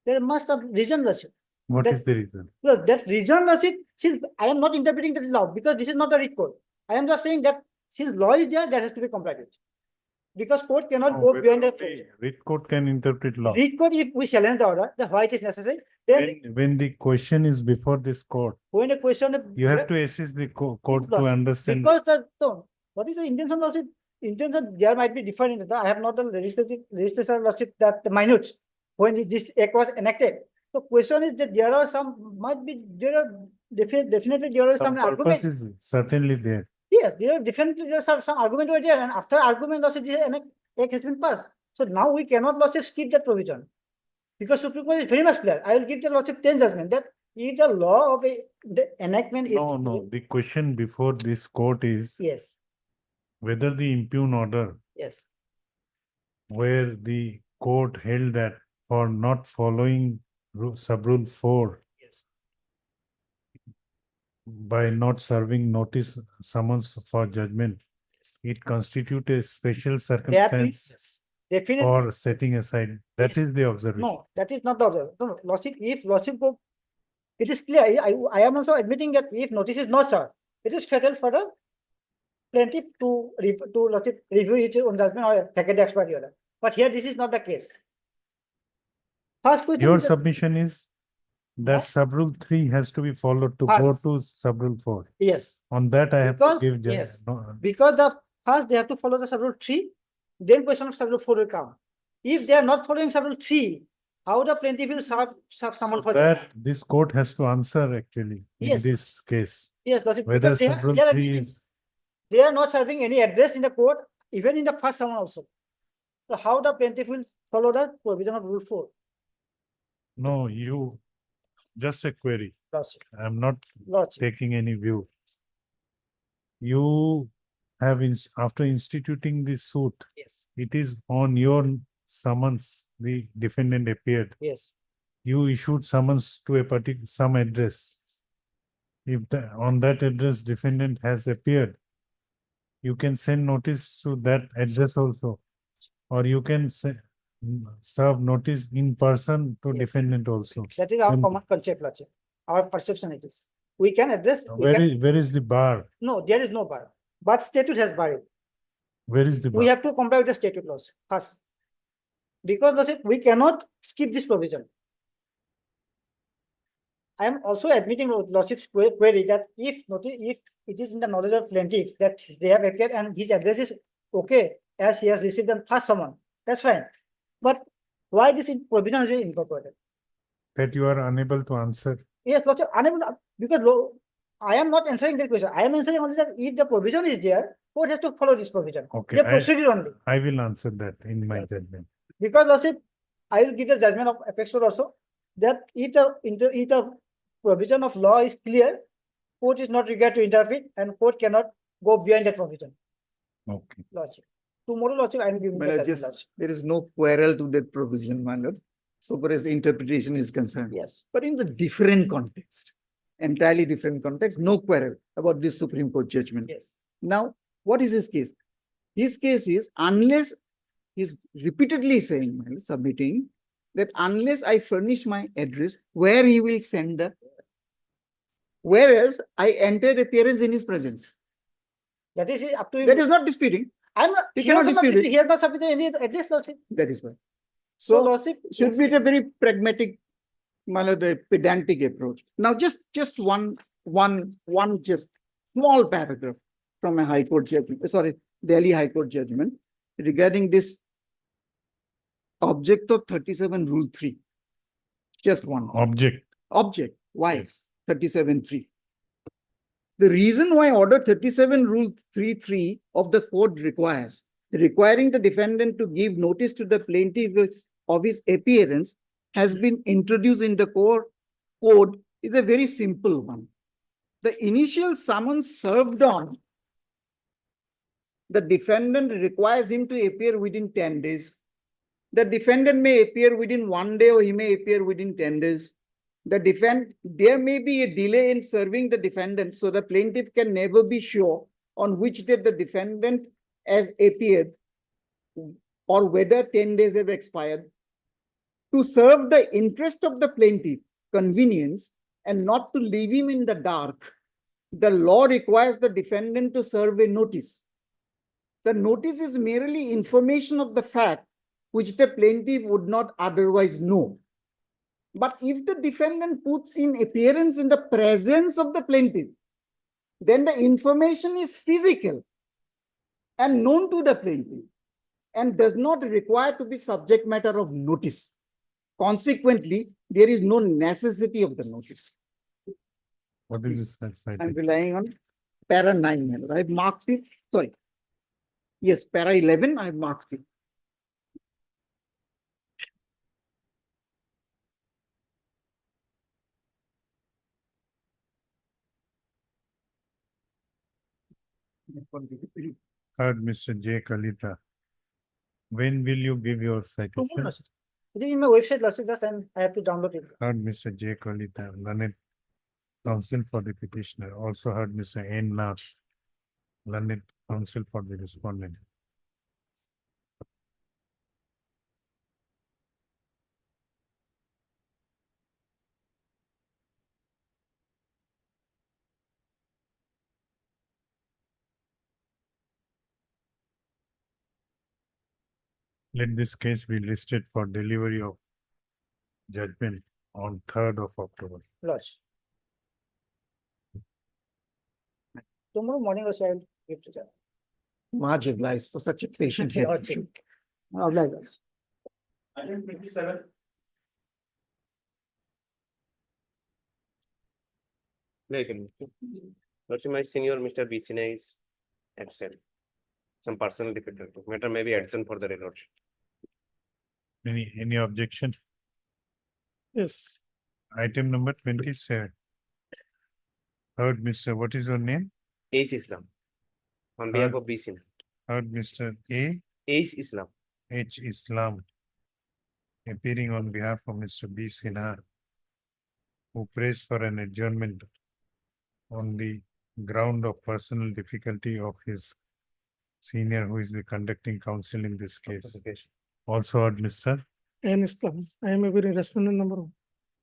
There must have reason, lawsuit. What is the reason? Well, that reason, lawsuit, since I am not interpreting the law because this is not a writ code. I am just saying that since law is there, that has to be complied with. Because court cannot go beyond the Writ court can interpret law. writ code, if we challenge the order, the why it is necessary, then When the question is before this court, when a question you have to assist the court to understand. because what is the intention lawsuit? Intention there might be different. I have not the legislature lawsuit that minute when this act was enacted. So question is that there are some definitely there are some arguments. Purpose is certainly there. Yes, there are definitely some argument over there, and after argument also this act has been passed. So now we cannot lawsuit skip that provision because Supreme Court is very much clear. I will give the lawsuit 10 judgment that if the law of the enactment is No. The question before this court is yes, whether the impugn order yes, where the court held that for not following sub-rule 4 Yes. by not serving notice summons for judgment, it constitute a special They have to, circumstance yes, definitely. for setting aside. That Yes. is the observation. No, that is not the observation. No, Lordship, if Lordship go, it is clear, I am also admitting that if notice is not served, it is fatal for the plaintiff to Lordship review its own judgment or vacate the expiry order. But here this is not the case. First question. Your is that- submission is that sub-rule 3 has to be followed to go First. to sub-rule 4. Yes. On that, I have to Because, give. yes, no, because the first they have to follow the sub-rule 3, then question of sub-rule 4 will come. If they are not following sub-rule 3, how the plaintiff will serve summon for judgment? That this court has to answer actually in Yes. this case. Yes, Lordship, Whether because sub-rule they are 3 admitting- is, they are not serving any address in the court, even in the first summon also. So how the plaintiff will follow the provision of rule 4? no, you, just a query. Lordship. I am not Lordship. taking any view. You have, after instituting this suit, Yes. it is on your summons, the defendant appeared. Yes. You issued summons to a particular, some address. If the, on that address defendant has appeared, you can send notice to that address also. Or you can serve notice in person to defendant also. That is our And common concept, Lordship. Our perception it is. We can address. we Where can- where is the bar? No, there is no bar. But statute has barred. Where is the bar? We have to comply with the statute laws first. Because Lordship, we cannot skip this provision. I am also admitting Lordship's query that if it is in the knowledge of plaintiff that they have appeared and his address is okay, as he has received the first summon, that's fine. But why this provision has been incorporated? That you are unable to answer. Yes, Lordship, unable, because I am not answering that question. I am answering only that if the provision is there, court has to follow this provision. Okay, The procedure only. I will answer that in my judgment. Because Lordship, I will give the judgment of apex court also that if the provision of law is clear, court is not required to interfere and court cannot go beyond that provision. Okay. Lordship. Tomorrow, Lordship, I am giving the Well, judgment, Lordship. there is no quarrel to that provision, my lord, so far as interpretation is concerned. Yes. But in the different context, entirely different context, no quarrel about this Supreme Court judgment. Yes. Now, what is his case? His case is unless he's repeatedly saying, my lord, submitting that unless I furnish my address where he will send the, whereas I entered appearance in his presence. That is up to him. That is not disputing. I'm not, He he cannot also not, dispute it. he has not submitted any address, Lordship. That is why. So, So Lordship, should yes. be a very pragmatic, my lord, a pedantic approach. Now, just one just small paragraph from a High Court judgment, sorry, Delhi High Court judgment regarding this object of 37 Rule 3. Just one. Object. Object. Why? 37(3). The reason why Order 37 Rule 3(3) of the court requiring the defendant to give notice to the plaintiff of his appearance has been introduced in the code is a very simple one. The initial summons served on the defendant requires him to appear within 10 days. The defendant may appear within 1 day or he may appear within 10 days. There may be a delay in serving the defendant, so the plaintiff can never be sure on which day the defendant has appeared or whether 10 days have expired. To serve the interest of the plaintiff, convenience, and not to leave him in the dark, the law requires the defendant to serve a notice. The notice is merely information of the fact which the plaintiff would not otherwise know. But if the defendant puts in appearance in the presence of the plaintiff, then the information is physical and known to the plaintiff and does not require to be subject matter of notice. Consequently, there is no necessity of the notice. What is this? I'm relying on para 9. I've marked it. Sorry. Yes, para 11, I've marked it. Third, Mr. J. Kalita. When will you give your citation? It is in my website, Lordship, just I have to download it. Heard Mr. J. Kalita, learned counsel for the petitioner. Also heard Mr. N. Nath, learned counsel for the respondent. Let this case be listed for delivery of judgment on 3rd of October. Lodge. Tomorrow morning also I will give to them. Much obliged for such a patient hearing. Lordship. Obliged, Lordship. Item 27. Lordship, my senior Mr. B. Sinha is absent. Some personal difficulty. Matter may be adjourned for the record. Any objection? Yes, Item number 27. Heard Mr. What is your name? H. Islam. On behalf of B. Sinha. Heard Mr. A. H. Islam. H. Islam, appearing on behalf of Mr. B. Sinha, who prays for an adjournment on the ground of personal difficulty of his senior, who is the conducting counsel in this case. Also heard Mr. and Islam. I am a respondent number one.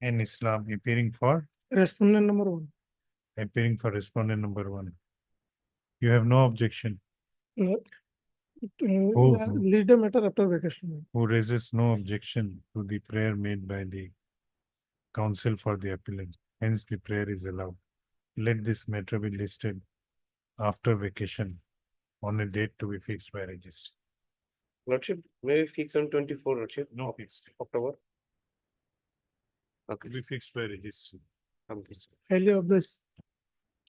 N. Islam, appearing for Respondent number one. respondent number 1. You have no objection. No. Who- Lead the matter after vacation. Who raises no objection to the prayer made by the counsel for the appellant. Hence, the prayer is allowed. Let this matter be listed after vacation on a date to be fixed by registry. Lordship, may we fix on 24, Lordship? No fixed. October? To Okay. be fixed by registry. Okay. Failure of this